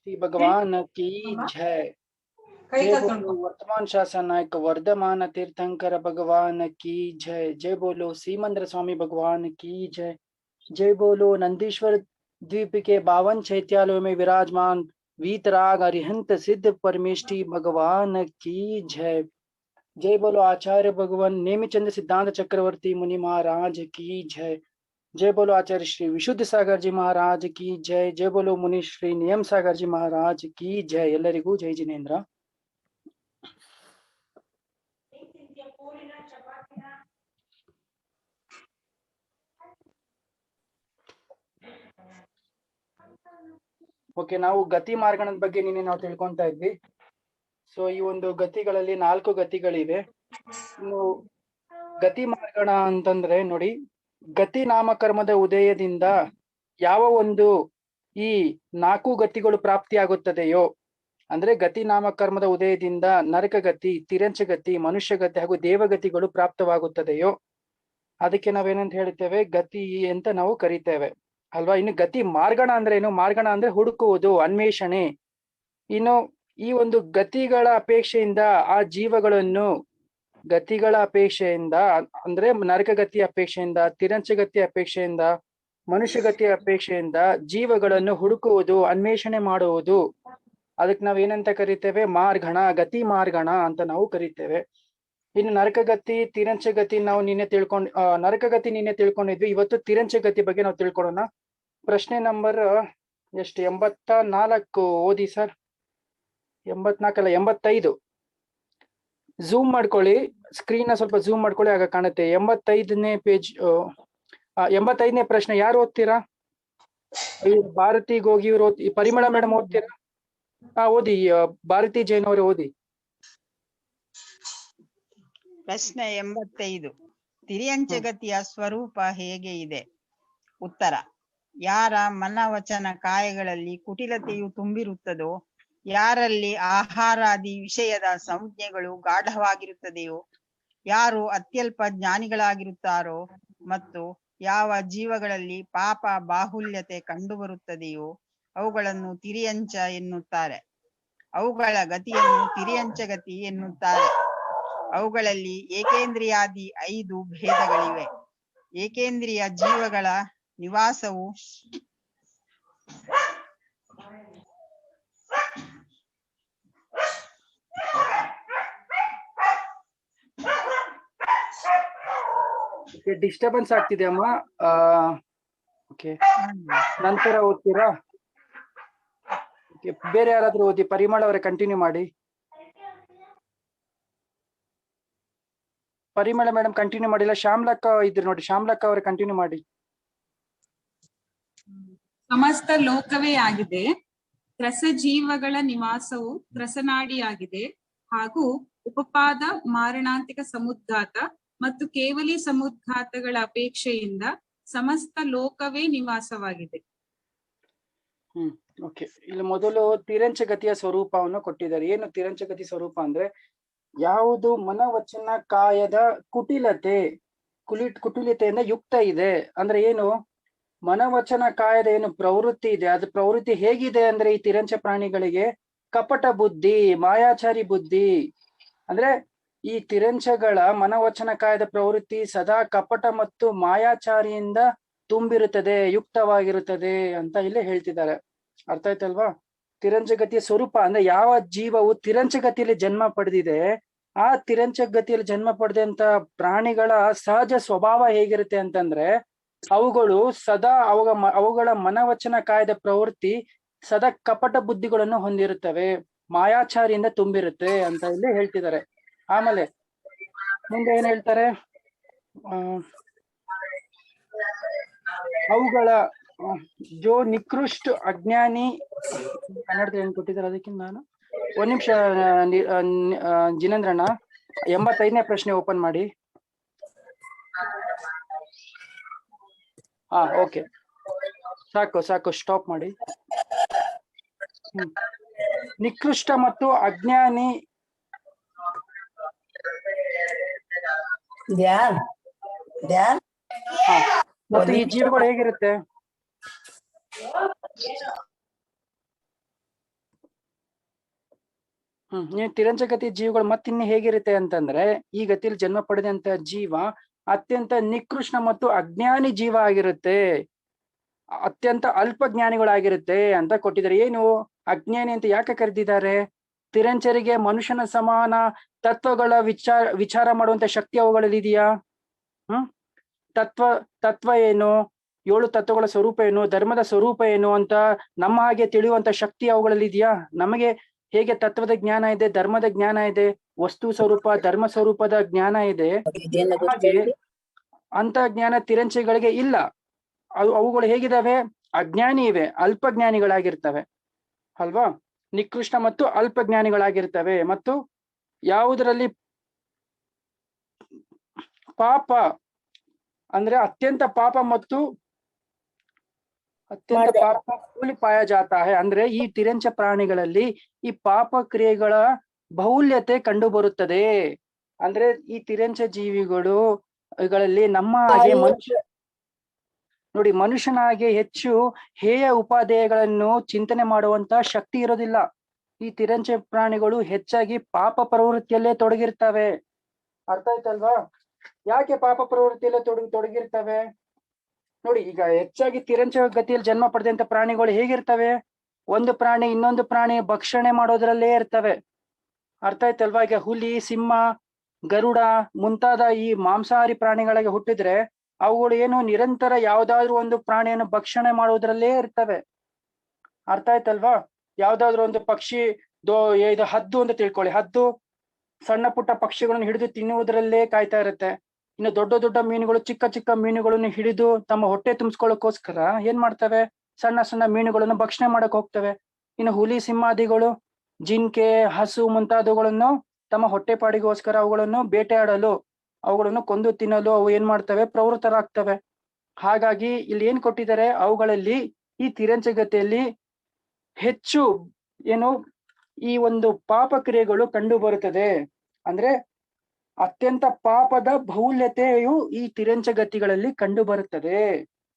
श्री भगवान की जय। जय बोलो वर्तमान शासन नायक वर्धमान तीर्थंकर भगवान की जय। जय बोलो सीमंद्र स्वामी भगवान की जय। जय बोलो नंदीश्वर द्वीप के 52 चैत्यालयों में विराजमान वीतराग अरिहंत सिद्ध परमेष्टि भगवान की जय। जय बोलो आचार्य भगवान नेमिचंद सिद्धांत चक्रवर्ती मुनि महाराज की जय। जय बोलो आचार्य श्री विशुद्ध सागर जी महाराज की जय। जय बोलो मुनि श्री नियम सागर जी महाराज की जय। ಎಲ್ಲರಿಗೂ ಜೈ ಜಿನೇಂದ್ರ। ಓಕೆ, ನಾವು ಗತಿ ಮಾರ್ಗಣದ ಬಗ್ಗೆ ನಿನ್ನೆ ನಾವು ತಿಳ್ಕೊಂತಾ ಇದ್ವಿ. ಸೊ ಈ ಒಂದು ಗತಿಗಳಲ್ಲಿ 4 ಗತಿಗಳಿವೆ. ಇನ್ನು ಗತಿ ಮಾರ್ಗಣ ಅಂತಂದ್ರೆ ನೋಡಿ, ಗತಿ ನಾಮಕರ್ಮದ ಉದಯದಿಂದ ಯಾವ ಒಂದು ಈ 4 ಗತಿಗಳು ಪ್ರಾಪ್ತಿಯಾಗುತ್ತದೆಯೋ, ಅಂದ್ರೆ ಗತಿ ನಾಮಕರ್ಮದ ಉದಯದಿಂದ ನರಕಗತಿ, ತಿರಂಚಗತಿ, ಮನುಷ್ಯಗತಿ ಹಾಗೂ ದೇವಗತಿಗಳು ಪ್ರಾಪ್ತವಾಗುತ್ತದೆಯೋ ಅದಕ್ಕೆ ನಾವೇನಂತ ಹೇಳ್ತೇವೆ, ಗತಿ ಅಂತ ನಾವು ಕರಿತೇವೆ ಅಲ್ವಾ. ಇನ್ನು ಗತಿ ಮಾರ್ಗಣ ಅಂದ್ರೆ ಏನು? ಮಾರ್ಗಣ ಅಂದ್ರೆ ಹುಡುಕುವುದು, ಅನ್ವೇಷಣೆ. ಇನ್ನು ಈ ಒಂದು ಗತಿಗಳ ಅಪೇಕ್ಷೆಯಿಂದ ಆ ಜೀವಗಳನ್ನು, ಗತಿಗಳ ಅಪೇಕ್ಷೆಯಿಂದ ಅಂದ್ರೆ ನರಕಗತಿ ಅಪೇಕ್ಷೆಯಿಂದ, ತಿರಂಚಗತಿ ಅಪೇಕ್ಷೆಯಿಂದ, ಮನುಷ್ಯಗತಿಯ ಅಪೇಕ್ಷೆಯಿಂದ ಜೀವಗಳನ್ನು ಹುಡುಕುವುದು, ಅನ್ವೇಷಣೆ ಮಾಡುವುದು, ಅದಕ್ಕೆ ನಾವ್ ಏನಂತ ಕರಿತೇವೆ? ಮಾರ್ಗಣ, ಗತಿ ಮಾರ್ಗಣ ಅಂತ ನಾವು ಕರಿತೇವೆ. ಇನ್ನು ನರಕಗತಿ, ತಿರಂಚಗತಿ ನಾವು ನರಕಗತಿ ನಿನ್ನೆ ತಿಳ್ಕೊಂಡಿದ್ವಿ. ಇವತ್ತು ತಿರಂಚಗತಿ ಬಗ್ಗೆ ನಾವು ತಿಳ್ಕೊಳ್ಳೋಣ. ಪ್ರಶ್ನೆ ನಂಬರ್ ಎಷ್ಟು? 84 ಓದಿ ಸರ್. 84 ಅಲ್ಲ, 85. ಝೂಮ್ ಮಾಡ್ಕೊಳ್ಳಿ, ಸ್ಕ್ರೀನ್ ನ ಸ್ವಲ್ಪ ಝೂಮ್ ಮಾಡ್ಕೊಳ್ಳಿ, ಆಗ ಕಾಣುತ್ತೆ. 85ನೇ ಪೇಜ್, 85ನೇ ಪ್ರಶ್ನೆ ಯಾರು ಓದ್ತೀರಾ? ಭಾರತಿ ಗೋಗಿ ಇವ್ರು ಪರಿಮಳ ಮೇಡಮ್ ಓದ್ತೀರಾ? ಓದಿ, ಭಾರತಿ ಜೈನ್ ಅವರು ಓದಿ. ಪ್ರಶ್ನೆ 85. ತಿರ್ಯಂಚಗತಿಯ ಸ್ವರೂಪ ಹೇಗೆ ಇದೆ? ಉತ್ತರ: ಯಾರ ಮನವಚನ ಕಾಯಗಳಲ್ಲಿ ಕುಟಿಲತೆಯು ತುಂಬಿರುತ್ತದೋ, ಯಾರಲ್ಲಿ ಆಹಾರಾದಿ ವಿಷಯದ ಸಂಜ್ಞೆಗಳು ಗಾಢವಾಗಿರುತ್ತದೆಯೋ, ಯಾರು ಅತ್ಯಲ್ಪ ಜ್ಞಾನಿಗಳಾಗಿರುತ್ತಾರೋ ಮತ್ತು ಯಾವ ಜೀವಗಳಲ್ಲಿ ಪಾಪ ಬಾಹುಲ್ಯತೆ ಕಂಡುಬರುತ್ತದೆಯೋ ಅವುಗಳನ್ನು ತಿರ್ಯಂಚ ಎನ್ನುತ್ತಾರೆ. ಅವುಗಳ ಗತಿಯನ್ನು ತಿರ್ಯಂಚಗತಿ ಎನ್ನುತ್ತಾರೆ. ಅವುಗಳಲ್ಲಿ ಏಕೇಂದ್ರಿಯಾದಿ 5 ಭೇದಗಳಿವೆ. ಏಕೇಂದ್ರಿಯ ಜೀವಗಳ ನಿವಾಸವು ಡಿಸ್ಟರ್ಬೆನ್ಸ್ ಆಗ್ತಿದೆ ಅಮ್ಮ. ಓಕೆ, ನಂತರ ಓದ್ತೀರಾ? ಬೇರೆ ಯಾರಾದ್ರೂ ಓದಿ. ಪರಿಮಳ ಅವರೇ ಕಂಟಿನ್ಯೂ ಮಾಡಿ. ಪರಿಮಳ ಮೇಡಮ್ ಕಂಟಿನ್ಯೂ ಮಾಡಿಲ್ಲ. ಶ್ಯಾಮ್ಲಕ್ಕ ಇದ್ರು ನೋಡಿ, ಶ್ಯಾಮ್ಲಕ್ಕ ಅವರೇ ಕಂಟಿನ್ಯೂ ಮಾಡಿ. ಸಮಸ್ತ ಲೋಕವೇ ಆಗಿದೆ, ತ್ರಸಜೀವಗಳ ನಿವಾಸವು ತ್ರಸನಾಡಿಯಾಗಿದೆ, ಹಾಗೂ ಉಪಪಾದ, ಮಾರಣಾಂತಿಕ ಸಮುದ್ಘಾತ ಮತ್ತು ಕೇವಲಿ ಸಮುದ್ಘಾತಗಳ ಅಪೇಕ್ಷೆಯಿಂದ ಸಮಸ್ತ ಲೋಕವೇ ನಿವಾಸವಾಗಿದೆ. ಓಕೆ, ಇಲ್ಲಿ ಮೊದಲು ತಿರಂಚಗತಿಯ ಸ್ವರೂಪವನ್ನು ಕೊಟ್ಟಿದ್ದಾರೆ. ಏನು ತಿರಂಚಗತಿ ಸ್ವರೂಪ ಅಂದ್ರೆ, ಯಾವುದು ಮನವಚನ ಕಾಯದ ಕುಟಿಲತೆಯಿಂದ ಯುಕ್ತ ಇದೆ. ಅಂದ್ರೆ ಏನು? ಮನವಚನ ಕಾಯದ ಏನು ಪ್ರವೃತ್ತಿ ಇದೆ, ಅದು ಪ್ರವೃತ್ತಿ ಹೇಗಿದೆ ಅಂದ್ರೆ ಈ ತಿರಂಚ ಪ್ರಾಣಿಗಳಿಗೆ ಕಪಟ ಬುದ್ಧಿ, ಮಾಯಾಚಾರಿ ಬುದ್ಧಿ. ಅಂದ್ರೆ ಈ ತಿರಂಚಗಳ ಮನವಚನ ಕಾಯದ ಪ್ರವೃತ್ತಿ ಸದಾ ಕಪಟ ಮತ್ತು ಮಾಯಾಚಾರಿಯಿಂದ ತುಂಬಿರುತ್ತದೆ, ಯುಕ್ತವಾಗಿರುತ್ತದೆ ಅಂತ ಇಲ್ಲಿ ಹೇಳ್ತಿದ್ದಾರೆ. ಅರ್ಥ ಆಯ್ತಲ್ವಾ? ತಿರಂಚಗತಿಯ ಸ್ವರೂಪ ಅಂದ್ರೆ ಯಾವ ಜೀವವು ತಿರಂಚಗತಿಯಲ್ಲಿ ಜನ್ಮ ಪಡೆದಿದೆ, ಆ ತಿರಂಚಗತಿಯಲ್ಲಿ ಜನ್ಮ ಪಡೆದಂತ ಪ್ರಾಣಿಗಳ ಸಹಜ ಸ್ವಭಾವ ಹೇಗಿರುತ್ತೆ ಅಂತಂದ್ರೆ, ಅವುಗಳು ಸದಾ ಅವುಗಳ ಮನವಚನ ಕಾಯದ ಪ್ರವೃತ್ತಿ ಸದಾ ಕಪಟ ಬುದ್ಧಿಗಳನ್ನು ಹೊಂದಿರುತ್ತವೆ, ಮಾಯಾಚಾರಿಯಿಂದ ತುಂಬಿರುತ್ತೆ ಅಂತ ಇಲ್ಲಿ ಹೇಳ್ತಿದ್ದಾರೆ. ಆಮೇಲೆ ಮುಂದೆ ಏನ್ ಹೇಳ್ತಾರೆ? ಅವುಗಳ ಜೋ ನಿಕೃಷ್ಟ ಅಜ್ಞಾನಿ, ಕನ್ನಡದಲ್ಲಿ ಏನ್ ಕೊಟ್ಟಿದ್ದಾರೆ ಅದಕ್ಕಿಂತ ನಾನು ಒಂದ್ ನಿಮಿಷ ಜಿನೇಂದ್ರಣ್ಣ, 85ನೇ ಪ್ರಶ್ನೆ ಓಪನ್ ಮಾಡಿ. ಓಕೆ, ಸಾಕು, ಸ್ಟಾಪ್ ಮಾಡಿ. ನಿಕೃಷ್ಟ ಮತ್ತು ಅಜ್ಞಾನಿ ಮತ್ತು ಈ ಜೀವಗಳು ಹೇಗಿರುತ್ತೆ? ನೀವು ತಿರಂಚಗತಿ ಜೀವಿಗಳು ಮತ್ತಿನ್ನು ಹೇಗಿರುತ್ತೆ ಅಂತಂದ್ರೆ, ಈ ಗತಿಯಲ್ಲಿ ಜನ್ಮ ಪಡೆದಂತ ಜೀವ ಅತ್ಯಂತ ನಿಕೃಷ್ಟ ಮತ್ತು ಅಜ್ಞಾನಿ ಜೀವ ಆಗಿರುತ್ತೆ, ಅತ್ಯಂತ ಅಲ್ಪ ಜ್ಞಾನಿಗಳಾಗಿರುತ್ತೆ ಅಂತ ಕೊಟ್ಟಿದ್ದಾರೆ. ಏನು ಅಜ್ಞಾನಿ ಅಂತ ಯಾಕೆ ಕರೆದಿದ್ದಾರೆ? ತಿರಂಚರಿಗೆ ಮನುಷ್ಯನ ಸಮಾನ ತತ್ವಗಳ ವಿಚಾರ ಮಾಡುವಂತ ಶಕ್ತಿ ಅವುಗಳಲ್ಲಿ ಇದೆಯಾ? ತತ್ವ ಏನು, 7 ತತ್ವಗಳ ಸ್ವರೂಪ ಏನು, ಧರ್ಮದ ಸ್ವರೂಪ ಏನು ಅಂತ ನಮ್ಮ ಹಾಗೆ ತಿಳಿಯುವಂತ ಶಕ್ತಿ ಅವುಗಳಲ್ಲಿ ಇದೆಯಾ? ನಮಗೆ ಹೇಗೆ ತತ್ವದ ಜ್ಞಾನ ಇದೆ, ಧರ್ಮದ ಜ್ಞಾನ ಇದೆ, ವಸ್ತು ಸ್ವರೂಪ ಧರ್ಮ ಸ್ವರೂಪದ ಜ್ಞಾನ ಇದೆ, ಹಾಗೆ ಅಂತ ಜ್ಞಾನ ತಿರಂಚಿಗಳಿಗೆ ಇಲ್ಲ. ಅವುಗಳು ಹೇಗಿದಾವೆ? ಅಜ್ಞಾನಿ ಇವೆ, ಅಲ್ಪ ಜ್ಞಾನಿಗಳಾಗಿರ್ತವೆ ಅಲ್ವಾ? ನಿಕೃಷ್ಟ ಮತ್ತು ಅಲ್ಪ ಜ್ಞಾನಿಗಳಾಗಿರ್ತವೆ. ಮತ್ತು ಯಾವುದರಲ್ಲಿ ಪಾಪ ಅಂದ್ರೆ ಅತ್ಯಂತ ಪಾಪ ಮತ್ತು ಅತ್ಯಂತ ಪಾಪ ಕೂಲಿಪಾಯ ಜಾತ ಅಂದ್ರೆ ಈ ತಿರಂಚ ಪ್ರಾಣಿಗಳಲ್ಲಿ ಈ ಪಾಪ ಕ್ರಿಯೆಗಳ ಬಹುಲ್ಯತೆ ಕಂಡು ಬರುತ್ತದೆ. ಅಂದ್ರೆ ಈ ತಿರಂಚ ಜೀವಿಗಳಲ್ಲಿ ನಮ್ಮ ಹಾಗೆ ಮನುಷ್ಯನ ಹಾಗೆ ಹೆಚ್ಚು ಹೇಯ ಉಪಾದೇಯಗಳನ್ನು ಚಿಂತನೆ ಮಾಡುವಂತ ಶಕ್ತಿ ಇರೋದಿಲ್ಲ. ಈ ತಿರಂಚ ಪ್ರಾಣಿಗಳು ಹೆಚ್ಚಾಗಿ ಪಾಪ ಪ್ರವೃತ್ತಿಯಲ್ಲೇ ತೊಡಗಿರ್ತವೆ. ಅರ್ಥ ಆಯ್ತಲ್ವಾ? ಯಾಕೆ ಪಾಪ ಪ್ರವೃತ್ತಿಯಲ್ಲೇ ತೊಡಗಿರ್ತವೆ ನೋಡಿ. ಈಗ ಹೆಚ್ಚಾಗಿ ತಿರಂಚ ಗತಿಯಲ್ಲಿ ಜನ್ಮ ಪಡೆದಂತ ಪ್ರಾಣಿಗಳು ಹೇಗಿರ್ತವೆ? ಒಂದು ಪ್ರಾಣಿ ಇನ್ನೊಂದು ಪ್ರಾಣಿ ಭಕ್ಷಣೆ ಮಾಡೋದ್ರಲ್ಲೇ ಇರ್ತವೆ. ಅರ್ಥ ಆಯ್ತಲ್ವಾ? ಈಗ ಹುಲಿ, ಸಿಂಹ, ಗರುಡ ಮುಂತಾದ ಈ ಮಾಂಸಾಹಾರಿ ಪ್ರಾಣಿಗಳಿಗೆ ಹುಟ್ಟಿದ್ರೆ ಅವುಗಳು ಏನು ನಿರಂತರ ಯಾವ್ದಾದ್ರು ಒಂದು ಪ್ರಾಣಿಯನ್ನು ಭಕ್ಷಣೆ ಮಾಡುವುದರಲ್ಲೇ ಇರ್ತವೆ. ಅರ್ಥ ಆಯ್ತಲ್ವಾ? ಯಾವ್ದಾದ್ರು ಒಂದು ಪಕ್ಷಿ ಇದು ಹದ್ದು ಅಂತ ತಿಳ್ಕೊಳ್ಳಿ. ಹದ್ದು ಸಣ್ಣ ಪುಟ್ಟ ಪಕ್ಷಿಗಳನ್ನು ಹಿಡಿದು ತಿನ್ನುವುದರಲ್ಲೇ ಕಾಯ್ತಾ ಇರುತ್ತೆ. ಇನ್ನು ದೊಡ್ಡ ದೊಡ್ಡ ಮೀನುಗಳು ಚಿಕ್ಕ ಚಿಕ್ಕ ಮೀನುಗಳನ್ನು ಹಿಡಿದು ತಮ್ಮ ಹೊಟ್ಟೆ ತುಂಬಿಸ್ಕೊಳ್ಳೋಕೋಸ್ಕರ ಏನ್ ಮಾಡ್ತವೆ? ಸಣ್ಣ ಸಣ್ಣ ಮೀನುಗಳನ್ನು ಭಕ್ಷಣೆ ಮಾಡಕ್ ಹೋಗ್ತವೆ. ಇನ್ನು ಹುಲಿ, ಸಿಂಹಾದಿಗಳು ಜಿಂಕೆ, ಹಸು ಮುಂತಾದವುಗಳನ್ನು ತಮ್ಮ ಹೊಟ್ಟೆಪಾಡಿಗೋಸ್ಕರ ಅವುಗಳನ್ನು ಬೇಟೆಯಾಡಲು, ಅವುಗಳನ್ನು ಕೊಂದು ತಿನ್ನಲು ಅವು ಏನ್ ಮಾಡ್ತವೆ? ಪ್ರವೃತ್ತರಾಗ್ತವೆ. ಹಾಗಾಗಿ ಇಲ್ಲಿ ಏನ್ ಕೊಟ್ಟಿದ್ದಾರೆ? ಅವುಗಳಲ್ಲಿ ಈ ತಿರಂಚಗತಿಯಲ್ಲಿ ಹೆಚ್ಚು ಏನು ಈ ಒಂದು ಪಾಪ ಕ್ರಿಯೆಗಳು ಕಂಡು ಬರುತ್ತದೆ. ಅಂದ್ರೆ ಅತ್ಯಂತ ಪಾಪದ ಬಹುಲ್ಯತೆಯು ಈ ತಿರಂಚಗತಿಗಳಲ್ಲಿ ಕಂಡು ಬರುತ್ತದೆ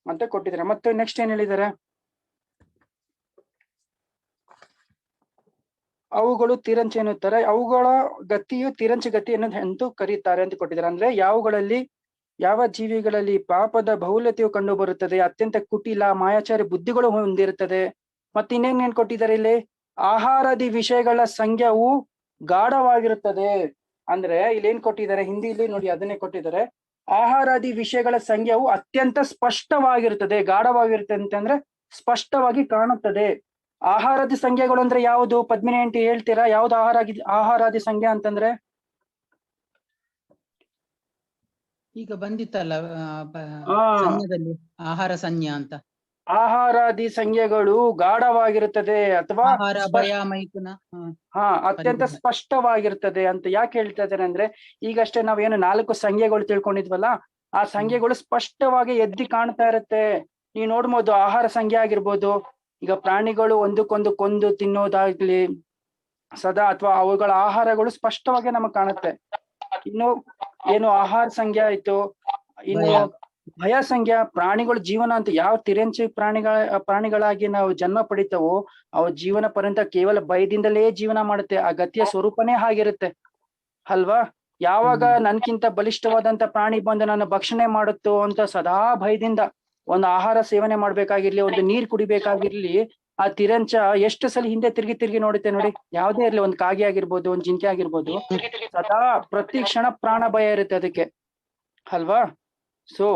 ಅಂತ ಕೊಟ್ಟಿದ್ದಾರೆ. ಮತ್ತೆ ನೆಕ್ಸ್ಟ್ ಏನ್ ಹೇಳಿದ್ದಾರೆ? ಅವುಗಳು ತಿರಂಚ ಎನ್ನುತ್ತಾರೆ, ಅವುಗಳ ಗತಿಯು ತಿರಂಚ ಗತಿ ಎಂದು ಕರೀತಾರೆ ಅಂತ ಕೊಟ್ಟಿದ್ದಾರೆ. ಅಂದ್ರೆ ಯಾವ ಜೀವಿಗಳಲ್ಲಿ ಪಾಪದ ಬಹುಲ್ಯತೆಯು ಕಂಡು ಬರುತ್ತದೆ, ಅತ್ಯಂತ ಕುಟಿಲ ಮಾಯಾಚಾರಿ ಬುದ್ಧಿಗಳು ಹೊಂದಿರುತ್ತದೆ. ಮತ್ತೆ ಇನ್ನೇನ್ ಕೊಟ್ಟಿದ್ದಾರೆ ಇಲ್ಲಿ? ಆಹಾರಾದಿ ವಿಷಯಗಳ ಸಂಖ್ಯಾವು ಗಾಢವಾಗಿರುತ್ತದೆ. ಅಂದ್ರೆ ಇಲ್ಲಿ ಏನ್ ಕೊಟ್ಟಿದ್ದಾರೆ? ಹಿಂದಿಲಿ ನೋಡಿ ಅದನ್ನೇ ಕೊಟ್ಟಿದ್ದಾರೆ. ಆಹಾರಾದಿ ವಿಷಯಗಳ ಸಂಖ್ಯಾವು ಅತ್ಯಂತ ಸ್ಪಷ್ಟವಾಗಿರುತ್ತದೆ. ಗಾಢವಾಗಿರುತ್ತೆ ಅಂತಂದ್ರೆ ಸ್ಪಷ್ಟವಾಗಿ ಕಾಣುತ್ತದೆ. ಆಹಾರಾದಿ ಸಂಖ್ಯೆಗಳು ಅಂದ್ರೆ ಯಾವುದು? ಪದ್ಮಿನಿ ಆಂಟಿ ಹೇಳ್ತೀರಾ? ಯಾವ್ದು ಆಹಾರಾದಿ ಸಂಖ್ಯೆ ಅಂತಂದ್ರೆ? ಈಗ ಬಂದಿತ್ತಲ್ಲ ಸಂಜ್ಞಾದಲ್ಲಿ ಆಹಾರ ಸಂಜ್ಞಾ ಅಂತ. ಆಹಾರಾದಿ ಸಂಖ್ಯೆಗಳು ಗಾಢವಾಗಿರುತ್ತದೆ ಅಥವಾ ಆಹಾರ, ಭಯ, ಮೈಥುನ ಅತ್ಯಂತ ಸ್ಪಷ್ಟವಾಗಿರ್ತದೆ ಅಂತ ಯಾಕೆ ಹೇಳ್ತಾ ಇದ್ದಾರೆ ಅಂದ್ರೆ, ಈಗಷ್ಟೇ ನಾವೇನು 4 ಸಂಖ್ಯೆಗಳು ತಿಳ್ಕೊಂಡಿದ್ವಲ್ಲ, ಆ ಸಂಖ್ಯೆಗಳು ಸ್ಪಷ್ಟವಾಗಿ ಎದ್ದಿ ಕಾಣ್ತಾ ಇರುತ್ತೆ. ನೀವು ನೋಡ್ಬೋದು ಆಹಾರ ಸಂಖ್ಯೆ ಆಗಿರ್ಬೋದು. ಈಗ ಪ್ರಾಣಿಗಳು ಒಂದಕ್ಕೊಂದು ಕೊಂದು ತಿನ್ನೋದಾಗ್ಲಿ ಸದಾ, ಅಥವಾ ಅವುಗಳ ಆಹಾರಗಳು ಸ್ಪಷ್ಟವಾಗಿ ನಮಗ್ ಕಾಣುತ್ತೆ. ಇನ್ನು ಏನು ಆಹಾರ ಸಂಖ್ಯೆ ಆಯ್ತು. ಇನ್ನು ಭಯ ಸಂಖ್ಯಾ, ಪ್ರಾಣಿಗಳ ಜೀವನ ಅಂತ ಯಾವ ತಿರಂಚಿ ಪ್ರಾಣಿಗಳಾಗಿ ನಾವು ಜನ್ಮ ಪಡಿತವೋ ಅವು ಜೀವನ ಪರ್ಯಂತ ಕೇವಲ ಭಯದಿಂದಲೇ ಜೀವನ ಮಾಡುತ್ತೆ. ಆ ಗತಿಯ ಸ್ವರೂಪನೇ ಹಾಗಿರುತ್ತೆ ಅಲ್ವಾ? ಯಾವಾಗ ನನ್ಕಿಂತ ಬಲಿಷ್ಠವಾದಂತ ಪ್ರಾಣಿ ಬಂದು ನನ್ನ ಭಕ್ಷಣೆ ಮಾಡುತ್ತೋ ಅಂತ ಸದಾ ಭಯದಿಂದ ಒಂದು ಆಹಾರ ಸೇವನೆ ಮಾಡ್ಬೇಕಾಗಿರ್ಲಿ, ಒಂದು ನೀರ್ ಕುಡಿಬೇಕಾಗಿರ್ಲಿ, ಆ ತಿರಂಚ ಎಷ್ಟು ಸಲ ಹಿಂದೆ ತಿರುಗಿ ನೋಡುತ್ತೆ ನೋಡಿ. ಯಾವ್ದೇ ಇರ್ಲಿ, ಒಂದ್ ಕಾಗೆ ಆಗಿರ್ಬೋದು, ಒಂದ್ ಜಿಂಕೆ ಆಗಿರ್ಬೋದು, ಸದಾ ಪ್ರತಿ ಕ್ಷಣ ಪ್ರಾಣ ಭಯ ಇರುತ್ತೆ ಅದಕ್ಕೆ ಅಲ್ವಾ? ಸೊ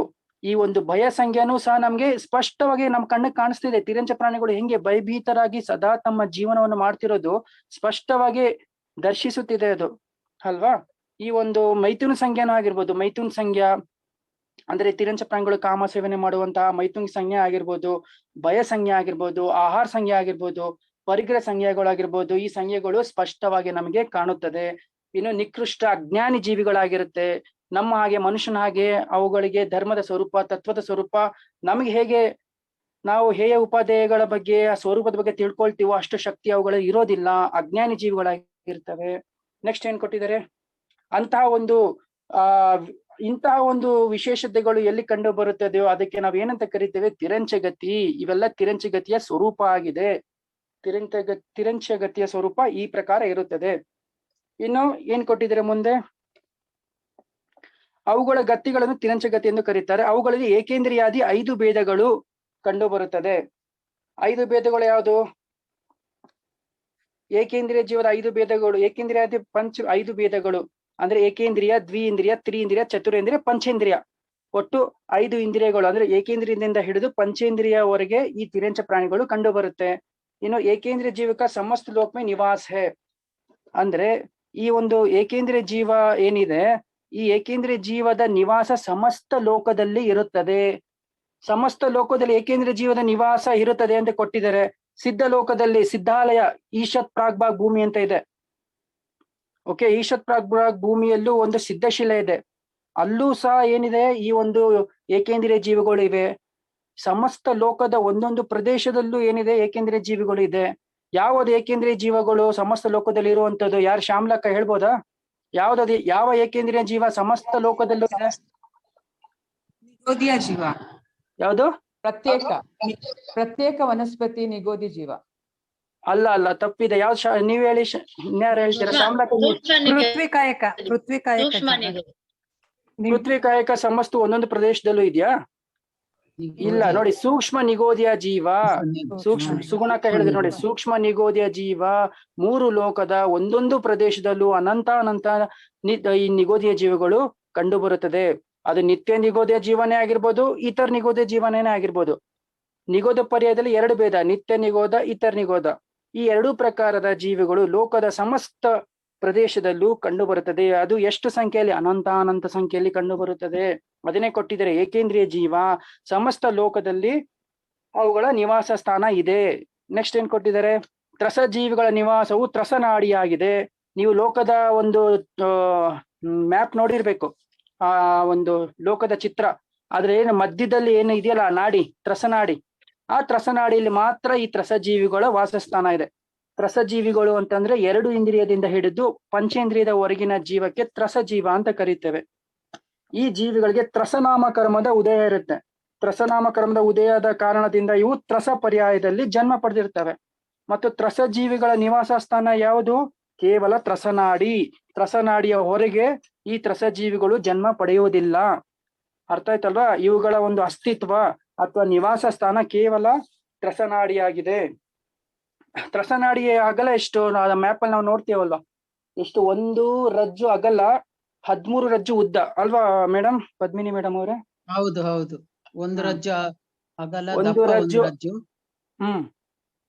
ಈ ಒಂದು ಭಯ ಸಂಖ್ಯೆನೂ ಸಹ ನಮ್ಗೆ ಸ್ಪಷ್ಟವಾಗಿ ನಮ್ ಕಣ್ಣಿಗೆ ಕಾಣಿಸ್ತಿದೆ. ತಿರಂಚ ಪ್ರಾಣಿಗಳು ಹೆಂಗೆ ಭಯಭೀತರಾಗಿ ಸದಾ ತಮ್ಮ ಜೀವನವನ್ನು ಮಾಡ್ತಿರೋದು ಸ್ಪಷ್ಟವಾಗಿ ದರ್ಶಿಸುತ್ತಿದೆ ಅದು ಅಲ್ವಾ? ಈ ಒಂದು ಮೈಥುನ ಸಂಖ್ಯಾನೂ ಆಗಿರ್ಬೋದು. ಮೈಥುನ ಸಂಖ್ಯಾ ಅಂದ್ರೆ ತಿರಂಚ ಪ್ರಾಣಿಗಳು ಕಾಮ ಸೇವನೆ ಮಾಡುವಂತಹ ಮೈಥುನ ಸಂಜ್ಞೆ ಆಗಿರ್ಬೋದು, ಭಯ ಸಂಜ್ಞೆ ಆಗಿರ್ಬೋದು, ಆಹಾರ ಸಂಖ್ಯೆ ಆಗಿರ್ಬೋದು, ಪರಿಗ್ರಹ ಸಂಖ್ಯೆಗಳಾಗಿರ್ಬೋದು. ಈ ಸಂಖ್ಯೆಗಳು ಸ್ಪಷ್ಟವಾಗಿ ನಮಗೆ ಕಾಣುತ್ತದೆ. ಇನ್ನು ನಿಕೃಷ್ಟ ಅಜ್ಞಾನಿ ಜೀವಿಗಳಾಗಿರುತ್ತೆ. ನಮ್ಮ ಹಾಗೆ ಮನುಷ್ಯನ ಹಾಗೆ ಅವುಗಳಿಗೆ ಧರ್ಮದ ಸ್ವರೂಪ, ತತ್ವದ ಸ್ವರೂಪ ನಮಗೆ ಹೇಗೆ ನಾವು ಹೇಯ ಉಪಾದೇಯಗಳ ಬಗ್ಗೆ, ಆ ಸ್ವರೂಪದ ಬಗ್ಗೆ ತಿಳ್ಕೊಳ್ತೀವೋ ಅಷ್ಟು ಶಕ್ತಿ ಅವುಗಳು ಇರೋದಿಲ್ಲ. ಅಜ್ಞಾನಿ ಜೀವಿಗಳಾಗಿರ್ತವೆ. ನೆಕ್ಸ್ಟ್ ಏನ್ ಕೊಟ್ಟಿದ್ದಾರೆ? ಇಂತಹ ಒಂದು ವಿಶೇಷತೆಗಳು ಎಲ್ಲಿ ಕಂಡು ಬರುತ್ತದೆಯೋ ಅದಕ್ಕೆ ನಾವ್ ಏನಂತ ಕರಿತೇವೆ? ತಿರಂಚಗತಿ. ಇವೆಲ್ಲ ತಿರಂಚಗತಿಯ ಸ್ವರೂಪ ಆಗಿದೆ. ತಿರಂಚ ಗತಿಯ ಸ್ವರೂಪ ಈ ಪ್ರಕಾರ ಇರುತ್ತದೆ. ಇನ್ನು ಏನ್ ಕೊಟ್ಟಿದ್ದಾರೆ ಮುಂದೆ, ಅವುಗಳ ಗತಿಗಳನ್ನು ತಿರಂಚ ಗತಿ ಎಂದು ಕರೀತಾರೆ. ಅವುಗಳಲ್ಲಿ ಏಕೇಂದ್ರಿಯಾದಿ 5 ಭೇದಗಳು ಕಂಡು ಬರುತ್ತದೆ. 5 ಭೇದಗಳು ಯಾವುದು? ಏಕೇಂದ್ರಿಯ ಜೀವದ 5 ಭೇದಗಳು, ಏಕೇಂದ್ರಿಯಾದಿ 5 ಭೇದಗಳು ಅಂದ್ರೆ ಏಕೇಂದ್ರಿಯ, ದ್ವಿಇಂದ್ರಿಯ, ತ್ರಿಇಂದ್ರಿಯ, ಚತುರೇಂದ್ರಿಯ, ಪಂಚೇಂದ್ರಿಯ. ಒಟ್ಟು 5 ಇಂದ್ರಿಯಗಳು ಅಂದ್ರೆ ಏಕೇಂದ್ರಿಯದಿಂದ ಹಿಡಿದು ಪಂಚೇಂದ್ರಿಯವರೆಗೆ ಈ ತಿರಂಚ ಪ್ರಾಣಿಗಳು ಕಂಡು ಬರುತ್ತೆ. ಇನ್ನು ಏಕೇಂದ್ರಿಯ ಜೀವಕ ಸಮಸ್ತ ಲೋಕ ಮೇ ನಿವಾಸ ಹೇ ಅಂದ್ರೆ ಈ ಒಂದು ಏಕೇಂದ್ರಿಯ ಜೀವ ಏನಿದೆ, ಈ ಏಕೇಂದ್ರಿಯ ಜೀವದ ನಿವಾಸ ಸಮಸ್ತ ಲೋಕದಲ್ಲಿ ಇರುತ್ತದೆ. ಸಮಸ್ತ ಲೋಕದಲ್ಲಿ ಏಕೇಂದ್ರಿಯ ಜೀವದ ನಿವಾಸ ಇರುತ್ತದೆ ಅಂತ ಕೊಟ್ಟಿದ್ದಾರೆ. ಸಿದ್ಧ ಲೋಕದಲ್ಲಿ ಸಿದ್ಧಾಲಯ ಈಶತ್ ಪ್ರಾಗ್ಭಾಗ್ ಭೂಮಿ ಅಂತ ಇದೆ. ಓಕೆ, ಈಶತ್ ಪ್ರಾಗ್ಭಾಗ್ ಭೂಮಿಯಲ್ಲೂ ಒಂದು ಸಿದ್ಧಶಿಲೆ ಇದೆ. ಅಲ್ಲೂ ಸಹ ಏನಿದೆ, ಈ ಒಂದು ಏಕೇಂದ್ರಿಯ ಜೀವಿಗಳು ಇವೆ. ಸಮಸ್ತ ಲೋಕದ ಒಂದೊಂದು ಪ್ರದೇಶದಲ್ಲೂ ಏನಿದೆ ಏಕೇಂದ್ರಿಯ ಜೀವಿಗಳು ಇದೆ. ಯಾವ್ದು ಏಕೇಂದ್ರಿಯ ಜೀವಗಳು ಸಮಸ್ತ ಲೋಕದಲ್ಲಿ ಇರುವಂತದ್ದು? ಯಾರು ಶ್ಯಾಮ್ಲಕ್ಕ ಹೇಳ್ಬೋದಾ? ಯಾವ್ದದು, ಯಾವ ಏಕೇಂದ್ರಿಯ ಜೀವ ಸಮಸ್ತ ಲೋಕದಲ್ಲೂ ಇದೆ? ನಿಗೋದಿಯ ಜೀವ. ಯಾವುದು? ಪ್ರತ್ಯೇಕ ವನಸ್ಪತಿ ನಿಗೋದಿ ಜೀವ. ಅಲ್ಲ ಅಲ್ಲ, ತಪ್ಪಿದೆ. ಯಾವ್ದು ನೀವ್ ಹೇಳಿ, ಇನ್ಯಾರು ಹೇಳ್ತೀರಾ? ಶ್ಯಾಮ್ಲಕ್ಕ. ಪೃಥ್ವಿ ಕಾಯಕ ಸಮಸ್ತ ಒಂದೊಂದು ಪ್ರದೇಶದಲ್ಲೂ ಇದೆಯಾ? ಇಲ್ಲ ನೋಡಿ, ಸೂಕ್ಷ್ಮ ನಿಗೋದಿಯ ಜೀವ, ಸುಗುಣಕ ಹೇಳಿದ್ರೆ ನೋಡಿ, ಸೂಕ್ಷ್ಮ ನಿಗೋದಿಯ ಜೀವ 3 ಲೋಕದ ಒಂದೊಂದು ಪ್ರದೇಶದಲ್ಲೂ ಅನಂತ ಈ ನಿಗೋದಿಯ ಜೀವಗಳು ಕಂಡು ಬರುತ್ತದೆ. ಅದು ನಿತ್ಯ ನಿಗೋದಿಯ ಜೀವನೇ ಆಗಿರ್ಬೋದು, ಇತರ ನಿಗೋದಿಯ ಜೀವನೇ ಆಗಿರ್ಬೋದು. ನಿಗೋದ ಪರ್ಯಾಯದಲ್ಲಿ 2 ಭೇದ, ನಿತ್ಯ ನಿಗೋದ, ಇತರ ನಿಗೋದ. ಈ 2 ಪ್ರಕಾರದ ಜೀವಿಗಳು ಲೋಕದ ಸಮಸ್ತ ಪ್ರದೇಶದಲ್ಲೂ ಕಂಡು ಬರುತ್ತದೆ. ಅದು ಎಷ್ಟು ಸಂಖ್ಯೆಯಲ್ಲಿ? ಅನಂತ ಸಂಖ್ಯೆಯಲ್ಲಿ ಕಂಡು ಬರುತ್ತದೆ. ಅದನ್ನೇ ಕೊಟ್ಟಿದ್ದಾರೆ, ಏಕೇಂದ್ರಿಯ ಜೀವ ಸಮಸ್ತ ಲೋಕದಲ್ಲಿ ಅವುಗಳ ನಿವಾಸ ಸ್ಥಾನ ಇದೆ. ನೆಕ್ಸ್ಟ್ ಏನ್ ಕೊಟ್ಟಿದ್ದಾರೆ? ತ್ರಸ ಜೀವಿಗಳ ನಿವಾಸವು ತ್ರಸನಾಡಿಯಾಗಿದೆ. ನೀವು ಲೋಕದ ಒಂದು ಮ್ಯಾಪ್ ನೋಡಿರ್ಬೇಕು, ಆ ಒಂದು ಲೋಕದ ಚಿತ್ರ. ಆದ್ರೆ ಏನು ಮಧ್ಯದಲ್ಲಿ ಏನು ಇದೆಯಲ್ಲ ನಾಡಿ, ತ್ರಸನಾಡಿ, ಆ ತ್ರಸನಾಡಿಯಲ್ಲಿ ಮಾತ್ರ ಈ ತ್ರಸ ಜೀವಿಗಳ ವಾಸಸ್ಥಾನ ಇದೆ. ತ್ರಸ ಜೀವಿಗಳು ಅಂತಂದ್ರೆ 2 ಇಂದ್ರಿಯದಿಂದ ಹಿಡಿದು ಪಂಚೇಂದ್ರಿಯದ ಹೊರಗಿನ ಜೀವಕ್ಕೆ ತ್ರಸ ಜೀವ ಅಂತ ಕರೀತೇವೆ. ಈ ಜೀವಿಗಳಿಗೆ ತ್ರಸನಾಮ ಕರ್ಮದ ಉದಯ ಇರುತ್ತೆ. ತ್ರಸನಾಮ ಕರ್ಮದ ಉದಯದ ಕಾರಣದಿಂದ ಇವು ತ್ರಸ ಪರ್ಯಾಯದಲ್ಲಿ ಜನ್ಮ ಪಡೆದಿರ್ತವೆ. ಮತ್ತು ತ್ರಸ ಜೀವಿಗಳ ನಿವಾಸ ಸ್ಥಾನ ಯಾವುದು? ಕೇವಲ ತ್ರಸನಾಡಿ. ತ್ರಸನಾಡಿಯ ಹೊರಗೆ ಈ ತ್ರಸ ಜೀವಿಗಳು ಜನ್ಮ ಪಡೆಯುವುದಿಲ್ಲ. ಅರ್ಥ ಆಯ್ತಲ್ವಾ? ಇವುಗಳ ಒಂದು ಅಸ್ತಿತ್ವ ಅಥವಾ ನಿವಾಸ ಸ್ಥಾನ ಕೇವಲ ತ್ರಸನಾಡಿಯಾಗಿದೆ. ತ್ರಸನಾಡಿಯ ಅಗಲ ಎಷ್ಟು? ಮ್ಯಾಪ್ ಅಲ್ಲಿ ನಾವು ನೋಡ್ತೀವಲ್ವಾ, ಎಷ್ಟು? 1 ರಜ್ಜು ಅಗಲ, 13 ರಜ್ಜು ಉದ್ದ ಅಲ್ವಾ ಮೇಡಮ್, ಪದ್ಮಿನಿ ಮೇಡಮ್ ಅವರೇ? ಹೌದು ಹೌದು. 1 ರಜ್ಜು ಅಗಲ, 1 ದಪ್ಪ 1 ರಜ್ಜು. ರಜ್ಜು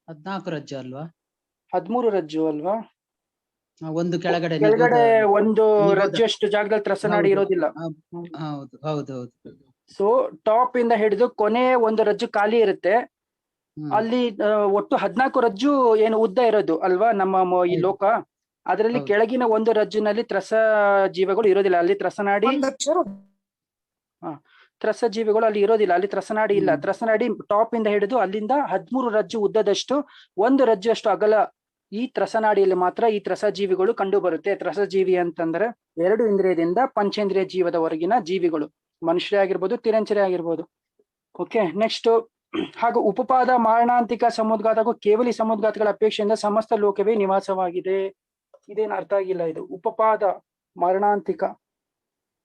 14 ರಜ್ಜು ಅಲ್ವಾ? 13 ರಜ್ಜು ಅಲ್ವಾ? ಒಂದು ಕೆಳಗಡೆ ಕೆಳಗಡೆ 1 ನಿಗೋದ. ರಜ್ಜು ಅಷ್ಟು ಜಾಗದಲ್ಲಿ ತ್ರಸನಾಡಿ ಇರೋದಿಲ್ಲ. ಹೌದು ಹೌದು ಹೌದು. ಸೊ ಟಾಪ್ ಇಂದ ಹಿಡಿದು ಕೊನೆ 1 ರಜ್ಜು ಖಾಲಿ ಇರುತ್ತೆ. ಅಲ್ಲಿ ಒಟ್ಟು 14 ರಜ್ಜು ಏನು ಉದ್ದ ಇರೋದು ಅಲ್ವಾ ನಮ್ಮ ಈ ಲೋಕ. ಅದರಲ್ಲಿ ಕೆಳಗಿನ 1 ರಜ್ಜಿನಲ್ಲಿ ತ್ರಸ ಜೀವಿಗಳು ಇರೋದಿಲ್ಲ. ಅಲ್ಲಿ ತ್ರಸನಾಡಿ, ತ್ರಸ ಜೀವಿಗಳು ಅಲ್ಲಿ ಇರೋದಿಲ್ಲ. ಅಲ್ಲಿ ತ್ರಸನಾಡಿ ಇಲ್ಲ. ತ್ರಸನಾಡಿ ಟಾಪ್ ಇಂದ ಹಿಡಿದು ಅಲ್ಲಿಂದ 13 ರಜ್ಜು ಉದ್ದದಷ್ಟು 1 ರಜ್ಜು ಅಷ್ಟು ಅಗಲ ಈ ತ್ರಸನಾಡಿಯಲ್ಲಿ ಮಾತ್ರ ಈ ತ್ರಸ ಜೀವಿಗಳು ಕಂಡು ಬರುತ್ತೆ. ತ್ರಸ ಜೀವಿ ಅಂತಂದ್ರೆ 2 ಇಂದ್ರಿಯದಿಂದ ಪಂಚೇಂದ್ರಿಯ ಜೀವದ ಹೊರಗಿನ ಜೀವಿಗಳು, ಮನುಷ್ಯರೇ ಆಗಿರ್ಬೋದು, ತಿರಂಚರೇ ಆಗಿರ್ಬೋದು. Okay, next. ಹಾಗೂ ಉಪಪಾದ, ಮಾರಣಾಂತಿಕ, ಸಮುದ್ಘಾತ ಹಾಗೂ ಕೇವಲಿ ಸಮುದ್ಘಾತಗಳ ಅಪೇಕ್ಷೆಯಿಂದ ಸಮಸ್ತ ಲೋಕವೇ ನಿವಾಸವಾಗಿದೆ. ಇದೇನು ಅರ್ಥ ಆಗಿಲ್ಲ ಇದು. ಉಪಪಾದ, ಮಾರಣಾಂತಿಕ.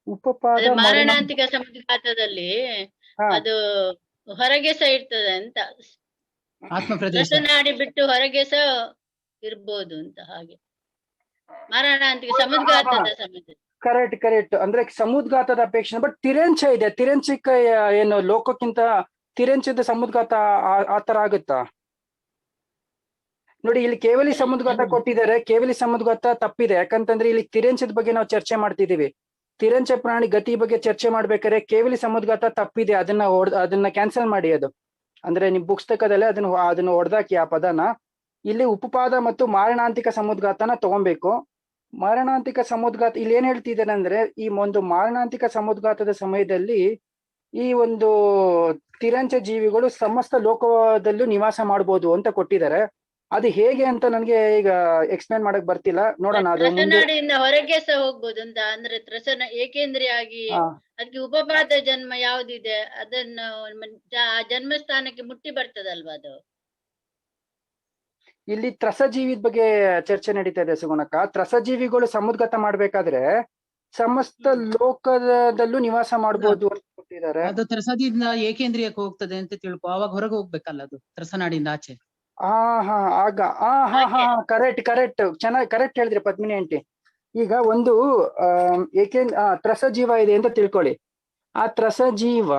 ಉಪಪಾದ ಮಾರಣಾಂತಿಕ ಸಮುದ್ಘಾತದಲ್ಲಿ ಅದು ಹೊರಗೆ ಸಹ ಇರ್ತದೆ ಅಂತ, ತ್ರಸನಾಡಿ ಬಿಟ್ಟು ಹೊರಗೆ ಸಹ ಇರ್ಬೋದು ಅಂತ. ಹಾಗೆ ಮಾರಣಾಂತಿಕ ಸಮುದ್ಘಾತದ ಸಮುದ್ರ. ಕರೆಕ್ಟ್. ಅಂದ್ರೆ ಸಮುದ್ಘಾತದ ಅಪೇಕ್ಷೆ. ಬಟ್ ತಿರಂಚ ಇದೆ. ತಿರಂಚಕ್ಕೆ ಏನು ಲೋಕಕ್ಕಿಂತ ತಿರಂಚದ ಸಮುದ್ಘಾತ ಆತರ ಆಗುತ್ತಾ? ನೋಡಿ, ಇಲ್ಲಿ ಕೇವಲಿ ಸಮುದ್ಘಾತ ಕೊಟ್ಟಿದ್ದಾರೆ. ಕೇವಲಿ ಸಮುದ್ಘಾತ ತಪ್ಪಿದೆ. ಯಾಕಂತಂದ್ರೆ ಇಲ್ಲಿ ತಿರಂಚದ ಬಗ್ಗೆ ನಾವು ಚರ್ಚೆ ಮಾಡ್ತಿದೀವಿ. ತಿರಂಚ ಪ್ರಾಣಿ ಗತಿ ಬಗ್ಗೆ ಚರ್ಚೆ ಮಾಡ್ಬೇಕಾದ್ರೆ ಕೇವಲಿ ಸಮುದ್ಘಾತ ತಪ್ಪಿದೆ. ಅದನ್ನ ಕ್ಯಾನ್ಸಲ್ ಮಾಡಿ. ಅದು ಅಂದ್ರೆ ನಿಮ್ ಪುಸ್ತಕದಲ್ಲೇ ಅದನ್ನ ಹೊಡೆದಾಕಿ ಆ ಪದನ. ಇಲ್ಲಿ ಉಪಪಾದ ಮತ್ತು ಮಾರಣಾಂತಿಕ ಸಮುದ್ಘಾತನ ತಗೊಬೇಕು. ಮಾರಣಾಂತಿಕ ಸಮುದ್ಘಾತ ಇಲ್ಲಿ ಏನ್ ಹೇಳ್ತಿದ್ದೇನೆ ಅಂದ್ರೆ, ಈ ಒಂದು ಮಾರಣಾಂತಿಕ ಸಮುದ್ಘಾತದ ಸಮಯದಲ್ಲಿ ಈ ಒಂದು ತಿರಂಚ ಜೀವಿಗಳು ಸಮಸ್ತ ಲೋಕದಲ್ಲೂ ನಿವಾಸ ಮಾಡ್ಬೋದು ಅಂತ ಕೊಟ್ಟಿದ್ದಾರೆ. ಅದು ಹೇಗೆ ಅಂತ ನನ್ಗೆ ಈಗ ಎಕ್ಸ್ಪ್ಲೇನ್ ಮಾಡಕ್ ಬರ್ತಿಲ್ಲ. ನೋಡೋಣ. ಅದು ತ್ರಸನಾಡಿಯಿಂದ ಹೊರಗೆ ಸಹ ಹೋಗ್ಬೋದು ಅಂತ. ಅಂದ್ರೆ ತ್ರಸನ ಏಕೇಂದ್ರಿಯಾಗಿ ಅದಕ್ಕೆ ಉಪಪಾದ ಜನ್ಮ ಯಾವ್ದಿದೆ ಅದನ್ನು ಜನ್ಮ ಸ್ಥಾನಕ್ಕೆ ಮುಟ್ಟಿ ಬರ್ತದಲ್ವಾ ಅದು. ಇಲ್ಲಿ ತ್ರಸಜೀವಿದ ಬಗ್ಗೆ ಚರ್ಚೆ ನಡೀತಾ ಇದೆ ಸುಗುಣಕ್ಕ. ತ್ರಸಜೀವಿಗಳು ಸಮುದ್ಗತ ಮಾಡ್ಬೇಕಾದ್ರೆ ಸಮಸ್ತ ಲೋಕದಲ್ಲೂ ನಿವಾಸ ಮಾಡ್ಬೋದು ಅಂತ ಕೊಟ್ಟಿದ್ದಾರೆ. ಅದು ತ್ರಸದಿಂದ ಏಕೇಂದ್ರಿಯಕ್ಕೆ ಹೋಗ್ತದೆ ಅಂತ ತಿಳ್ಕೊ, ಅವಾಗ ಹೊರಗೆ ಹೋಗ್ಬೇಕಲ್ಲ ಅದು ತ್ರಸನಾಡಿಯಿಂದ ಆಚೆ. ಕರೆಕ್ಟ್ ಕರೆಕ್ಟ್ ಹೇಳಿದ್ರಿ ಪದ್ಮಿನಿ ಆಂಟಿ. ಈಗ ಒಂದು ತ್ರಸಜೀವ ಇದೆ ಅಂತ ತಿಳ್ಕೊಳ್ಳಿ. ಆ ತ್ರಸಜೀವ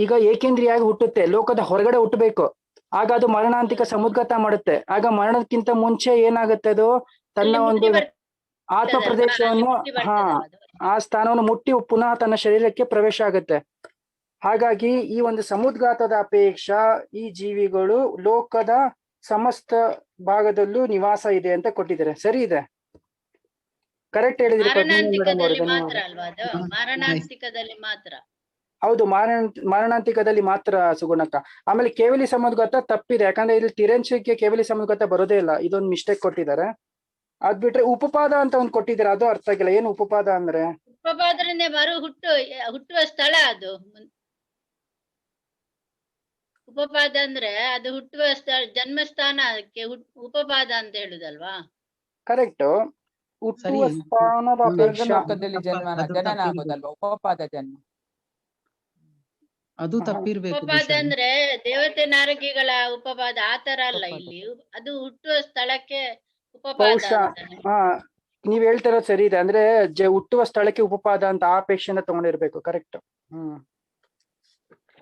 ಈಗ ಏಕೇಂದ್ರಿಯಾಗಿ ಹುಟ್ಟುತ್ತೆ, ಲೋಕದ ಹೊರಗಡೆ ಹುಟ್ಟಬೇಕು. ಆಗ ಅದು ಮರಣಾಂತಿಕ ಸಮುದ್ಗತ ಮಾಡುತ್ತೆ. ಆಗ ಮರಣಕ್ಕಿಂತ ಮುಂಚೆ ಏನಾಗುತ್ತೆ, ಅದು ತನ್ನ ಒಂದು ಆತ್ಮ ಪ್ರದೇಶವನ್ನು ಆ ಸ್ಥಾನವನ್ನು ಮುಟ್ಟಿ ಪುನಃ ತನ್ನ ಶರೀರಕ್ಕೆ ಪ್ರವೇಶ ಆಗುತ್ತೆ. ಹಾಗಾಗಿ ಈ ಒಂದು ಸಮುದ್ಗಾತದ ಅಪೇಕ್ಷಾ ಈ ಜೀವಿಗಳು ಲೋಕದ ಸಮಸ್ತ ಭಾಗದಲ್ಲೂ ನಿವಾಸ ಇದೆ ಅಂತ ಕೊಟ್ಟಿದ್ದಾರೆ. ಸರಿ ಇದೆ, ಕರೆಕ್ಟ್ ಹೇಳಿದ್ರಿ ಪದ್ಮಿನಿ ಮೇಡಮ್ ಅವರು. ಮಾರಣಾಂತಿಕದಲ್ಲಿ ಮಾತ್ರ. ಹೌದು, ಮಾರಣಾಂತಿಕದಲ್ಲಿ ಮಾತ್ರ ಸುಗುಣಕ್ಕ. ಆಮೇಲೆ ಕೇವಲಿ ಸಮುದ್ಗತ ತಪ್ಪಿದೆ, ಯಾಕಂದ್ರೆ ಇಲ್ಲಿ ತಿರಂಚಕ್ಕೆ ಕೇವಲಿ ಸಮುದ್ಗತ ಬರೋದೇ ಇಲ್ಲ, ಇದೊಂದು ಮಿಸ್ಟೇಕ್ ಕೊಟ್ಟಿದ್ದಾರೆ. ಅದ್ ಬಿಟ್ರೆ ಉಪಪಾದ ಅಂತ ಒಂದ್ ಕೊಟ್ಟಿದ್ದಾರೆ, ಅದು ಅರ್ಥ ಆಗಿಲ್ಲ. ಏನು ಉಪಪಾದ ಅಂದ್ರೆ? ಉಪಪಾದನೆ ಹುಟ್ಟುವ ಸ್ಥಳ ಅದು. ಉಪಪಾದ ಅಂದ್ರೆ ಅದು ಹುಟ್ಟುವ ಸ್ಥಳ, ಜನ್ಮಸ್ಥಾನ. ಅದಕ್ಕೆ ಉಪಪಾದ ಅಂತ ಹೇಳುದಲ್ವಾ? ಕರೆಕ್ಟ್. ಹುಟ್ಟುವ ಸ್ಥಾನದ ಅಪೇಕ್ಷಾ ಲೋಕದಲ್ಲಿ ಜನನ ಆಗೋದಲ್ವಾ ಉಪಪಾದ ಜನ್ಮ. ಅದು ತಪ್ಪಿರ್ಬೇಕು. ಉಪಪಾದ ಅಂದ್ರೆ ದೇವತೆ ನಾರಕಿಗಳ ಉಪಪಾದ ಆತರ ಅಲ್ಲ ಇಲ್ಲಿ. ಅದು ಹುಟ್ಟುವ ಸ್ಥಳಕ್ಕೆ ಉಪಪಾದ. ನೀವ್ ಹೇಳ್ತಿರೋದು ಸರಿ ಇದೆ. ಅಂದ್ರೆ ಹುಟ್ಟುವ ಸ್ಥಳಕ್ಕೆ ಉಪಪಾದ ಅಂತ ಆ ಅಪೇಕ್ಷೆನ ತಗೊಂಡಿರ್ಬೇಕು. ಕರೆಕ್ಟ್.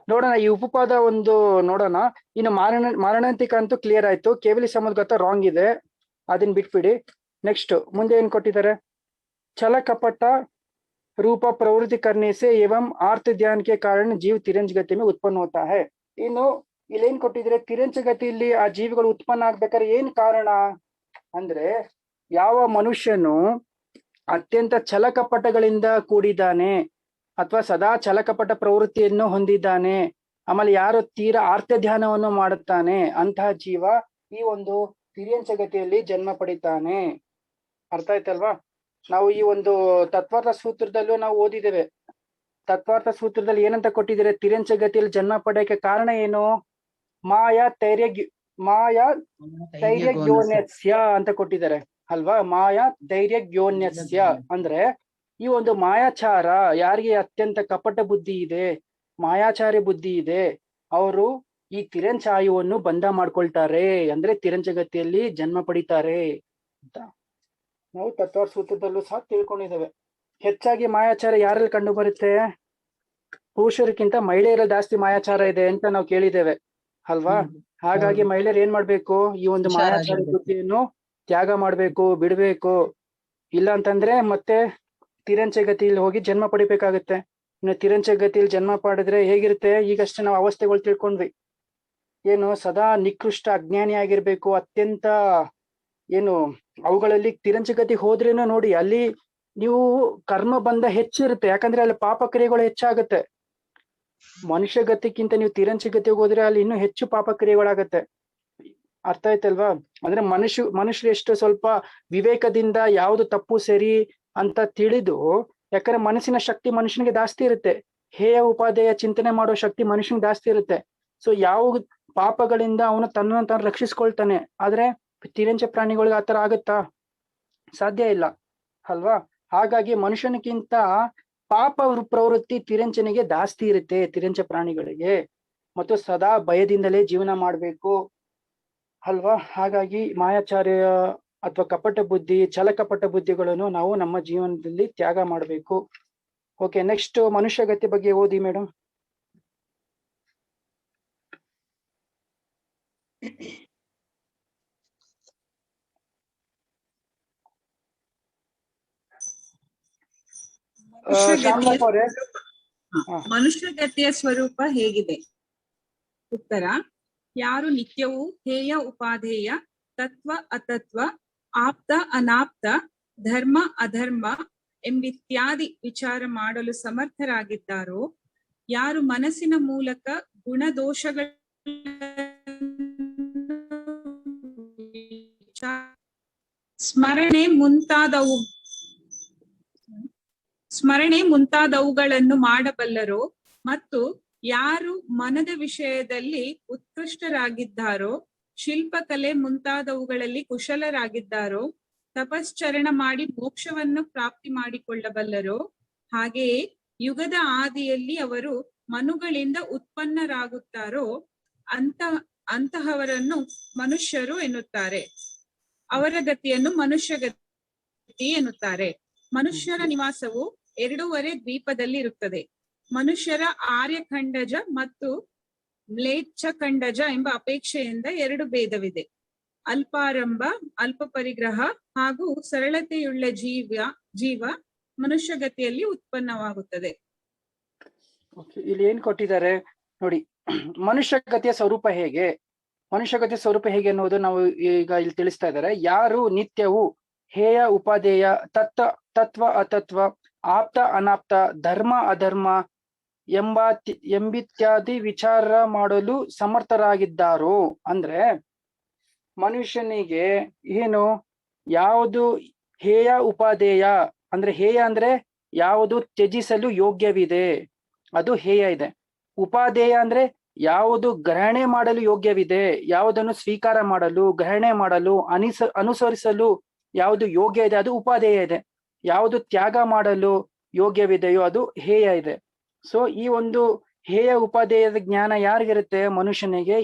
ನೋಡೋಣ ಈ ಉಪಪಾದ ಒಂದು ನೋಡೋಣ. ಇನ್ನು ಮಾರಣಾಂತಿಕ ಅಂತೂ ಕ್ಲಿಯರ್ ಆಯ್ತು. ಕೇವಲಿ ಸಮುದ್ಗತ ರಾಂಗ್ ಇದೆ, ಅದನ್ನ ಬಿಟ್ಬಿಡಿ. ನೆಕ್ಸ್ಟ್ ಮುಂದೆ ಏನ್ ಕೊಟ್ಟಿದ್ದಾರೆ? ಛಲ ಕಪಟ रूप प्रवृत्ति करने से एवं आर्त ध्यान के कारण जीव तिरंज गति में उत्पन्न होता है. ಇನ್ನು ಇಲ್ಲೇನ್ ಕೊಟ್ಟಿದ್ರೆ, ತಿರಂಚ ಗತಿಯಲ್ಲಿ ಆ ಜೀವಿಗಳು ಉತ್ಪನ್ನ ಆಗ್ಬೇಕಾದ್ರೆ ಏನ್ ಕಾರಣ ಅಂದ್ರೆ, ಯಾವ ಮನುಷ್ಯನು ಅತ್ಯಂತ ಛಲಕಪಟಗಳಿಂದ ಕೂಡಿದ್ದಾನೆ ಅಥವಾ ಸದಾ ಛಲಕಪಟ ಪ್ರವೃತ್ತಿಯನ್ನು ಹೊಂದಿದ್ದಾನೆ, ಆಮೇಲೆ ಯಾರು ತೀರಾ ಆರ್ತ ಧ್ಯಾನವನ್ನು ಮಾಡುತ್ತಾನೆ, ಅಂತಹ ಜೀವ ಈ ಒಂದು ತಿರ್ಯಂಚ ಗತಿಯಲ್ಲಿ ಜನ್ಮ ಪಡಿತಾನೆ. ಅರ್ಥ ಆಯ್ತಲ್ವಾ? ನಾವು ಈ ಒಂದು ತತ್ವಾರ್ಥ ಸೂತ್ರದಲ್ಲೂ ನಾವು ಓದಿದ್ದೇವೆ. ತತ್ವಾರ್ಥ ಸೂತ್ರದಲ್ಲಿ ಏನಂತ ಕೊಟ್ಟಿದ್ದಾರೆ? ತಿರಂಚ ಗತಿಯಲ್ಲಿ ಜನ್ಮ ಪಡೆಯಕ್ಕೆ ಕಾರಣ ಏನು? ಮಾಯಾ ಧೈರ್ಯ ಗ್ಯೋನ್ಯಸ್ಯ ಅಂತ ಕೊಟ್ಟಿದ್ದಾರೆ ಅಲ್ವಾ? ಮಾಯಾ ಧೈರ್ಯ ಗ್ಯೋನ್ಯಸ್ಯ ಅಂದ್ರೆ ಈ ಒಂದು ಮಾಯಾಚಾರ, ಯಾರಿಗೆ ಅತ್ಯಂತ ಕಪಟ ಬುದ್ಧಿ ಇದೆ, ಮಾಯಾಚಾರ್ಯ ಬುದ್ಧಿ ಇದೆ, ಅವರು ಈ ತಿರಂಚಾಯುವನ್ನು ಬಂಧ ಮಾಡ್ಕೊಳ್ತಾರೆ, ಅಂದ್ರೆ ತಿರಂಚಗತಿಯಲ್ಲಿ ಜನ್ಮ ಪಡಿತಾರೆ ಅಂತ ನಾವು ತತ್ವಾರ್ಥ ಸೂತ್ರದಲ್ಲೂ ಸಹ ತಿಳ್ಕೊಂಡಿದ್ದೇವೆ. ಹೆಚ್ಚಾಗಿ ಮಾಯಾಚಾರ ಯಾರಲ್ಲಿ ಕಂಡು ಬರುತ್ತೆ? ಪುರುಷರಿಗಿಂತ ಮಹಿಳೆಯರಲ್ಲಿ ಜಾಸ್ತಿ ಮಾಯಾಚಾರ ಇದೆ ಅಂತ ನಾವು ಕೇಳಿದ್ದೇವೆ ಅಲ್ವಾ? ಹಾಗಾಗಿ ಮಹಿಳೆಯರು ಏನ್ ಮಾಡ್ಬೇಕು? ಈ ಒಂದು ಮಾಯಾಚಾರ ಬುದ್ಧಿಯನ್ನು ತ್ಯಾಗ ಮಾಡ್ಬೇಕು, ಬಿಡ್ಬೇಕು. ಇಲ್ಲ ಅಂತಂದ್ರೆ ಮತ್ತೆ ತಿರಂಚಗತಿಯಲ್ಲಿ ಹೋಗಿ ಜನ್ಮ ಪಡಿಬೇಕಾಗುತ್ತೆ. ಇನ್ನು ತಿರಂಚಗತಿಯಲ್ಲಿ ಜನ್ಮ ಪಡೆದ್ರೆ ಹೇಗಿರುತ್ತೆ? ಈಗಷ್ಟೇ ನಾವು ಅವಸ್ಥೆಗಳು ತಿಳ್ಕೊಂಡ್ವಿ. ಏನು ಸದಾ ನಿಕೃಷ್ಟ ಅಜ್ಞಾನಿ ಆಗಿರ್ಬೇಕು, ಅತ್ಯಂತ ಏನು ಅವುಗಳಲ್ಲಿ ತಿರಂಚಗತಿ ಹೋದ್ರೇನು ನೋಡಿ, ಅಲ್ಲಿ ನೀವು ಕರ್ಮ ಬಂಧ ಹೆಚ್ಚಿರುತ್ತೆ, ಯಾಕಂದ್ರೆ ಅಲ್ಲಿ ಪಾಪ ಕ್ರಿಯೆಗಳು ಹೆಚ್ಚಾಗುತ್ತೆ. ಮನುಷ್ಯ ಗತಿಗಿಂತ ನೀವು ತಿರಂಚಗತಿಗೆ ಹೋದ್ರೆ ಅಲ್ಲಿ ಇನ್ನೂ ಹೆಚ್ಚು ಪಾಪ ಕ್ರಿಯೆಗಳಾಗತ್ತೆ. ಅರ್ಥ ಆಯ್ತಲ್ವಾ? ಅಂದ್ರೆ ಮನುಷ್ಯರು ಎಷ್ಟು ಸ್ವಲ್ಪ ವಿವೇಕದಿಂದ ಯಾವ್ದು ತಪ್ಪು ಸರಿ ಅಂತ ತಿಳಿದು, ಯಾಕಂದ್ರೆ ಮನಸ್ಸಿನ ಶಕ್ತಿ ಮನುಷ್ಯನಿಗೆ ಜಾಸ್ತಿ ಇರುತ್ತೆ, ಹೇಯ ಉಪಾದೇಯ ಚಿಂತನೆ ಮಾಡೋ ಶಕ್ತಿ ಮನುಷ್ಯನಿಗೆ ಜಾಸ್ತಿ ಇರುತ್ತೆ. ಸೊ ಯಾವ ಪಾಪಗಳಿಂದ ಅವನು ತನ್ನನ್ನು ತಾನು ರಕ್ಷಿಸ್ಕೊಳ್ತಾನೆ. ಆದ್ರೆ ತಿರಂಚ ಪ್ರಾಣಿಗಳಿಗೆ ಆತರ ಆಗುತ್ತಾ? ಸಾಧ್ಯ ಇಲ್ಲ ಅಲ್ವಾ? ಹಾಗಾಗಿ ಮನುಷ್ಯನಿಗಿಂತ ಪಾಪ ಪ್ರವೃತ್ತಿ ತಿರಂಚನಿಗೆ ಜಾಸ್ತಿ ಇರುತ್ತೆ, ತಿರಂಚ ಪ್ರಾಣಿಗಳಿಗೆ. ಮತ್ತು ಸದಾ ಭಯದಿಂದಲೇ ಜೀವನ ಮಾಡ್ಬೇಕು ಅಲ್ವಾ? ಹಾಗಾಗಿ ಮಾಯಾಚಾರ್ಯ ಅಥವಾ ಕಪಟ ಬುದ್ಧಿ, ಛಲಕಪಟ ಬುದ್ಧಿಗಳನ್ನು ನಾವು ನಮ್ಮ ಜೀವನದಲ್ಲಿ ತ್ಯಾಗ ಮಾಡಬೇಕು. ಓಕೆ, ನೆಕ್ಸ್ಟ್ ಮನುಷ್ಯಗತಿ ಬಗ್ಗೆ ಓದಿ ಮೇಡಮ್. ಮನುಷ್ಯಗತಿಯ ಸ್ವರೂಪ ಹೇಗಿದೆ? ಉತ್ತರ: ಯಾರು ನಿತ್ಯವೂ ಹೇಯ ಉಪಾಧೇಯ, ತತ್ವ ಅತತ್ವ, ಆಪ್ತ ಅನಾಪ್ತ, ಧರ್ಮ ಅಧರ್ಮ ಎಂಬಿತ್ಯಾದಿ ವಿಚಾರ ಮಾಡಲು ಸಮರ್ಥರಾಗಿದ್ದಾರೋ, ಯಾರು ಮನಸ್ಸಿನ ಮೂಲಕ ಗುಣದೋಷಗಳ ಸ್ಮರಣೆ ಮುಂತಾದವುಗಳನ್ನು ಮಾಡಬಲ್ಲರೋ, ಮತ್ತು ಯಾರು ಮನದ ವಿಷಯದಲ್ಲಿ ಉತ್ಕೃಷ್ಟರಾಗಿದ್ದಾರೋ, ಶಿಲ್ಪಕಲೆ ಮುಂತಾದವುಗಳಲ್ಲಿ ಕುಶಲರಾಗಿದ್ದಾರೋ, ತಪಶ್ಚರಣ ಮಾಡಿ ಮೋಕ್ಷವನ್ನು ಪ್ರಾಪ್ತಿ ಮಾಡಿಕೊಳ್ಳಬಲ್ಲರೋ, ಹಾಗೆಯೇ ಯುಗದ ಆದಿಯಲ್ಲಿ ಅವರು ಮನುಗಳಿಂದ ಉತ್ಪನ್ನರಾಗುತ್ತಾರೋ ಅಂತಹವರನ್ನು ಮನುಷ್ಯರು ಎನ್ನುತ್ತಾರೆ. ಅವರ ಗತಿಯನ್ನು ಮನುಷ್ಯ ಗತಿ ಎನ್ನುತ್ತಾರೆ. ಮನುಷ್ಯರ ನಿವಾಸವು 2.5 ದ್ವೀಪದಲ್ಲಿ ಇರುತ್ತದೆ. ಮನುಷ್ಯರ ಆರ್ಯಖಂಡಜ ಮತ್ತು ಮ್ಲೇಚ್ಛಖಂಡಜ ಎಂಬ ಅಪೇಕ್ಷೆಯಿಂದ 2 ಭೇದವಿದೆ. ಅಲ್ಪಾರಂಭ, ಅಲ್ಪ ಪರಿಗ್ರಹ ಹಾಗೂ ಸರಳತೆಯುಳ್ಳ ಜೀವ ಮನುಷ್ಯ ಗತಿಯಲ್ಲಿ ಉತ್ಪನ್ನವಾಗುತ್ತದೆ. ಇಲ್ಲಿ ಏನ್ ಕೊಟ್ಟಿದ್ದಾರೆ ನೋಡಿ, ಮನುಷ್ಯ ಗತಿಯ ಸ್ವರೂಪ ಹೇಗೆ, ಮನುಷ್ಯ ಗತಿಯ ಸ್ವರೂಪ ಹೇಗೆ ಅನ್ನೋದು ನಾವು ಈಗ ಇಲ್ಲಿ ತಿಳಿಸ್ತಾ ಇದ್ದಾರೆ. ಯಾರು ನಿತ್ಯವು ಹೇಯ ಉಪಾದೇಯ, ತತ್ವ ಅತತ್ವ, ಆಪ್ತ ಅನಾಪ್ತ, ಧರ್ಮ ಅಧರ್ಮ ಎಂಬಿತ್ಯಾದಿ ವಿಚಾರ ಮಾಡಲು ಸಮರ್ಥರಾಗಿದ್ದಾರೋ, ಅಂದ್ರೆ ಮನುಷ್ಯನಿಗೆ ಏನು ಯಾವುದು ಹೇಯ ಉಪಾದೇಯ ಅಂದ್ರೆ, ಹೇಯ ಅಂದ್ರೆ ಯಾವುದು ತ್ಯಜಿಸಲು ಯೋಗ್ಯವಿದೆ ಅದು ಹೇಯ ಇದೆ. ಉಪಾದೇಯ ಅಂದ್ರೆ ಯಾವುದು ಗ್ರಹಣೆ ಮಾಡಲು ಯೋಗ್ಯವಿದೆ, ಯಾವುದನ್ನು ಸ್ವೀಕಾರ ಮಾಡಲು, ಗ್ರಹಣೆ ಮಾಡಲು, ಅನುಸರಿಸಲು ಯಾವುದು ಯೋಗ್ಯ ಇದೆ ಅದು ಉಪಾದೇಯ ಇದೆ. ಯಾವುದು ತ್ಯಾಗ ಮಾಡಲು ಯೋಗ್ಯವಿದೆಯೋ ಅದು ಹೇಯ ಇದೆ. ಸೊ ಈ ಒಂದು ಹೇಯ ಉಪಾದೇಯದ ಜ್ಞಾನ ಯಾರಿಗಿರುತ್ತೆ? ಮನುಷ್ಯನಿಗೆ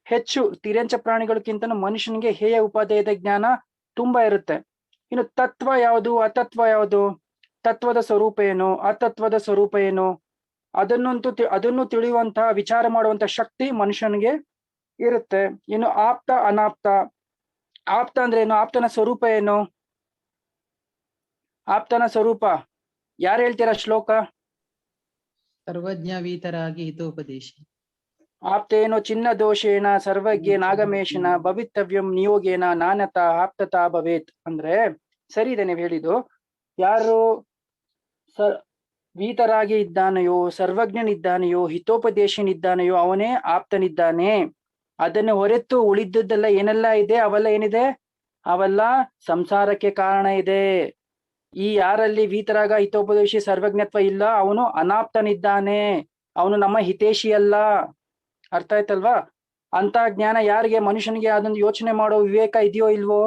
ಹೆಚ್ಚು. ತಿರ್ಯಂಚ ಪ್ರಾಣಿಗಳಿಗಿಂತ ಮನುಷ್ಯನಿಗೆ ಹೇಯ ಉಪಾದೇಯದ ಜ್ಞಾನ ತುಂಬಾ ಇರುತ್ತೆ. ಇನ್ನು ತತ್ವ ಯಾವುದು, ಅತತ್ವ ಯಾವುದು, ತತ್ವದ ಸ್ವರೂಪ ಏನು, ಅತತ್ವದ ಸ್ವರೂಪ ಏನು, ಅದನ್ನು ತಿಳಿಯುವಂತಹ ವಿಚಾರ ಮಾಡುವಂತಹ ಶಕ್ತಿ ಮನುಷ್ಯನಿಗೆ ಇರುತ್ತೆ. ಇನ್ನು ಆಪ್ತ ಅನಾಪ್ತ, ಆಪ್ತ ಅಂದ್ರೆ ಏನು, ಆಪ್ತನ ಸ್ವರೂಪ ಏನು, ಆಪ್ತನ ಸ್ವರೂಪ ಯಾರು ಹೇಳ್ತೀರಾ ಶ್ಲೋಕ? ಸರ್ವಜ್ಞ ವೀತರಾಗಿ ಹಿತೋಪದೇಶ. ಆಪ್ತೇನೋ ಚಿನ್ನ ದೋಷೇಣ ಸರ್ವಜ್ಞ ನಾಗಮೇಶನ ಭವಿತವ್ಯಂ ನಿಯೋಗೇನ ನಾನತ ಆಪ್ತತಾ ಭವೇತ್. ಅಂದ್ರೆ ಸರಿ ಇದೆ ನೀವು ಹೇಳಿದ್ದು. ಯಾರು ವೀತರಾಗಿ ಇದ್ದಾನೆಯೋ, ಸರ್ವಜ್ಞನಿದ್ದಾನೆಯೋ, ಹಿತೋಪದೇಶನಿದ್ದಾನೆಯೋ ಅವನೇ ಆಪ್ತನಿದ್ದಾನೆ. ಅದನ್ನು ಹೊರತು ಉಳಿದದ್ದೆಲ್ಲ ಏನೆಲ್ಲ ಇದೆ ಅವೆಲ್ಲ ಏನಿದೆ, ಅವೆಲ್ಲ ಸಂಸಾರಕ್ಕೆ ಕಾರಣ ಇದೆ. ಈ ಯಾರಲ್ಲಿ ವೀತರಾಗ, ಹಿತೋಪದೇಶಿ, ಸರ್ವಜ್ಞತ್ವ ಇಲ್ಲ ಅವನು ಅನಾಪ್ತನಿದ್ದಾನೆ, ಅವನು ನಮ್ಮ ಹಿತೇಶಿ ಅಲ್ಲ. ಅರ್ಥ ಆಯ್ತಲ್ವಾ? ಅಂತ ಜ್ಞಾನ ಯಾರಿಗೆ? ಮನುಷ್ಯನಿಗೆ ಅದೊಂದು ಯೋಚನೆ ಮಾಡೋ ವಿವೇಕ ಇದೆಯೋ ಇಲ್ವೋ?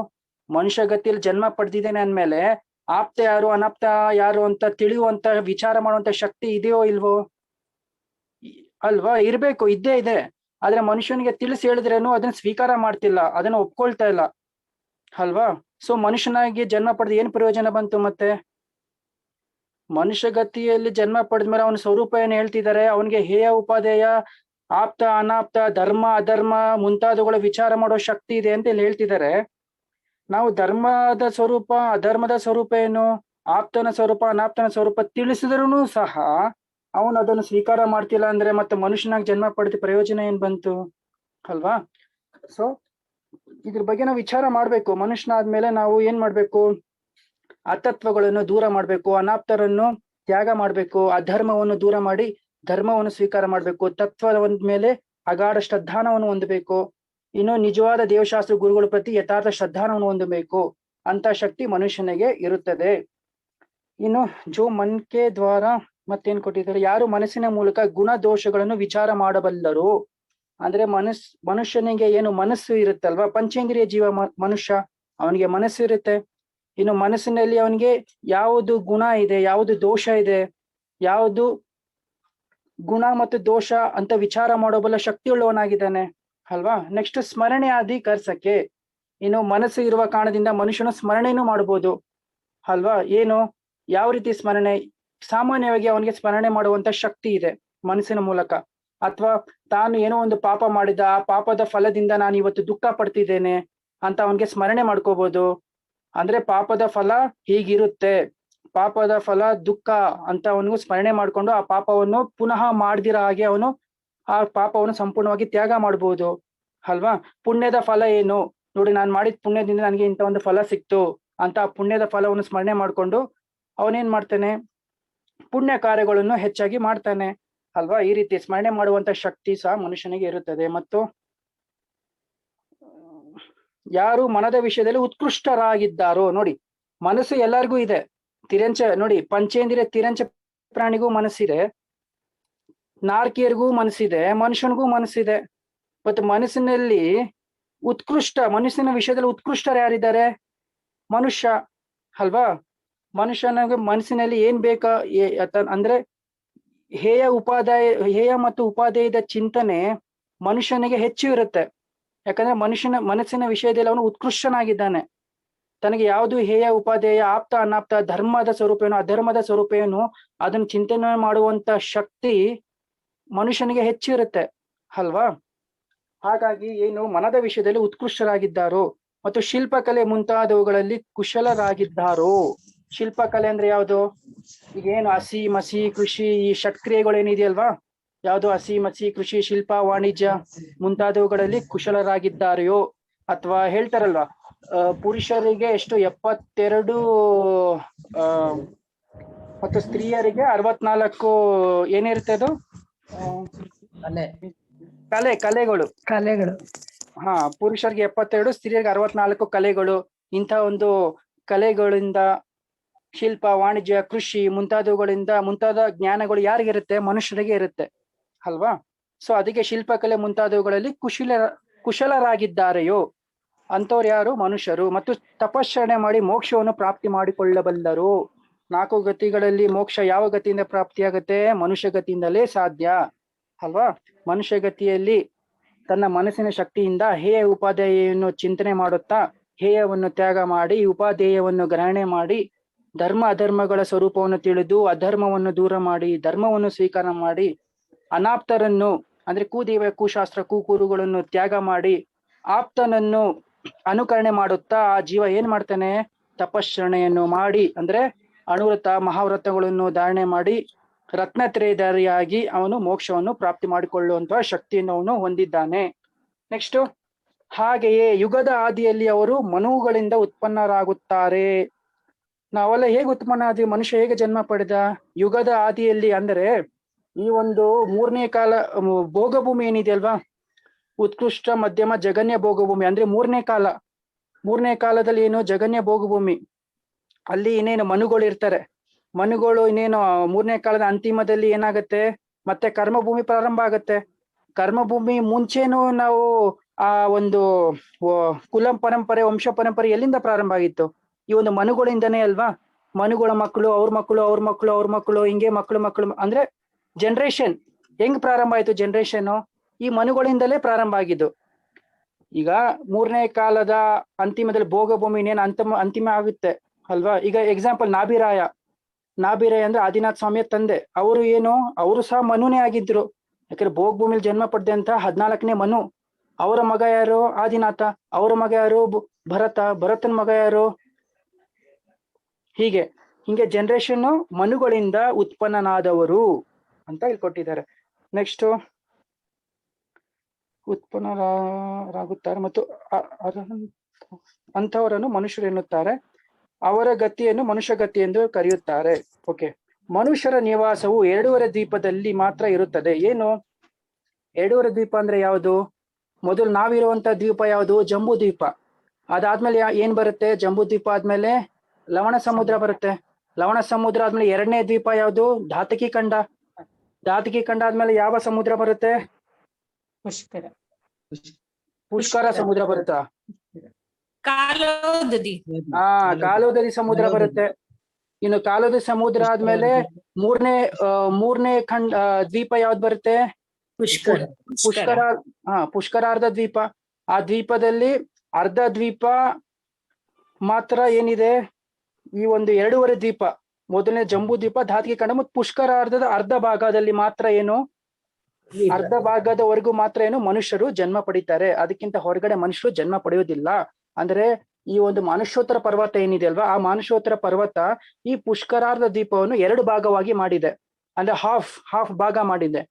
ಮನುಷ್ಯ ಗತಿಯಲ್ಲಿ ಜನ್ಮ ಪಡೆದಿದ್ದೇನೆ ಅಂದ್ಮೇಲೆ ಆಪ್ತ ಯಾರು ಅನಾಪ್ತ ಯಾರು ಅಂತ ತಿಳಿಯುವಂತ ವಿಚಾರ ಮಾಡುವಂತ ಶಕ್ತಿ ಇದೆಯೋ ಇಲ್ವೋ? ಅಲ್ವಾ? ಇರ್ಬೇಕು, ಇದ್ದೇ ಇದೆ. ಆದ್ರೆ ಮನುಷ್ಯನಿಗೆ ತಿಳಿಸಿ ಹೇಳಿದ್ರೇನು ಅದನ್ನ ಸ್ವೀಕಾರ ಮಾಡ್ತಿಲ್ಲ, ಅದನ್ನ ಒಪ್ಕೊಳ್ತಾ ಇಲ್ಲ ಅಲ್ವಾ? ಸೊ ಮನುಷ್ಯನಾಗಿ ಜನ್ಮ ಪಡೆದ ಏನ್ ಪ್ರಯೋಜನ ಬಂತು? ಮತ್ತೆ ಮನುಷ್ಯ ಗತಿಯಲ್ಲಿ ಜನ್ಮ ಪಡೆದ್ಮೇಲೆ ಅವನ ಸ್ವರೂಪ ಏನ್ ಹೇಳ್ತಿದ್ದಾರೆ? ಅವನಿಗೆ ಹೇಯ ಉಪಾದೇಯ, ಆಪ್ತ ಅನಾಪ್ತ, ಧರ್ಮ ಅಧರ್ಮ ಮುಂತಾದವುಗಳ ವಿಚಾರ ಮಾಡೋ ಶಕ್ತಿ ಇದೆ ಅಂತ ಇಲ್ಲಿ ಹೇಳ್ತಿದ್ದಾರೆ. ನಾವು ಧರ್ಮದ ಸ್ವರೂಪ, ಅಧರ್ಮದ ಸ್ವರೂಪ ಏನು, ಆಪ್ತನ ಸ್ವರೂಪ, ಅನಾಪ್ತನ ಸ್ವರೂಪ ತಿಳಿಸಿದ್ರೂ ಸಹ ಅವನು ಅದನ್ನು ಸ್ವೀಕಾರ ಮಾಡ್ತಿಲ್ಲ ಅಂದ್ರೆ ಮತ್ತೆ ಮನುಷ್ಯನಾಗಿ ಜನ್ಮ ಪಡೆದ ಪ್ರಯೋಜನ ಏನ್ ಬಂತು ಅಲ್ವಾ? ಸೊ ಇದ್ರ ಬಗ್ಗೆ ನಾವು ವಿಚಾರ ಮಾಡ್ಬೇಕು. ಮನುಷ್ಯನಾದ್ಮೇಲೆ ನಾವು ಏನ್ ಮಾಡ್ಬೇಕು? ಅತತ್ವಗಳನ್ನು ದೂರ ಮಾಡ್ಬೇಕು, ಅನಾಪ್ತರನ್ನು ತ್ಯಾಗ ಮಾಡ್ಬೇಕು, ಅಧರ್ಮವನ್ನು ದೂರ ಮಾಡಿ ಧರ್ಮವನ್ನು ಸ್ವೀಕಾರ ಮಾಡ್ಬೇಕು, ತತ್ವದ ಮೇಲೆ ಅಗಾಢ ಶ್ರದ್ಧಾನವನ್ನು ಹೊಂದಬೇಕು. ಇನ್ನು ನಿಜವಾದ ದೇವಶಾಸ್ತ್ರ ಗುರುಗಳ ಪ್ರತಿ ಯಥಾರ್ಥ ಶ್ರದ್ಧಾನವನ್ನು ಹೊಂದಬೇಕು. ಅಂತ ಶಕ್ತಿ ಮನುಷ್ಯನಿಗೆ ಇರುತ್ತದೆ. ಇನ್ನು ಜೋ ಮನ್ಕೆ ದ್ವಾರ ಮತ್ತೇನ್ ಕೊಟ್ಟಿದ್ದಾರೆ? ಯಾರು ಮನಸ್ಸಿನ ಮೂಲಕ ಗುಣ ದೋಷಗಳನ್ನು ವಿಚಾರ ಮಾಡಬಲ್ಲರು. ಅಂದ್ರೆ ಮನುಷ್ಯನಿಗೆ ಏನು ಮನಸ್ಸು ಇರುತ್ತಲ್ವಾ, ಪಂಚೇಂದ್ರಿಯ ಜೀವ ಮನುಷ್ಯ, ಅವನಿಗೆ ಮನಸ್ಸು ಇರುತ್ತೆ. ಇನ್ನು ಮನಸ್ಸಿನಲ್ಲಿ ಅವನಿಗೆ ಯಾವುದು ಗುಣ ಇದೆ, ಯಾವುದು ದೋಷ ಇದೆ, ಯಾವುದು ಗುಣ ಮತ್ತು ದೋಷ ಅಂತ ವಿಚಾರ ಮಾಡಬಲ್ಲ ಶಕ್ತಿಯುಳ್ಳವನಾಗಿದ್ದಾನೆ ಅಲ್ವಾ? ನೆಕ್ಸ್ಟ್ ಸ್ಮರಣೆ ಆದಿ ಕರ್ಸಕ್ಕೆ. ಇನ್ನು ಮನಸ್ಸು ಇರುವ ಕಾರಣದಿಂದ ಮನುಷ್ಯನು ಸ್ಮರಣೆನೂ ಮಾಡ್ಬೋದು ಅಲ್ವಾ? ಏನು, ಯಾವ ರೀತಿ ಸ್ಮರಣೆ? ಸಾಮಾನ್ಯವಾಗಿ ಅವನಿಗೆ ಸ್ಮರಣೆ ಮಾಡುವಂತ ಶಕ್ತಿ ಇದೆ ಮನಸ್ಸಿನ ಮೂಲಕ. ಅಥವಾ ತಾನು ಏನೋ ಒಂದು ಪಾಪ ಮಾಡಿದ, ಆ ಪಾಪದ ಫಲದಿಂದ ನಾನು ಇವತ್ತು ದುಃಖ ಪಡ್ತಿದ್ದೇನೆ ಅಂತ ಅವನಿಗೆ ಸ್ಮರಣೆ ಮಾಡ್ಕೋಬಹುದು. ಅಂದ್ರೆ ಪಾಪದ ಫಲ ಹೀಗಿರುತ್ತೆ, ಪಾಪದ ಫಲ ದುಃಖ ಅಂತ ಅವನಿಗೂ ಸ್ಮರಣೆ ಮಾಡ್ಕೊಂಡು ಆ ಪಾಪವನ್ನು ಪುನಃ ಮಾಡ್ದಿರ ಹಾಗೆ ಅವನು ಆ ಪಾಪವನ್ನು ಸಂಪೂರ್ಣವಾಗಿ ತ್ಯಾಗ ಮಾಡ್ಬೋದು ಅಲ್ವಾ? ಪುಣ್ಯದ ಫಲ ಏನು ನೋಡಿ, ನಾನು ಮಾಡಿದ ಪುಣ್ಯದಿಂದ ನನಗೆ ಇಂಥ ಒಂದು ಫಲ ಸಿಕ್ತು ಅಂತ ಆ ಪುಣ್ಯದ ಫಲವನ್ನು ಸ್ಮರಣೆ ಮಾಡ್ಕೊಂಡು ಅವನೇನ್ ಮಾಡ್ತಾನೆ? ಪುಣ್ಯ ಕಾರ್ಯಗಳನ್ನು ಹೆಚ್ಚಾಗಿ ಮಾಡ್ತಾನೆ ಅಲ್ವಾ? ಈ ರೀತಿ ಸ್ಮರಣೆ ಮಾಡುವಂತ ಶಕ್ತಿ ಸಹ ಮನುಷ್ಯನಿಗೆ ಇರುತ್ತದೆ. ಮತ್ತು ಯಾರು ಮನದ ವಿಷಯದಲ್ಲಿ ಉತ್ಕೃಷ್ಟರಾಗಿದ್ದಾರೋ, ನೋಡಿ ಮನಸ್ಸು ಎಲ್ಲರಿಗೂ ಇದೆ. ತಿರಂಚ ನೋಡಿ, ಪಂಚೇಂದ್ರಿಯ ತಿರಂಚ ಪ್ರಾಣಿಗೂ ಮನಸ್ಸಿದೆ, ನಾರ್ಕಿಯರಿಗೂ ಮನಸ್ಸಿದೆ, ಮನುಷ್ಯನಿಗೂ ಮನಸ್ಸಿದೆ. ಮತ್ತು ಮನಸ್ಸಿನಲ್ಲಿ ಉತ್ಕೃಷ್ಟ ಮನುಷ್ಯನ ವಿಷಯದಲ್ಲಿ ಉತ್ಕೃಷ್ಟರು ಯಾರಿದ್ದಾರೆ? ಮನುಷ್ಯ ಅಲ್ವಾ? ಮನುಷ್ಯನಿಗೆ ಮನಸ್ಸಿನಲ್ಲಿ ಏನ್ ಬೇಕಾ ಅಂದ್ರೆ ಹೇಯ ಮತ್ತು ಉಪಾದೇಯದ ಚಿಂತನೆ ಮನುಷ್ಯನಿಗೆ ಹೆಚ್ಚು ಇರುತ್ತೆ. ಯಾಕಂದ್ರೆ ಮನಸ್ಸಿನ ವಿಷಯದಲ್ಲಿ ಅವನು ಉತ್ಕೃಷ್ಟನಾಗಿದ್ದಾನೆ. ತನಗೆ ಯಾವುದು ಹೇಯ ಉಪಾದೇಯ, ಆಪ್ತ ಅನಾಪ್ತ, ಧರ್ಮದ ಸ್ವರೂಪ ಏನು ಅಧರ್ಮದ ಸ್ವರೂಪ ಏನು ಅದನ್ನ ಚಿಂತನೆ ಮಾಡುವಂತ ಶಕ್ತಿ ಮನುಷ್ಯನಿಗೆ ಹೆಚ್ಚು ಇರುತ್ತೆ ಅಲ್ವಾ? ಹಾಗಾಗಿ ಏನು ಮನದ ವಿಷಯದಲ್ಲಿ ಉತ್ಕೃಷ್ಟರಾಗಿದ್ದಾರೋ ಮತ್ತು ಶಿಲ್ಪಕಲೆ ಮುಂತಾದವುಗಳಲ್ಲಿ ಕುಶಲರಾಗಿದ್ದಾರೋ. ಶಿಲ್ಪಕಲೆ ಅಂದ್ರೆ ಯಾವುದು? ಈಗ ಏನು ಹಸಿ ಮಸಿ ಕೃಷಿ ಈ ಷಟ್ಕ್ರಿಯೆಗಳೇನಿದೆಯಲ್ವಾ, ಯಾವುದು ಹಸಿ ಮಸಿ ಕೃಷಿ ಶಿಲ್ಪ ವಾಣಿಜ್ಯ ಮುಂತಾದವುಗಳಲ್ಲಿ ಕುಶಲರಾಗಿದ್ದಾರೆಯೋ, ಅಥವಾ ಹೇಳ್ತಾರಲ್ವಾ ಪುರುಷರಿಗೆ ಎಷ್ಟು 72 ಮತ್ತು ಸ್ತ್ರೀಯರಿಗೆ 64 ಏನಿರುತ್ತೆ ಅದು ಕಲೆಗಳು. ಹಾ, ಪುರುಷರಿಗೆ 72 ಸ್ತ್ರೀಯರಿಗೆ 64 ಕಲೆಗಳು. ಇಂಥ ಒಂದು ಕಲೆಗಳಿಂದ ಶಿಲ್ಪ ವಾಣಿಜ್ಯ ಕೃಷಿ ಮುಂತಾದ ಜ್ಞಾನಗಳು ಯಾರಿಗಿರುತ್ತೆ? ಮನುಷ್ಯರಿಗೆ ಇರುತ್ತೆ ಅಲ್ವಾ? ಸೊ ಅದಕ್ಕೆ ಶಿಲ್ಪಕಲೆ ಮುಂತಾದವುಗಳಲ್ಲಿ ಕುಶಲರಾಗಿದ್ದಾರೆಯೋ ಅಂತವ್ರು ಯಾರು? ಮನುಷ್ಯರು. ಮತ್ತು ತಪಶ್ಚರಣೆ ಮಾಡಿ ಮೋಕ್ಷವನ್ನು ಪ್ರಾಪ್ತಿ ಮಾಡಿಕೊಳ್ಳಬಲ್ಲರು. 4 ಗತಿಗಳಲ್ಲಿ ಮೋಕ್ಷ ಯಾವ ಗತಿಯಿಂದ ಪ್ರಾಪ್ತಿಯಾಗುತ್ತೆ? ಮನುಷ್ಯ ಗತಿಯಿಂದಲೇ ಸಾಧ್ಯ ಅಲ್ವಾ? ಮನುಷ್ಯ ಗತಿಯಲ್ಲಿ ತನ್ನ ಮನಸ್ಸಿನ ಶಕ್ತಿಯಿಂದ ಹೇಯ ಉಪಾದೇಯವನ್ನು ಚಿಂತನೆ ಮಾಡುತ್ತಾ ಹೇಯವನ್ನು ತ್ಯಾಗ ಮಾಡಿ ಉಪಾದೇಯವನ್ನು ಗ್ರಹಣೆ ಮಾಡಿ ಧರ್ಮ ಅಧರ್ಮಗಳ ಸ್ವರೂಪವನ್ನು ತಿಳಿದು ಅಧರ್ಮವನ್ನು ದೂರ ಮಾಡಿ ಧರ್ಮವನ್ನು ಸ್ವೀಕಾರ ಮಾಡಿ ಅನಾಪ್ತರನ್ನು ಅಂದ್ರೆ ಕೂದೇವ ಕುಶಾಸ್ತ್ರ ಕೂಕುರುಗಳನ್ನು ತ್ಯಾಗ ಮಾಡಿ ಆಪ್ತನನ್ನು ಅನುಕರಣೆ ಮಾಡುತ್ತಾ ಆ ಜೀವ ಏನ್ ಮಾಡ್ತಾನೆ? ತಪಶ್ಚರಣೆಯನ್ನು ಮಾಡಿ ಅಂದ್ರೆ ಅಣುವ್ರತ ಮಹಾವ್ರತಗಳನ್ನು ಧಾರಣೆ ಮಾಡಿ ರತ್ನತ್ರೇಧಾರಿಯಾಗಿ ಅವನು ಮೋಕ್ಷವನ್ನು ಪ್ರಾಪ್ತಿ ಮಾಡಿಕೊಳ್ಳುವಂತಹ ಶಕ್ತಿಯನ್ನು ಅವನು ಹೊಂದಿದ್ದಾನೆ. ನೆಕ್ಸ್ಟ್, ಹಾಗೆಯೇ ಯುಗದ ಆದಿಯಲ್ಲಿ ಅವರು ಮನುಗಳಿಂದ ಉತ್ಪನ್ನರಾಗುತ್ತಾರೆ. ನಾವೆಲ್ಲ ಹೇಗೆ ಉತ್ಪನ್ನ ಆದ್ವಿ? ಮನುಷ್ಯ ಹೇಗೆ ಜನ್ಮ ಪಡೆದ? ಯುಗದ ಆದಿಯಲ್ಲಿ ಅಂದ್ರೆ ಈ ಒಂದು 3ನೇ ಕಾಲ ಭೋಗಭೂಮಿ ಏನಿದೆಯಲ್ವಾ, ಉತ್ಕೃಷ್ಟ ಮಧ್ಯಮ ಜಗನ್ಯ ಭೋಗಭೂಮಿ ಅಂದ್ರೆ 3ನೇ ಕಾಲದಲ್ಲಿ ಏನು ಜಗನ್ಯ ಭೋಗಭೂಮಿ, ಅಲ್ಲಿ ಇನ್ನೇನು ಮನುಗಳು ಇರ್ತಾರೆ. ಮನುಗಳು ಇನ್ನೇನು 3ನೇ ಕಾಲದ ಅಂತಿಮದಲ್ಲಿ ಏನಾಗತ್ತೆ? ಮತ್ತೆ ಕರ್ಮಭೂಮಿ ಪ್ರಾರಂಭ ಆಗತ್ತೆ. ಕರ್ಮಭೂಮಿ ಮುಂಚೆನೂ ನಾವು ಆ ಒಂದು ಕುಲ ಪರಂಪರೆ ವಂಶ ಪರಂಪರೆ ಎಲ್ಲಿಂದ ಪ್ರಾರಂಭ ಆಗಿತ್ತು? ಈ ಒಂದು ಮನುಗಳಿಂದನೇ ಅಲ್ವಾ? ಮನುಗಳ ಮಕ್ಕಳು ಅವ್ರ ಮಕ್ಕಳು ಅವ್ರ ಮಕ್ಕಳು ಅವ್ರ ಮಕ್ಕಳು ಹಿಂಗೆ ಮಕ್ಕಳು ಅಂದ್ರೆ ಜನರೇಷನ್ ಹೆಂಗ್ ಪ್ರಾರಂಭ ಆಯ್ತು? ಜನರೇಷನ್ ಈ ಮನುಗಳಿಂದಲೇ ಪ್ರಾರಂಭ ಆಗಿದ್ದು. ಈಗ 3ನೇ ಕಾಲದ ಅಂತಿಮದಲ್ಲಿ ಭೋಗಭೂಮಿ ಇನ್ನೇನು ಅಂತಿಮ ಆಗುತ್ತೆ ಅಲ್ವಾ? ಈಗ ಎಕ್ಸಾಂಪಲ್ ನಾಭಿರಾಯ ಅಂದ್ರೆ ಆದಿನಾಥ ಸ್ವಾಮಿಯ ತಂದೆ. ಅವರು ಏನು? ಅವರು ಸಹ ಮನುನೇ ಆಗಿದ್ರು. ಯಾಕಂದ್ರೆ ಭೋಗಭೂಮಿಲಿ ಜನ್ಮ ಪಡೆದಂತ 14ನೇ ಮನು. ಅವರ ಮಗ ಯಾರು? ಆದಿನಾಥ. ಅವರ ಮಗ ಯಾರು? ಭರತನ ಮಗ ಯಾರು? ಹಿಂಗೆ ಜನರೇಷನ್ ಮನುಗಳಿಂದ ಉತ್ಪನ್ನನಾದವರು ಅಂತ ಇಲ್ಲಿ ಕೊಟ್ಟಿದ್ದಾರೆ. ನೆಕ್ಸ್ಟ್, ಉತ್ಪನ್ನರಾಗುತ್ತಾರೆ ಮತ್ತು ಅಂಥವರನ್ನು ಮನುಷ್ಯರು ಎನ್ನುತ್ತಾರೆ. ಅವರ ಗತಿಯನ್ನು ಮನುಷ್ಯ ಗತಿ ಎಂದು ಕರೆಯುತ್ತಾರೆ. ಓಕೆ, ಮನುಷ್ಯರ ನಿವಾಸವು 2.5 ದ್ವೀಪದಲ್ಲಿ ಮಾತ್ರ ಇರುತ್ತದೆ. ಏನು 2.5 ದ್ವೀಪ ಅಂದ್ರೆ ಯಾವುದು? ಮೊದಲು ನಾವಿರುವಂತ ದ್ವೀಪ ಯಾವುದು? ಜಂಬೂ ದ್ವೀಪ. ಅದಾದ್ಮೇಲೆ ಏನ್ ಬರುತ್ತೆ? ಜಂಬೂ ದ್ವೀಪ ಆದ್ಮೇಲೆ ಲವಣ ಸಮುದ್ರ ಬರುತ್ತೆ. ಲವಣ ಸಮುದ್ರ ಆದ್ಮೇಲೆ 2ನೇ ದ್ವೀಪ ಯಾವುದು? ಧಾತಕಿ ಖಂಡ. ಧಾತಕಿ ಖಂಡ ಆದ್ಮೇಲೆ ಯಾವ ಸಮುದ್ರ ಬರುತ್ತೆ? ಪುಷ್ಕರ ಸಮುದ್ರ ಬರುತ್ತಾ? ಕಾಲೋದರಿ ಸಮುದ್ರ ಬರುತ್ತೆ. ಇನ್ನು ಕಾಲೋದರಿ ಸಮುದ್ರ ಆದ್ಮೇಲೆ ಮೂರನೇ ದ್ವೀಪ ಯಾವ್ದು ಬರುತ್ತೆ? ಪುಷ್ಕರಾರ್ಧ ದ್ವೀಪ. ಆ ದ್ವೀಪದಲ್ಲಿ ಅರ್ಧ ದ್ವೀಪ ಮಾತ್ರ ಏನಿದೆ? ಈ ಒಂದು 2.5 ದ್ವೀಪ, ಮೊದಲನೇ ಜಂಬೂ ದ್ವೀಪ, ಧಾತಕಿ ಖಂಡ ಮತ್ತು ಪುಷ್ಕರಾರ್ಧದ ಅರ್ಧ ಭಾಗದಲ್ಲಿ ಮಾತ್ರ ಏನು? ಅರ್ಧ ಭಾಗದವರೆಗೂ ಮಾತ್ರ ಏನು ಮನುಷ್ಯರು ಜನ್ಮ ಪಡಿತಾರೆ. ಅದಕ್ಕಿಂತ ಹೊರಗಡೆ ಮನುಷ್ಯರು ಜನ್ಮ ಪಡೆಯೋದಿಲ್ಲ. ಅಂದ್ರೆ ಈ ಒಂದು ಮಾನುಷೋತ್ತರ ಪರ್ವತ ಏನಿದೆ ಅಲ್ವಾ, ಆ ಮಾನುಷೋತ್ತರ ಪರ್ವತ ಈ ಪುಷ್ಕರಾರ್ಧ ದ್ವೀಪವನ್ನು 2 ಭಾಗವಾಗಿ ಮಾಡಿದೆ. ಅಂದ್ರೆ ಹಾಫ್ ಭಾಗ ಮಾಡಿದೆ.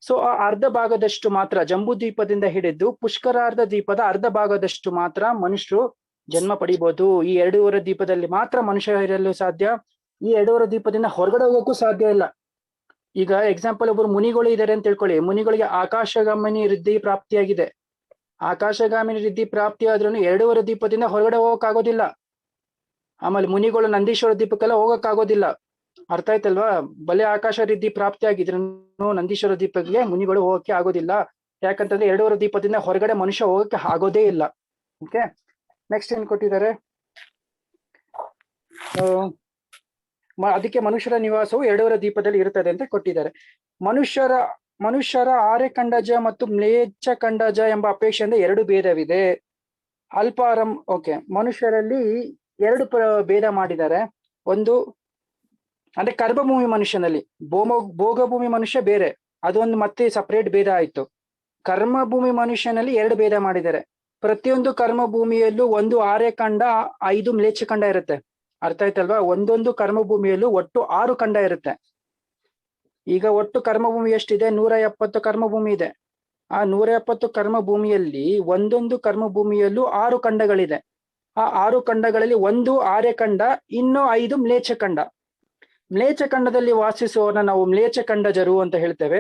ಸೊ ಆ ಅರ್ಧ ಭಾಗದಷ್ಟು ಮಾತ್ರ, ಜಂಬೂ ದ್ವೀಪದಿಂದ ಹಿಡಿದು ಪುಷ್ಕರಾರ್ಧ ದ್ವೀಪದ ಅರ್ಧ ಭಾಗದಷ್ಟು ಮಾತ್ರ ಮನುಷ್ಯರು ಜನ್ಮ ಪಡಿಬಹುದು. ಈ 2.5 ದ್ವೀಪದಲ್ಲಿ ಮಾತ್ರ ಮನುಷ್ಯ ಇರಲು ಸಾಧ್ಯ. ಈ 2.5 ದ್ವೀಪದಿಂದ ಹೊರಗಡೆ ಹೋಗೋಕ್ಕೂ ಸಾಧ್ಯ ಇಲ್ಲ. ಈಗ ಎಕ್ಸಾಂಪಲ್ ಒಬ್ಬರು ಮುನಿಗಳು ಇದ್ದಾರೆ ಅಂತ ತಿಳ್ಕೊಳ್ಳಿ. ಮುನಿಗಳಿಗೆ ಆಕಾಶಗಾಮಿನಿ ವೃದ್ಧಿ ಪ್ರಾಪ್ತಿಯಾಗಿದೆ. ಆಕಾಶಗಾಮಿನಿ ವೃದ್ಧಿ ಪ್ರಾಪ್ತಿ ಆದ್ರೂ 2.5 ದ್ವೀಪದಿಂದ ಹೊರಗಡೆ ಹೋಗಕ್ಕಾಗೋದಿಲ್ಲ. ಆಮೇಲೆ ಮುನಿಗಳು ನಂದೀಶ್ವರ ದ್ವೀಪಕ್ಕೆಲ್ಲ ಹೋಗಕ್ಕಾಗೋದಿಲ್ಲ. ಅರ್ಥ ಆಯ್ತಲ್ವಾ? ಬಲೆ ಆಕಾಶ ವೃದ್ಧಿ ಪ್ರಾಪ್ತಿ ಆಗಿದ್ರು ನಂದೀಶ್ವರ ದ್ವೀಪಕ್ಕೆ ಮುನಿಗಳು ಹೋಗಕ್ಕೆ ಆಗೋದಿಲ್ಲ. ಯಾಕಂತಂದ್ರೆ 2.5 ದೀಪದಿಂದ ಹೊರಗಡೆ ಮನುಷ್ಯ ಹೋಗಕ್ಕೆ ಆಗೋದೇ ಇಲ್ಲ. ಓಕೆ, ನೆಕ್ಸ್ಟ್ ಏನ್ ಕೊಟ್ಟಿದ್ದಾರೆ, ಅದಕ್ಕೆ ಮನುಷ್ಯರ ನಿವಾಸವು 2.5 ದೀಪದಲ್ಲಿ ಇರುತ್ತದೆ ಅಂತ ಕೊಟ್ಟಿದ್ದಾರೆ. ಮನುಷ್ಯರ ಆರ್ಯಖಂಡಜ ಮತ್ತು ಮ್ಲೇಚ್ಛ ಖಂಡಜ ಎಂಬ ಅಪೇಕ್ಷೆಯಿಂದ 2 ಭೇದವಿದೆ. ಓಕೆ, ಮನುಷ್ಯರಲ್ಲಿ 2 ಭೇದ ಮಾಡಿದ್ದಾರೆ. ಒಂದು ಅಂದ್ರೆ ಕರ್ಮಭೂಮಿ ಮನುಷ್ಯನಲ್ಲಿ, ಭೋಗಭೂಮಿ ಮನುಷ್ಯ ಬೇರೆ, ಅದೊಂದು ಮತ್ತೆ ಸಪರೇಟ್ ಭೇದ ಆಯ್ತು. ಕರ್ಮಭೂಮಿ ಮನುಷ್ಯನಲ್ಲಿ 2 ಭೇದ ಮಾಡಿದ್ದಾರೆ. ಪ್ರತಿಯೊಂದು ಕರ್ಮಭೂಮಿಯಲ್ಲೂ 1 ಆರ್ಯಖಂಡ 5 ಮ್ಲೇಚ್ಛ ಖಂಡ ಇರುತ್ತೆ. ಅರ್ಥ ಆಯ್ತಲ್ವಾ? ಒಂದೊಂದು ಕರ್ಮಭೂಮಿಯಲ್ಲೂ ಒಟ್ಟು 6 ಖಂಡ ಇರುತ್ತೆ. ಈಗ ಒಟ್ಟು ಕರ್ಮಭೂಮಿ ಎಷ್ಟಿದೆ? 170 ಕರ್ಮಭೂಮಿ ಇದೆ. ಆ 170 ಕರ್ಮಭೂಮಿಯಲ್ಲಿ ಒಂದೊಂದು ಕರ್ಮಭೂಮಿಯಲ್ಲೂ 6 ಖಂಡಗಳಿದೆ. ಆ 6 ಖಂಡಗಳಲ್ಲಿ 1 ಆರ್ಯಖಂಡ, ಇನ್ನು 5 ಮ್ಲೇಚ್ಛ ಖಂಡ. ಮ್ಲೇಚ್ಛ ಖಂಡದಲ್ಲಿ ವಾಸಿಸುವವನ್ನ ನಾವು ಮ್ಲೇಚ್ಛ ಖಂಡಜರು ಅಂತ ಹೇಳ್ತೇವೆ.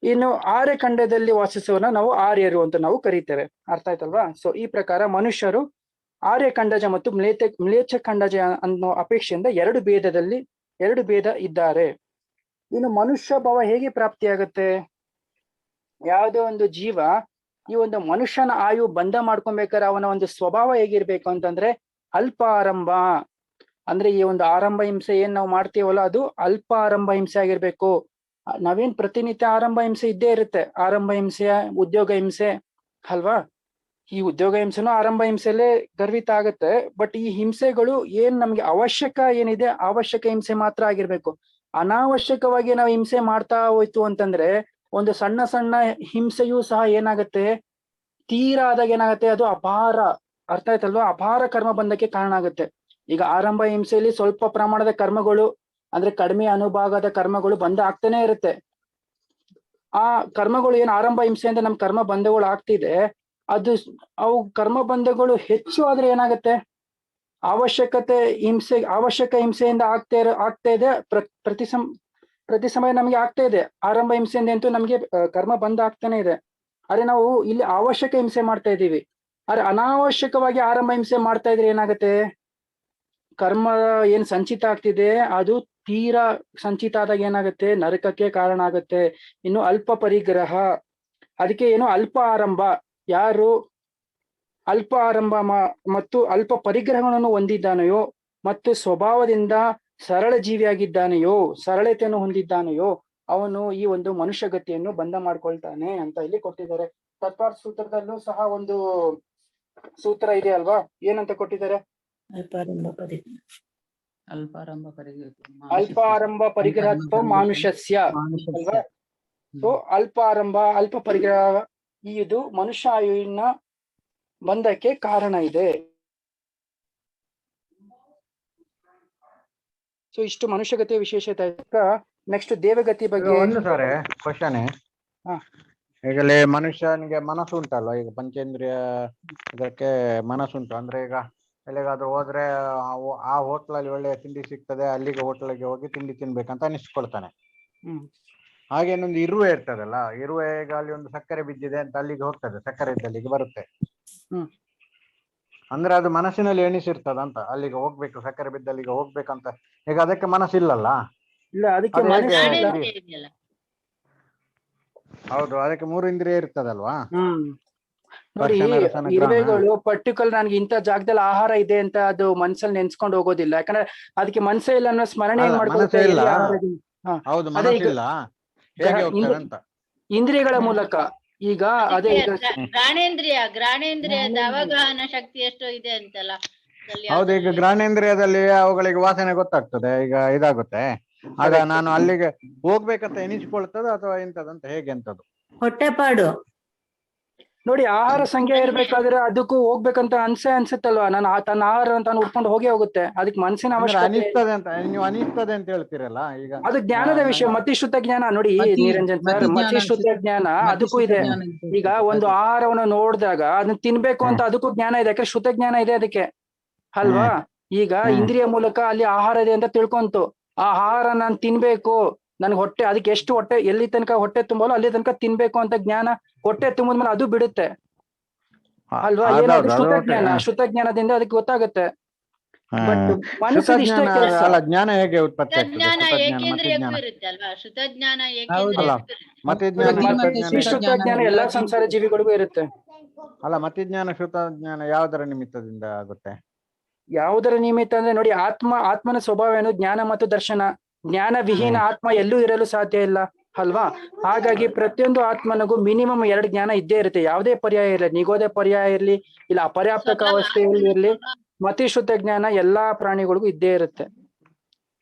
ಇನ್ನು ಆರ್ಯಖಂಡದಲ್ಲಿ ವಾಸಿಸುವವನ್ನ ನಾವು ಆರ್ಯರು ಅಂತ ನಾವು ಕರೀತೇವೆ. ಅರ್ಥ ಆಯ್ತಲ್ವಾ? ಸೊ ಈ ಪ್ರಕಾರ ಮನುಷ್ಯರು ಆರ್ಯಖಂಡಜ ಮತ್ತು ಮ್ಲೇಚ್ಛ ಖಂಡಜ ಅನ್ನೋ ಅಪೇಕ್ಷೆಯಿಂದ 2 ಭೇದ ಇದ್ದಾರೆ. ಇನ್ನು ಮನುಷ್ಯ ಭಾವ ಹೇಗೆ ಪ್ರಾಪ್ತಿಯಾಗುತ್ತೆ? ಯಾವುದೋ ಒಂದು ಜೀವ ಈ ಒಂದು ಮನುಷ್ಯನ ಆಯು ಬಂಧ ಮಾಡ್ಕೊಬೇಕಾದ್ರೆ ಅವನ ಒಂದು ಸ್ವಭಾವ ಹೇಗಿರ್ಬೇಕು ಅಂತಂದ್ರೆ ಅಲ್ಪ ಆರಂಭ. ಅಂದ್ರೆ ಈ ಒಂದು ಆರಂಭ ಹಿಂಸೆ ಏನ್ ನಾವು ಮಾಡ್ತೀವಲ್ಲ ಅದು ಅಲ್ಪ ಆರಂಭ ಹಿಂಸೆ ಆಗಿರ್ಬೇಕು. ನಾವೇನ್ ಪ್ರತಿನಿತ್ಯ ಆರಂಭ ಹಿಂಸೆ ಇದ್ದೇ ಇರುತ್ತೆ. ಆರಂಭ ಹಿಂಸೆ, ಉದ್ಯೋಗ ಹಿಂಸೆ ಅಲ್ವಾ? ಈ ಉದ್ಯೋಗ ಹಿಂಸೆನೂ ಆರಂಭ ಹಿಂಸೆಲ್ಲೇ ಗರ್ವಿತ ಆಗುತ್ತೆ. ಬಟ್ ಈ ಹಿಂಸೆಗಳು ಏನ್ ನಮ್ಗೆ ಅವಶ್ಯಕ ಏನಿದೆ ಅವಶ್ಯಕ ಹಿಂಸೆ ಮಾತ್ರ ಆಗಿರ್ಬೇಕು. ಅನಾವಶ್ಯಕವಾಗಿ ನಾವು ಹಿಂಸೆ ಮಾಡ್ತಾ ಹೋಯ್ತು ಅಂತಂದ್ರೆ ಒಂದು ಸಣ್ಣ ಸಣ್ಣ ಹಿಂಸೆಯೂ ಸಹ ಏನಾಗುತ್ತೆ, ತೀರಾ ಆದಾಗ ಏನಾಗುತ್ತೆ, ಅದು ಅಪಾರ. ಅರ್ಥ ಆಯ್ತಲ್ವಾ? ಅಪಾರ ಕರ್ಮ ಬಂಧಕ್ಕೆ ಕಾರಣ ಆಗುತ್ತೆ. ಈಗ ಆರಂಭ ಹಿಂಸೆಯಲ್ಲಿ ಸ್ವಲ್ಪ ಪ್ರಮಾಣದ ಕರ್ಮಗಳು ಅಂದ್ರೆ ಕಡಿಮೆ ಅನುಭಾಗದ ಕರ್ಮಗಳು ಬಂಧ ಆಗ್ತಾನೆ ಇರುತ್ತೆ. ಆ ಕರ್ಮಗಳು ಏನ್ ಆರಂಭ ಹಿಂಸೆಯಿಂದ ನಮ್ ಕರ್ಮ ಬಂಧಗಳು ಆಗ್ತಿದೆ, ಅವು ಕರ್ಮ ಬಂಧಗಳು ಹೆಚ್ಚು ಆದ್ರೆ ಏನಾಗುತ್ತೆ, ಅವಶ್ಯಕ ಹಿಂಸೆಯಿಂದ ಆಗ್ತಾ ಇದೆ. ಪ್ರತಿ ಸಮಯ ನಮ್ಗೆ ಆಗ್ತಾ ಇದೆ. ಆರಂಭ ಹಿಂಸೆಯಿಂದ ಅಂತೂ ನಮ್ಗೆ ಕರ್ಮ ಬಂಧ ಆಗ್ತಾನೆ ಇದೆ. ಆದ್ರೆ ನಾವು ಇಲ್ಲಿ ಅವಶ್ಯಕ ಹಿಂಸೆ ಮಾಡ್ತಾ ಇದೀವಿ. ಆದ್ರೆ ಅನಾವಶ್ಯಕವಾಗಿ ಆರಂಭ ಹಿಂಸೆ ಮಾಡ್ತಾ ಇದ್ರೆ ಏನಾಗುತ್ತೆ, ಕರ್ಮ ಏನ್ ಸಂಚಿತ ಆಗ್ತಿದೆ ಅದು ತೀರಾ ಸಂಚಿತ ಆದಾಗ ಏನಾಗುತ್ತೆ, ನರಕಕ್ಕೆ ಕಾರಣ ಆಗುತ್ತೆ. ಇನ್ನು ಅಲ್ಪ ಪರಿಗ್ರಹ, ಅದಕ್ಕೆ ಏನು ಅಲ್ಪ ಆರಂಭ, ಯಾರು ಅಲ್ಪ ಆರಂಭ ಮತ್ತು ಅಲ್ಪ ಪರಿಗ್ರಹವನ್ನು ಹೊಂದಿದ್ದಾನೆಯೋ ಮತ್ತು ಸ್ವಭಾವದಿಂದ ಸರಳ ಜೀವಿಯಾಗಿದ್ದಾನೆಯೋ, ಸರಳತೆಯನ್ನು ಹೊಂದಿದ್ದಾನೆಯೋ ಅವನು ಈ ಒಂದು ಮನುಷ್ಯ ಗತಿಯನ್ನು ಬಂಧ ಮಾಡ್ಕೊಳ್ತಾನೆ ಅಂತ ಇಲ್ಲಿ ಕೊಟ್ಟಿದ್ದಾರೆ. ತತ್ವಾರ್ಥ ಸೂತ್ರದಲ್ಲೂ ಸಹ ಒಂದು ಸೂತ್ರ ಇದೆ ಅಲ್ವಾ? ಏನಂತ ಕೊಟ್ಟಿದ್ದಾರೆ? ಅಲ್ಪ ಆರಂಭ ಪರಿಗ್ರಹತ್ವ ಮಾನುಷಸ್ಯ ಅಲ್ವಾ? ಸೊ ಅಲ್ಪ ಆರಂಭ ಅಲ್ಪ ಪರಿಗ್ರಹ ಇದು ಮನುಷ್ಯ ಆಯುವಿನ ಬಂಧಕ್ಕೆ ಕಾರಣ ಇದೆ. ಸೊ ಇಷ್ಟು ಮನುಷ್ಯಗತಿಯ ವಿಶೇಷತೆ. ನೆಕ್ಸ್ಟ್ ದೇವಗತಿ ಬಗ್ಗೆ ಒಂದು ಸಾರಿ ಕ್ವಶನ್. ಈಗ ಮನುಷ್ಯನಿಗೆ ಮನಸ್ಸು ಉಂಟಲ್ವಾ? ಈಗ ಪಂಚೇಂದ್ರಿಯ ಇದಕ್ಕೆ ಮನಸ್ಸುಂಟು ಅಂದ್ರೆ ಈಗ ಎಲ್ಲಿಗಾದ್ರೂ ಹೋದ್ರೆ ಆ ಹೋಟ್ಲಲ್ಲಿ ಒಳ್ಳೆ ತಿಂಡಿ ಸಿಗ್ತದೆ, ಅಲ್ಲಿಗೆ ಹೋಟ್ಲಿಗೆ ಹೋಗಿ ತಿಂಡಿ ತಿನ್ಬೇಕಂತ ಅನಿಸ್ಕೊಳ್ತಾನೆ. ಹಾಗೆ ಇನ್ನೊಂದು ಇರುವೆ ಇರ್ತದಲ್ಲ, ಇರುವೆ ಈಗ ಅಲ್ಲಿ ಒಂದು ಸಕ್ಕರೆ ಬಿದ್ದಿದೆ ಅಂತ ಅಲ್ಲಿಗೆ ಹೋಗ್ತದೆ, ಸಕ್ಕರೆ ಇದ್ದಲ್ಲಿಗೆ ಬರುತ್ತೆ. ಅಂದ್ರೆ ಅದು ಮನಸ್ಸಿನಲ್ಲಿ ಎಣಿಸಿರ್ತದಂತ ಅಲ್ಲಿಗೆ ಹೋಗ್ಬೇಕು, ಸಕ್ಕರೆ ಬಿದ್ದಲ್ಲಿಗೆ ಹೋಗ್ಬೇಕಂತ. ಈಗ ಅದಕ್ಕೆ ಮನಸ್ಸಿಲ್ಲಲ್ಲ. ಇಲ್ಲ, ಅದಕ್ಕೆ ಹೌದು, ಅದಕ್ಕೆ 3 ಇಂದ್ರಿಯ ಇರ್ತದಲ್ವಾ? ನೋಡಿ, ಇರುವೆಗಳು ಪರ್ಟಿಕ್ಯುಲರ್ ನನ್ಗೆ ಇಂಥ ಜಾಗದಲ್ಲಿ ಆಹಾರ ಇದೆ ಅಂತ ಅದು ಮನ್ಸಲ್ಲಿ ನೆನ್ಸ್ಕೊಂಡು ಹೋಗೋದಿಲ್ಲ. ಯಾಕಂದ್ರೆ ಅದಕ್ಕೆ ಮನ್ಸೇ ಇಲ್ಲ ಅನ್ನೋ ಸ್ಮರಣೆ ಏನ್ ಮಾಡ್ಕೊಳ್ತಾ ಇಂದ್ರಿಯಗಳ ಮೂಲಕ. ಈಗ ಅದೇ ಘ್ರಾಣೇಂದ್ರಿಯದ ಅವಗಾಹನ ಶಕ್ತಿ ಎಷ್ಟು ಇದೆ ಅಂತಲ್ಲ. ಹೌದು, ಈಗ ಘ್ರಾಣೇಂದ್ರಿಯದಲ್ಲಿ ಅವುಗಳಿಗೆ ವಾಸನೆ ಗೊತ್ತಾಗ್ತದೆ, ಈಗ ಇದಾಗುತ್ತೆ. ಆಗ ನಾನು ಅಲ್ಲಿಗೆ ಹೋಗ್ಬೇಕಂತ ಎನಿಸ್ಕೊಳ್ತದ ಅಥವಾ ಎಂತದಂತ ಹೇಗೆ ಅಂತದ್ದು ಹೊಟ್ಟೆಪಾಡು. ನೋಡಿ, ಆಹಾರ ಸಂಖ್ಯೆ ಇರ್ಬೇಕಾದ್ರೆ ಅದಕ್ಕೂ ಹೋಗ್ಬೇಕಂತ ಅನ್ಸುತ್ತಲ್ವಾ? ತನ್ನ ಆಹಾರ ತಾನು ಉಟ್ಕೊಂಡು ಹೋಗುತ್ತೆ. ಅದಕ್ಕೆ ಮನಸ್ಸಿನ ಅವಶ್ಯಕತೆ ಅನಿಸ್ತದೆ ಅಂತ ನೀವು ಅನಿಸ್ತದೆ ಅಂತ ಹೇಳ್ತೀರಲ್ಲ. ಈಗ ಅದು ಜ್ಞಾನದ ವಿಷಯ, ಮತಿಶ್ರುತ ಜ್ಞಾನ. ನೋಡಿ ನಿರಂಜನ್ ಸರ್, ಮತಿಶ್ರುತ ಜ್ಞಾನ ಅದಕ್ಕೂ ಇದೆ. ಈಗ ಒಂದು ಆಹಾರವನ್ನು ನೋಡಿದಾಗ ಅದನ್ನ ತಿನ್ಬೇಕು ಅಂತ ಅದಕ್ಕೂ ಜ್ಞಾನ ಇದೆ, ಯಾಕಂದ್ರೆ ಶ್ರುತ ಜ್ಞಾನ ಇದೆ ಅದಕ್ಕೆ ಅಲ್ವಾ? ಈಗ ಇಂದ್ರಿಯ ಮೂಲಕ ಅಲ್ಲಿ ಆಹಾರ ಇದೆ ಅಂತ ತಿಳ್ಕೊಂತು, ಆ ಆಹಾರ ನಾನು ತಿನ್ಬೇಕು, ನನ್ಗೆ ಹೊಟ್ಟೆ ಅದಕ್ಕೆ ಎಷ್ಟು ಹೊಟ್ಟೆ ಎಲ್ಲಿ ತನಕ ಹೊಟ್ಟೆ ತುಂಬಲು ಅಲ್ಲಿ ತನಕ ತಿನ್ಬೇಕು ಅಂತ ಜ್ಞಾನ ಹೊಟ್ಟೆ ತುಂಬಿದ್ಮೇಲೆ ಅದು ಬಿಡುತ್ತೆ ಅಲ್ವಾ? ಏನಾದ್ರು ಶ್ರುತ ಜ್ಞಾನದಿಂದ ಅದಕ್ಕೆ ಗೊತ್ತಾಗುತ್ತೆ. ಹಾ. ಬಟ್ ಶ್ರುತ ಮನಸ್ಸಿನ ಇಷ್ಟೇ ಜ್ಞಾನ ಕೆಲಸ. ಅಲ್ಲ, ಜ್ಞಾನ ಹೇಗೆ ಉತ್ಪತ್ತಿ ಆಗ್ತದೆ? ಜ್ಞಾನ ಶ್ರುತ ಜ್ಞಾನ, ಮತಿ ಏಕೇಂದ್ರಿಯಕ್ಕೂ ಜ್ಞಾನ ಇರುತ್ತೆ ಅಲ್ವಾ? ಶ್ರುತಜ್ಞಾನ ಅಲ್ಲ, ಏಕೇಂದ್ರಿಯಕ್ಕೂ ಇರುತ್ತೆ. ಮತಿ ಜ್ಞಾನ ಗತಿ ಶ್ರುತ ಮತ್ತೆ ಜ್ಞಾನ ಶ್ರುತ ವಿಶುದ್ಧ ಜ್ಞಾನ ಜ್ಞಾನ ಎಲ್ಲಾ ಎಲ್ಲ ಸಂಸಾರ ಜೀವಿಗಳಿಗೂ ಇರುತ್ತೆ. ಅಲ್ಲ, ಮತಿ ಜ್ಞಾನ ಶ್ರುತ ಜ್ಞಾನ ಯಾವುದರ ನಿಮಿತ್ತದಿಂದ ಆಗುತ್ತೆ? ಯಾವುದರ ನಿಮಿತ್ತ ಅಂದ್ರೆ ನೋಡಿ, ಆತ್ಮನ ಸ್ವಭಾವ ಏನು? ಜ್ಞಾನ ಮತ್ತು ದರ್ಶನ. ಜ್ಞಾನ ವಿಹೀನ ಆತ್ಮ ಎಲ್ಲೂ ಇರಲು ಸಾಧ್ಯ ಇಲ್ಲ ಅಲ್ವಾ? ಹಾಗಾಗಿ ಪ್ರತಿಯೊಂದು ಆತ್ಮನಿಗೂ ಮಿನಿಮಮ್ 2 ಜ್ಞಾನ ಇದ್ದೇ ಇರುತ್ತೆ. ಯಾವುದೇ ಪರ್ಯಾಯ ಇರಲಿ, ನಿಗೋದೆ ಪರ್ಯಾಯ ಇರಲಿ, ಇಲ್ಲ ಅಪರ್ಯಾಪ್ತಕ ಸ್ವಭಾವ, ಅವಸ್ಥೆಯಲ್ಲಿ ಆತ್ಮನ ಇರಲಿ, ಸ್ವಭಾವ. ಮತಿ ಶುದ್ಧ ಜ್ಞಾನ ಎಲ್ಲಾ ಪ್ರಾಣಿಗಳಿಗೂ ಇದ್ದೇ ಇರುತ್ತೆ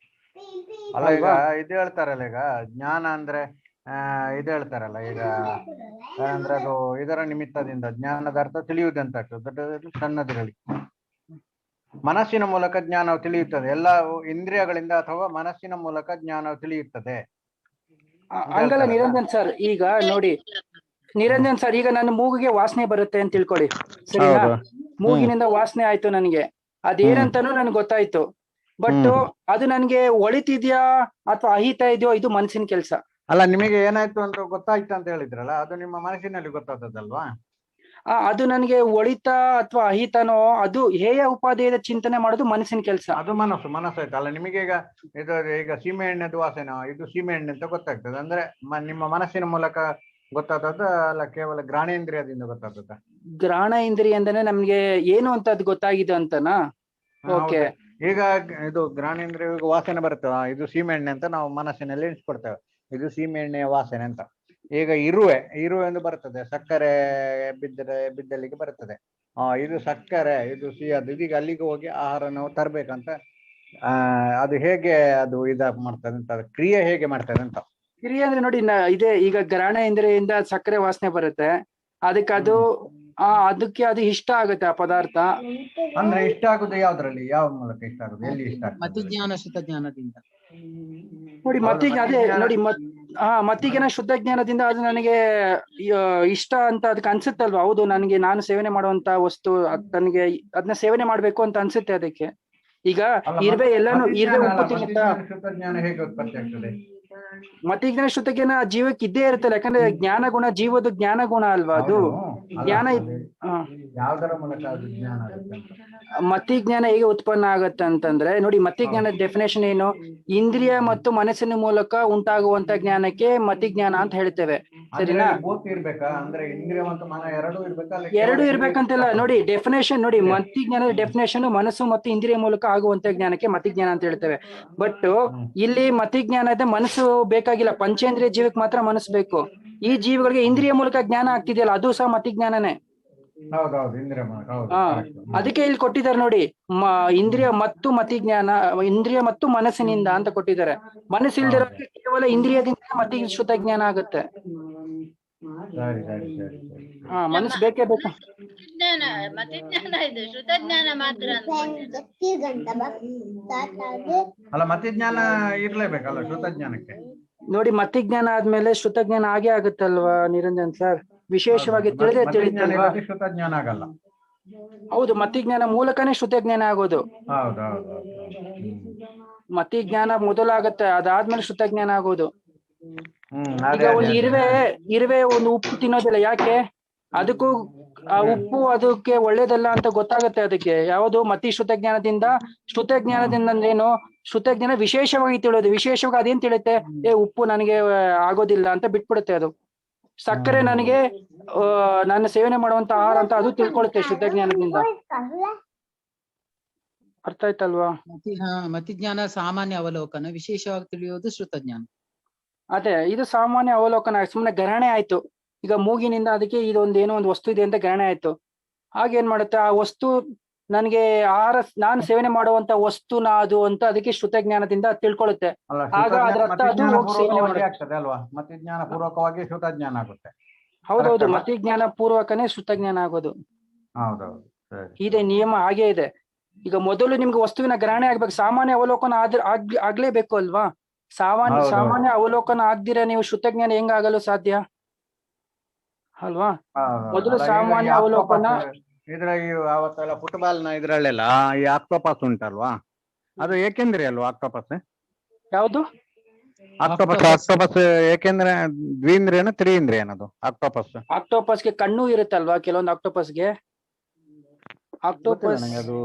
ಅಲ್ಲ, ಈಗ ಅಲ್ವಾ? ಇದು ಹೇಳ್ತಾರಲ್ಲ, ಈಗ ಜ್ಞಾನ ಅಂದ್ರೆ ಇದು ಹೇಳ್ತಾರಲ್ಲ, ಈಗ ಅಂದ್ರೆ ಅದು ಇದರ ನಿಮಿತ್ತದಿಂದ ಜ್ಞಾನದ ಅರ್ಥ ತಿಳಿಯುವುದಂತ ಆಗ್ತದೆ. ದೊಡ್ಡದು ಸಣ್ಣದಿರಲಿ, ಮನಸ್ಸಿನ ಮೂಲಕ ಜ್ಞಾನವು ತಿಳಿಯುತ್ತದೆ. ಎಲ್ಲ ಇಂದ್ರಿಯಗಳಿಂದ ಅಥವಾ ಮನಸ್ಸಿನ ಮೂಲಕ ಜ್ಞಾನವು ತಿಳಿಯುತ್ತದೆ ಅಂತ ಹಂಗಲ್ಲ ಹೇಳ್ತಾರಲ್ಲ. ನಿರಂಜನ್ ಸರ್. ಈಗ ನೋಡಿ ನಿರಂಜನ್ ಸರ್, ಈಗ ನನ್ನ ಮೂಗಿಗೆ ವಾಸನೆ ಬರುತ್ತೆ ಅಂತ ತಿಳ್ಕೊಳ್ಳಿ, ಸರಿನಾ? ಹೌದು. ಮೂಗಿನಿಂದ ವಾಸನೆ ಆಯ್ತು ನನಗೆ, ಅದೇನಂತಾನು ನನ್ಗೆ ಗೊತ್ತಾಯ್ತು. ಬಟ್ ಅದು ನನ್ಗೆ ಒಳಿತಿದ್ಯಾ ಅಥವಾ ಅಹಿತ ಇದೆಯೋ, ಇದು ಮನಸ್ಸಿನ ಕೆಲ್ಸ. ಅಲ್ಲ, ನಿಮಗೆ ಏನಾಯ್ತು ಅಂತ ಗೊತ್ತಾಯ್ತು ಅಂತ ಹೇಳಿದ್ರಲ್ಲ, ಅದು ನಿಮ್ಮ ಮನಸ್ಸಿನಲ್ಲಿ ಗೊತ್ತಾದದ್ದಲ್ವಾ? ಅದು ನನಗೆ ಒಳಿತ ಅಥವಾ ಅಹಿತನೋ, ಅದು ಹೇಯ ಉಪಾದೇಯದ ಚಿಂತನೆ ಮಾಡೋದು ಮನಸ್ಸಿನ ಕೆಲಸ. ಅದು ಮನಸ್ಸಾಯ್ತು. ಅಲ್ಲ, ನಿಮಗೆ ಈಗ ಸೀಮೆ ಎಣ್ಣೆದು ವಾಸನೆ, ಇದು ಸೀಮೆ ಎಣ್ಣೆ ಅಂತ ಗೊತ್ತಾಗ್ತದೆ ಅಂದ್ರೆ ನಿಮ್ಮ ಮನಸ್ಸಿನ ಮೂಲಕ ಗೊತ್ತಾದದ್ದು ಅಲ್ಲ, ಕೇವಲ ಘ್ರಾಣೇಂದ್ರಿಯದಿಂದ ಗೊತ್ತಾದದ್ದ? ಗ್ರಹಣ ಇಂದ್ರಿಯ ಅಂದ್ರೆ ನಮ್ಗೆ ಏನು ಅಂತ ಅದು ಗೊತ್ತಾಗಿದೆ ಅಂತನಾ? ಓಕೆ. ಈಗ ಇದು ಘ್ರಾಣೇಂದ್ರಿಯ ವಾಸನೆ ಬರ್ತದೆ, ಇದು ಸೀಮೆ ಎಣ್ಣೆ ಅಂತ ನಾವು ಮನಸ್ಸಿನಲ್ಲಿ ಎಣಿಸ್ಕೊಡ್ತೇವೆ, ಇದು ಸೀಮೆ ಎಣ್ಣೆಯ ವಾಸನೆ ಅಂತ. ಈಗ ಇರುವೆ ಎಂದು ಬರ್ತದೆ, ಸಕ್ಕರೆ ಬಿದ್ದಲ್ಲಿಗೆ ಬರ್ತದೆ. ಇದು ಸಕ್ಕರೆ, ಇದು ಸಿಹಿಯಾದ, ಇದೀಗ ಅಲ್ಲಿಗೆ ಹೋಗಿ ಆಹಾರ ನಾವು ತರ್ಬೇಕಂತ ಅದು ಹೇಗೆ ಅದು ಮಾಡ್ತದೆ ಅಂತ, ಕ್ರಿಯೆ ಹೇಗೆ ಮಾಡ್ತದೆ ಅಂತ? ಕ್ರಿಯೆ ಅಂದ್ರೆ ನೋಡಿ, ಇದೆ ಈಗ ಗ್ರಹಣ ಇಂದ್ರಿಯಿಂದ ಸಕ್ಕರೆ ವಾಸನೆ ಬರುತ್ತೆ, ಅದಕ್ಕೆ ಅದಕ್ಕೆ ಅದು ಇಷ್ಟ ಆಗುತ್ತೆ ಆ ಪದಾರ್ಥ. ಅಂದ್ರೆ ಇಷ್ಟ ಆಗುದು ಯಾವ್ದ್ರಲ್ಲಿ, ಯಾವ ಮೂಲಕ ಇಷ್ಟ ಆಗುದು, ಎಲ್ಲಿ ಇಷ್ಟ ಮತಿ ಆಗ್ತದೆ? ಜ್ಞಾನ ಶ್ರುತ ಜ್ಞಾನದಿಂದ ನೋಡಿ ಮತ್ತಿಗೆ ಅದೇ ನೋಡಿ ಮತ್ತಿಗೆನ ಶುದ್ಧ ಜ್ಞಾನದಿಂದ ಅದು ನನಗೆ ಇಷ್ಟ ಅಂತ ಅದಕ್ಕೆ ಅನ್ಸುತ್ತಲ್ವಾ? ಹೌದು, ನಾನು ಸೇವನೆ ಮಾಡುವಂತ ವಸ್ತು ನನಗೆ ಅದನ್ನ ಸೇವನೆ ಮಾಡ್ಬೇಕು ಅಂತ ಅನ್ಸುತ್ತೆ ಅದಕ್ಕೆ. ಈಗ ಇರ್ವೆ ಎಲ್ಲಾನು ಉಪ್ಪು ತಿನ್ನುತ್ತಾ? ಶುದ್ಧ ಜ್ಞಾನ ಹೇಗೆ ಉತ್ಪತ್ತಿ ಆಗ್ತದೆ? ಮತ್ತಿಜ್ಞಾನ ಶುದ್ಧ ಜ್ಞಾನ ಜೀವಕ್ಕೆ ಇದ್ದೇ ಇರುತ್ತಲ್ಲ, ಯಾಕಂದ್ರೆ ಜ್ಞಾನ ಗುಣ, ಜೀವದ ಜ್ಞಾನ ಗುಣ ಅಲ್ವಾ ಅದು? ಜ್ಞಾನ ಯಾವ್ದರ ಮೂಲಕ ಅದು ಜ್ಞಾನ ಆಗುತ್ತೆ? ಮತಿಜ್ಞಾನ ಹೇಗೆ ಉತ್ಪನ್ನ ಆಗತ್ತೆ ಅಂತಂದ್ರೆ ನೋಡಿ, ಮತಿಜ್ಞಾನದ ಡೆಫಿನೇಷನ್ ಏನು? ಇಂದ್ರಿಯ ಮತ್ತು ಮನಸ್ಸಿನ ಮೂಲಕ ಉಂಟಾಗುವಂತ ಜ್ಞಾನಕ್ಕೆ ಮತಿಜ್ಞಾನ ಅಂತ ಹೇಳ್ತೇವೆ, ಸರಿನಾ? ಅಂದ್ರೆ ಇಂದ್ರಿಯ ಮತ್ತು ಮನ ಎರಡು ಇರ್ಬೇಕಂತಿಲ್ಲ. ನೋಡಿ ಡೆಫಿನೇಷನ್ ನೋಡಿ, ಮತಿಜ್ಞಾನದ ಡೆಫಿನೇಷನ್ ಮನಸ್ಸು ಮತ್ತು ಇಂದ್ರಿಯ ಮೂಲಕ ಆಗುವಂತ ಜ್ಞಾನಕ್ಕೆ ಮತಿಜ್ಞಾನ ಅಂತ ಹೇಳ್ತೇವೆ. ಬಟ್ ಇಲ್ಲಿ ಮತಿಜ್ಞಾನದ ಮನಸ್ಸು ಬೇಕಾಗಿಲ್ಲ, ಪಂಚೇಂದ್ರಿಯ ಜೀವಕ್ಕೆ ಮಾತ್ರ ಮನಸ್ಸು ಬೇಕು. ಈ ಜೀವಿಗಳಿಗೆ ಇಂದ್ರಿಯ ಮೂಲಕ ಜ್ಞಾನ ಆಗ್ತಿದೆಯಲ್ಲ, ಅದು ಸಹ ಮತಿಜ್ಞಾನನೇ. ಅದಕ್ಕೆ ಇಲ್ಲಿ ಕೊಟ್ಟಿದ್ದಾರೆ ನೋಡಿ, ಇಂದ್ರಿಯ ಮತ್ತು ಮತಿಜ್ಞಾನ, ಇಂದ್ರಿಯ ಮತ್ತು ಮನಸ್ಸಿನಿಂದ ಅಂತ ಕೊಟ್ಟಿದ್ದಾರೆ. ಮನಸ್ಸಿಲ್ದಿರೋಕ್ಕೆ ಕೇವಲ ಇಂದ್ರಿಯದಿಂದ ಮತಿ ಶುದ್ಧ ಜ್ಞಾನ ಆಗುತ್ತೆ. ಮನಸ್ಸು ಬೇಕೇ ಬೇಕು. ಮತಿಜ್ಞಾನ ಇದೆ, ಶ್ರುತಜ್ಞಾನ ಮಾತ್ರ ಅಲ್ಲ, ಮತಿಜ್ಞಾನ ಇರ್ಲೇಬೇಕಲ್ಲ ಶ್ರುತಜ್ಞಾನಕ್ಕೆ? ನೋಡಿ, ಮತಿಜ್ಞಾನ ಆದ್ಮೇಲೆ ಶ್ರುತಜ್ಞಾನ ಆಗೇ ಆಗುತ್ತಲ್ವಾ ನಿರಂಜನ್ ಸರ್? ವಿಶೇಷವಾಗಿ ತಿಳಿತಲ್ವಾ? ಶ್ರುತಜ್ಞಾನ ಆಗಲ್ಲ. ಹೌದು, ಮತಿಜ್ಞಾನ ಮೂಲಕನೇ ಶ್ರುತಜ್ಞಾನ ಆಗೋದು. ಮತಿಜ್ಞಾನ ಮೊದಲಾಗತ್ತೆ, ಅದಾದ್ಮೇಲೆ ಶ್ರುತಜ್ಞಾನ ಆಗೋದು. ಈಗ ಒಂದು ಇರುವೆ ಒಂದು ಉಪ್ಪು ತಿನ್ನೋದಿಲ್ಲ, ಯಾಕೆ? ಅದಕ್ಕೂ ಆ ಉಪ್ಪು ಅದಕ್ಕೆ ಒಳ್ಳೇದಲ್ಲ ಅಂತ ಗೊತ್ತಾಗತ್ತೆ ಅದಕ್ಕೆ. ಯಾವುದು? ಮತಿ ಶ್ರುತಜ್ಞಾನದಿಂದ. ಶ್ರುತಜ್ಞಾನದಿಂದ ಅಂದ್ರೇನು? ಶ್ರುತಜ್ಞಾನ ವಿಶೇಷವಾಗಿ ತಿಳಿಯೋದು. ವಿಶೇಷವಾಗಿ ಅದೇನ್ ತಿಳಿಯುತ್ತೆ? ಉಪ್ಪು ನನಗೆ ಆಗೋದಿಲ್ಲ ಅಂತ ಬಿಟ್ಬಿಡುತ್ತೆ ಅದು. ಸಕ್ಕರೆ ನನಗೆ ನಾನು ಸೇವನೆ ಮಾಡುವಂತ ಆಹಾರ ಅಂತ ಅದು ತಿಳ್ಕೊಳ್ಳುತ್ತೆ ಶ್ರುತಜ್ಞಾನದಿಂದ. ಅರ್ಥ ಆಯ್ತಲ್ವಾ? ಮತಿಜ್ಞಾನ ಸಾಮಾನ್ಯ ಅವಲೋಕನ, ವಿಶೇಷವಾಗಿ ತಿಳಿಯೋದು ಶ್ರುತಜ್ಞಾನ. ಅದೇ, ಇದು ಸಾಮಾನ್ಯ ಅವಲೋಕನ, ಸುಮ್ನೆ ಗ್ರಹಣೆ ಆಯ್ತು. ಈಗ ಮೂಗಿನಿಂದ ಅದಕ್ಕೆ ಇದೊಂದು ಏನೋ ಒಂದು ವಸ್ತು ಇದೆ ಅಂತ ಗ್ರಹಣೆ ಆಯ್ತು. ಹಾಗೇನ್ ಮಾಡುತ್ತೆ, ಆ ವಸ್ತು ನನಗೆ ಆಹಾರ, ನಾನು ಸೇವನೆ ಮಾಡುವಂತ ವಸ್ತುನ ಅದು ಅಂತ ಅದಕ್ಕೆ ಶ್ರುತಜ್ಞಾನದಿಂದ ತಿಳ್ಕೊಳ್ಳುತ್ತೆ. ಆಗ ಅದ್ರ ಅರ್ಥ ಅದು ಹೋಗಿ ಸೇವನೆ ಮಾಡುತ್ತೆ ಅಲ್ವಾ? ಮತಿಜ್ಞಾನ ಪೂರ್ವಕವಾಗಿ ಶ್ರುತಜ್ಞಾನ ಆಗುತ್ತೆ. ಹೌದೌದು, ಮತಿಜ್ಞಾನ ಪೂರ್ವಕನೇ ಶ್ರುತಜ್ಞಾನ ಆಗೋದು. ಇದೆ ನಿಯಮ, ಹಾಗೇ ಇದೆ. ಈಗ ಮೊದಲು ನಿಮ್ಗೆ ವಸ್ತುವಿನ ಗ್ರಹಣೆ ಆಗ್ಬೇಕು, ಸಾಮಾನ್ಯ ಅವಲೋಕನ ಆಗ್ಲೇಬೇಕು ಅಲ್ವಾ? ಸಾಮಾನ್ಯ ಅವಲೋಕನ ಆಗ್ದಿರ ನೀವು ಶ್ರುತಜ್ಞಾನ ಹೆಂಗಾಗಲು ಸಾಧ್ಯ ಅಲ್ವಾ? ಮೊದಲು ಸಾಮಾನ್ಯ ಅವಲೋಕನ. ಇದ್ರಾಗ ಅವತ್ತೆಲ್ಲ ಫುಟ್ಬಾಲ್ ನ ಇದ್ರಲ್ಲೆಲ್ಲ ಈ ಆಕ್ಟೋಪಸ್ ಉಂಟಲ್ವಾ, ಅದು ಏಕೆಂದ್ರೆ ಅಲ್ವಾ ಆಕ್ಟೋಪಸ್? ಯಾವುದು ಆಕ್ಟೋಪಸ್ ಏಕೆಂದ್ರೆ ದ್ವಿಂದ್ರಿಯನ ತ್ರಿಇಂದ್ರಿಯನದು ಆಕ್ಟೋಪಸ್? ಆಕ್ಟೋಪಸ್ಗೆ ಕಣ್ಣು ಇರುತ್ತಲ್ವಾ ಕೆಲವೊಂದು ಆಕ್ಟೋಪಸ್ಗೆ. ಆಕ್ಟೋಪಸ್ ಅದು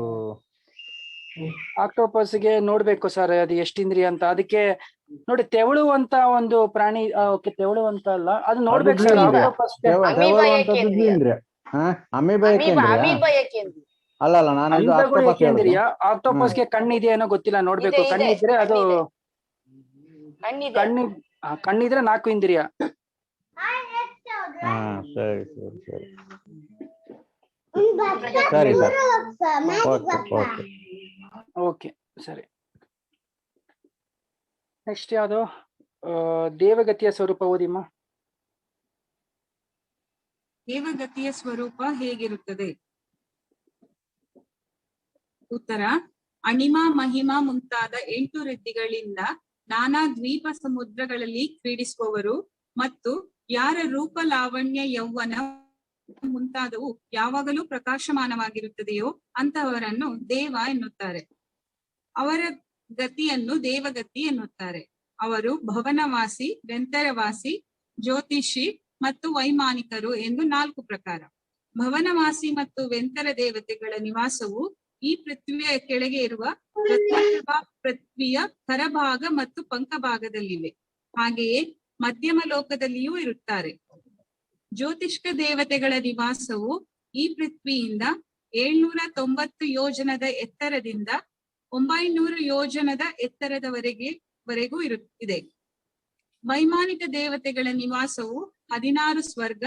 ಆಕ್ಟೋಪಸ್ಗೆ ನೋಡ್ಬೇಕು ಸರ್ ಅದು ಎಷ್ಟು ಇಂದ್ರಿಯ ಅಂತ. ಅದಕ್ಕೆ ನೋಡಿ ತೆವಳು ಅಂತ ಒಂದು ಪ್ರಾಣಿ, ಓಕೆ ತೆವಳು ಅಂತ ಅಲ್ಲ, ಅದು ನೋಡ್ಬೇಕು ಸರ್. ದ್ವಿಂದ್ರಿಯ. ಆಕ್ಟೋಪಸ್ ತೆವಳುವಂತದ್ದು ದ್ವಿಂದ್ರಿಯ. ಅಮೀಬ ಏಕೇಂದ್ರಿಯ. ಅಲ್ಲ ನಾನು ಇದು ಅಮೀಬಗಳು ಆಕ್ಟೋಪಸ್ ಹೇಳುದು. ಏಕೇಂದ್ರಿಯ. ಆಕ್ಟೋಪಸ್ಗೆ ಕಣ್ಣಿದೆಯೇನೋ ಗೊತ್ತಿಲ್ಲ, ನೋಡ್ಬೇಕು. ಕಣ್ಣಿದ್ರೆ ಅದು ಕಣ್ಣಿದ್ರೆ 4 ಇಂದ್ರಿಯ. ಹಾ ಸರಿ ಸರಿ ಸರಿ ಸರಿ ಸರ್. ಓಕೆ ಓಕೆ ಸರಿ. ನೆಕ್ಸ್ಟ್ ಯಾವುದು? ದೇವಗತಿಯ ಸ್ವರೂಪ ಓದಿಮ್ಮ. ದೇವಗತಿಯ ಸ್ವರೂಪ ಹೇಗಿರುತ್ತದೆ? ಉತ್ತರ: ಅಣಿಮ ಮಹಿಮ ಮುಂತಾದ 8 ರಿದ್ಧಿಗಳಿಂದ ನಾನಾ ದ್ವೀಪ ಸಮುದ್ರಗಳಲ್ಲಿ ಕ್ರೀಡಿಸುವವರು ಮತ್ತು ಯಾರ ರೂಪ ಲಾವಣ್ಯ ಯೌವನ ಮುಂತಾದವು ಯಾವಾಗಲೂ ಪ್ರಕಾಶಮಾನವಾಗಿರುತ್ತದೆಯೋ ಅಂತಹವರನ್ನು ದೇವ ಎನ್ನುತ್ತಾರೆ. ಅವರ ಗತಿಯನ್ನು ದೇವಗತಿ ಎನ್ನುತ್ತಾರೆ. ಅವರು ಭವನವಾಸಿ, ವೆಂತರವಾಸಿ, ಜ್ಯೋತಿಷಿ ಮತ್ತು ವೈಮಾನಿಕರು ಎಂದು 4 ಪ್ರಕಾರ. ಭವನವಾಸಿ ಮತ್ತು ವೆಂತರ ದೇವತೆಗಳ ನಿವಾಸವು ಈ ಪೃಥ್ವಿಯ ಕೆಳಗೆ ಇರುವ ಪೃಥ್ವಿಯ ಕರಭಾಗ ಮತ್ತು ಪಂಕಭಾಗದಲ್ಲಿವೆ. ಹಾಗೆಯೇ ಮಧ್ಯಮ ಲೋಕದಲ್ಲಿಯೂ ಇರುತ್ತಾರೆ. ಜ್ಯೋತಿಷ್ಕ ದೇವತೆಗಳ ನಿವಾಸವು ಈ ಪೃಥ್ವಿಯಿಂದ 790 ಯೋಜನದ ಎತ್ತರದಿಂದ 900 ಯೋಜನದ ಎತ್ತರದವರೆಗೂ ಇದೆ. ವೈಮಾನಿಕ ದೇವತೆಗಳ ನಿವಾಸವು 16 ಸ್ವರ್ಗ,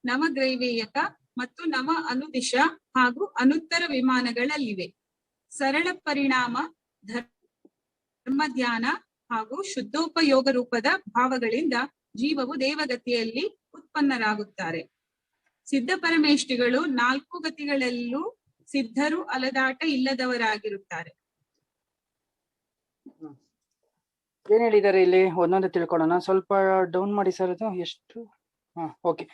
ನವಗ್ರೈವೇಯಕ ಮತ್ತು ನವ ಅನುದಿಶ ಹಾಗೂ ಅನುತ್ತರ ವಿಮಾನಗಳಲ್ಲಿವೆ. ಸರಳ ಪರಿಣಾಮ, ಧರ್ಮ ಧ್ಯಾನ ಹಾಗೂ ಶುದ್ಧೋಪಯೋಗ ರೂಪದ ಭಾವಗಳಿಂದ ಜೀವವು ದೇವಗತಿಯಲ್ಲಿ ಉತ್ಪನ್ನರಾಗುತ್ತಾರೆ. ಸಿದ್ಧ ಪರಮೇಷ್ಠಿಗಳು 4 ಗತಿಗಳಲ್ಲೂ ಸಿದ್ಧರು, ಅಲದಾಟ ಇಲ್ಲದವರಾಗಿರುತ್ತಾರೆ. ಏನ್ ಹೇಳಿದ್ದಾರೆ ಇಲ್ಲಿ? ಒಂದೊಂದು ತಿಳ್ಕೊಳ್ಳೋಣ. ಸ್ವಲ್ಪ ಡೌನ್ ಮಾಡಿ ಸರ್. ಅದು ಎಷ್ಟು? ಓಕೆ.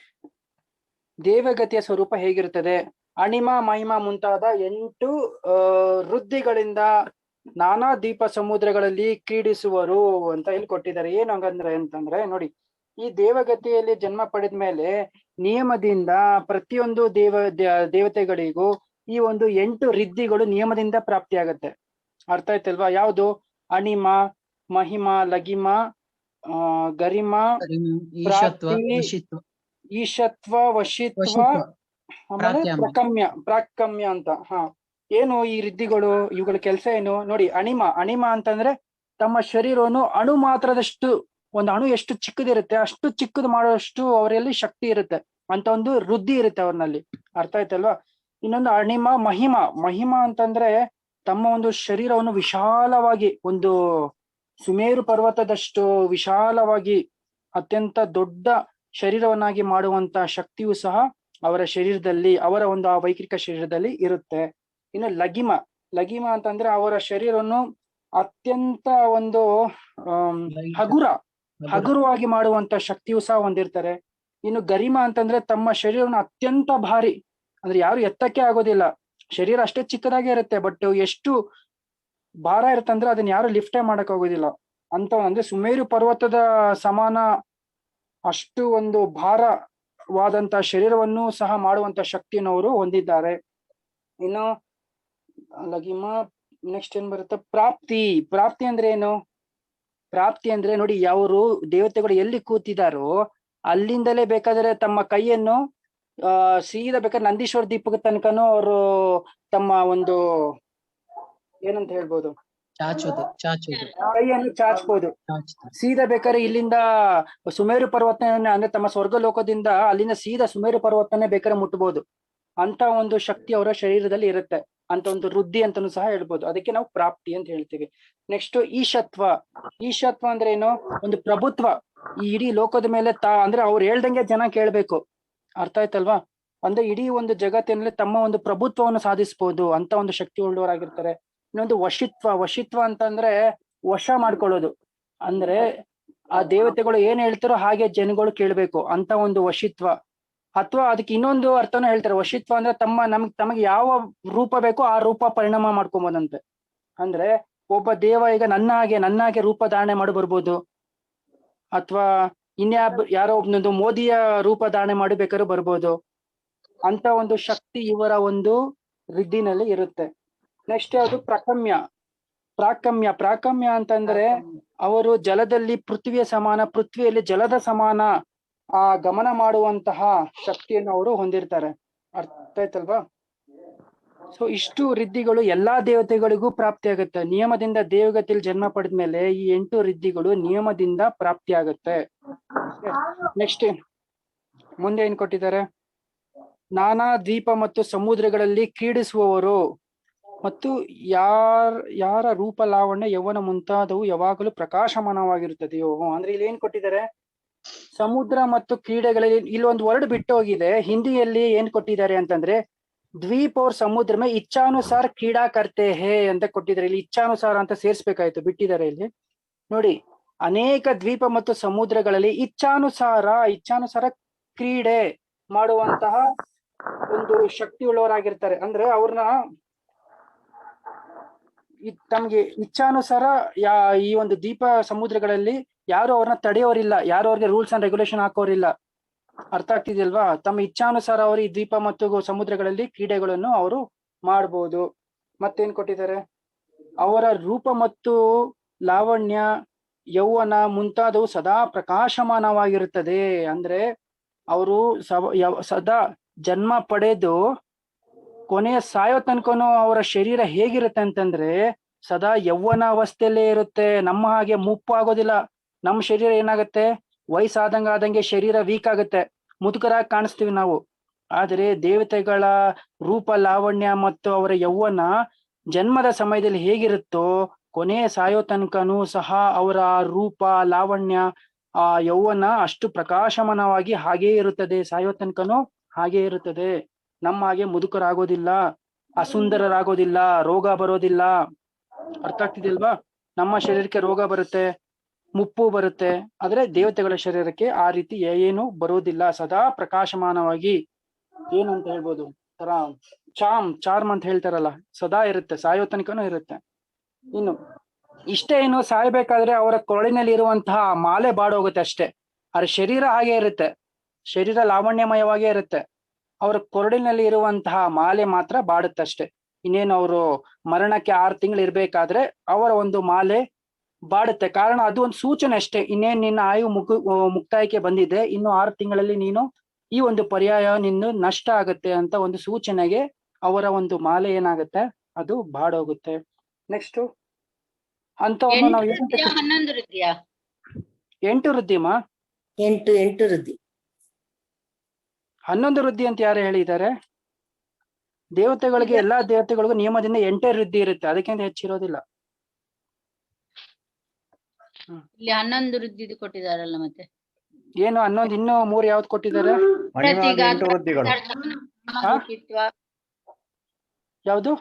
ದೇವಗತಿಯ ಸ್ವರೂಪ ಹೇಗಿರುತ್ತದೆ? ಅಣಿಮ ಮಹಿಮ ಮುಂತಾದ 8 ವೃದ್ಧಿಗಳಿಂದ ನಾನಾ ದ್ವೀಪ ಸಮುದ್ರಗಳಲ್ಲಿ ಕ್ರೀಡಿಸುವರು ಅಂತ ಇಲ್ಲಿ ಕೊಟ್ಟಿದ್ದಾರೆ. ಏನು ಹಂಗಂದ್ರೆ ಅಂತಂದ್ರೆ ನೋಡಿ, ಈ ದೇವಗತಿಯಲ್ಲಿ ಜನ್ಮ ಪಡೆದ ಮೇಲೆ ನಿಯಮದಿಂದ ಪ್ರತಿಯೊಂದು ದೇವತೆಗಳಿಗೂ ಈ ಒಂದು 8 ರಿದ್ಧಿಗಳು ನಿಯಮದಿಂದ ಪ್ರಾಪ್ತಿಯಾಗತ್ತೆ. ಅರ್ಥ ಆಯ್ತಲ್ವಾ? ಯಾವುದು? ಅಣಿಮ, ಮಹಿಮ, ಲಗಿಮ, ಗರಿಮ, ಈಶತ್ವ, ವಶಿತ್ವ, ಆಮೇಲೆ ಪ್ರಾಕಮ್ಯ ಅಂತ. ಏನು ಈ ರಿದ್ಧಿಗಳು? ಇವುಗಳ ಕೆಲಸ ಏನು ನೋಡಿ. ಅಣಿಮ ಅಂತಂದ್ರೆ ತಮ್ಮ ಶರೀರವನ್ನು ಅಣು ಮಾತ್ರದಷ್ಟು, ಒಂದು ಅಣು ಎಷ್ಟು ಚಿಕ್ಕದಿರುತ್ತೆ ಅಷ್ಟು ಚಿಕ್ಕದು ಮಾಡೋಷ್ಟು ಅವರಲ್ಲಿ ಶಕ್ತಿ ಇರುತ್ತೆ ಅಂತ ಒಂದು ವೃದ್ಧಿ ಇರುತ್ತೆ ಅವ್ರನಲ್ಲಿ. ಅರ್ಥ ಆಯ್ತಲ್ವಾ? ಇನ್ನೊಂದು ಅಣಿಮ. ಮಹಿಮ ಅಂತಂದ್ರೆ ತಮ್ಮ ಒಂದು ಶರೀರವನ್ನು ವಿಶಾಲವಾಗಿ, ಒಂದು ಸುಮೇರು ಪರ್ವತದಷ್ಟು ವಿಶಾಲವಾಗಿ ಅತ್ಯಂತ ದೊಡ್ಡ ಶರೀರವನ್ನಾಗಿ ಮಾಡುವಂತ ಶಕ್ತಿಯು ಸಹ ಅವರ ಶರೀರದಲ್ಲಿ, ಅವರ ಒಂದು ಆ ವೈಯಕ್ತಿಕ ಶರೀರದಲ್ಲಿ ಇರುತ್ತೆ. ಇನ್ನು ಲಗಿಮ ಅಂತಂದ್ರೆ ಅವರ ಶರೀರವನ್ನು ಅತ್ಯಂತ ಒಂದು ಹಗುರವಾಗಿ ಮಾಡುವಂತ ಶಕ್ತಿಯು ಸಹ ಹೊಂದಿರ್ತಾರೆ. ಇನ್ನು ಗರಿಮ ಅಂತಂದ್ರೆ ತಮ್ಮ ಶರೀರವನ್ನು ಅತ್ಯಂತ ಭಾರಿ, ಅಂದ್ರೆ ಯಾರು ಎತ್ತಕ್ಕೆ ಆಗೋದಿಲ್ಲ, ಶರೀರ ಅಷ್ಟೇ ಚಿಕ್ಕದಾಗೆ ಇರುತ್ತೆ, ಬಟ್ ಎಷ್ಟು ಭಾರ ಇರುತ್ತಂದ್ರೆ ಅದನ್ನ ಯಾರು ಲಿಫ್ಟೇ ಮಾಡಕ್ ಆಗೋದಿಲ್ಲ ಅಂತ. ಅಂದ್ರೆ ಸುಮೇರು ಪರ್ವತದ ಸಮಾನ ಅಷ್ಟು ಒಂದು ಭಾರವಾದಂತ ಶರೀರವನ್ನು ಸಹ ಮಾಡುವಂತ ಶಕ್ತಿಯನ್ನು ಅವರು ಹೊಂದಿದ್ದಾರೆ. ಇನ್ನು ಲಗಿಮ. ನೆಕ್ಸ್ಟ್ ಏನ್ ಬರುತ್ತೆ? ಪ್ರಾಪ್ತಿ ಅಂದ್ರೆ ಏನು? ಪ್ರಾಪ್ತಿ ಅಂದ್ರೆ ನೋಡಿ, ಅವರು ದೇವತೆಗಳು ಎಲ್ಲಿ ಕೂತಿದಾರೋ ಅಲ್ಲಿಂದಲೇ ಬೇಕಾದ್ರೆ ತಮ್ಮ ಕೈಯನ್ನು ಸೀದಾ ಬೇಕಾದ್ರೆ ನಂದೀಶ್ವರ ದೀಪದ ತನಕನೂ ಅವರು ತಮ್ಮ ಒಂದು ಏನಂತ ಹೇಳ್ಬೋದು, ಕೈಯನ್ನು ಚಾಚ್ಬೋದು. ಸೀದಾ ಬೇಕಾದ್ರೆ ಇಲ್ಲಿಂದ ಸುಮೇರು ಪರ್ವತ ಅಂದ್ರೆ ತಮ್ಮ ಸ್ವರ್ಗ ಲೋಕದಿಂದ ಅಲ್ಲಿಂದ ಸೀದಾ ಸುಮೇರು ಪರ್ವತನೇ ಬೇಕಾದ್ರೆ ಮುಟ್ಬೋದು ಅಂತ ಒಂದು ಶಕ್ತಿ ಅವರ ಶರೀರದಲ್ಲಿ ಇರುತ್ತೆ. ಅಂತ ಒಂದು ವೃದ್ಧಿ ಅಂತಾನು ಸಹ ಹೇಳ್ಬೋದು. ಅದಕ್ಕೆ ನಾವು ಪ್ರಾಪ್ತಿ ಅಂತ ಹೇಳ್ತೀವಿ. ನೆಕ್ಸ್ಟ್ ಈಶತ್ವ ಅಂದ್ರೆ ಏನು? ಒಂದು ಪ್ರಭುತ್ವ ಈ ಇಡೀ ಲೋಕದ ಮೇಲೆ ಅಂದ್ರೆ ಅವ್ರು ಹೇಳ್ದಂಗೆ ಜನ ಕೇಳ್ಬೇಕು. ಅರ್ಥ ಆಯ್ತಲ್ವಾ? ಅಂದ್ರೆ ಇಡೀ ಒಂದು ಜಗತ್ತಿನಲ್ಲಿ ತಮ್ಮ ಒಂದು ಪ್ರಭುತ್ವವನ್ನು ಸಾಧಿಸಬಹುದು ಅಂತ ಒಂದು ಶಕ್ತಿ ಉಳ್ಳವರಾಗಿರ್ತಾರೆ. ಇನ್ನೊಂದು ವಶಿತ್ವ ಅಂತಂದ್ರೆ ವಶ ಮಾಡ್ಕೊಳ್ಳೋದು, ಅಂದ್ರೆ ಆ ದೇವತೆಗಳು ಏನ್ ಹೇಳ್ತಾರೋ ಹಾಗೆ ಜನಗಳು ಕೇಳ್ಬೇಕು ಅಂತ ಒಂದು ವಶಿತ್ವ. ಅಥವಾ ಅದಕ್ಕೆ ಇನ್ನೊಂದು ಅರ್ಥನೂ ಹೇಳ್ತಾರೆ. ವಶಿತ್ವ ಅಂದ್ರೆ ತಮಗೆ ಯಾವ ರೂಪ ಬೇಕೋ ಆ ರೂಪ ಪರಿಣಾಮ ಮಾಡ್ಕೊಬೋದಂತೆ. ಅಂದ್ರೆ ಒಬ್ಬ ದೇವ ಈಗ ನನ್ನ ಹಾಗೆ ರೂಪ ಧಾರಣೆ ಮಾಡಿ ಬರ್ಬೋದು, ಅಥವಾ ಯಾರೋ ಒಬ್ಬನೊಂದು ಮೋದಿಯ ರೂಪ ಧಾರಣೆ ಮಾಡಿ ಬೇಕಾದ್ರೂ ಬರ್ಬೋದು ಅಂತ ಒಂದು ಶಕ್ತಿ ಇವರ ಒಂದು ರಿದ್ಧಿನಲ್ಲಿ ಇರುತ್ತೆ. ನೆಕ್ಸ್ಟ್ ಯಾವುದು ಪ್ರಾಕಮ್ಯ. ಪ್ರಾಕಮ್ಯ ಅಂತಂದ್ರೆ ಅವರು ಜಲದಲ್ಲಿ ಪೃಥ್ವಿಯ ಸಮಾನ, ಪೃಥ್ವಿಯಲ್ಲಿ ಜಲದ ಸಮಾನ ಗಮನ ಮಾಡುವಂತಹ ಶಕ್ತಿಯನ್ನು ಅವರು ಹೊಂದಿರ್ತಾರೆ. ಅರ್ಥ ಆಯ್ತಲ್ವಾ? ಸೊ ಇಷ್ಟು ರಿದ್ಧಿಗಳು ಎಲ್ಲಾ ದೇವತೆಗಳಿಗೂ ಪ್ರಾಪ್ತಿ ಆಗುತ್ತೆ. ನಿಯಮದಿಂದ ದೇವಗತಿಯಲ್ಲಿ ಜನ್ಮ ಪಡೆದ್ಮೇಲೆ ಈ 8 ರಿದ್ಧಿಗಳು ನಿಯಮದಿಂದ ಪ್ರಾಪ್ತಿ ಆಗುತ್ತೆ. ನೆಕ್ಸ್ಟ್ ಮುಂದೆ ಏನ್ ಕೊಟ್ಟಿದ್ದಾರೆ? ನಾನಾ ದ್ವೀಪ ಮತ್ತು ಸಮುದ್ರಗಳಲ್ಲಿ ಕ್ರೀಡಿಸುವವರು ಮತ್ತು ಯಾರ ರೂಪ, ಲಾವಣ್ಯ, ಯೌವನ ಮುಂತಾದವು ಯಾವಾಗಲೂ ಪ್ರಕಾಶಮಾನವಾಗಿರುತ್ತದೆಯೋ. ಅಂದ್ರೆ ಇಲ್ಲಿ ಏನ್ ಕೊಟ್ಟಿದ್ದಾರೆ? ಸಮುದ್ರ ಮತ್ತು ಕ್ರೀಡೆಗಳಲ್ಲಿ ಇಲ್ಲಿ ಒಂದು ವರ್ಡ್ ಬಿಟ್ಟು ಹೋಗಿದೆ. ಹಿಂದಿಯಲ್ಲಿ ಏನ್ ಕೊಟ್ಟಿದ್ದಾರೆ ಅಂತಂದ್ರೆ ದ್ವೀಪ और ಸಮುದ್ರ में ಇಚ್ಛಾನುಸಾರ ಕ್ರೀಡಾ ಕರ್ತೆ ಹೇ ಅಂತ ಕೊಟ್ಟಿದ್ದಾರೆ. ಇಲ್ಲಿ ಇಚ್ಛಾನುಸಾರ ಅಂತ ಸೇರ್ಸ್ಬೇಕಾಯ್ತು, ಬಿಟ್ಟಿದ್ದಾರೆ ಇಲ್ಲಿ ನೋಡಿ. ಅನೇಕ ದ್ವೀಪ ಮತ್ತು ಸಮುದ್ರಗಳಲ್ಲಿ ಇಚ್ಛಾನುಸಾರ ಕ್ರೀಡೆ ಮಾಡುವಂತಹ ಒಂದು ಶಕ್ತಿ ಉಳ್ಳವರಾಗಿರ್ತಾರೆ. ಅಂದ್ರೆ ಅವ್ರನ್ನ ತಮ್ಗೆ ಇಚ್ಛಾನುಸಾರ ಈ ಒಂದು ದ್ವೀಪ ಸಮುದ್ರಗಳಲ್ಲಿ ಯಾರು ಅವ್ರನ್ನ ತಡೆಯೋರಿಲ್ಲ, ಯಾರು ಅವ್ರಿಗೆ ರೂಲ್ಸ್ ಅಂಡ್ ರೆಗ್ಯುಲೇಷನ್ ಹಾಕೋರಿಲ್ಲ. ಅರ್ಥ ಆಗ್ತಿದೆಯಲ್ವಾ? ತಮ್ಮ ಇಚ್ಛಾನುಸಾರ ಅವರು ಈ ದ್ವೀಪ ಮತ್ತು ಸಮುದ್ರಗಳಲ್ಲಿ ಕ್ರೀಡೆಗಳನ್ನು ಅವರು ಮಾಡ್ಬೋದು. ಮತ್ತೇನ್ ಕೊಟ್ಟಿದ್ದಾರೆ? ಅವರ ರೂಪ ಮತ್ತು ಲಾವಣ್ಯ, ಯೌವನ ಮುಂತಾದವು ಸದಾ ಪ್ರಕಾಶಮಾನವಾಗಿರುತ್ತದೆ. ಅಂದ್ರೆ ಅವರು ಸದಾ ಜನ್ಮ ಪಡೆದು ಕೊನೆಯ ಸಾಯೋ ತನಕನೂ ಅವರ ಶರೀರ ಹೇಗಿರುತ್ತೆ ಅಂತಂದ್ರೆ ಸದಾ ಯೌವನ ಅವಸ್ಥೆಯಲ್ಲೇ ಇರುತ್ತೆ. ನಮ್ಮ ಹಾಗೆ ಮುಪ್ಪು ಆಗೋದಿಲ್ಲ. ನಮ್ಮ ಶರೀರ ಏನಾಗುತ್ತೆ? ವಯಸ್ಸಾದಂಗೆ ಶರೀರ ವೀಕ್ ಆಗುತ್ತೆ, ಮುದುಕರಾಗಿ ಕಾಣಿಸ್ತೀವಿ ನಾವು. ಆದರೆ ದೇವತೆಗಳ ರೂಪ, ಲಾವಣ್ಯ ಮತ್ತು ಅವರ ಯೌವನ ಜನ್ಮದ ಸಮಯದಲ್ಲಿ ಹೇಗಿರುತ್ತೋ ಕೊನೆಯ ಸಾಯೋ ತನಕನೂ ಸಹ ಅವರ ರೂಪ, ಲಾವಣ್ಯ, ಯೌವನ ಅಷ್ಟು ಪ್ರಕಾಶಮಾನವಾಗಿ ಹಾಗೇ ಇರುತ್ತದೆ. ಸಾಯೋ ತನಕನೂ ಹಾಗೇ ಇರುತ್ತದೆ. ನಮ್ಮ ಹಾಗೆ ಮುದುಕರಾಗೋದಿಲ್ಲ, ಅಸುಂದರರಾಗೋದಿಲ್ಲ, ರೋಗ ಬರೋದಿಲ್ಲ. ಅರ್ಥ ಆಗ್ತಿದೆಯಲ್ವಾ? ನಮ್ಮ ಶರೀರಕ್ಕೆ ರೋಗ ಬರುತ್ತೆ, ಮುಪ್ಪು ಬರುತ್ತೆ, ಆದ್ರೆ ದೇವತೆಗಳ ಶರೀರಕ್ಕೆ ಆ ರೀತಿ ಏನು ಬರೋದಿಲ್ಲ. ಸದಾ ಪ್ರಕಾಶಮಾನವಾಗಿ ಏನಂತ ಹೇಳ್ಬೋದು, ತರ ಚಾರ್ಮ್ ಅಂತ ಹೇಳ್ತಾರಲ್ಲ, ಸದಾ ಇರುತ್ತೆ, ಸಾಯೋ ತನಕನೂ ಇರುತ್ತೆ. ಇನ್ನು ಇಷ್ಟೇ, ಇನ್ನು ಸಾಯ್ಬೇಕಾದ್ರೆ ಅವರ ಕೊರಳಿನಲ್ಲಿ ಇರುವಂತಹ ಮಾಲೆ ಬಾಡೋಗುತ್ತೆ ಅಷ್ಟೇ. ಅವ್ರ ಶರೀರ ಹಾಗೆ ಇರುತ್ತೆ, ಶರೀರ ಲಾವಣ್ಯಮಯವಾಗೇ ಇರುತ್ತೆ. ಅವರ ಕೊರಳಿನಲ್ಲಿ ಇರುವಂತಹ ಮಾಲೆ ಮಾತ್ರ ಬಾಡುತ್ತಷ್ಟೇ. ಇನ್ನೇನು ಅವರು ಮರಣಕ್ಕೆ 6 ತಿಂಗಳು ಇರ್ಬೇಕಾದ್ರೆ ಅವರ ಒಂದು ಮಾಲೆ ಬಾಡುತ್ತೆ. ಕಾರಣ ಅದು ಒಂದು ಸೂಚನೆ ಅಷ್ಟೇ. ಇನ್ನೇನ್ ನಿನ್ನ ಆಯು ಮುಕ್ತಾಯಕ್ಕೆ ಬಂದಿದೆ, ಇನ್ನು 6 ತಿಂಗಳಲ್ಲಿ ನೀನು ಈ ಒಂದು ಪರ್ಯಾಯ ನಿನ್ನ ನಷ್ಟ ಆಗುತ್ತೆ ಅಂತ ಒಂದು ಸೂಚನೆಗೆ ಅವರ ಒಂದು ಮಾಲೆ ಏನಾಗುತ್ತೆ, ಅದು ಬಾಡೋಗುತ್ತೆ. ನೆಕ್ಸ್ಟ್ ಅಂತವನ್ನು ನಾವು 11 ವೃದ್ಧಿಯಾ? 8 ವೃದ್ಧಿಮ 8 ವೃದ್ಧಿ. 11 ವೃದ್ಧಿ ಅಂತ ಯಾರು ಹೇಳಿದ್ದಾರೆ? ದೇವತೆಗಳಿಗೆ, ಎಲ್ಲಾ ದೇವತೆಗಳಿಗೂ ನಿಯಮದಿಂದ 8 ವೃದ್ಧಿ ಇರುತ್ತೆ, ಅದಕ್ಕಿಂತ ಹೆಚ್ಚಿರೋದಿಲ್ಲ. ಇಲ್ಲಿ 11 ವೃದ್ಧಿದು ಕೊಟ್ಟಿದಾರಲ್ಲ ಮತ್ತೆ ಏನು 11? ಇನ್ನೂ 3 ಯಾವ್ದು ಕೊಟ್ಟಿದ್ದಾರೆ? ಯಾವ್ದು?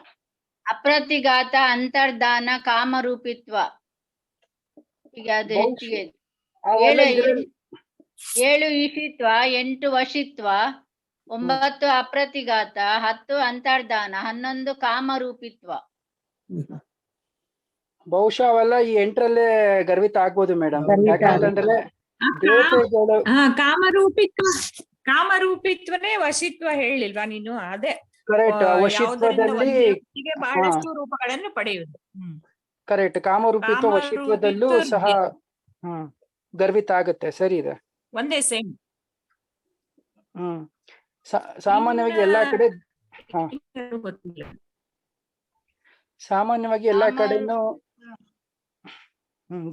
ಅಪ್ರತಿಘಾತ, ಅಂತರ್ಧಾನ, ಕಾಮರೂಪಿತ್ವ. ಈಗ ಅದು ಹೆಚ್ಚಿಗೆ 7 ಈಶಿತ್ವ, 8 ವಶಿತ್ವ, 9 ಅಪ್ರತಿಘಾತ, 10 ಅಂತರ್ಧಾನ, 11 ಕಾಮರೂಪಿತ್ವ. ಬಹುಶಃ ಅವೆಲ್ಲ ಈ 8ರಲ್ಲೇ ಗರ್ವಿತ ಆಗ್ಬೋದು ಮೇಡಮ್. ಯಾಕಂತಂದ್ರೆ ದೇವತೆಗಳು ಕಾಮರೂಪಿತ್ವನೇ ವಶಿತ್ವ ಹೇಳಿಲ್ವಾ ನೀನು? ಅದೇ ಕರೆಕ್ಟ್. ವಶಿತ್ವದಲ್ಲಿ ಬಹಳಷ್ಟು ರೂಪಗಳನ್ನು ಪಡೆಯುವುದು. ಕರೆಕ್ಟ್. ಕಾಮರೂಪಿತ್ವ ವಶಿತ್ವದಲ್ಲೂ ಸಹ ಗರ್ವಿತ ಆಗುತ್ತೆ. ಸರಿ ಇದೆ, ಒಂದೇ ಸೇಮ್. ಸಾಮಾನ್ಯವಾಗಿ ಎಲ್ಲಾ ಕಡೆ ಕಡೆನೂ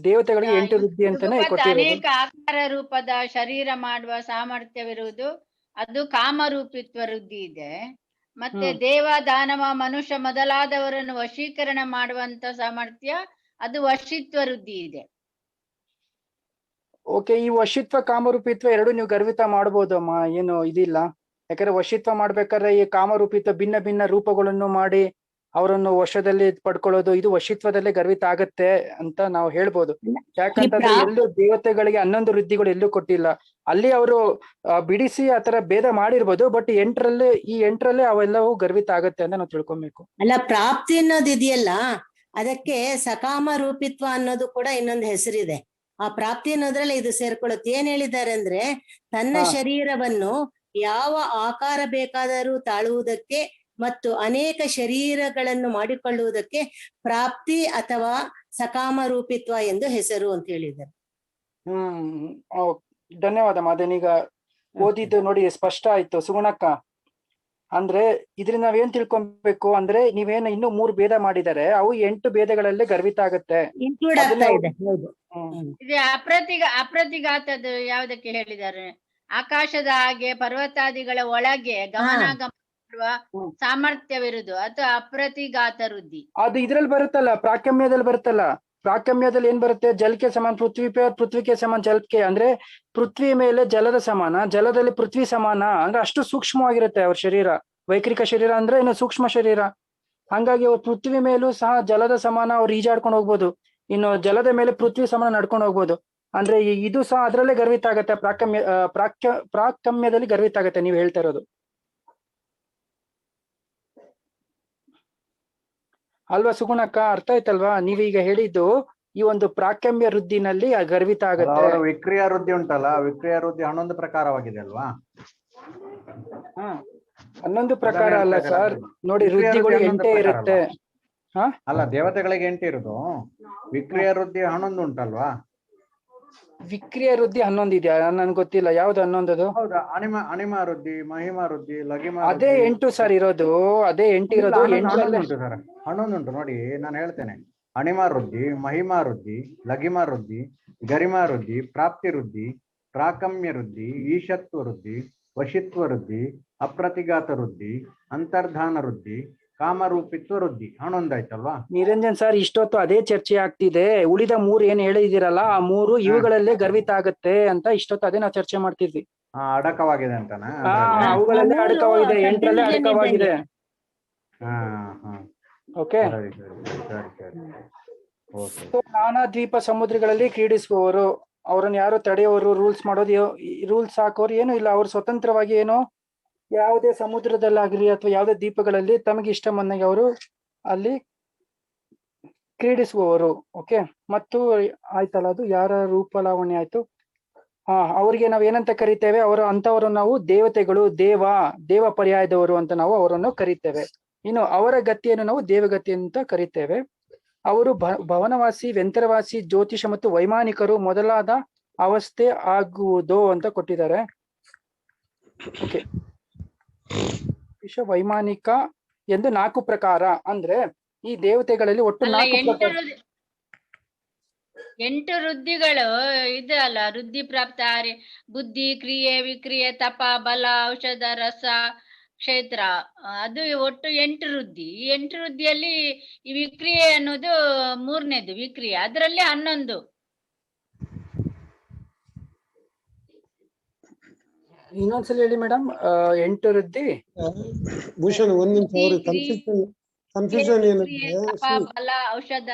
ದೇವತೆಗಳಿಗೆ 8 ವೃದ್ಧಿ ಅಂತಾನೆ ಕೊಟ್ಟಿರೋದು. ಅನೇಕ ಆಕಾರ ರೂಪದ ಶರೀರ ಮಾಡುವ ಸಾಮರ್ಥ್ಯವಿರುವುದು, ಅದು ಕಾಮರೂಪಿತ್ವ ವೃದ್ಧಿ ಇದೆ. ಮತ್ತೆ ದೇವ, ದಾನವ, ಮನುಷ್ಯ ಮೊದಲಾದವರನ್ನು ವಶೀಕರಣ ಮಾಡುವಂತ ಸಾಮರ್ಥ್ಯ, ಅದು ವಶಿತ್ವ ವೃದ್ಧಿ ಇದೆ. ಓಕೆ, ಈ ವಶಿತ್ವ ಕಾಮರೂಪಿತ್ವ ಎರಡು ನೀವು ಗರ್ವಿತ ಮಾಡ್ಬೋದಮ್ಮ, ಏನು ಇದಿಲ್ಲ. ಯಾಕಂದ್ರೆ ವಶಿತ್ವ ಮಾಡ್ಬೇಕಾದ್ರೆ ಈ ಕಾಮರೂಪಿತ್ವ ಭಿನ್ನ ಭಿನ್ನ ರೂಪಗಳನ್ನು ಮಾಡಿ ಅವರನ್ನು ವಶದಲ್ಲಿ ಪಡ್ಕೊಳ್ಳೋದು, ಇದು ವಶಿತ್ವದಲ್ಲೇ ಗರ್ವಿತ ಆಗತ್ತೆ ಅಂತ ನಾವು ಹೇಳ್ಬೋದು. ಯಾಕಂತಂದ್ರೆ ಎಲ್ಲೂ ದೇವತೆಗಳಿಗೆ 11 ವೃದ್ಧಿಗಳು ಎಲ್ಲೂ ಕೊಟ್ಟಿಲ್ಲ. ಅಲ್ಲಿ ಅವರು ಬಿಡಿಸಿ ಆತರ ಭೇದ ಮಾಡಿರ್ಬೋದು, ಬಟ್ 8ರಲ್ಲೇ ಅವೆಲ್ಲವೂ ಗರ್ವಿತ ಆಗತ್ತೆ ಅಂತ ನಾವು ತಿಳ್ಕೊಬೇಕು. ಅಲ್ಲ, ಪ್ರಾಪ್ತಿ ಅನ್ನೋದು ಇದೆಯಲ್ಲ, ಅದಕ್ಕೆ ಸಕಾಮ ರೂಪಿತ್ವ ಅನ್ನೋದು ಕೂಡ ಇನ್ನೊಂದು ಹೆಸರಿದೆ. ಆ ಪ್ರಾಪ್ತಿ ಅನ್ನೋದ್ರಲ್ಲಿ ಇದು ಸೇರ್ಕೊಳ್ಳುತ್ತೆ. ಏನ್ ಹೇಳಿದ್ದಾರೆ ಅಂದ್ರೆ, ತನ್ನ ಶರೀರವನ್ನು ಯಾವ ಆಕಾರ ಬೇಕಾದರೂ ತಾಳುವುದಕ್ಕೆ ಮತ್ತು ಅನೇಕ ಶರೀರಗಳನ್ನು ಮಾಡಿಕೊಳ್ಳುವುದಕ್ಕೆ ಪ್ರಾಪ್ತಿ ಅಥವಾ ಸಕಾಮ ರೂಪಿತ್ವ ಎಂದು ಹೆಸರು ಅಂತ ಹೇಳಿದ್ದಾರೆ. ಧನ್ಯವಾದ ಮಾದನೀಗ ಓದಿದ್ದು ನೋಡಿ ಸ್ಪಷ್ಟ ಆಯ್ತು. ಸುಗುಣಕ್ಕ, ಅಂದ್ರೆ ಇದ್ರಿಂದ ನಾವೇನ್ ತಿಳ್ಕೊಬೇಕು ಅಂದ್ರೆ ನೀವೇನು ಇನ್ನು 3 ಭೇದ ಮಾಡಿದರೆ ಅವು 8 ಭೇದಗಳಲ್ಲೇ ಗರ್ವಿತ ಆಗತ್ತೆ. ಇನ್ಕ್ಲೂಡ್ ಆಗ್ತಾ ಇದೆ. ಹೌದು. ಇದು ಅಪ್ರತಿಘಾತದ ಯಾವ್ದಕ್ಕೆ ಹೇಳಿದ್ದಾರೆ? ಆಕಾಶದ ಹಾಗೆ ಪರ್ವತಾದಿಗಳ ಒಳಗೆ ಗಮನಾಗಮನ ಮಾಡುವ ಸಾಮರ್ಥ್ಯವಿರುವುದು ಅದು ಅಪ್ರತಿಘಾತ ವೃದ್ಧಿ. ಅದು ಇದ್ರಲ್ಲಿ ಬರುತ್ತಲ್ಲ, ಪ್ರಾಕಮ್ಯದಲ್ಲಿ ಬರುತ್ತಲ್ಲ. ಪ್ರಾಕಮ್ಯದಲ್ಲಿ ಏನ್ ಬರುತ್ತೆ? ಜಲಕ್ಕೆ ಸಮಾನ ಪೃಥ್ವಿ, ಪೃಥ್ವಿಗೆ ಸಮಾನ ಜಲಕ್ಕೆ. ಅಂದ್ರೆ ಪೃಥ್ವಿ ಮೇಲೆ ಜಲದ ಸಮಾನ, ಜಲದಲ್ಲಿ ಪೃಥ್ವಿ ಸಮಾನ. ಅಂದ್ರೆ ಅಷ್ಟು ಸೂಕ್ಷ್ಮವಾಗಿರುತ್ತೆ ಅವ್ರ ಶರೀರ. ವೈಕರಿಕ ಶರೀರ ಅಂದ್ರೆ ಇನ್ನು ಸೂಕ್ಷ್ಮ ಶರೀರ. ಹಂಗಾಗಿ ಅವ್ರ ಪೃಥ್ವಿ ಮೇಲೂ ಸಹ ಜಲದ ಸಮಾನ ಅವ್ರು ಈಜಾಡ್ಕೊಂಡು ಹೋಗ್ಬೋದು. ಇನ್ನು ಜಲದ ಮೇಲೆ ಪೃಥ್ವಿ ಸಮಾನ ನಡ್ಕೊಂಡು ಹೋಗ್ಬೋದು. ಅಂದ್ರೆ ಇದು ಸಹ ಅದ್ರಲ್ಲೇ ಗರ್ವಿತ ಆಗತ್ತೆ. ಪ್ರಾಕಮ್ಯದಲ್ಲಿ ಗರ್ವಿತ ಆಗತ್ತೆ ನೀವ್ ಹೇಳ್ತಾ ಇರೋದು ಅಲ್ವಾ ಸುಗುಣಕ್ಕ? ಅರ್ಥ ಆಯ್ತಲ್ವಾ ನೀವೀಗ ಹೇಳಿದ್ದು? ಈ ಒಂದು ಪ್ರಾಕಮ್ಯ ವೃದ್ಧಿನಲ್ಲಿ ಗರ್ವಿತ ಆಗತ್ತೆ. ವಿಕ್ರಿಯಾ ವೃದ್ಧಿ ಉಂಟಲ್ಲ, ವಿಕ್ರಿಯಾ ವೃದ್ಧಿ 11 ಪ್ರಕಾರವಾಗಿದೆ ಅಲ್ವಾ? 11 ಪ್ರಕಾರ ಅಲ್ಲ ಸರ್, ನೋಡಿ ವೃದ್ಧಿಗಳು 8 ಇರುತ್ತೆ. ಅಲ್ಲ, ದೇವತೆಗಳಿಗೆ 8 ಇರುದು. ವಿಕ್ರಿಯಾ ವೃದ್ಧಿ 11 ಉಂಟಲ್ವಾ? ವಿಕ್ರಿಯಾ ವೃದ್ಧಿ 11 ಇದೆಯಾ? ನನ್ಗೆ ಗೊತ್ತಿಲ್ಲ ಯಾವ್ದು 11. ಹೌದಾ? ಅಣಿಮ ವೃದ್ಧಿ, ಮಹಿಮಾ ವೃದ್ಧಿ, ಲಘಿಮಾ ಅದೇ 8 ಸರ್ ಇರೋದು. ಅದೇ 8 ಇರೋದು. 11 ಉಂಟು ಸರ್, 11 ಉಂಟು ನೋಡಿ. ನಾನು ಹೇಳ್ತೇನೆ. ಅಣಿಮಾ ವೃದ್ಧಿ, ಮಹಿಮಾ ವೃದ್ಧಿ, ಲಘಿಮಾ ವೃದ್ಧಿ, ಗರಿಮಾ ವೃದ್ಧಿ, ಪ್ರಾಪ್ತಿ ವೃದ್ಧಿ, ಪ್ರಾಕಮ್ಯ ವೃದ್ಧಿ, ಈಶತ್ವ ವೃದ್ಧಿ, ವಶಿತ್ವ ವೃದ್ಧಿ, ಅಪ್ರತಿಘಾತ ವೃದ್ಧಿ, ಅಂತರ್ಧಾನ ವೃದ್ಧಿ, ಕಾಮರೂಪಿತ್ವ ವೃದ್ಧಿ. 11 ಆಯ್ತಲ್ವಾ? ನಿರಂಜನ್ ಸರ್, ಇಷ್ಟೊತ್ತು ಅದೇ ಚರ್ಚೆ ಆಗ್ತಿದೆ. ಉಳಿದ 3 ಏನ್ ಹೇಳಿದಿರಲ್ಲ, ಆ 3 ಇವುಗಳಲ್ಲೇ ಗರ್ವಿತ ಆಗತ್ತೆ ಅಂತ ಇಷ್ಟೊತ್ತು ಅದೇ ನಾವು ಚರ್ಚೆ ಮಾಡ್ತಿದ್ವಿ. ಅಡಕವಾಗಿದೆ ಅಂತಾನ? ಅವುಗಳಲ್ಲೇ ಅಡಕವಾಗಿದೆ, 8ರಲ್ಲೇ ಅಡಕವಾಗಿದೆ. ಓಕೆ. ನಾನಾ ದ್ವೀಪ ಸಮುದ್ರಗಳಲ್ಲಿ ಕ್ರೀಡಿಸುವವರು, ಅವ್ರನ್ನ ಯಾರು ತಡೆಯೋರು, ರೂಲ್ಸ್ ಮಾಡೋದು, ರೂಲ್ಸ್ ಹಾಕೋರು ಏನು ಇಲ್ಲ. ಅವ್ರು ಸ್ವತಂತ್ರವಾಗಿ ಏನೋ ಯಾವುದೇ ಸಮುದ್ರದಲ್ಲಾಗ್ಲಿ ಅಥವಾ ಯಾವುದೇ ದ್ವೀಪಗಳಲ್ಲಿ ತಮಗೆ ಇಷ್ಟ ಬಂದಾಗ ಅವರು ಅಲ್ಲಿ ಕ್ರೀಡಿಸುವವರು. ಓಕೆ. ಮತ್ತು ಆಯ್ತಲ್ಲ, ಅದು ಯಾರ ರೂಪಲಾವಣ್ಯ ಆಯ್ತು. ಅವ್ರಿಗೆ ನಾವ್ ಏನಂತ ಕರಿತೇವೆ? ಅಂತವರು ನಾವು ದೇವತೆಗಳು, ದೇವ ಪರ್ಯಾಯದವರು ಅಂತ ನಾವು ಅವರನ್ನು ಕರಿತೇವೆ. ಇನ್ನು ಅವರ ಗತಿಯನ್ನು ನಾವು ದೇವಗತಿ ಅಂತ ಕರಿತೇವೆ. ಅವರು ಭವನವಾಸಿ, ವ್ಯಂತರವಾಸಿ, ಜ್ಯೋತಿಷ ಮತ್ತು ವೈಮಾನಿಕರು ಮೊದಲಾದ ಅವಸ್ಥೆ ಆಗುವುದು ಅಂತ ಕೊಟ್ಟಿದ್ದಾರೆ. ಓಕೆ. ವೈಮಾನಿಕ ಎಂದು 4 ಪ್ರಕಾರ. ಅಂದ್ರೆ ಈ ದೇವತೆಗಳಲ್ಲಿ ಒಟ್ಟು 4 ಪ್ರಕಾರ. 8 ವೃದ್ಧಿಗಳು ಇದು ಅಲ್ಲ, ವೃದ್ಧಿ ಪ್ರಾಪ್ತ ಬುದ್ಧಿ, ಕ್ರಿಯೆ, ವಿಕ್ರಿಯೆ, ತಪ, ಬಲ, ಔಷಧ, ರಸ, ಕ್ಷೇತ್ರ. ಅದು ಒಟ್ಟು 8 ವೃದ್ಧಿ. ಈ 8 ವೃದ್ಧಿಯಲ್ಲಿ ಈ ವಿಕ್ರಿಯೆ ಅನ್ನೋದು 3ನೇದು ವಿಕ್ರಿಯೆ. ಅದರಲ್ಲಿ 11. ಇನ್ನೊಂದ್ಸಲ ಹೇಳಿ ಮೇಡಮ್. 8 ವೃದ್ಧಿ. ಭೂಷಣ್, ಒಂದ್ ನಿಮಿಷ. ಅವ್ರಿಗೆ ಕನ್ಫ್ಯೂಷನ್ ಏನಂದ್ರೆ, ಬಲ, ಔಷಧ.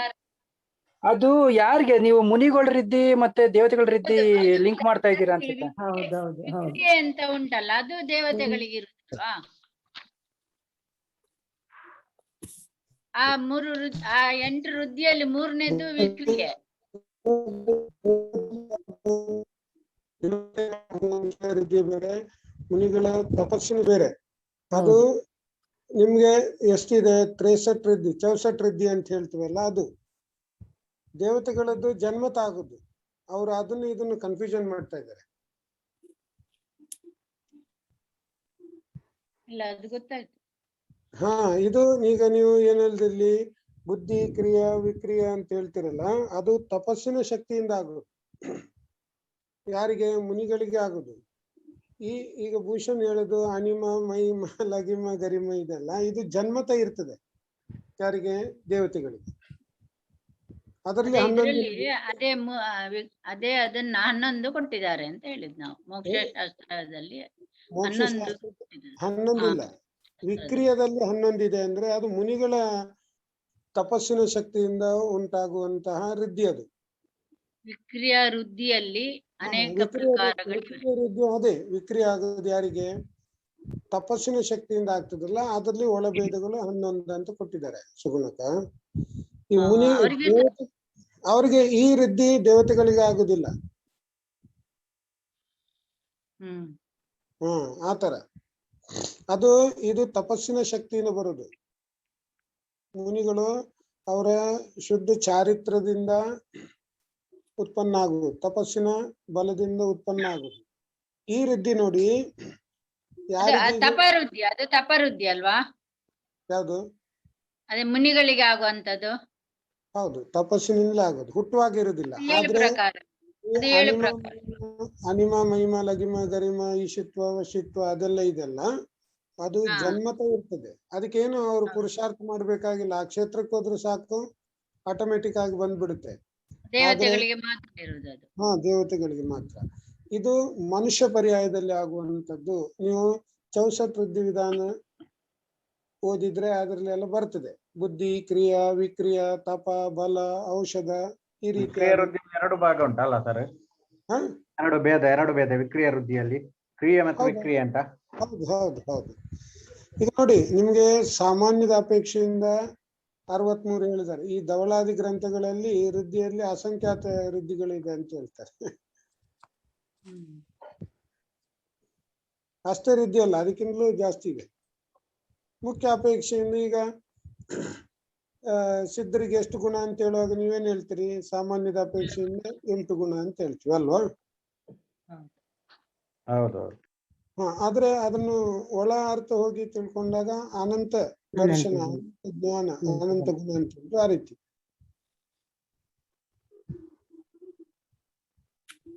ಅದು ಯಾರಿಗೆ ನೀವು ಮುನಿಗಳ ರಿದ್ದಿ ಮತ್ತೆ ದೇವತೆಗಳ ರಿದ್ದಿ ಲಿಂಕ್ ಮಾಡ್ತಾ ಇದ್ದೀರಾ ಅನ್ಸುತ್ತೆ. ವಿಕ್ರಿಯೆ ಅಂತ ಉಂಟಲ್ಲ, ಅದು ದೇವತೆಗಳಿಗೆ ಇರುತ್ತಲ್ವಾ? ಆ 8 ವೃದ್ಧಿಯಲ್ಲಿ 3ನೇದು ವಿಕ್ರಿಯೆ. ಬೇರೆ, ಮುನಿಗಳ ತಪಸ್ಸಿನ ಬೇರೆ. ಅದು ನಿಮ್ಗೆ ಎಷ್ಟಿದೆ? 63 ವೃದ್ಧಿ, 64 ವೃದ್ಧಿ ಅಂತ ಹೇಳ್ತೀವಲ್ಲ, ಅದು ದೇವತೆಗಳದ್ದು ಜನ್ಮತ ಆಗುದು. ಅವ್ರು ಅದನ್ನು ಇದನ್ನು ಕನ್ಫ್ಯೂಷನ್ ಮಾಡ್ತಾ ಇದ್ದಾರೆ. ಇಲ್ಲ, ಅದು ಗೊತ್ತಾಯ್ತು. ಇದು ಈಗ ನೀವು ಏನ್ ಹೇಳ್ದಿರ್ಲಿ, ಬುದ್ಧಿ, ಕ್ರಿಯಾ, ವಿಕ್ರಿಯಾ ಅಂತ ಹೇಳ್ತಿರಲ್ಲ, ಅದು ತಪಸ್ಸಿನ ಶಕ್ತಿಯಿಂದ ಆಗುದು. ಯಾರಿಗೆ? ಮುನಿಗಳಿಗೆ ಆಗುದು. ಈಗ ಭೂಷಣ್ ಹೇಳುದು ಅನಿಮ, ಮಹಿಮ, ಲಘಿಮ, ಗರಿಮ ಇದೆಲ್ಲ ಇದು ಜನ್ಮತ ಇರ್ತದೆ. ಯಾರಿಗೆ? ದೇವತೆಗಳಿಗೆ. ಅದರಲ್ಲಿ 11 ಅದೇ ಅದನ್ನ 11 ಕೊಟ್ಟಿದ್ದಾರೆ ಅಂತ ಹೇಳಿದ್ ನಾವು ಮೋಕ್ಷ ಶಾಸ್ತ್ರದಲ್ಲಿ. 11 ಇಲ್ಲ, ವಿಕ್ರಿಯದಲ್ಲಿ 11 ಇದೆ. ಅಂದ್ರೆ ಅದು ಮುನಿಗಳ ತಪಸ್ಸಿನ ಶಕ್ತಿಯಿಂದ ಉಂಟಾಗುವಂತಹ ವೃದ್ಧಿ. ಅದು ವಿಕ್ರಿಯಾ ವೃದ್ಧಿಯಲ್ಲಿ ಅನೇಕ ಪ್ರಕಾರಗಳು. ಅದೇ ವಿಕ್ರಿಯೆ ಆಗೋದು ಯಾರಿಗೆ? ತಪಸ್ಸಿನ ಶಕ್ತಿಯಿಂದ ಆಗ್ತದಲ್ಲ, ಅದರಲ್ಲಿ ಒಳಭೇದಗಳು 11 ಅಂತ ಕೊಟ್ಟಿದ್ದಾರೆ ಸುಗುಣಕ. ಈ ಮುನಿ ಅವ್ರಿಗೆ ಈ ವೃದ್ಧಿ ದೇವತೆಗಳಿಗೆ ಆಗುದಿಲ್ಲ. ಆತರ ಅದು ಇದು ತಪಸ್ಸಿನ ಶಕ್ತಿಯಿಂದ ಬರುದು. ಮುನಿಗಳು ಅವರ ಶುದ್ಧ ಚಾರಿತ್ರದಿಂದ ಉತ್ಪನ್ನ ಆಗುವುದು, ತಪಸ್ಸಿನ ಬಲದಿಂದ ಉತ್ಪನ್ನ ಆಗುವುದು. ಈ ವೃದ್ಧಿ ನೋಡಿ ಯಾರಿಗೆ ತಪವೃದ್ಧಿ, ಅದು ತಪವೃದ್ಧಿ ಅಲ್ವಾ? ಯಾವುದು? ಅದೇ ಮುನಿಗಳಿಗೆ ಆಗುವಂತದ್ದು. ಹೌದು, ತಪಸ್ಸಿನಿಂದಲೇ ಆಗೋದು, ಹುಟ್ಟುವಾಗ ಇರುವುದಿಲ್ಲ. ಆದ್ರೆ ಅನಿಮ ಮಹಿಮ ಲಗಿಮ ಗರಿಮ ಈಶಿತ್ವ ವಶಿತ್ವ ಅದೆಲ್ಲ ಇದೆಲ್ಲ ಅದು ಜನ್ಮತ ಇರ್ತದೆ. ಅದಕ್ಕೇನು ಅವ್ರು ಪುರುಷಾರ್ಥ ಮಾಡ್ಬೇಕಾಗಿಲ್ಲ. ಆ ಕ್ಷೇತ್ರಕ್ಕೆ ಹೋದ್ರೆ ಸಾಕು, ಆಟೋಮೆಟಿಕ್ ಆಗಿ ಬಂದ್ಬಿಡುತ್ತೆ. ದೇವತೆಗಳಿಗೆ ಮಾತ್ರ ಇರುವುದು ಅದು. ಹಾ, ದೇವತೆಗಳಿಗೆ ಮಾತ್ರ. ಇದು ಮನುಷ್ಯ ಪರ್ಯಾಯದಲ್ಲಿ ಆಗುವಂತದ್ದು. ನೀವು ಚೌಸಟ್ ವೃದ್ಧಿ ವಿಧಾನ ಓದಿದ್ರೆ ಅದರಲ್ಲಿ ಎಲ್ಲ ಬರ್ತದೆ. ಬುದ್ಧಿ, ಕ್ರಿಯಾ, ವಿಕ್ರಿಯ, ತಪ, ಬಲ, ಔಷಧ, ಈ ರೀತಿ ಎರಡು ಭಾಗ ಉಂಟಲ್ಲ ಸರ್? ಎರಡು ಭೇದ ವಿಕ್ರಿಯ ವೃದ್ಧಿಯಲ್ಲಿ, ಕ್ರಿಯೆ ಮತ್ತು ವಿಕ್ರಿಯೆ ಅಂತ. ಹೌದು ಹೌದು ಹೌದು. ಈಗ ನೋಡಿ, ನಿಮ್ಗೆ ಸಾಮಾನ್ಯದ ಅಪೇಕ್ಷೆಯಿಂದ 63 ಹೇಳಿದ್ದಾರೆ. ಈ ಧವಳಾದಿ ಗ್ರಂಥಗಳಲ್ಲಿ ವೃದ್ಧಿಯಲ್ಲಿ ಅಸಂಖ್ಯಾತ ವೃದ್ಧಿಗಳಿದೆ ಅಂತ ಹೇಳ್ತಾರೆ. ಅಷ್ಟೇ ವೃದ್ಧಿ ಅಲ್ಲ, ಅದಕ್ಕಿಂತಲೂ ಜಾಸ್ತಿ ಇದೆ. ಮುಖ್ಯ ಅಪೇಕ್ಷೆಯಿಂದ ಈಗ ಸಿದ್ಧರಿಗೆ ಎಷ್ಟು ಗುಣ ಅಂತ ಹೇಳುವಾಗ ನೀವೇನ್ ಹೇಳ್ತೀರಿ? ಸಾಮಾನ್ಯದ ಅಪೇಕ್ಷೆಯಿಂದ 8 ಗುಣ ಅಂತ ಹೇಳ್ತೀವಿ ಅಲ್ವಾ? ಹೌದೌದು. ಹಾ, ಆದ್ರೆ ಅದನ್ನು ಒಳ ಅರ್ಥ ಹೋಗಿ ತಿಳ್ಕೊಂಡಾಗ ಅನಂತ ದರ್ಶನ, ಜ್ಞಾನ, ಅನಂತ ಗುಣ ಅಂತ ಹೇಳ್ತು. ಆ ರೀತಿ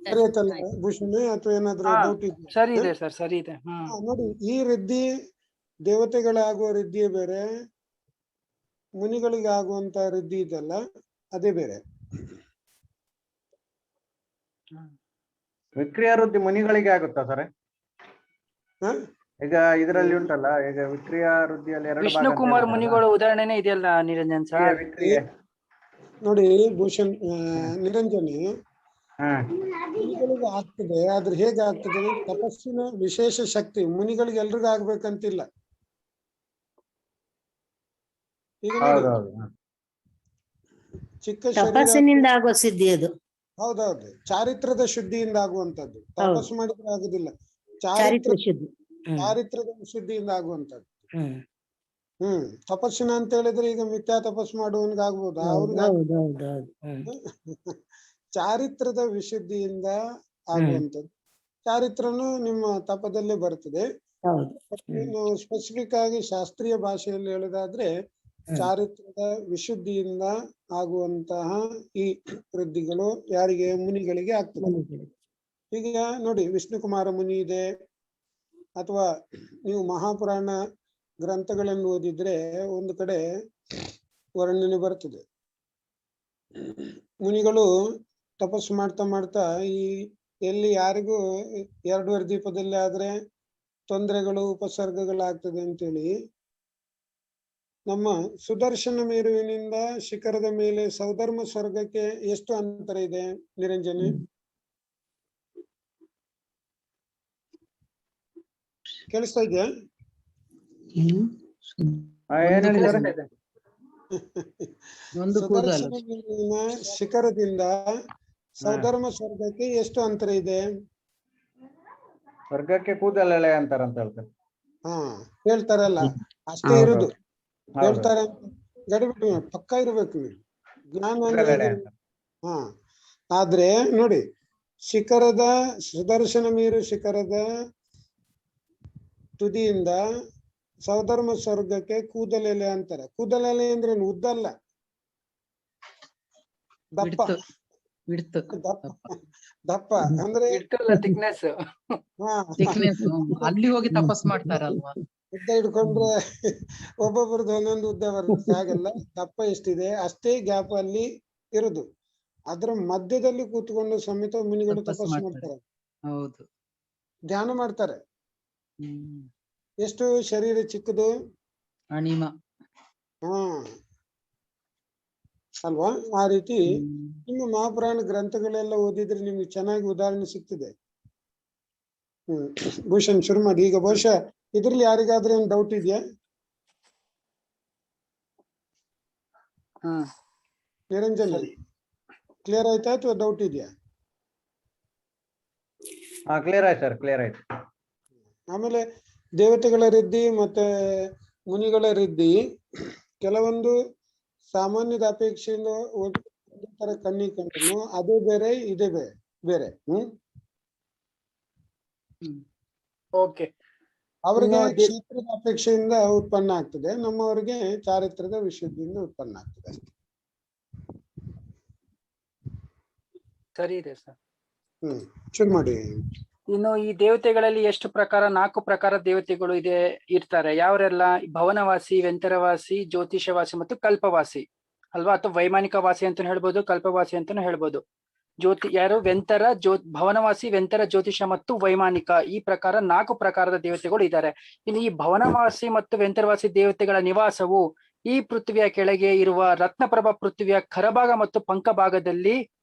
ಸರಿ ಆಯ್ತಲ್ಲ ಭೂಷಣ್? ಅಥವಾ ಏನಾದ್ರು ಡೌಟ್ ಇದೆ? ಸರಿ ಇದೆ ಸರ್, ಸರಿ ಇದೆ. ನೋಡಿ, ಈ ವೃದ್ಧಿ ದೇವತೆಗಳಾಗುವ ವೃದ್ಧಿಯೇ ಬೇರೆ, ಮುನಿಗಳಿಗೆ ಆಗುವಂತ ವೃದ್ಧಿ ಇದೆಲ್ಲ ಅದೇ ಬೇರೆ. ವಿಕ್ರಿಯ ವೃದ್ಧಿ ಮುನಿಗಳಿಗೆ ಆಗುತ್ತಾ ಸರ್? ಈಗ ಇದರಲ್ಲಿ ಉಂಟಲ್ಲ, ಈಗ ವಿಕ್ರಿಯ ವೃದ್ಧಿಯಲ್ಲಿ ವಿಷ್ಣು ಕುಮಾರ್ ಮುನಿಗಳು ಉದಾಹರಣೆನೇ ಇದೆಯಲ್ಲ ನಿರಂಜನ್ ಸರ್? ನೋಡಿ ಭೂಷಣ್, ನಿರಂಜನಿ ಮುನಿಗಳಿಗೆ ಆಗ್ತದೆ. ಆದ್ರೆ ಹೇಗೆ ಆಗ್ತದೆ? ತಪಸ್ಸಿನ ವಿಶೇಷ ಶಕ್ತಿ ಮುನಿಗಳಿಗೆ ಎಲ್ರಿಗೂ ಆಗ್ಬೇಕಂತಿಲ್ಲ. ಈಗ ಚಿಕ್ಕ ತಪಸ್ಸಿನಿಂದ ಆಗುವ ಸಿದ್ಧಿ ಅದು. ಹೌದೌದು, ಚಾರಿತ್ರದ ಶುದ್ಧಿಯಿಂದ ಆಗುವಂತದ್ದು. ತಪಸ್ಸು ಮಾಡಿದ್ರೆ ಆಗುದಿಲ್ಲ, ಚಾರಿತ್ರ ಶುದ್ಧಿ, ಚಾರಿತ್ರದ ಶುದ್ಧಿಯಿಂದ ಆಗುವಂತದ್ದು. ತಪಸ್ಸಿನ ಅಂತ ಹೇಳಿದ್ರೆ ಈಗ ಮಿಥ್ಯಾ ತಪಸ್ಸು ಮಾಡುವವನಿಗೆ ಆಗ್ಬೋದು, ಚಾರಿತ್ರದ ವಿಶುದ್ಧಿಯಿಂದ ಆಗುವಂತದ್ದು. ಚಾರಿತ್ರನು ನಿಮ್ಮ ತಪದಲ್ಲೇ ಬರ್ತದೆ. ನಾವು ಸ್ಪೆಸಿಫಿಕ್ ಆಗಿ ಶಾಸ್ತ್ರೀಯ ಭಾಷೆಯಲ್ಲಿ ಹೇಳೋದಾದ್ರೆ ಚಾರಿತ್ರದ ವಿಶುದ್ಧಿಯಿಂದ ಆಗುವಂತಹ ಈ ವೃದ್ಧಿಗಳು ಯಾರಿಗೆ? ಮುನಿಗಳಿಗೆ ಆಗ್ತದೆ. ಈಗ ನೋಡಿ, ವಿಷ್ಣು ಕುಮಾರ ಮುನಿ ಇದೆ, ಅಥವಾ ನೀವು ಮಹಾಪುರಾಣ ಗ್ರಂಥಗಳನ್ನು ಓದಿದ್ರೆ ಒಂದು ಕಡೆ ವರ್ಣನೆ ಬರ್ತದೆ. ಮುನಿಗಳು ತಪಸ್ಸು ಮಾಡ್ತಾ ಮಾಡ್ತಾ ಈ ಎಲ್ಲಿ ಯಾರಿಗೂ 2 ದೀಪದಲ್ಲಿ ಆದ್ರೆ ತೊಂದರೆಗಳು ಉಪಸರ್ಗಗಳಾಗ್ತದೆ ಅಂತೇಳಿ ನಮ್ಮ ಸುದರ್ಶನ ಮೇರುವಿನಿಂದ ಶಿಖರದ ಮೇಲೆ ಸೌಧರ್ಮ ಸ್ವರ್ಗಕ್ಕೆ ಎಷ್ಟು ಅಂತರ ಇದೆ ನಿರಂಜನೆ? ಕೇಳಿಸ್ತಾ ಇದೆಯಾ? ಸುದರ್ಶನ ಮೇರುವಿನ ಶಿಖರದಿಂದ ಸೌಧರ್ಮ ಸ್ವರ್ಗಕ್ಕೆ ಎಷ್ಟು ಅಂತರ ಇದೆ? ಸ್ವರ್ಗಕ್ಕೆ ಕೂದಲೆಳೆ ಅಂತಾರ ಅಂತ ಹೇಳ್ತಾರೆ. ಹಾ, ಹೇಳ್ತಾರಲ್ಲ, ಅಷ್ಟೇ ಇರುದು. ಹೇಳ್ತಾರೆ ಗಡಿಬಿಟ್ಟು ಪಕ್ಕ ಇರ್ಬೇಕು ನೀವು, ಜ್ಞಾನ. ಹಾ, ಆದ್ರೆ ನೋಡಿ, ಶಿಖರದ ಸುದರ್ಶನ ಮೇರು ಶಿಖರದ ತುದಿಯಿಂದ ಸೌಧರ್ಮ ಸ್ವರ್ಗಕ್ಕೆ ಕೂದಲೆಲೆ ಅಂತಾರೆ. ಕೂದಲೆಲೆ ಅಂದ್ರೆ ಉದ್ದಲ್ಲ, ದಪ್ಪ. ದಪ್ಪ ಅಂದ್ರೆ ಥಿಕ್ನೆಸ್. ಅಲ್ಲಿ ಹೋಗಿ ತಪಸ್ ಮಾಡ್ತಾರಲ್ವಾ? ಉದ್ದ ಹಿಡ್ಕೊಂಡ್ರೆ ಒಬ್ಬೊಬ್ರದ್ದು ಒಂದೊಂದು ಉದ್ದ ಬರುತ್ತೆ. ಹಾಗೆಲ್ಲ ದಪ್ಪ ಎಷ್ಟಿದೆ ಅಷ್ಟೇ ಗ್ಯಾಪ್ ಅಲ್ಲಿ ಇರುದು. ಅದ್ರ ಮಧ್ಯದಲ್ಲಿ ಕೂತ್ಕೊಂಡು ಸಮೇತ ಮುನಿಗಳು ತಪಸ್ ಮಾಡ್ತಾರೆ. ಹೌದು, ಧ್ಯಾನ ಮಾಡ್ತಾರೆ. ಎಷ್ಟು ಶರೀರ ಚಿಕ್ಕದು, ಅಣಿಮ. ಹಾ ಅಲ್ವಾ? ಆ ರೀತಿ ನಿಮ್ಮ ಮಹಾಪುರಾಣ ಗ್ರಂಥಗಳೆಲ್ಲ ಓದಿದ್ರೆ ನಿಮ್ಗೆ ಚೆನ್ನಾಗಿ ಉದಾಹರಣೆ ಸಿಗ್ತದೆ. ಭೂಷಣ್ ಶುರು ಮಾಡಿ. ಈಗ ಬಹುಶಃ ಇದ್ರಲ್ಲಿ ಯಾರಿಗಾದ್ರೂ ಏನ್ ಡೌಟ್ ಇದೆಯಾ ನಿರಂಜನ್? ಕ್ಲಿಯರ್ ಆಯ್ತಾ ಅಥವಾ ಡೌಟ್ ಇದೆಯಾ? ಕ್ಲಿಯರ್ ಆಯ್ತು ಸರ್, ಕ್ಲಿಯರ್ ಆಯ್ತು. ಆಮೇಲೆ ದೇವತೆಗಳ ರಿದ್ದಿ ಮತ್ತೆ ಮುನಿಗಳ ರಿದ್ದಿ ಕೆಲವೊಂದು ಸಾಮಾನ್ಯದ ಅಪೇಕ್ಷೆಯಿಂದ ಒಂದೇ ತರ ಕಣ್ಣಿಗೆ ಕಂಡ್ರು ಅದೇ ಬೇರೆ ಇದೇ ಬೇರೆ ಬೇರೆ. ಓಕೆ. ಅವರಿಗೆ ಇನ್ನು ಕ್ಷೇತ್ರದ ಅಪೇಕ್ಷೆಯಿಂದ ಉತ್ಪನ್ನ ಆಗ್ತದೆ, ನಮ್ಮವರಿಗೆ ಚಾರಿತ್ರ್ಯದ ವಿಷಯದಿಂದ ಉತ್ಪನ್ನ ಆಗ್ತದೆ ಅಷ್ಟೇ. ಸರಿ ಇದೆ ಸರ್. ಶುರು ಮಾಡಿ. ಇನ್ನು ಈ ದೇವತೆಗಳಲ್ಲಿ ಎಷ್ಟು ಪ್ರಕಾರ? 4 ಪ್ರಕಾರ ದೇವತೆಗಳು ಇರ್ತಾರೆ. ಯಾವರೆಲ್ಲ? ಭವನವಾಸಿ, ವೆಂತರವಾಸಿ, ಜ್ಯೋತಿಷವಾಸಿ ಮತ್ತು ಕಲ್ಪವಾಸಿ ಅಲ್ವಾ? ಅಥವಾ ವೈಮಾನಿಕ ವಾಸಿ ಅಂತಾನು ಹೇಳ್ಬೋದು, ಕಲ್ಪವಾಸಿ ಅಂತಾನು ಹೇಳ್ಬೋದು. ಯಾರು? ಭವನವಾಸಿ, ವೆಂತರ, ಜ್ಯೋತಿಷ ಮತ್ತು ವೈಮಾನಿಕ, ಈ ಪ್ರಕಾರ 4 ಪ್ರಕಾರದ ದೇವತೆಗಳು ಇದ್ದಾರೆ. ಇನ್ನು ಈ ಭವನವಾಸಿ ಮತ್ತು ವೆಂತರವಾಸಿ ದೇವತೆಗಳ ನಿವಾಸವು ಈ ಪೃಥ್ವಿಯ ಕೆಳಗೆ ಇರುವ ರತ್ನಪ್ರಭಾ ಪೃಥ್ವಿಯ ಖರಭಾಗ ಮತ್ತು ಪಂಕಭಾಗದಲ್ಲಿ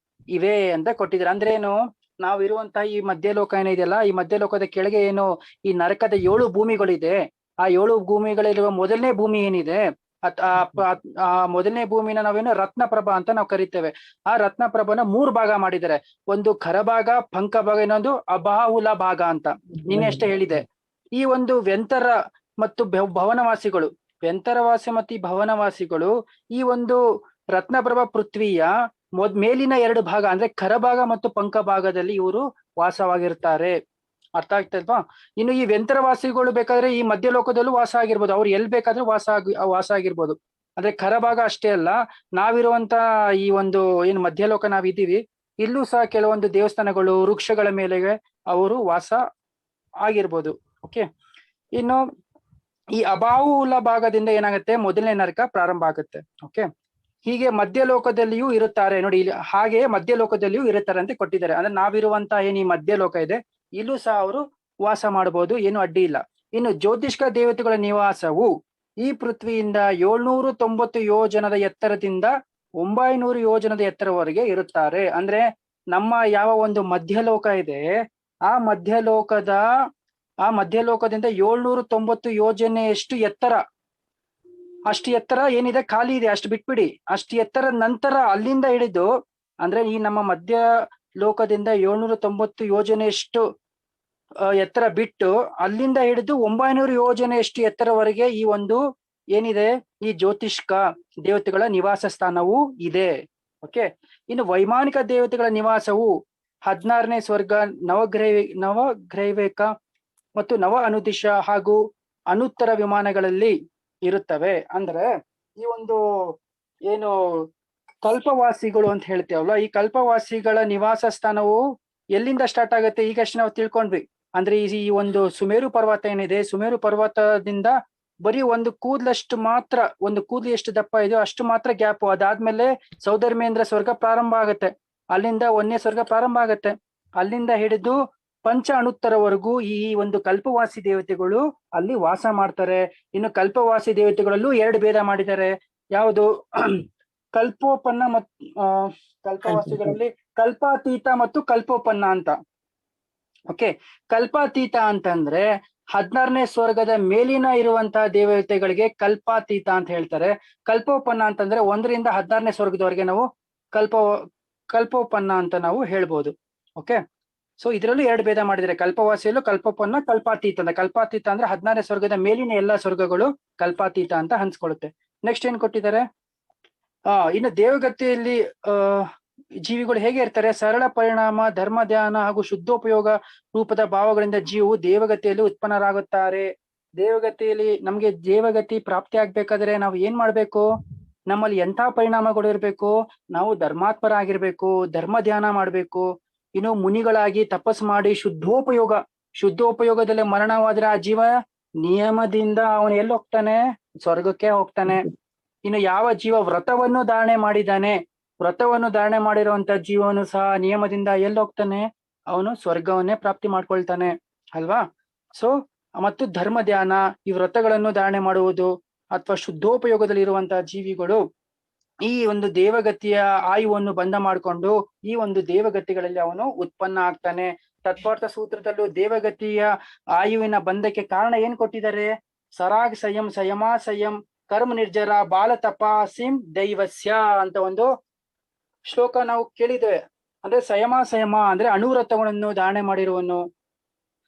ಇವೆ ಅಂತ ಕೊಟ್ಟಿದ್ದಾರೆ. ಅಂದ್ರೆ ಏನು? ನಾವಿರುವಂತಹ ಈ ಮಧ್ಯಲೋಕ ಏನಿದೆಯಲ್ಲ, ಈ ಮಧ್ಯಲೋಕದ ಕೆಳಗೆ ಏನು ಈ ನರಕದ 7 ಭೂಮಿಗಳಿದೆ. ಆ 7 ಭೂಮಿಗಳಿರುವ ಮೊದಲನೇ ಭೂಮಿ ಏನಿದೆ, ಆ ಮೊದಲನೇ ಭೂಮಿನ ನಾವೇನು ರತ್ನಪ್ರಭಾ ಅಂತ ನಾವು ಕರಿತೇವೆ. ಆ ರತ್ನಪ್ರಭಾನ 3 ಭಾಗ ಮಾಡಿದ್ದಾರೆ. ಒಂದು ಖರಭಾಗ, ಪಂಕಭಾಗ, ಇನ್ನೊಂದು ಅಬಾಹುಲ ಭಾಗ ಅಂತ ನಿನ್ನೆ ಅಷ್ಟೇ ಹೇಳಿದೆ. ಈ ಒಂದು ವೆಂತರ ಮತ್ತು ಭವನವಾಸಿಗಳು, ವೆಂತರವಾಸಿ ಮತ್ತು ಈ ಭವನವಾಸಿಗಳು ಈ ಒಂದು ರತ್ನಪ್ರಭಾ ಪೃಥ್ವಿಯ ಮೇಲಿನ 2 ಭಾಗ ಅಂದ್ರೆ ಖರಭಾಗ ಮತ್ತು ಪಂಕಭಾಗದಲ್ಲಿ ಇವರು ವಾಸವಾಗಿರ್ತಾರೆ. ಅರ್ಥ ಆಗ್ತಲ್ವಾ? ಇನ್ನು ಈ ವೆಂತರವಾಸಿಗಳು ಬೇಕಾದ್ರೆ ಈ ಮಧ್ಯಲೋಕದಲ್ಲೂ ವಾಸ ಆಗಿರ್ಬೋದು. ಅವ್ರು ಎಲ್ಲಿ ಬೇಕಾದ್ರೂ ವಾಸ ಆಗಿರ್ಬೋದು. ಅಂದ್ರೆ ಖರಭಾಗ ಅಷ್ಟೇ ಅಲ್ಲ, ನಾವಿರುವಂತ ಈ ಒಂದು ಏನು ಮಧ್ಯಲೋಕ ನಾವಿದ್ದೀವಿ, ಇಲ್ಲೂ ಸಹ ಕೆಲವೊಂದು ದೇವಸ್ಥಾನಗಳು, ವೃಕ್ಷಗಳ ಮೇಲೆ ಅವರು ವಾಸ ಆಗಿರ್ಬೋದು. ಓಕೆ. ಇನ್ನು ಈ ಅಬಾಹುಲ ಭಾಗದಿಂದ ಏನಾಗುತ್ತೆ? ಮೊದಲನೇ ನರಕ ಪ್ರಾರಂಭ ಆಗುತ್ತೆ. ಓಕೆ. ಹೀಗೆ ಮಧ್ಯಲೋಕದಲ್ಲಿಯೂ ಇರುತ್ತಾರೆ ನೋಡಿ, ಇಲ್ಲಿ ಹಾಗೆ ಮಧ್ಯಲೋಕದಲ್ಲಿಯೂ ಇರುತ್ತಾರೆ ಅಂತ ಕೊಟ್ಟಿದ್ದಾರೆ. ಅಂದ್ರೆ ನಾವಿರುವಂತಹ ಏನ್ ಈ ಮಧ್ಯಲೋಕ ಇದೆ, ಇಲ್ಲೂ ಸಹ ಅವರು ವಾಸ ಮಾಡಬಹುದು, ಏನು ಅಡ್ಡಿ ಇಲ್ಲ. ಇನ್ನು ಜ್ಯೋತಿಷ್ಕ ದೇವತೆಗಳ ನಿವಾಸವು ಈ ಪೃಥ್ವಿಯಿಂದ 790 ಯೋಜನದ ಎತ್ತರದಿಂದ 900 ಯೋಜನದ ಎತ್ತರವರೆಗೆ ಇರುತ್ತಾರೆ. ಅಂದ್ರೆ ನಮ್ಮ ಯಾವ ಒಂದು ಮಧ್ಯಲೋಕ ಇದೆ, ಆ ಮಧ್ಯಲೋಕದಿಂದ 790 ಯೋಜನೆಯಷ್ಟು ಎತ್ತರ, ಅಷ್ಟು ಎತ್ತರ ಏನಿದೆ ಖಾಲಿ ಇದೆ, ಅಷ್ಟು ಬಿಟ್ಬಿಡಿ. ಅಷ್ಟು ಎತ್ತರದ ನಂತರ ಅಲ್ಲಿಂದ ಹಿಡಿದು, ಅಂದ್ರೆ ಈ ನಮ್ಮ ಮಧ್ಯ ಲೋಕದಿಂದ 790 ಯೋಜನೆಯಷ್ಟು ಎತ್ತರ ಬಿಟ್ಟು ಅಲ್ಲಿಂದ ಹಿಡಿದು 900 ಯೋಜನೆಯಷ್ಟು ಎತ್ತರವರೆಗೆ ಈ ಒಂದು ಏನಿದೆ ಈ ಜ್ಯೋತಿಷ್ಕ ದೇವತೆಗಳ ನಿವಾಸ ಸ್ಥಾನವೂ ಇದೆ. ಓಕೆ. ಇನ್ನು ವೈಮಾನಿಕ ದೇವತೆಗಳ ನಿವಾಸವು 16ನೇ ಸ್ವರ್ಗ, ನವಗ್ರೈವೇಕ ಮತ್ತು ನವ ಅನುದಿಶ ಹಾಗೂ ಅನುತ್ತರ ವಿಮಾನಗಳಲ್ಲಿ ಇರುತ್ತವೆ. ಅಂದ್ರೆ ಈ ಒಂದು ಏನು ಕಲ್ಪವಾಸಿಗಳು ಅಂತ ಹೇಳ್ತೇವಲ್ಲ, ಈ ಕಲ್ಪವಾಸಿಗಳ ನಿವಾಸ ಸ್ಥಾನವು ಎಲ್ಲಿಂದ ಸ್ಟಾರ್ಟ್ ಆಗುತ್ತೆ? ಈಗಷ್ಟು ನಾವು ತಿಳ್ಕೊಂಡ್ವಿ. ಅಂದ್ರೆ ಈ ಒಂದು ಸುಮೇರು ಪರ್ವತ ಏನಿದೆ, ಸುಮೇರು ಪರ್ವತದಿಂದ ಬರೀ ಒಂದು ಕೂದಲಷ್ಟು ಮಾತ್ರ, ಒಂದು ಕೂದಲು ಎಷ್ಟು ದಪ್ಪ ಇದೆಯೋ ಅಷ್ಟು ಮಾತ್ರ ಗ್ಯಾಪ್. ಅದಾದ್ಮೇಲೆ ಸೌಧರ್ಮೇಂದ್ರ ಸ್ವರ್ಗ ಪ್ರಾರಂಭ ಆಗುತ್ತೆ, ಅಲ್ಲಿಂದ 1ನೇ ಸ್ವರ್ಗ ಪ್ರಾರಂಭ ಆಗುತ್ತೆ. ಅಲ್ಲಿಂದ ಹಿಡಿದು ಪಂಚ ಅಣುತ್ತರವರೆಗೂ ಈ ಒಂದು ಕಲ್ಪವಾಸಿ ದೇವತೆಗಳು ಅಲ್ಲಿ ವಾಸ ಮಾಡ್ತಾರೆ. ಇನ್ನು ಕಲ್ಪವಾಸಿ ದೇವತೆಗಳಲ್ಲೂ 2 ಭೇದ ಮಾಡಿದ್ದಾರೆ. ಯಾವುದು? ಕಲ್ಪೋಪನ್ನ ಮತ್ತು ಕಲ್ಪವಾಸಿಗಳಲ್ಲಿ ಕಲ್ಪಾತೀತ ಮತ್ತು ಕಲ್ಪೋಪನ್ನ ಅಂತ. ಓಕೆ. ಕಲ್ಪಾತೀತ ಅಂತಂದ್ರೆ 16ನೇ ಸ್ವರ್ಗದ ಮೇಲಿನ ಇರುವಂತಹ ದೇವತೆಗಳಿಗೆ ಕಲ್ಪಾತೀತ ಅಂತ ಹೇಳ್ತಾರೆ. ಕಲ್ಪೋಪನ್ನ ಅಂತಂದ್ರೆ 1ರಿಂದ 16ನೇ ಸ್ವರ್ಗದವರೆಗೆ ನಾವು ಕಲ್ಪೋಪನ್ನ ಅಂತ ನಾವು ಹೇಳ್ಬೋದು. ಓಕೆ. ಸೊ ಇದರಲ್ಲೂ 2 ಭೇದ ಮಾಡಿದರೆ, ಕಲ್ಪವಾಸಿಯಲ್ಲೂ ಕಲ್ಪೋಪನ್ನ, ಕಲ್ಪಾತೀತ ಅಂತ. ಕಲ್ಪಾತೀತ ಅಂದ್ರೆ 16ನೇ ಸ್ವರ್ಗದ ಮೇಲಿನ ಎಲ್ಲಾ ಸ್ವರ್ಗಗಳು ಕಲ್ಪಾತೀತ ಅಂತ ಹಂಚ್ಕೊಳ್ಳುತ್ತೆ. ನೆಕ್ಸ್ಟ್ ಏನ್ ಕೊಟ್ಟಿದ್ದಾರೆ? ಇನ್ನು ದೇವಗತಿಯಲ್ಲಿ ಜೀವಿಗಳು ಹೇಗೆ ಇರ್ತಾರೆ? ಸರಳ ಪರಿಣಾಮ, ಧರ್ಮ ಧ್ಯಾನ ಹಾಗೂ ಶುದ್ಧೋಪಯೋಗ ರೂಪದ ಭಾವಗಳಿಂದ ಜೀವು ದೇವಗತಿಯಲ್ಲಿ ಉತ್ಪನ್ನರಾಗುತ್ತಾರೆ. ದೇವಗತಿಯಲ್ಲಿ ನಮ್ಗೆ ದೇವಗತಿ ಪ್ರಾಪ್ತಿ ಆಗ್ಬೇಕಾದ್ರೆ ನಾವು ಏನ್ ಮಾಡ್ಬೇಕು? ನಮ್ಮಲ್ಲಿ ಎಂಥ ಪರಿಣಾಮಗಳು ಇರ್ಬೇಕು? ನಾವು ಧರ್ಮಾತ್ಮರಾಗಿರ್ಬೇಕು, ಧರ್ಮ ಧ್ಯಾನ ಮಾಡ್ಬೇಕು. ಇನ್ನು ಮುನಿಗಳಾಗಿ ತಪಸ್ ಮಾಡಿ ಶುದ್ಧೋಪಯೋಗದಲ್ಲಿ ಮರಣವಾದ್ರೆ ಆ ಜೀವ ನಿಯಮದಿಂದ ಅವನು ಎಲ್ಲಿ ಹೋಗ್ತಾನೆ? ಸ್ವರ್ಗಕ್ಕೆ ಹೋಗ್ತಾನೆ. ಇನ್ನು ಯಾವ ಜೀವ ವ್ರತವನ್ನು ಧಾರಣೆ ಮಾಡಿದ್ದಾನೆ, ವ್ರತವನ್ನು ಧಾರಣೆ ಮಾಡಿರುವಂತ ಜೀವನು ಸಹ ನಿಯಮದಿಂದ ಎಲ್ಲಿ ಹೋಗ್ತಾನೆ? ಅವನು ಸ್ವರ್ಗವನ್ನೇ ಪ್ರಾಪ್ತಿ ಮಾಡ್ಕೊಳ್ತಾನೆ ಅಲ್ವಾ? ಸೊ ಮತ್ತು ಧರ್ಮ ಧ್ಯಾನ, ಈ ವ್ರತಗಳನ್ನು ಧಾರಣೆ ಮಾಡುವುದು ಅಥವಾ ಶುದ್ಧೋಪಯೋಗದಲ್ಲಿ ಇರುವಂತಹ ಜೀವಿಗಳು ಈ ಒಂದು ದೇವಗತಿಯ ಆಯುವನ್ನು ಬಂಧ ಮಾಡಿಕೊಂಡು ಈ ಒಂದು ದೇವಗತಿಗಳಲ್ಲಿ ಅವನು ಉತ್ಪನ್ನ ಆಗ್ತಾನೆ. ತತ್ವಾರ್ಥ ಸೂತ್ರದಲ್ಲೂ ದೇವಗತಿಯ ಆಯುವಿನ ಬಂಧಕ್ಕೆ ಕಾರಣ ಏನ್ ಕೊಟ್ಟಿದ್ದಾರೆ? ಸರಾಗ್ ಸಂಯಂ, ಸಂಯಮಾ ಸಂಯಂ, ಕರ್ಮ ನಿರ್ಜರ, ಬಾಲ ತಪಾಸಿಂ ದೈವಸ್ಯ ಅಂತ ಒಂದು ಶ್ಲೋಕ ನಾವು ಕೇಳಿದ್ದೇವೆ. ಅಂದ್ರೆ ಸಂಯಮ ಅಂದ್ರೆ ಅಣುವ್ರತಗಳನ್ನು ಧಾರಣೆ ಮಾಡಿರುವನು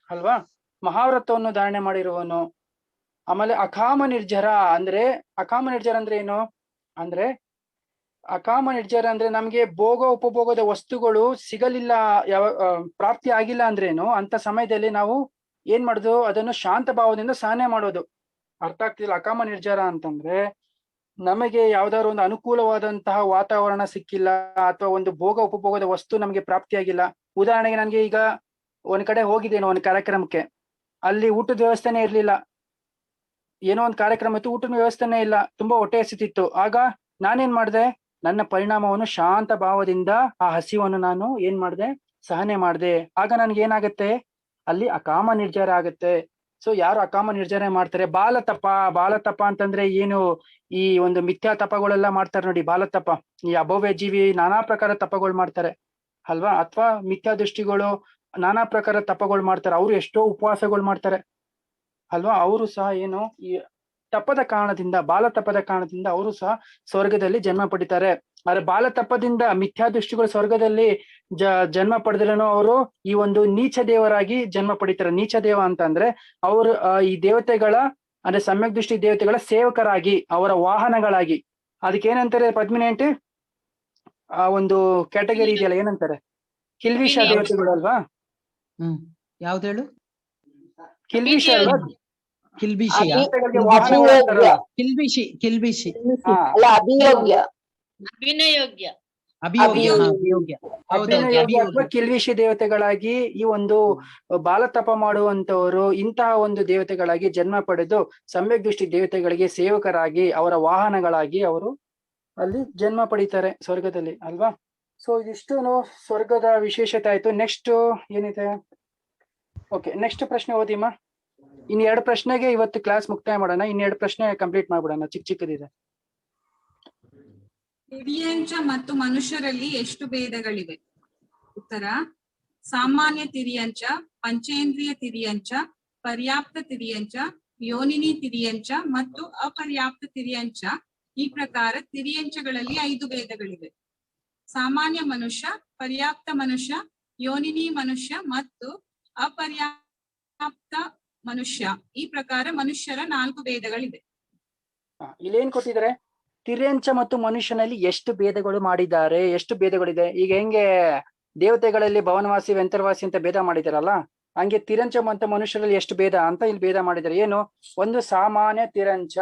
ಅಲ್ವಾ? ಮಹಾವ್ರತವನ್ನು ಧಾರಣೆ ಮಾಡಿರುವವನು. ಆಮೇಲೆ ಅಕಾಮ ನಿರ್ಜರ ಅಂದ್ರೆ ಏನು ಅಂದ್ರೆ ಅಕಾಮ ನಿರ್ಜರ ಅಂದ್ರೆ ನಮ್ಗೆ ಭೋಗ ಉಪಭೋಗದ ವಸ್ತುಗಳು ಸಿಗಲಿಲ್ಲ, ಪ್ರಾಪ್ತಿ ಆಗಿಲ್ಲ ಅಂದ್ರೇನು ಅಂತ ಸಮಯದಲ್ಲಿ ನಾವು ಏನ್ ಮಾಡುದು, ಅದನ್ನು ಶಾಂತ ಭಾವದಿಂದ ಸಹನೆ ಮಾಡೋದು. ಅರ್ಥ ಆಗ್ತಿಲ್ಲ. ಅಕಾಮ ನಿರ್ಜರ ಅಂತಂದ್ರೆ ನಮಗೆ ಯಾವ್ದಾದ್ರು ಒಂದು ಅನುಕೂಲವಾದಂತಹ ವಾತಾವರಣ ಸಿಕ್ಕಿಲ್ಲ, ಅಥವಾ ಒಂದು ಭೋಗ ಉಪಭೋಗದ ವಸ್ತು ನಮ್ಗೆ ಪ್ರಾಪ್ತಿಯಾಗಿಲ್ಲ. ಉದಾಹರಣೆಗೆ ನನ್ಗೆ ಈಗ ಒಂದ್ ಕಡೆ ಹೋಗಿದ್ದೇನೆ ಒಂದು ಕಾರ್ಯಕ್ರಮಕ್ಕೆ, ಅಲ್ಲಿ ಊಟದ ವ್ಯವಸ್ಥೆನೇ ಇರ್ಲಿಲ್ಲ. ಏನೋ ಒಂದು ಕಾರ್ಯಕ್ರಮ ಇತ್ತು, ಊಟದ ವ್ಯವಸ್ಥೆನೇ ಇಲ್ಲ, ತುಂಬಾ ಹೊಟ್ಟೆ ಹಸಿತಿತ್ತು. ಆಗ ನಾನೇನ್ ಮಾಡ್ದೆ, ನನ್ನ ಪರಿಣಾಮವನ್ನು ಶಾಂತ ಭಾವದಿಂದ ಆ ಹಸಿವನ್ನು ನಾನು ಏನ್ ಮಾಡ್ದೆ, ಸಹನೆ ಮಾಡ್ದೆ. ಆಗ ನನ್ಗೆ ಏನಾಗತ್ತೆ, ಅಲ್ಲಿ ಅಕಾಮ ನಿರ್ಜರ ಆಗತ್ತೆ. ಸೊ ಯಾರು ಅಕಾಮ ನಿರ್ಜರ ಮಾಡ್ತಾರೆ, ಬಾಲತಪ ಅಂತಂದ್ರೆ ಏನು, ಈ ಒಂದು ಮಿಥ್ಯಾ ತಪಗಳೆಲ್ಲ ಮಾಡ್ತಾರೆ ನೋಡಿ, ಬಾಲತಪ. ಈ ಅಭವ್ಯ ಜೀವಿ ನಾನಾ ಪ್ರಕಾರ ತಪಗಳು ಮಾಡ್ತಾರೆ ಅಲ್ವಾ, ಅಥವಾ ಮಿಥ್ಯಾ ದೃಷ್ಟಿಗಳು ನಾನಾ ಪ್ರಕಾರ ತಪಗಳು ಮಾಡ್ತಾರೆ. ಅವರು ಎಷ್ಟೋ ಉಪವಾಸಗಳು ಮಾಡ್ತಾರೆ ಅಲ್ವಾ. ಅವರು ಸಹ ಏನು, ಈ ತಪದ ಕಾರಣದಿಂದ, ಬಾಲತಪದ ಕಾರಣದಿಂದ ಅವರು ಸಹ ಸ್ವರ್ಗದಲ್ಲಿ ಜನ್ಮ ಪಡಿತಾರೆ. ಆದ್ರೆ ಬಾಲತಪದಿಂದ ಮಿಥ್ಯಾ ದೃಷ್ಟಿಗಳು ಸ್ವರ್ಗದಲ್ಲಿ ಜನ್ಮ ಪಡೆದ್ರೂ ಅವರು ಈ ಒಂದು ನೀಚ ದೇವರಾಗಿ ಜನ್ಮ ಪಡಿತಾರೆ. ನೀಚ ದೇವ ಅಂತ ಅಂದ್ರೆ ಅವರು ಈ ದೇವತೆಗಳ ಅಂದ್ರೆ ಸಮ್ಯಕ್ ದೃಷ್ಟಿ ದೇವತೆಗಳ ಸೇವಕರಾಗಿ, ಅವರ ವಾಹನಗಳಾಗಿ. ಅದಕ್ಕೆ ಏನಂತಾರೆ ಪದ್ಮಿನಿ ಆಂಟಿ, ಆ ಒಂದು ಕ್ಯಾಟಗರಿ ಇದೆಯಲ್ಲ, ಏನಂತಾರೆ, ಕಿಲ್ವಿಷ ದೇವತೆಗಳು ಅಲ್ವಾ. ಯಾವ್ದು ಹೇಳು? ಕಿಲ್ವಿಷ ಅಲ್ವಾ, ಕಿಲ್ಬಿಷಿಯ? ಕಿಲ್ಬಿಷಿ ಅಥವಾ ಕಿಲ್ವಿಷಿ ದೇವತೆಗಳಾಗಿ ಈ ಒಂದು ಬಾಲತಪ ಮಾಡುವಂತವರು ಇಂತಹ ಒಂದು ದೇವತೆಗಳಾಗಿ ಜನ್ಮ ಪಡೆದು ಸಮ್ಯಕ್ ದೃಷ್ಟಿ ದೇವತೆಗಳಿಗೆ ಸೇವಕರಾಗಿ, ಅವರ ವಾಹನಗಳಾಗಿ ಅವರು ಅಲ್ಲಿ ಜನ್ಮ ಪಡಿತಾರೆ ಸ್ವರ್ಗದಲ್ಲಿ ಅಲ್ವಾ. ಸೊ ಇದಿಷ್ಟು ಸ್ವರ್ಗದ ವಿಶೇಷತೆ ಆಯ್ತು. ನೆಕ್ಸ್ಟ್ ಏನಿದೆ, ಓಕೆ, ನೆಕ್ಸ್ಟ್ ಪ್ರಶ್ನೆ ಓದಿಮ್ಮ. ಇನ್ 2 ಪ್ರಶ್ನೆಗೆ ಇವತ್ತು ಕ್ಲಾಸ್ ಮುಕ್ತಾಯ ಮಾಡೋಣ. ಇನ್ 2 ಪ್ರಶ್ನೆ ಕಂಪ್ಲೀಟ್ ಮಾಡ್ಬಿಡೋಣ, ಚಿಕ್ಕದಿದೆ. ತಿರ್ಯಂಚ ಮತ್ತು ಮನುಷ್ಯರಲ್ಲಿ ಎಷ್ಟು ಭೇದಗಳಿವೆ? ಉತ್ತರ: ಸಾಮಾನ್ಯ ತಿರ್ಯಂಚ, ಪಂಚೇಂದ್ರಿಯ ತಿರ್ಯಂಚ, ಪರ್ಯಾಪ್ತ ತಿರ್ಯಂಚ, ಯೋನಿನಿ ತಿರ್ಯಂಚ ಮತ್ತು ಅಪರ್ಯಾಪ್ತ ತಿರ್ಯಂಚ. ಈ ಪ್ರಕಾರ ತಿರ್ಯಂಚಗಳಲ್ಲಿ 5 ಭೇದಗಳಿವೆ. ಸಾಮಾನ್ಯ ಮನುಷ್ಯ, ಪರ್ಯಾಪ್ತ ಮನುಷ್ಯ, ಯೋನಿನಿ ಮನುಷ್ಯ ಮತ್ತು ಅಪರ್ಯಾಪ್ತ ಮನುಷ್ಯ. ಈ ಪ್ರಕಾರ ಮನುಷ್ಯರ 4 ಭೇದಗಳಿವೆ. ಇಲ್ಲೇನ್ ಕೊಟ್ಟಿದ್ದಾರೆ, ತಿರ್ಯಂಚ ಮತ್ತು ಮನುಷ್ಯನಲ್ಲಿ ಎಷ್ಟು ಭೇದಗಳು ಮಾಡಿದ್ದಾರೆ, ಎಷ್ಟು ಭೇದಗಳಿದೆ. ಈಗ ಹೆಂಗೆ ದೇವತೆಗಳಲ್ಲಿ ಭವನವಾಸಿ ವೆಂತರವಾಸಿ ಅಂತ ಭೇದ ಮಾಡಿದಾರಲ್ಲ, ಹಂಗೆ ತಿರಂಚ ಮತ್ತು ಮನುಷ್ಯರಲ್ಲಿ ಎಷ್ಟು ಭೇದ ಅಂತ ಇಲ್ಲಿ ಭೇದ ಮಾಡಿದ್ದಾರೆ. ಏನು, ಒಂದು ಸಾಮಾನ್ಯ ತಿರಂಚ.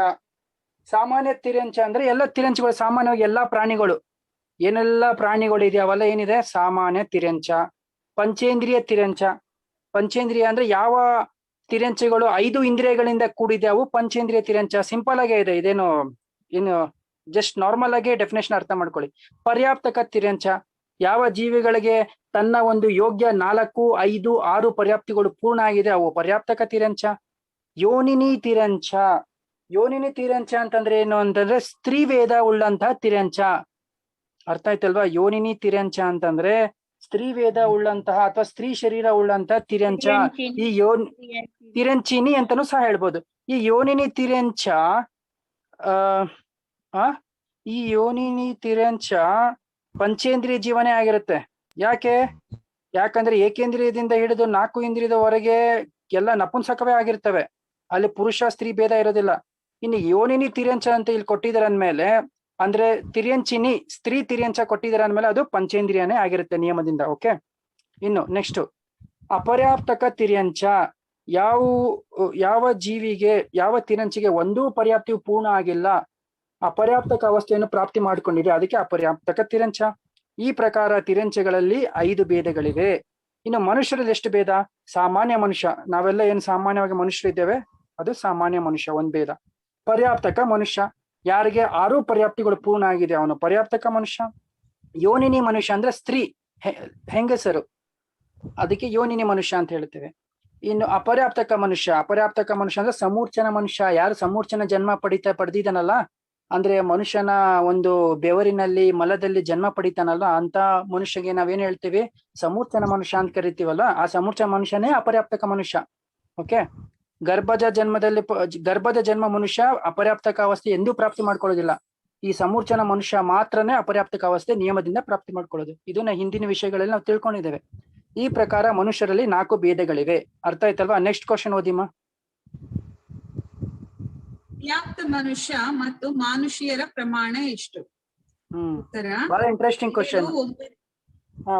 ಸಾಮಾನ್ಯ ತಿರಂಚ ಅಂದ್ರೆ ಎಲ್ಲ ತಿರಂಚಗಳು, ಸಾಮಾನ್ಯವಾಗಿ ಎಲ್ಲಾ ಪ್ರಾಣಿಗಳು, ಏನೆಲ್ಲ ಪ್ರಾಣಿಗಳು ಇದೆ ಅವೆಲ್ಲ ಏನಿದೆ ಸಾಮಾನ್ಯ ತಿರಂಚ. ಪಂಚೇಂದ್ರಿಯ ತಿರಂಚ, ಪಂಚೇಂದ್ರಿಯ ಅಂದ್ರೆ ಯಾವ ತಿರಂಚಗಳು 5 ಇಂದ್ರಿಯಗಳಿಂದ ಕೂಡಿದೆ ಅವು ಪಂಚೇಂದ್ರಿಯ ತಿರಂಚ. ಸಿಂಪಲ್ ಆಗೇ ಇದೆ, ಇದೇನು ಜಸ್ಟ್ ನಾರ್ಮಲ್ ಆಗಿ ಡೆಫಿನೇಷನ್ ಅರ್ಥ ಮಾಡ್ಕೊಳ್ಳಿ. ಪರ್ಯಾಪ್ತಕ ತಿರಂಚ, ಯಾವ ಜೀವಿಗಳಿಗೆ ತನ್ನ ಒಂದು ಯೋಗ್ಯ 4, 5, 6 ಪರ್ಯಾಪ್ತಿಗಳು ಪೂರ್ಣ ಆಗಿದೆ ಅವು ಪರ್ಯಾಪ್ತಕ ತಿರಂಚ. ಯೋನಿನಿ ತಿರಂಚ, ಯೋನಿನಿ ತಿರಂಚ ಅಂತಂದ್ರೆ ಏನು ಅಂತಂದ್ರೆ ಸ್ತ್ರೀ ವೇದ ಉಳ್ಳಂತಹ ತಿರಂಚ. ಅರ್ಥ ಆಯ್ತಲ್ವಾ? ಯೋನಿನಿ ತಿರಂಚ ಅಂತಂದ್ರೆ ಸ್ತ್ರೀ ವೇದ ಉಳ್ಳಂತಹ ಅಥವಾ ಸ್ತ್ರೀ ಶರೀರ ಉಳ್ಳಂತಹ ತಿರಂಚ. ಈ ತಿರಂಚಿನಿ ಅಂತಾನೂ ಸಹ ಹೇಳ್ಬೋದು. ಈ ಯೋನಿನಿ ತಿರಂಚ ಈ ಯೋನಿನಿ ತಿರಂಚ ಪಂಚೇಂದ್ರಿಯ ಜೀವನೇ ಆಗಿರುತ್ತೆ. ಯಾಕಂದ್ರೆ ಏಕೇಂದ್ರಿಯದಿಂದ ಹಿಡಿದು 4 ಇಂದ್ರಿಯದವರೆಗೆ ಎಲ್ಲ ನಪುಂಸಕವೇ ಆಗಿರ್ತವೆ, ಅಲ್ಲಿ ಪುರುಷ ಸ್ತ್ರೀ ಭೇದ ಇರೋದಿಲ್ಲ. ಇನ್ನು ಯೋನಿನಿ ತಿರ್ಯಂಚ ಅಂತ ಇಲ್ಲಿ ಕೊಟ್ಟಿದ್ದಾರೆ ಅಂದ್ಮೇಲೆ, ಅಂದ್ರೆ ತಿರ್ಯಂಚಿನಿ ಸ್ತ್ರೀ ತಿರ್ಯಂಚ ಕೊಟ್ಟಿದ್ದಾರೆ ಅಂದ್ಮೇಲೆ ಅದು ಪಂಚೇಂದ್ರಿಯನೇ ಆಗಿರುತ್ತೆ ನಿಯಮದಿಂದ. ಓಕೆ, ಇನ್ನು ನೆಕ್ಸ್ಟ್ ಅಪರ್ಯಾಪ್ತಕ ತಿರ್ಯಂಚ. ಯಾವ ಜೀವಿಗೆ, ಯಾವ ತಿರಂಚಿಗೆ ಒಂದೂ ಪರ್ಯಾಪ್ತಿಯು ಪೂರ್ಣ ಆಗಿಲ್ಲ, ಅಪರ್ಯಾಪ್ತಕ ಅವಸ್ಥೆಯನ್ನು ಪ್ರಾಪ್ತಿ ಮಾಡಿಕೊಂಡಿದೆ, ಅದಕ್ಕೆ ಅಪರ್ಯಾಪ್ತಕ ತಿರಂಚ. ಈ ಪ್ರಕಾರ ತಿರಂಚಗಳಲ್ಲಿ 5 ಭೇದಗಳಿವೆ. ಇನ್ನು ಮನುಷ್ಯರಲ್ಲಿ ಎಷ್ಟು ಭೇದ? ಸಾಮಾನ್ಯ ಮನುಷ್ಯ, ನಾವೆಲ್ಲ ಏನು ಸಾಮಾನ್ಯವಾಗಿ ಮನುಷ್ಯರಿದ್ದೇವೆ, ಅದು ಸಾಮಾನ್ಯ ಮನುಷ್ಯ, 1 ಭೇದ. ಪರ್ಯಾಪ್ತಕ ಮನುಷ್ಯ, ಯಾರಿಗೆ 6 ಪರ್ಯಾಪ್ತಿಗಳು ಪೂರ್ಣ ಆಗಿದೆ ಅವನು ಪರ್ಯಾಪ್ತಕ ಮನುಷ್ಯ. ಯೋನಿನಿ ಮನುಷ್ಯ ಅಂದ್ರೆ ಸ್ತ್ರೀ ಹೆಂಗಸರು, ಅದಕ್ಕೆ ಯೋನಿನಿ ಮನುಷ್ಯ ಅಂತ ಹೇಳ್ತೇವೆ. ಇನ್ನು ಅಪರ್ಯಾಪ್ತಕ ಮನುಷ್ಯ ಅಂದ್ರೆ ಸಮೂರ್ಛನ ಮನುಷ್ಯ. ಯಾರು ಸಮೂರ್ಛನ ಜನ್ಮ ಪಡೆದಿದ್ದಾನಲ್ಲ, ಅಂದ್ರೆ ಮನುಷ್ಯನ ಒಂದು ಬೆವರಿನಲ್ಲಿ ಮಲದಲ್ಲಿ ಜನ್ಮ ಪಡಿತಾನಲ್ಲ, ಅಂತ ಮನುಷ್ಯಗೆ ನಾವೇನ್ ಹೇಳ್ತೀವಿ, ಸಮೂರ್ಛನ ಮನುಷ್ಯ ಅಂತ ಕರಿತೀವಲ್ಲ, ಆ ಸಮೂರ್ಛ ಮನುಷ್ಯನೇ ಅಪರ್ಯಾಪ್ತಕ ಮನುಷ್ಯ. ಓಕೆ, ಗರ್ಭದ ಜನ್ಮ ಮನುಷ್ಯ ಅಪರ್ಯಾಪ್ತಕ ಅವಸ್ಥೆ ಎಂದೂ ಪ್ರಾಪ್ತಿ ಮಾಡ್ಕೊಳ್ಳೋದಿಲ್ಲ. ಈ ಸಮೂರ್ಛನ ಮನುಷ್ಯ ಮಾತ್ರನೇ ಅಪರ್ಯಾಪ್ತಕ ಅವಸ್ಥೆ ನಿಯಮದಿಂದ ಪ್ರಾಪ್ತಿ ಮಾಡ್ಕೊಳ್ಳೋದು. ಇದನ್ನ ಹಿಂದಿನ ವಿಷಯಗಳಲ್ಲಿ ನಾವು ತಿಳ್ಕೊಂಡಿದ್ದೇವೆ. ಈ ಪ್ರಕಾರ ಮನುಷ್ಯರಲ್ಲಿ 4 ಭೇದಗಳಿವೆ. ಅರ್ಥ ಆಯ್ತಲ್ವಾ? ನೆಕ್ಸ್ಟ್ ಕ್ವಶನ್ ಓದಿಮ್ಮ. ಪರ್ಯಾಪ್ತ ಮನುಷ್ಯ ಮತ್ತು ಮಾನುಷಿಯರ ಪ್ರಮಾಣ ಎಷ್ಟು? ಉತ್ತರ ಬಹಳ ಇಂಟ್ರೆಸ್ಟಿಂಗ್ ಕ್ವಶನ್.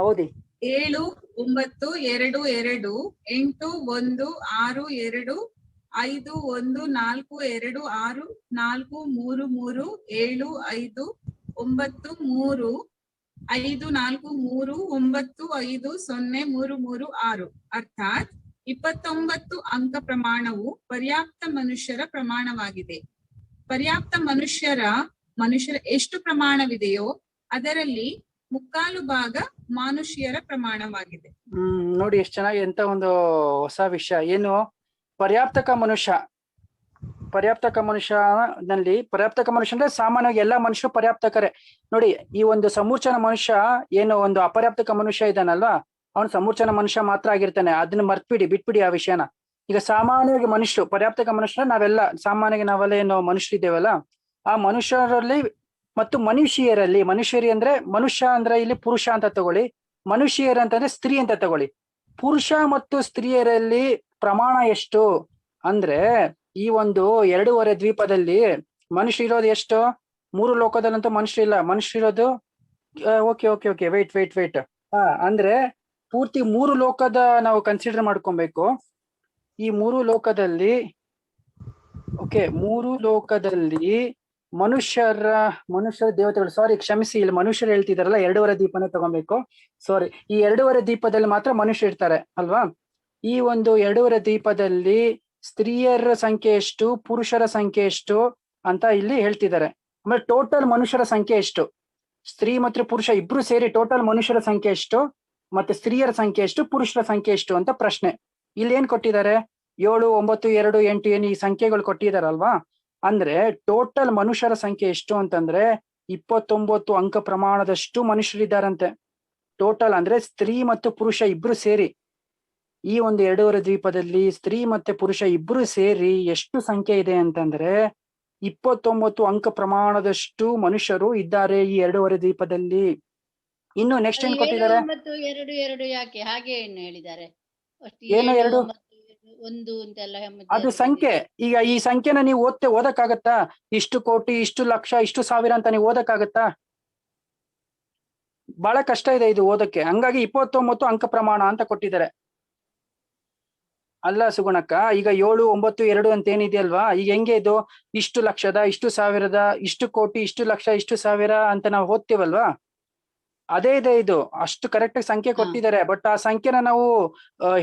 ಓದಿ. 7, 9, 2, 2, 8, 1, 6, 2, 5, 1, 4, 2, 6, 4, 3, 3, 7, 5, 9, 3, 5, 4, 3, 9, 5, 0, 3, 3, 6 ಅರ್ಥಾತ್ 29 ಅಂಕ ಪ್ರಮಾಣವು ಪರ್ಯಾಪ್ತ ಮನುಷ್ಯರ ಪ್ರಮಾಣವಾಗಿದೆ. ಪರ್ಯಾಪ್ತ ಮನುಷ್ಯರ ಎಷ್ಟು ಪ್ರಮಾಣವಿದೆಯೋ ಅದರಲ್ಲಿ 3/4 ಭಾಗ ಮಾನುಷಿಯರ ಪ್ರಮಾಣವಾಗಿದೆ. ನೋಡಿ ಎಷ್ಟು ಚೆನ್ನಾಗಿ, ಎಂತ ಒಂದು ಹೊಸ ವಿಷಯ. ಏನು ಪರ್ಯಾಪ್ತಕ ಮನುಷ್ಯ ಅಂದ್ರೆ ಸಾಮಾನ್ಯವಾಗಿ ಎಲ್ಲಾ ಮನುಷ್ಯರು ಪರ್ಯಾಪ್ತಕರೇ. ನೋಡಿ, ಈ ಒಂದು ಸಮೂರ್ಚನ ಮನುಷ್ಯ ಏನು ಒಂದು ಅಪರ್ಯಾಪ್ತಕ ಮನುಷ್ಯ ಇದ್ದಾನಲ್ವಾ, ಅವನು ಸಮೂರ್ಚನ ಮನುಷ್ಯ ಮಾತ್ರ ಆಗಿರ್ತಾನೆ. ಅದನ್ನ ಬಿಟ್ಬಿಡಿ ಆ ವಿಷಯನ. ಈಗ ಸಾಮಾನ್ಯವಾಗಿ ಮನುಷ್ಯರು ಪರ್ಯಾಪ್ತಕ ಮನುಷ್ಯರ ನಾವೆಲ್ಲ ನಾವೆಲ್ಲ ಏನು ಮನುಷ್ಯರಿದ್ದೇವಲ್ಲ, ಆ ಮನುಷ್ಯರಲ್ಲಿ ಮತ್ತು ಮನುಷ್ಯರಿ ಅಂದ್ರೆ ಮನುಷ್ಯ ಅಂದ್ರೆ ಇಲ್ಲಿ ಪುರುಷ ಅಂತ ತಗೊಳ್ಳಿ, ಮನುಷ್ಯರು ಅಂತಂದ್ರೆ ಸ್ತ್ರೀ ಅಂತ ತಗೊಳ್ಳಿ. ಪುರುಷ ಮತ್ತು ಸ್ತ್ರೀಯರಲ್ಲಿ ಪ್ರಮಾಣ ಎಷ್ಟು ಅಂದ್ರೆ, ಈ ಒಂದು 2.5 ದ್ವೀಪದಲ್ಲಿ ಮನುಷ್ಯ ಇರೋದು ಎಷ್ಟು? 3 ಲೋಕದಲ್ಲಂತೂ ಮನುಷ್ಯ ಇಲ್ಲ. ಮನುಷ್ಯ ಇರೋದು ಓಕೆ ವೇಟ್ ಅಂದ್ರೆ ಪೂರ್ತಿ 3 ಲೋಕದ ನಾವು ಕನ್ಸಿಡರ್ ಮಾಡ್ಕೊಬೇಕು. ಈ 3 ಲೋಕದಲ್ಲಿ 3 ಲೋಕದಲ್ಲಿ ಮನುಷ್ಯರ ದೇವತೆಗಳು, ಸಾರಿ ಕ್ಷಮಿಸಿ, ಇಲ್ಲಿ ಮನುಷ್ಯರು ಹೇಳ್ತಿದಾರಲ್ಲ, 2.5 ದೀಪನೇ ತಗೊಬೇಕು. ಸಾರಿ, ಈ 2.5 ದೀಪದಲ್ಲಿ ಮಾತ್ರ ಮನುಷ್ಯ ಇರ್ತಾರೆ ಅಲ್ವಾ? ಈ ಒಂದು 2.5 ದೀಪದಲ್ಲಿ ಸ್ತ್ರೀಯರ ಸಂಖ್ಯೆ ಎಷ್ಟು, ಪುರುಷರ ಸಂಖ್ಯೆ ಎಷ್ಟು ಅಂತ ಇಲ್ಲಿ ಹೇಳ್ತಿದ್ದಾರೆ. ಆಮೇಲೆ ಟೋಟಲ್ ಮನುಷ್ಯರ ಸಂಖ್ಯೆ ಎಷ್ಟು, ಸ್ತ್ರೀ ಮತ್ತು ಪುರುಷ ಇಬ್ರು ಸೇರಿ ಟೋಟಲ್ ಮನುಷ್ಯರ ಸಂಖ್ಯೆ ಎಷ್ಟು, ಮತ್ತೆ ಸ್ತ್ರೀಯರ ಸಂಖ್ಯೆ ಎಷ್ಟು, ಪುರುಷರ ಸಂಖ್ಯೆ ಎಷ್ಟು ಅಂತ ಪ್ರಶ್ನೆ. ಇಲ್ಲಿ ಏನ್ ಕೊಟ್ಟಿದ್ದಾರೆ? 7, 9, 2, 8 ಏನು ಈ ಸಂಖ್ಯೆಗಳು ಕೊಟ್ಟಿದಾರಲ್ವಾ? ಅಂದ್ರೆ ಟೋಟಲ್ ಮನುಷ್ಯರ ಸಂಖ್ಯೆ ಎಷ್ಟು ಅಂತಂದ್ರೆ 29 ಅಂಕ ಪ್ರಮಾಣದಷ್ಟು ಮನುಷ್ಯರಿದ್ದಾರಂತೆ. ಟೋಟಲ್ ಅಂದ್ರೆ ಸ್ತ್ರೀ ಮತ್ತು ಪುರುಷ ಇಬ್ರು ಸೇರಿ, ಈ ಒಂದು 2.5 ದ್ವೀಪದಲ್ಲಿ ಸ್ತ್ರೀ ಮತ್ತೆ ಪುರುಷ ಇಬ್ರು ಸೇರಿ ಎಷ್ಟು ಸಂಖ್ಯೆ ಇದೆ ಅಂತಂದ್ರೆ 29 ಅಂಕ ಪ್ರಮಾಣದಷ್ಟು ಮನುಷ್ಯರು ಇದ್ದಾರೆ ಈ 2.5 ದ್ವೀಪದಲ್ಲಿ. ಇನ್ನು ನೆಕ್ಸ್ಟ್ ಏನ್ ಕೊಟ್ಟಿದ್ದಾರೆ? 7, 2, 2 ಯಾಕೆ ಹಾಗೆ ಏನು ಹೇಳಿದ್ದಾರೆ? ಏನು 2? 1 ಅಂತೆಲ್ಲ ಅದು ಸಂಖ್ಯೆ. ಈಗ ಈ ಸಂಖ್ಯೆನ ನೀವು ಓದಕ್ಕಾಗತ್ತಾ? ಇಷ್ಟು ಕೋಟಿ, ಇಷ್ಟು ಲಕ್ಷ, ಇಷ್ಟು ಸಾವಿರ ಅಂತ ನೀವು ಓದಕ್ಕಾಗತ್ತಾ? ಬಹಳ ಕಷ್ಟ ಇದೆ ಇದು ಓದಕ್ಕೆ. ಹಂಗಾಗಿ 29 ಅಂಕ ಪ್ರಮಾಣ ಅಂತ ಕೊಟ್ಟಿದ್ದಾರೆ. ಅಲ್ಲ ಸುಗುಣಕ್ಕ, ಈಗ 7, 9, 2 ಅಂತ ಏನಿದೆಯಲ್ವಾ, ಈಗ ಹೆಂಗೆ ಇದು? ಇಷ್ಟು ಲಕ್ಷದ, ಇಷ್ಟು ಸಾವಿರದ, ಇಷ್ಟು ಕೋಟಿ, ಇಷ್ಟು ಲಕ್ಷ, ಇಷ್ಟು ಸಾವಿರ ಅಂತ ನಾವು ಓದ್ತೀವಲ್ವಾ, ಅದೇ ಇದೆ ಇದು. ಅಷ್ಟು ಕರೆಕ್ಟ್ ಆಗಿ ಸಂಖ್ಯೆ ಕೊಟ್ಟಿದ್ದಾರೆ. ಬಟ್ ಆ ಸಂಖ್ಯೆನ ನಾವು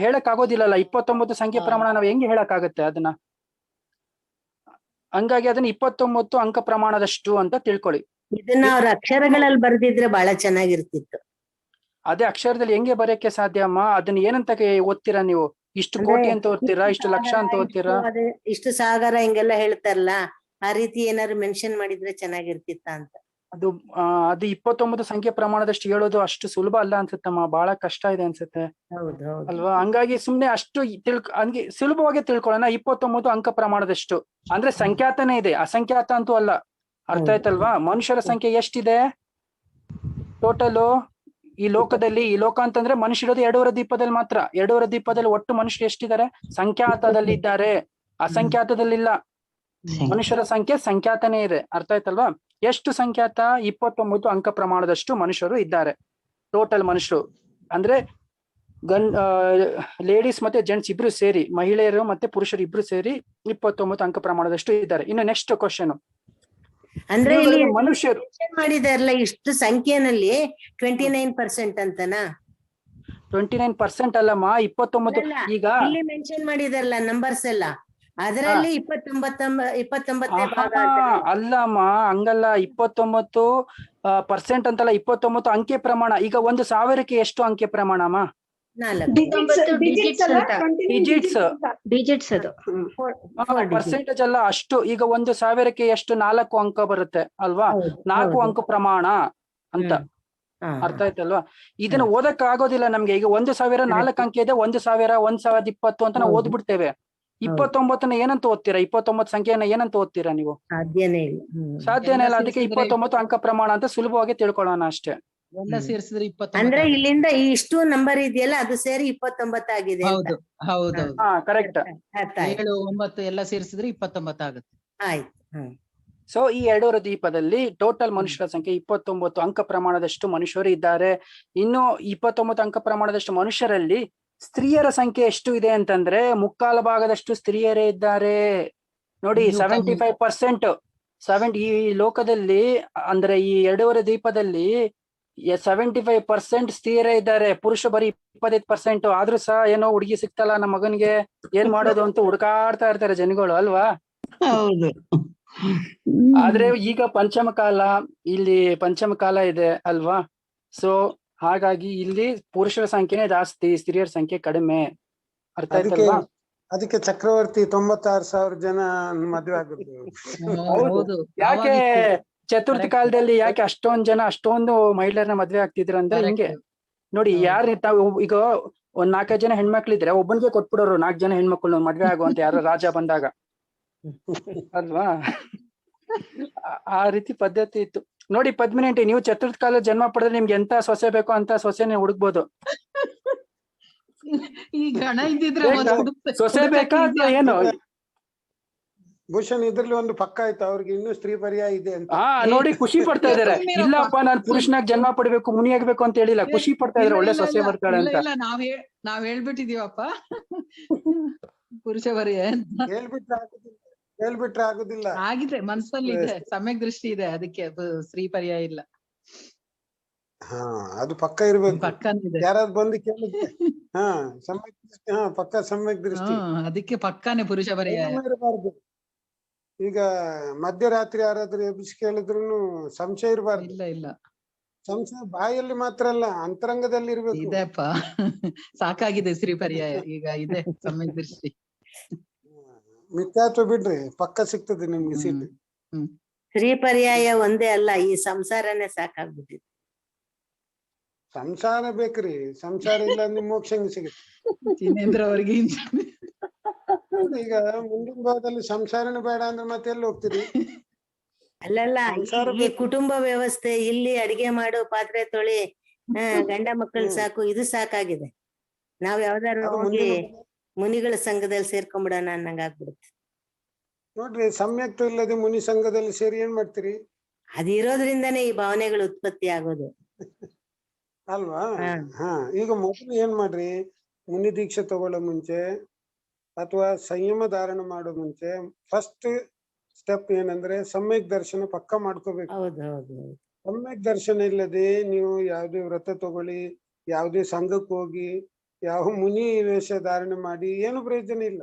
ಹೇಳಕ್ ಆಗೋದಿಲ್ಲಲ್ಲ. 29 ಸಂಖ್ಯೆ ಪ್ರಮಾಣ ನಾವು ಹೆಂಗೆ ಹೇಳಕ್ ಆಗುತ್ತೆ ಅದನ್ನ? ಹಂಗಾಗಿ ಅದನ್ನ 29 ಅಂಕ ಪ್ರಮಾಣದಷ್ಟು ಅಂತ ತಿಳ್ಕೊಳ್ಳಿ. ಇದನ್ನ ಅವ್ರ ಅಕ್ಷರಗಳಲ್ಲಿ ಬರ್ದಿದ್ರೆ ಬಹಳ ಚೆನ್ನಾಗಿರ್ತಿತ್ತು. ಅದೇ ಅಕ್ಷರದಲ್ಲಿ ಹೆಂಗೆ ಬರೆಯಕ್ಕೆ ಸಾಧ್ಯ ಅಮ್ಮ? ಅದನ್ನ ಏನಂತ ಓದ್ತೀರಾ ನೀವು? ಇಷ್ಟು ಕೋಟಿ ಅಂತ ಓದ್ತೀರಾ, ಇಷ್ಟು ಲಕ್ಷ ಅಂತ ಓದ್ತೀರಾ? ಇಷ್ಟು ಸಾಗರ ಹಿಂಗೆಲ್ಲ ಹೇಳ್ತಾರಲ್ಲ, ಆ ರೀತಿ ಏನಾದ್ರು ಮೆನ್ಷನ್ ಮಾಡಿದ್ರೆ ಚೆನ್ನಾಗಿರ್ತಿತ್ತ ಅಂತ. ಅದು 29 ಸಂಖ್ಯೆ ಪ್ರಮಾಣದಷ್ಟು ಹೇಳೋದು ಅಷ್ಟು ಸುಲಭ ಅಲ್ಲ ಅನ್ಸುತ್ತಮ್ಮ, ಬಹಳ ಕಷ್ಟ ಇದೆ ಅನ್ಸುತ್ತೆ ಅಲ್ವಾ? ಹಂಗಾಗಿ ಸುಮ್ನೆ ಅಷ್ಟು ಹಂಗೆ ಸುಲಭವಾಗಿ ತಿಳ್ಕೊಳ್ಳೋಣ. 29 ಅಂಕ ಪ್ರಮಾಣದಷ್ಟು ಅಂದ್ರೆ ಸಂಖ್ಯಾತನೇ ಇದೆ, ಅಸಂಖ್ಯಾತ ಅಂತೂ ಅಲ್ಲ. ಅರ್ಥ ಆಯ್ತಲ್ವಾ? ಮನುಷ್ಯರ ಸಂಖ್ಯೆ ಎಷ್ಟಿದೆ ಟೋಟಲು ಈ ಲೋಕದಲ್ಲಿ? ಈ ಲೋಕ ಅಂತಂದ್ರೆ ಮನುಷ್ಯರದು 2.5 ದೀಪದಲ್ಲಿ ಮಾತ್ರ. 2.5 ದೀಪದಲ್ಲಿ ಒಟ್ಟು ಮನುಷ್ಯರು ಎಷ್ಟಿದ್ದಾರೆ? ಸಂಖ್ಯಾತದಲ್ಲಿ ಇದ್ದಾರೆ, ಅಸಂಖ್ಯಾತದಲ್ಲಿಲ್ಲ. ಮನುಷ್ಯರ ಸಂಖ್ಯೆ ಸಂಖ್ಯಾತನೇ ಇದೆ. ಅರ್ಥ ಆಯ್ತಲ್ವಾ? ಎಷ್ಟು ಸಂಖ್ಯಾತ? 29 ಅಂಕ ಪ್ರಮಾಣದಷ್ಟು ಮನುಷ್ಯರು ಇದ್ದಾರೆ. ಟೋಟಲ್ ಮನುಷ್ಯರು ಅಂದ್ರೆ ಲೇಡೀಸ್ ಮತ್ತೆ ಜೆಂಟ್ಸ್ ಇಬ್ರು ಸೇರಿ, ಮಹಿಳೆಯರು ಮತ್ತೆ ಪುರುಷರು ಇಬ್ರು ಸೇರಿ 29 ಅಂಕ ಪ್ರಮಾಣದಷ್ಟು ಇದ್ದಾರೆ. ಇನ್ನು ನೆಕ್ಸ್ಟ್ ಕ್ವಶನ್, ಅಂದ್ರೆ ಇಲ್ಲಿ ಮನುಷ್ಯರು ಮಾಡಿದಾರಲ್ಲ ಇಷ್ಟು ಸಂಖ್ಯೆನಲ್ಲಿ 29% ಅಂತನಾ? 29% ಅಲ್ಲಮ್ಮ, 29. ಈಗ ಇಲ್ಲಿ ಮೆನ್ಷನ್ ಮಾಡಿದಾರಲ್ಲ ನಂಬರ್ಸ್ ಎಲ್ಲ, ಅದರಲ್ಲಿ 29 ಭಾಗ ಅಲ್ಲಮ್ಮ, ಹಂಗಲ್ಲ. 29% ಅಂತಲ್ಲ, 29 ಅಂಕೆ ಪ್ರಮಾಣ. ಈಗ 1,000ಕ್ಕೆ ಎಷ್ಟು ಅಂಕೆ ಪ್ರಮಾಣ ಅಮ್ಮ? ಡಿಜಿಟ್ಸ್ ಅದು ಪರ್ಸೆಂಟೇಜ್ ಅಲ್ಲ ಅಷ್ಟು. ಈಗ 1,000ಕ್ಕೆ ಎಷ್ಟು? 4 ಅಂಕ ಬರುತ್ತೆ ಅಲ್ವಾ? 4 ಅಂಕ ಪ್ರಮಾಣ ಅಂತ. ಅರ್ಥ ಆಯ್ತಲ್ವಾ? ಇದನ್ನ ಓದಕ್ ಆಗೋದಿಲ್ಲ ನಮ್ಗೆ. ಈಗ 1,000 4 ಅಂಕೆ ಇದೆ, 1,000, 1,020 ಅಂತ ನಾವು ಓದ್ಬಿಡ್ತೇವೆ. 29ನ ಏನಂತ ಓದ್ತೀರಾ? 29 ಸಂಖ್ಯೆಯನ್ನ ಏನಂತ ಓದ್ತೀರಾ ನೀವು? ಸಾಧ್ಯನೇ ಇಲ್ಲ. ಅದಕ್ಕೆ 29 ಅಂಕ ಪ್ರಮಾಣ ಅಂತ ಸುಲಭವಾಗಿ ತಿಳ್ಕೊಳ್ಳೋಣ ಅಷ್ಟೇ. ಎಲ್ಲ ಸೇರಿಸಿದ್ರೆ 29 ಅಂದ್ರೆ ಆಗುತ್ತೆ. ಇಲ್ಲಿಂದ ಈ ಇಷ್ಟು ನಂಬರ್ ಇದೆಯಲ್ಲ ಅದು ಸೇರಿ 29 ಆಗಿದೆ ಅಂತ. ಹೌದು ಹೌದೌದು. ಹಾ ಕರೆಕ್ಟ್. ಅರ್ಥ ಆಯ್ತು. 7, 9 ಎಲ್ಲ ಸೇರಿಸಿದ್ರೆ 29 ಆಗುತ್ತೆ. ಆಯ್ತು. ಹ್ಮ್. ಸೊ ಈ ಎರಡೂವರೆ ದ್ವೀಪದಲ್ಲಿ ಟೋಟಲ್ ಮನುಷ್ಯರ ಸಂಖ್ಯೆ 29 ಅಂಕ ಪ್ರಮಾಣದಷ್ಟು ಮನುಷ್ಯರು ಇದ್ದಾರೆ. ಇನ್ನು 29 ಅಂಕ ಪ್ರಮಾಣದಷ್ಟು ಮನುಷ್ಯರಲ್ಲಿ ಸ್ತ್ರೀಯರ ಸಂಖ್ಯೆ ಎಷ್ಟು ಇದೆ ಅಂತಂದ್ರೆ 3/4 ಭಾಗದಷ್ಟು ಸ್ತ್ರೀಯರೇ ಇದ್ದಾರೆ ನೋಡಿ. ಇನ್ನು ಕಮ್ಮಿ. 75% ಈ ಲೋಕದಲ್ಲಿ ಅಂದ್ರೆ ಈ ಎರಡೂವರೆ ದ್ವೀಪದಲ್ಲಿ 75% ಸ್ತ್ರೀಯರೇ ಇದ್ದಾರೆ, ಪುರುಷ ಬರೀ 25%. ಆದ್ರೂ ಸಹ ಏನೋ ಹುಡುಗಿ ಸಿಗ್ತಲ್ಲ ನಮ್ಮ ಮಗನ್ಗೆ, ಏನ್ ಮಾಡೋದು ಅಂತ ಹುಡುಕಾಡ್ತಾ ಇರ್ತಾರೆ ಜನಗಳು ಅಲ್ವಾ. ಹೌದು. ಆದ್ರೆ ಈಗ ಪಂಚಮ ಕಾಲ, ಇಲ್ಲಿ ಪಂಚಮ ಕಾಲ ಇದೆ ಅಲ್ವಾ. ಸೊ ಹಾಗಾಗಿ ಇಲ್ಲಿ ಪುರುಷರ ಸಂಖ್ಯೆನೇ ಜಾಸ್ತಿ, ಸ್ತ್ರೀಯರ ಸಂಖ್ಯೆ ಕಡಿಮೆ. ಅರ್ಥ ಆಯ್ತಲ್ವಾ? ಅದಕ್ಕೆ ಚಕ್ರವರ್ತಿ 96,000 ಜನ ಮದುವೆ ಆಗುದು. ಹೌದು. ಯಾಕೆ ಚತುರ್ಥ Correct. ಕಾಲದಲ್ಲಿ ಯಾಕೆ ಅಷ್ಟೊಂದ್ ಜನ ಅಷ್ಟೊಂದು ಮಹಿಳೆಯರನ್ನ ಮದ್ವೆ ಆಗ್ತಿದ್ರು ಅಂದ್ರೆ ಹಿಂಗೆ ನೋಡಿ. ಯಾರು ತಾವು ಈಗ ಒಂದ್ 4-5 ಜನ ಹೆಣ್ಮಕ್ಳಿದ್ರೆ ಒಬ್ಬನಿಗೆ ಕೊಟ್ಬಿಡೋರು 4 ಜನ ಹೆಣ್ಮಕ್ಳು ಮದ್ವೆ ಆಗುವಂತ ಯಾರೋ ರಾಜ ಬಂದಾಗ ಅಲ್ವಾ. ಆ ರೀತಿ ಪದ್ಧತಿ ಇತ್ತು ನೋಡಿ. ಪದ್ಮಿನಿ, ನೀವು ಚತುರ್ಥ ಕಾಲ ಜನ್ಮ ಪಡೆದ್ರೆ ನಿಮ್ಗೆ ಎಂತ ಸೊಸೆ ಬೇಕೋ ಅಂತ ಸೊಸೆನೆ ಹುಡುಕ್ಬೋದು. ಈ ಗಣ ಇದ್ದಿದ್ರೆ ಸೊಸೆ ಬೇಕಾ ಅಥವಾ ಏನು? ಭೂಷಣ್ ಇದ್ರಲ್ಲಿ ಒಂದು ಪಕ್ಕ ಆಯ್ತು, ಅವ್ರಿಗೆ ಇನ್ನೂ ಸ್ತ್ರೀ ಪರ್ಯಾಯ ಇದೆ ಅಂತ. ಹಾ ನೋಡಿ, ಖುಷಿ ಪಡ್ತಾ ಇದಾರೆ. ಇಲ್ಲಪ್ಪ ನಾನು ಪುರುಷನಾಗ್ ಜನ್ಮ ಪಡ್ಬೇಕು, ಮುನಿ ಆಗ್ಬೇಕು ಅಂತ ಹೇಳಿಲ್ಲ, ಖುಷಿ ಪಡ್ತಾ ಇದಾರೆ ಒಳ್ಳೆ ಸೊಸೆ ಬರ್ತಾಳೆ ಅಂತ. ಇಲ್ಲ ನಾವ್ ಹೇಳ್ಬಿಟ್ಟಿದೀವಪ್ಪ ಪುರುಷ ಬರಿಯ ಅಂತ. ಹೇಳ್ಬಿಟ್ರೆ ಆಗುದಿಲ್ಲ. ಆಗಿದೆ, ಮನ್ಸಲ್ಲಿ ಇದೆ, ಸಮ್ಯಕ್ ದೃಷ್ಟಿ ಇದೆ, ಅದಕ್ಕೆ ಸ್ತ್ರೀ ಪರ್ಯಾಯ ಇಲ್ಲ. ಹಾ ಅದು ಪಕ್ಕ ಇರ್ಬೇಕು. ಪಕ್ಕನಿದೆ. ಯಾರಾದ್ರು ಬಂದು ಕೇಳಿದ್ರೆ ಹಾ ಸಮ್ಯಕ್ ದೃಷ್ಟಿ, ಹಾ ಪಕ್ಕ ಸಮ್ಯಕ್ ದೃಷ್ಟಿ. ಅದಕ್ಕೆ ಪಕ್ಕಾನೆ ಪುರುಷ ಪರ್ಯಾಯ ಇರಬಾರ್ದು. ಈಗ ಮಧ್ಯರಾತ್ರಿ ಯಾರಾದ್ರೂ ಎಬ್ಬಿಸಿ ಕೇಳಿದ್ರು ಸಂಶಯ ಇರಬಾರ್ದು. ಇಲ್ಲ ಸಂಶಯ ಬಾಯಲ್ಲಿ ಮಾತ್ರ ಅಲ್ಲ, ಅಂತರಂಗದಲ್ಲಿ ಇರ್ಬೇಕು. ಇದೆಪ್ಪ ಸಾಕಾಗಿದೆ ಸ್ತ್ರೀ ಪರ್ಯಾಯ, ಈಗ ಇದೆ ಸಮ್ಯಕ್ ದೃಷ್ಟಿ. ಮಿಥ್ಯಾತ್ವ ಬಿಡ್ರಿ, ಪಕ್ಕ ಸಿಗ್ತದೆ ನಿಮ್ಗೆ ಸೀಟ್. ಸ್ತ್ರೀ ಪರ್ಯಾಯ ಒಂದೇ ಅಲ್ಲ, ಈ ಸಂಸಾರನೇ ಸಾಕಾಗ್ಬಿಟ್ಟಿದೆ. ಸಂಸಾರ ಬೇಕ್ರಿ, ಸಂಸಾರ ಇಲ್ಲ ನಿಮ್ ಮೋಕ್ಷ ಹೆಂಗ್ ಸಿಗುತ್ತೆ? ಜಿನೇಂದ್ರ ಅವ್ರಿಗೆ ಈಗ ಮುಂದಿನ ಭಾಗದಲ್ಲಿ ಸಂಸಾರನೇ ಬೇಡ ಅಂದ್ರೆ ಮತ್ತೆ ಎಲ್ಲಿ ಹೋಗ್ತೀರಿ? ಅಲ್ಲಲ್ಲ, ಈ ಕುಟುಂಬ ವ್ಯವಸ್ಥೆ, ಇಲ್ಲಿ ಅಡಿಗೆ ಮಾಡು, ಪಾತ್ರೆ ತೊಳಿ, ಗಂಡ ಮಕ್ಕಳು ಸಾಕು, ಇದು ಸಾಕಾಗಿದೆ. ನಾವ್ ಯಾವ್ದಾದ್ರು ಹೋಗಿ ಮುನಿಗಳ ಸಂಘದಲ್ಲಿ ಸೇರ್ಕೊಂಡ್ಬಿಡೋಣ ಅನ್ನಂಗ ಆಗ್ಬಿಡುತ್ತೆ. ನೋಡ್ರಿ, ಸಮ್ಯಕ್ತ ಇಲ್ಲದೆ ಮುನಿ ಸಂಘದಲ್ಲಿ ಸೇರಿ ಏನ್ ಮಾಡ್ತೀರಿ? ಅದಿರೋದ್ರಿಂದಾನೇ ಈ ಭಾವನೆಗಳು ಉತ್ಪತ್ತಿ ಆಗೋದು ಅಲ್ವಾ? ಹಾ ಈಗ ಮೊದಲು ಏನ್ ಮಾಡ್ರಿ, ಮುನಿ ದೀಕ್ಷೆ ತಗೊಳ್ಳೋ ಮುಂಚೆ ಅಥವಾ ಸಂಯಮ ಧಾರಣ ಮಾಡೋ ಮುಂಚೆ ಫಸ್ಟ್ ಸ್ಟೆಪ್ ಏನಂದ್ರೆ ಸಮ್ಯಕ್ ದರ್ಶನ ಪಕ್ಕ ಮಾಡ್ಕೋಬೇಕು. ಸಮ್ಯಕ್ ದರ್ಶನ ಇಲ್ಲದೆ ನೀವು ಯಾವ್ದೇ ವ್ರತ ತಗೊಳ್ಳಿ, ಯಾವ್ದೇ ಸಂಘಕ್ಕೆ ಹೋಗಿ, ಯಾವ ಮುನಿ ವೇಷ ಧಾರಣೆ ಮಾಡಿ ಏನು ಪ್ರಯೋಜನ ಇಲ್ಲ.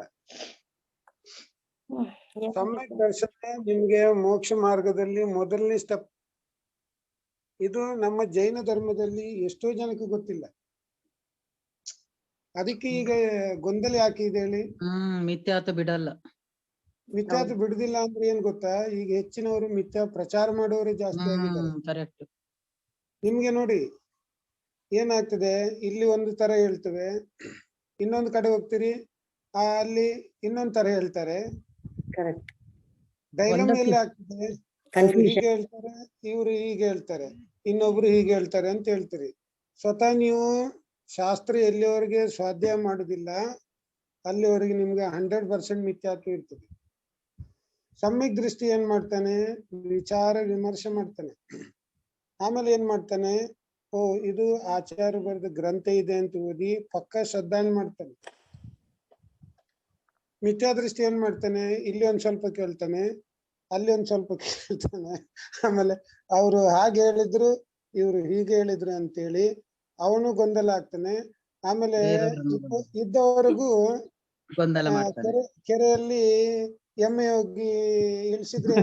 ಸಮ್ಯಕ್ ದರ್ಶನ ನಿಮ್ಗೆ ಮೋಕ್ಷ ಮಾರ್ಗದಲ್ಲಿ ಮೊದಲನೇ ಸ್ಟೆಪ್. ಇದು ನಮ್ಮ ಜೈನ ಧರ್ಮದಲ್ಲಿ ಎಷ್ಟೋ ಜನಕ್ಕೆ ಗೊತ್ತಿಲ್ಲ. ಅದಕ್ಕೆ ಈಗ ಗೊಂದಲ ಯಾಕೆ ಇದೆ ಹೇಳಿ? ಮಿಥ್ಯಾತ್ವ ಬಿಡಲ್ಲ. ಮಿಥ್ಯಾತ್ವ ಬಿಡುದಿಲ್ಲ ಅಂದ್ರೆ ಏನ್ ಗೊತ್ತಾ, ಈಗ ಹೆಚ್ಚಿನವರು ಮಿಥ್ಯಾ ಪ್ರಚಾರ ಮಾಡೋರೇ ಜಾಸ್ತಿ ಆಗಿದ್ದಾರೆ. ನಿಮ್ಗೆ ನೋಡಿ ಏನಾಗ್ತದೆ, ಇಲ್ಲಿ ಒಂದು ತರ ಹೇಳ್ತೇವೆ, ಇನ್ನೊಂದು ಕಡೆ ಹೋಗ್ತೀರಿ, ಅಲ್ಲಿ ಇನ್ನೊಂದ್ ತರ ಹೇಳ್ತಾರೆ. ಡೈಲಮ್ ಎಲ್ಲಿ ಆಗ್ತದೆ, ಹೀಗೆ ಹೇಳ್ತಾರೆ, ಇವ್ರು ಹೀಗೆ ಹೇಳ್ತಾರೆ, ಇನ್ನೊಬ್ರು ಹೀಗೆ ಹೇಳ್ತಾರೆ ಅಂತ ಹೇಳ್ತೀರಿ. ಸ್ವತಃ ನೀವು ಶಾಸ್ತ್ರ ಎಲ್ಲಿವರೆಗೆ ಸ್ವಾಧ್ಯಾಯ ಮಾಡುದಿಲ್ಲ ಅಲ್ಲಿವರೆಗೆ ನಿಮ್ಗೆ 100% ಮಿಥ್ಯಾತ್ವ ಇರ್ತದೆ. ಸಮ್ಯಕ್ ದೃಷ್ಟಿ ಏನ್ ಮಾಡ್ತಾನೆ, ವಿಚಾರ ವಿಮರ್ಶೆ ಮಾಡ್ತಾನೆ. ಆಮೇಲೆ ಏನ್ ಮಾಡ್ತಾನೆ, ಓ ಇದು ಆಚಾರ್ಯ ಬರೆದ ಗ್ರಂಥ ಇದೆ ಅಂತ ಓದಿ ಪಕ್ಕ ಶ್ರದ್ಧಾನ ಮಾಡ್ತಾನೆ. ಮಿಥ್ಯಾ ದೃಷ್ಟಿ ಏನ್ ಮಾಡ್ತಾನೆ, ಇಲ್ಲಿ ಒಂದ್ ಸ್ವಲ್ಪ ಕೇಳ್ತಾನೆ, ಅಲ್ಲಿ ಒಂದ್ ಸ್ವಲ್ಪ ಕೇಳ್ತಾನೆ, ಆಮೇಲೆ ಅವ್ರು ಹಾಗೆ ಹೇಳಿದ್ರು ಇವ್ರು ಹೀಗೆ ಹೇಳಿದ್ರು ಅಂತೇಳಿ ಅವನು ಗೊಂದಲ ಆಗ್ತಾನೆ. ಆಮೇಲೆ ಇದ್ದವರೆಗೂ ಕೆರೆಯಲ್ಲಿ ಎಮ್ಮೆ ಹೋಗಿ ಇಳಿಸಿದ್ರೆ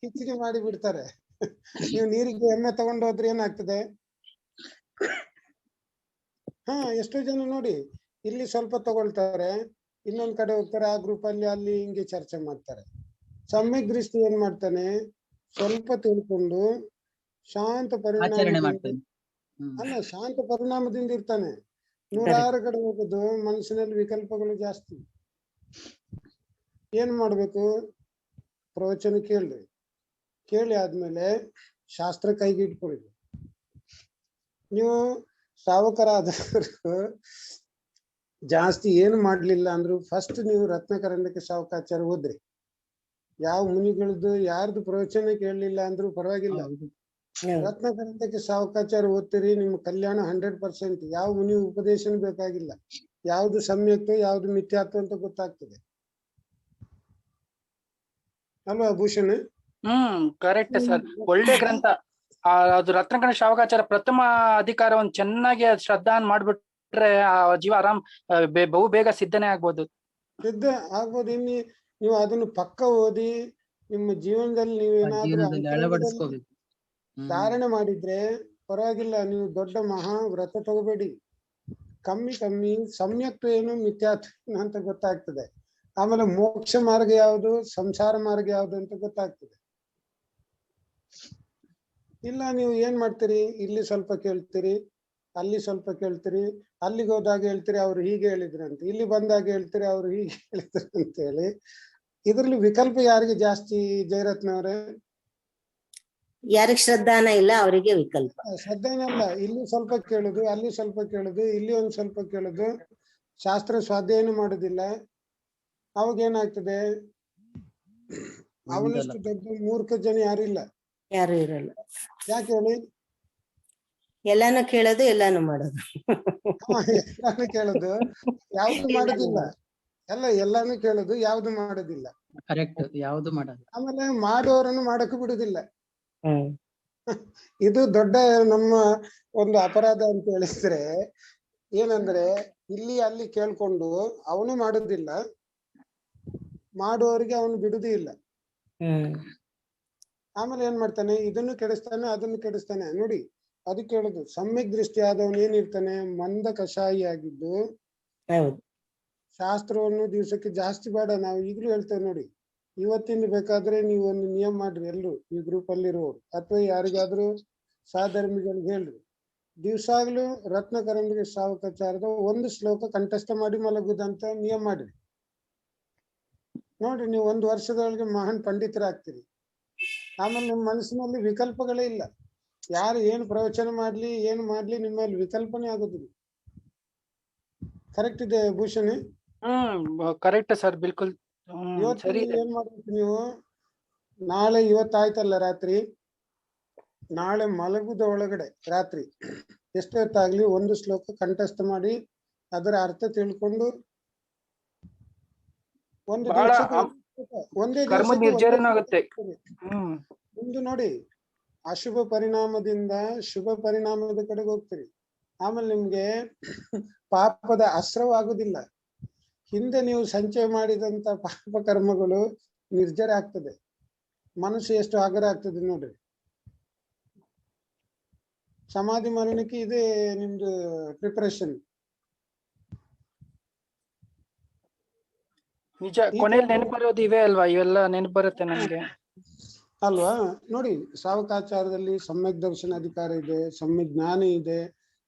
ಕಿಚಡಿ ಮಾಡಿ ಬಿಡ್ತಾರೆ. ನೀವು ನೀರಿಗೆ ಎಮ್ಮೆ ತಗೊಂಡು ಹೋದ್ರೆ ಏನಾಗ್ತದೆ? ಹಾ ಎಷ್ಟೋ ಜನ ನೋಡಿ, ಇಲ್ಲಿ ಸ್ವಲ್ಪ ತಗೊಳ್ತಾರೆ, ಇನ್ನೊಂದ್ ಕಡೆ ಹೋಗ್ತಾರೆ, ಆ ಗ್ರೂಪ್ ಅಲ್ಲಿ ಅಲ್ಲಿ ಹಿಂಗೆ ಚರ್ಚೆ ಮಾಡ್ತಾರೆ. ಸಮ್ಯಕ್ ದೃಷ್ಟಿ ಏನ್ ಮಾಡ್ತಾನೆ, ಸ್ವಲ್ಪ ತಿಳ್ಕೊಂಡು ಶಾಂತ ಶಾಂತ ಪರಿಣಾಮದಿಂದ ಇರ್ತಾನೆ. 106 ಕಡೆ ಹೋಗುದು, ಮನಸ್ಸಿನಲ್ಲಿ ವಿಕಲ್ಪಗಳು ಜಾಸ್ತಿ. ಏನ್ ಮಾಡ್ಬೇಕು, ಪ್ರವಚನ ಕೇಳ್ರಿ, ಕೇಳಿ ಆದ್ಮೇಲೆ ಶಾಸ್ತ್ರ ಕೈಗೆ ಇಟ್ಕೊಳ್ಳಿ. ನೀವು ಶ್ರಾವಕರಾದವರು ಜಾಸ್ತಿ ಏನು ಮಾಡ್ಲಿಲ್ಲ ಅಂದ್ರು ಫಸ್ಟ್ ನೀವು ರತ್ನಕರಂಡಕ ಶ್ರಾವಕಾಚಾರ ಓದ್ರಿ. ಯಾವ ಮುನಿಗಳದ್ದು ಯಾರ್ದು ಪ್ರವಚನ ಕೇಳಲಿಲ್ಲ ಅಂದ್ರೂ ಪರವಾಗಿಲ್ಲ, ರತ್ನಕರಂಡಕ ಶ್ರಾವಕಾಚಾರ ಓದ್ತೀರಿ, ನಿಮ್ಮ ಕಲ್ಯಾಣ 100%. ಯಾವ ಮುನಿ ಉಪದೇಶನೂ ಬೇಕಾಗಿಲ್ಲ. ಯಾವ್ದು ಸಮ್ಯತ್ತು ಯಾವ್ದು ಮಿಥ್ಯಾತ್ವ ಅಂತ ಗೊತ್ತಾಗ್ತದೆ ಅಲ್ವಾ ಭೂಷಣ್? ಕರೆಕ್ಟ್ ಸರ್, ಒಳ್ಳೆ ಗ್ರಂಥ. ಅದು ರತ್ನಕರಂಡಕ ಶ್ರಾವಕಾಚಾರ ಪ್ರಥಮ ಅಧಿಕಾರವನ್ನು ಚೆನ್ನಾಗಿ ಶ್ರದ್ಧಾನ್ ಮಾಡ್ಬಿಟ್ರೆ ಆ ಜೀವ ಆರಾಮ್ ಬಹು ಬೇಗ ಸಿದ್ಧನೇ ಆಗ್ಬೋದು. ಸಿದ್ಧ ಆಗ್ಬೋದು. ಇನ್ನು ನೀವು ಅದನ್ನು ಪಕ್ಕ ಓದಿ ನಿಮ್ಮ ಜೀವನದಲ್ಲಿ ನೀವೇನಾದ್ರೂ ಅಳವಡಿಸ್ಕೋಬೇಕು. ಧಾರಣೆ ಮಾಡಿದ್ರೆ ಪರವಾಗಿಲ್ಲ. ನೀವು ದೊಡ್ಡ ಮಹಾ ವ್ರತ ತಗೋಬೇಡಿ, ಕಮ್ಮಿ ಸಮ್ಯಕ್ತು ಏನು ಮಿಥ್ಯಾತ್ವ ಏನು ಅಂತ ಗೊತ್ತಾಗ್ತದೆ. ಆಮೇಲೆ ಮೋಕ್ಷ ಮಾರ್ಗ ಯಾವುದು ಸಂಸಾರ ಮಾರ್ಗ ಯಾವುದು ಅಂತ ಗೊತ್ತಾಗ್ತದೆ. ಇಲ್ಲ ನೀವು ಏನ್ ಮಾಡ್ತೀರಿ, ಇಲ್ಲಿ ಸ್ವಲ್ಪ ಕೇಳ್ತೀರಿ, ಅಲ್ಲಿ ಸ್ವಲ್ಪ ಕೇಳ್ತೀರಿ, ಅಲ್ಲಿಗೆ ಹೋದಾಗ ಹೇಳ್ತೀರಿ ಅವ್ರು ಹೀಗೆ ಹೇಳಿದ್ರಂತ, ಇಲ್ಲಿ ಬಂದಾಗ ಹೇಳ್ತೀರಿ ಅವ್ರು ಹೀಗೆ ಹೇಳಿದ್ರು ಅಂತ ಹೇಳಿ. ಇದ್ರಲ್ಲಿ ವಿಕಲ್ಪ ಯಾರಿಗೆ ಜಾಸ್ತಿ ಜಯರತ್ನ ಅವರೇ? ಯಾರಿಗ್ ಶ್ರದ್ಧಾನ ಇಲ್ಲ ಅವರಿಗೆ ವಿಕಲ್ಪ. ಶ್ರದ್ಧಾನಲ್ಲ, ಇಲ್ಲಿ ಸ್ವಲ್ಪ ಕೇಳುದು, ಅಲ್ಲಿ ಸ್ವಲ್ಪ ಕೇಳುದು, ಇಲ್ಲಿ ಒಂದ್ ಸ್ವಲ್ಪ ಕೇಳುದು, ಶಾಸ್ತ್ರ ಸ್ವಾಧ್ಯಾಯನ ಮಾಡುದಿಲ್ಲ. ಅವಾಗ ಏನಾಗ್ತದೆ, ಅವನಷ್ಟು ದೊಡ್ಡ ಮೂರ್ಖ ಜನ ಯಾರಿಲ್ಲ, ಯಾರು ಇರಲ್ಲ. ಯಾಕೆ ಹೇಳಿ? ಎಲ್ಲಾನು ಕೇಳೋದು ಎಲ್ಲಾನು ಮಾಡೋದು. ಎಲ್ಲಾನು ಕೇಳುದು ಯಾವ್ದು ಮಾಡುದಿಲ್ಲ. ಎಲ್ಲಾನು ಕೇಳುದು ಯಾವ್ದು ಮಾಡುದಿಲ್ಲ. ಕರೆಕ್ಟ್, ಯಾವ್ದು ಮಾಡೋದು. ಆಮೇಲೆ ಮಾಡೋರನ್ನು ಮಾಡಕ್ ಬಿಡುದಿಲ್ಲ. ಇದು ದೊಡ್ಡ ನಮ್ಮ ಒಂದು ಅಪರಾಧ ಅಂತ ಹೇಳಿದ್ರೆ ಏನಂದ್ರೆ, ಇಲ್ಲಿ ಅಲ್ಲಿ ಕೇಳ್ಕೊಂಡು ಅವನು ಮಾಡುದಿಲ್ಲ, ಮಾಡುವವರಿಗೆ ಅವನು ಬಿಡುದೇ ಇಲ್ಲ. ಆಮೇಲೆ ಏನ್ ಮಾಡ್ತಾನೆ, ಇದನ್ನು ಕೆಡಿಸ್ತಾನೆ ಅದನ್ನು ಕೆಡಿಸ್ತಾನೆ. ನೋಡಿ, ಅದಕ್ಕೆ ಹೇಳುದು ಸಮ್ಯಕ್ ದೃಷ್ಟಿ ಆದವನು ಏನಿರ್ತಾನೆ, ಮಂದ ಕಷಾಯಿ ಆಗಿದ್ದು ಶಾಸ್ತ್ರವನ್ನು ದಿವಸಕ್ಕೆ ಜಾಸ್ತಿ ಬೇಡ. ನಾವು ಈಗಲೂ ಹೇಳ್ತೇವೆ ನೋಡಿ, ಇವತ್ತಿಂದ ಬೇಕಾದ್ರೆ ನೀವು ಒಂದು ನಿಯಮ ಮಾಡ್ರಿ, ಎಲ್ರು ಈ ಗ್ರೂಪ್ ಅಲ್ಲಿರುವವರು ಅಥವಾ ಯಾರಿಗಾದ್ರೂ ಸಹಧರ್ಮಿಗಳಿಗೆ ಹೇಳ್ರಿ, ದಿವ್ಸಾಗ್ಲೂ ರತ್ನಕರಂಡಕ ಶ್ರಾವಕಾಚಾರದ ಒಂದು ಶ್ಲೋಕ ಕಂಠಸ್ಥ ಮಾಡಿ ಮಲಗುದಂತ ನಿಯಮ ಮಾಡ್ರಿ. ನೋಡ್ರಿ, ನೀವು 1 ವರ್ಷದೊಳಗೆ ಮಹಾನ್ ಪಂಡಿತರಾಗ್ತೀರಿ. ಆಮೇಲೆ ನಿಮ್ಮ ಮನಸ್ಸಿನಲ್ಲಿ ವಿಕಲ್ಪಗಳೇ ಇಲ್ಲ. ಯಾರು ಏನು ಪ್ರವಚನ ಮಾಡ್ಲಿ ಏನು ಮಾಡ್ಲಿ ನಿಮ್ಮಲ್ಲಿ ವಿಕಲ್ಪನೆ ಆಗೋದಿಲ್ಲ. ಕರೆಕ್ಟ್ ಇದೆ ಭೂಷಣ್? Correct sir, ಬಿಲ್ಕುಲ್. ಇವತ್ತು ಏನ್ ಮಾಡ್ಬೇಕು ನೀವು, ನಾಳೆ ಇವತ್ತಾಯ್ತಲ್ಲ ರಾತ್ರಿ, ನಾಳೆ ಮಲಗುದ ಒಳಗಡೆ ರಾತ್ರಿ ಎಷ್ಟೊತ್ತಾಗ್ಲಿ ಒಂದು ಶ್ಲೋಕ ಕಂಠಸ್ಥ ಮಾಡಿ ಅದರ ಅರ್ಥ ತಿಳ್ಕೊಂಡು ಒಂದು ಒಂದೇ ಒಂದು ನೋಡಿ, ಅಶುಭ ಪರಿಣಾಮದಿಂದ ಶುಭ ಪರಿಣಾಮದ ಕಡೆಗೆ ಹೋಗ್ತೀರಿ. ಆಮೇಲೆ ನಿಮ್ಗೆ ಪಾಪದ ಆಶ್ರವಾಗುದಿಲ್ಲ. ಹಿಂದೆ ನೀವು ಸಂಚಯ ಮಾಡಿದಂತ ಪಾಪ ಕರ್ಮಗಳು ನಿರ್ಜರ ಆಗ್ತದೆ. ಮನಸ್ಸು ಎಷ್ಟು ಆಗರ ಆಗ್ತದೆ ನೋಡ್ರಿ. ಸಮಾಧಿ ಮರಣಕ್ಕೆ ಇದೇ ನಿಮ್ದು ಪ್ರಿಪರೇಷನ್. ನಿಜ, ಕೊನೆಯಲ್ಲಿ ನೆನಪು ಬರೋದು ಇವೆ ಅಲ್ವಾ? ಇವೆಲ್ಲ ನೆನಪು ಬರುತ್ತೆ ನಮ್ಗೆ ಅಲ್ವಾ? ನೋಡಿ, ಶ್ರಾವಕಾಚಾರದಲ್ಲಿ ಸಮ್ಯಕ್ ದರ್ಶನ ಅಧಿಕಾರ ಇದೆ, ಸಮ್ಯಕ್ ಜ್ಞಾನ ಇದೆ,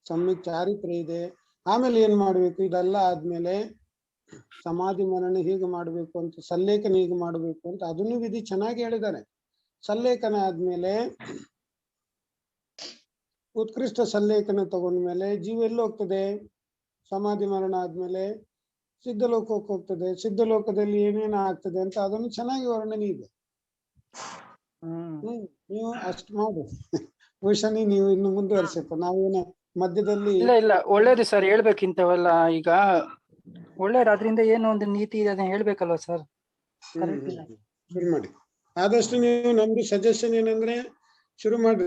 ಸಮ್ಯಕ್ ಚಾರಿತ್ರ್ಯ ಇದೆ. ಆಮೇಲೆ ಏನ್ ಮಾಡ್ಬೇಕು, ಇದೆಲ್ಲ ಆದ್ಮೇಲೆ ಸಮಾಧಿ ಮರಣ ಹೀಗೆ ಮಾಡ್ಬೇಕು ಅಂತ, ಸಲ್ಲೇಖನ ಹೀಗೆ ಮಾಡ್ಬೇಕು ಅಂತ ಅದನ್ನು ವಿಧಿ ಚೆನ್ನಾಗಿ ಹೇಳಿದ್ದಾರೆ. ಸಲ್ಲೇಖನ ಆದ್ಮೇಲೆ ಉತ್ಕೃಷ್ಟ ಸಲ್ಲೇಖನ ತಗೊಂಡ್ಮೇಲೆ ಜೀವ ಎಲ್ಲಿ ಹೋಗ್ತದೆ? ಸಮಾಧಿ ಮರಣ ಆದ್ಮೇಲೆ ಸಿದ್ಧಲೋಕಕ್ಕೆ ಹೋಗ್ತದೆ. ಸಿದ್ಧಲೋಕದಲ್ಲಿ ಏನೇನು ಆಗ್ತದೆ ಅಂತ ಅದನ್ನು ಚೆನ್ನಾಗಿ ವರ್ಣನೆ ಇದೆ. ನೀವು ಅಷ್ಟು ಮಾಡಿ ಭೂಷಣಿ, ನೀವು ಇನ್ನು ಮುಂದುವರಿಸಪ್ಪ. ನಾವೇನ ಮಧ್ಯದಲ್ಲಿ ಇಲ್ಲ ಒಳ್ಳೇದು ಸರ್, ಹೇಳ್ಬೇಕಿಂತವೆಲ್ಲ. ಈಗ ಒಳ್ಳೇದು, ಅದ್ರಿಂದ ಏನು ಒಂದು ನೀತಿ ಇದೆ ಅದನ್ನ ಹೇಳ್ಬೇಕಲ್ವಾ ಸರ್? ಶುರು ಮಾಡಿ. ಆದಷ್ಟು ನೀವು ನಮ್ದು ಸಜೆಷನ್ ಏನಂದ್ರೆ ಶುರು ಮಾಡಿ.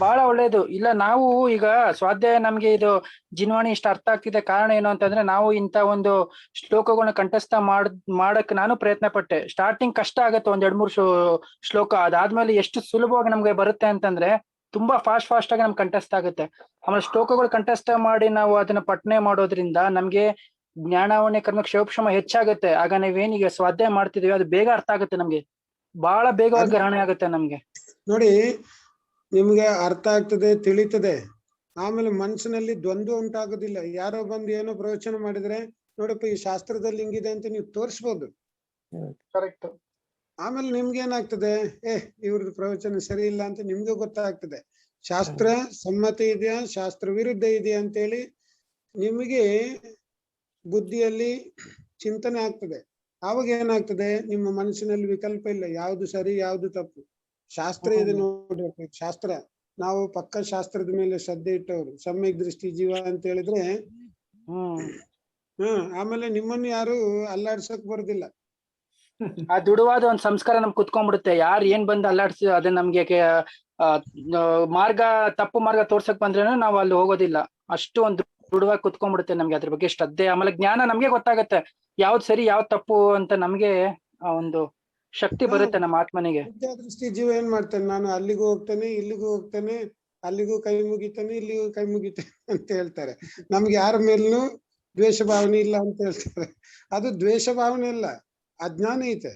ಬಹಳ ಒಳ್ಳೇದು. ಇಲ್ಲ, ನಾವು ಈಗ ಸ್ವಾಧ್ಯಾಯ ನಮ್ಗೆ ಇದು ಜಿನ್ವಾಣಿ ಇಷ್ಟ ಅರ್ಥ ಆಗ್ತಿದೆ. ಕಾರಣ ಏನು ಅಂತಂದ್ರೆ, ನಾವು ಇಂತ ಒಂದು ಶ್ಲೋಕಗಳನ್ನ ಕಂಠಸ್ಥ ಮಾಡಕ್ ನಾನು ಪ್ರಯತ್ನ ಪಟ್ಟೆ. ಸ್ಟಾರ್ಟಿಂಗ್ ಕಷ್ಟ ಆಗತ್ತೆ, 1-2-3 ಶ್ಲೋಕ. ಅದಾದ್ಮೇಲೆ ಎಷ್ಟು ಸುಲಭವಾಗಿ ನಮ್ಗೆ ಬರುತ್ತೆ ಅಂತಂದ್ರೆ, ತುಂಬಾ ಫಾಸ್ಟ್ ಆಗಿ ನಮ್ಗೆ ಕಂಠಸ್ಥ ಆಗುತ್ತೆ. ಆಮೇಲೆ ಶ್ಲೋಕಗಳು ಕಂಠಸ್ಥ ಮಾಡಿ ನಾವು ಅದನ್ನ ಪಠನೆ ಮಾಡೋದ್ರಿಂದ ನಮ್ಗೆ ಜ್ಞಾನಾವಣ್ಯ ಕರ್ಮ ಕ್ಷೇಪಕ್ಷಮ ಹೆಚ್ಚಾಗುತ್ತೆ. ಆಗ ನಾವೇನೀಗ ಸ್ವಾಧ್ಯಾಯ ಮಾಡ್ತಿದೀವಿ ಅದು ಬೇಗ ಅರ್ಥ ಆಗುತ್ತೆ ನಮ್ಗೆ, ಬಹಳ ಬೇಗವಾಗಿ ಗ್ರಹಣ ಆಗುತ್ತೆ ನಮ್ಗೆ. ನೋಡಿ, ನಿಮ್ಗೆ ಅರ್ಥ ಆಗ್ತದೆ, ತಿಳಿತದೆ. ಆಮೇಲೆ ಮನಸ್ಸಿನಲ್ಲಿ ದ್ವಂದ್ವ ಉಂಟಾಗೋದಿಲ್ಲ. ಯಾರೋ ಬಂದು ಏನೋ ಪ್ರವಚನ ಮಾಡಿದ್ರೆ, ನೋಡಪ್ಪ ಈ ಶಾಸ್ತ್ರದಲ್ಲಿ ಹಿಂಗಿದೆ ಅಂತ ನೀವು ತೋರಿಸ್ಬೋದು. ಕರೆಕ್ಟ್. ಆಮೇಲೆ ನಿಮ್ಗೆ ಏನಾಗ್ತದೆ, ಇವ್ರದ್ದು ಪ್ರವಚನ ಸರಿ ಇಲ್ಲ ಅಂತ ನಿಮ್ಗೆ ಗೊತ್ತಾಗ್ತದೆ. ಶಾಸ್ತ್ರ ಸಮ್ಮತಿ ಇದೆಯಾ, ಶಾಸ್ತ್ರ ವಿರುದ್ಧ ಇದೆಯಾ ಅಂತೇಳಿ ನಿಮಗೆ ಬುದ್ಧಿಯಲ್ಲಿ ಚಿಂತನೆ ಆಗ್ತದೆ. ಆವಾಗ ಏನಾಗ್ತದೆ, ನಿಮ್ಮ ಮನಸ್ಸಿನಲ್ಲಿ ವಿಕಲ್ಪ ಇಲ್ಲ, ಯಾವ್ದು ಸರಿ ಯಾವ್ದು ತಪ್ಪು. ಶಾಸ್ತ್ರ ಇದೆ ನೋಡಿರ್ಬೇಕು. ಶಾಸ್ತ್ರ ನಾವು ಪಕ್ಕ ಶಾಸ್ತ್ರದ ಮೇಲೆ ಶ್ರದ್ಧೆ ಇಟ್ಟವರು, ಸಮ್ಯಕ್ ದೃಷ್ಟಿ ಜೀವ ಅಂತ ಹೇಳಿದ್ರೆ ಆಮೇಲೆ ನಿಮ್ಮನ್ನು ಯಾರು ಅಲ್ಲಾಡ್ಸಕ್ ಬರುದಿಲ್ಲ. ಆ ದುಡುವಾದ ಒಂದ್ ಸಂಸ್ಕಾರ ನಮ್ಗೆ ಕುತ್ಕೊಂಡ್ಬಿಡುತ್ತೆ. ಯಾರು ಏನ್ ಬಂದು ಅಲ್ಲಾಡ್ಸಿ ಅದೇ ನಮ್ಗೆ ಮಾರ್ಗ ತಪ್ಪು ಮಾರ್ಗ ತೋರ್ಸಕ್ ಬಂದ್ರೇನು ನಾವು ಅಲ್ಲಿ ಹೋಗೋದಿಲ್ಲ. ಅಷ್ಟು ಒಂದು ದುಡುವಾಗಿ ಕುತ್ಕೊಂಡ್ಬಿಡುತ್ತೆ ನಮ್ಗೆ ಅದ್ರ ಬಗ್ಗೆ ಶ್ರದ್ಧೆ. ಆಮೇಲೆ ಜ್ಞಾನ ನಮ್ಗೆ ಗೊತ್ತಾಗತ್ತೆ ಯಾವ್ದು ಸರಿ ಯಾವ್ದು ತಪ್ಪು ಅಂತ. ನಮ್ಗೆ ಆ ಒಂದು ಶಕ್ತಿ ಬರುತ್ತೆ ನಮ್ಮ ಆತ್ಮನಿಗೆ. ದೃಷ್ಟಿ ಜೀವ ಏನ್ ಮಾಡ್ತಾನೆ, ನಾನು ಅಲ್ಲಿಗೂ ಹೋಗ್ತೇನೆ ಇಲ್ಲಿಗೂ ಹೋಗ್ತೇನೆ, ಅಲ್ಲಿಗೂ ಕೈ ಮುಗಿತಾನೆ ಇಲ್ಲಿಗೂ ಕೈ ಮುಗಿತಾನೆ ಅಂತ ಹೇಳ್ತಾರೆ. ನಮ್ಗೆ ಯಾರ ಮೇಲೂ ದ್ವೇಷ ಭಾವನೆ ಇಲ್ಲ ಅಂತ ಹೇಳ್ತಾರೆ. ಅದು ದ್ವೇಷ ಭಾವನೆ ಇಲ್ಲ, ಅಜ್ಞಾನ ಐತೆ.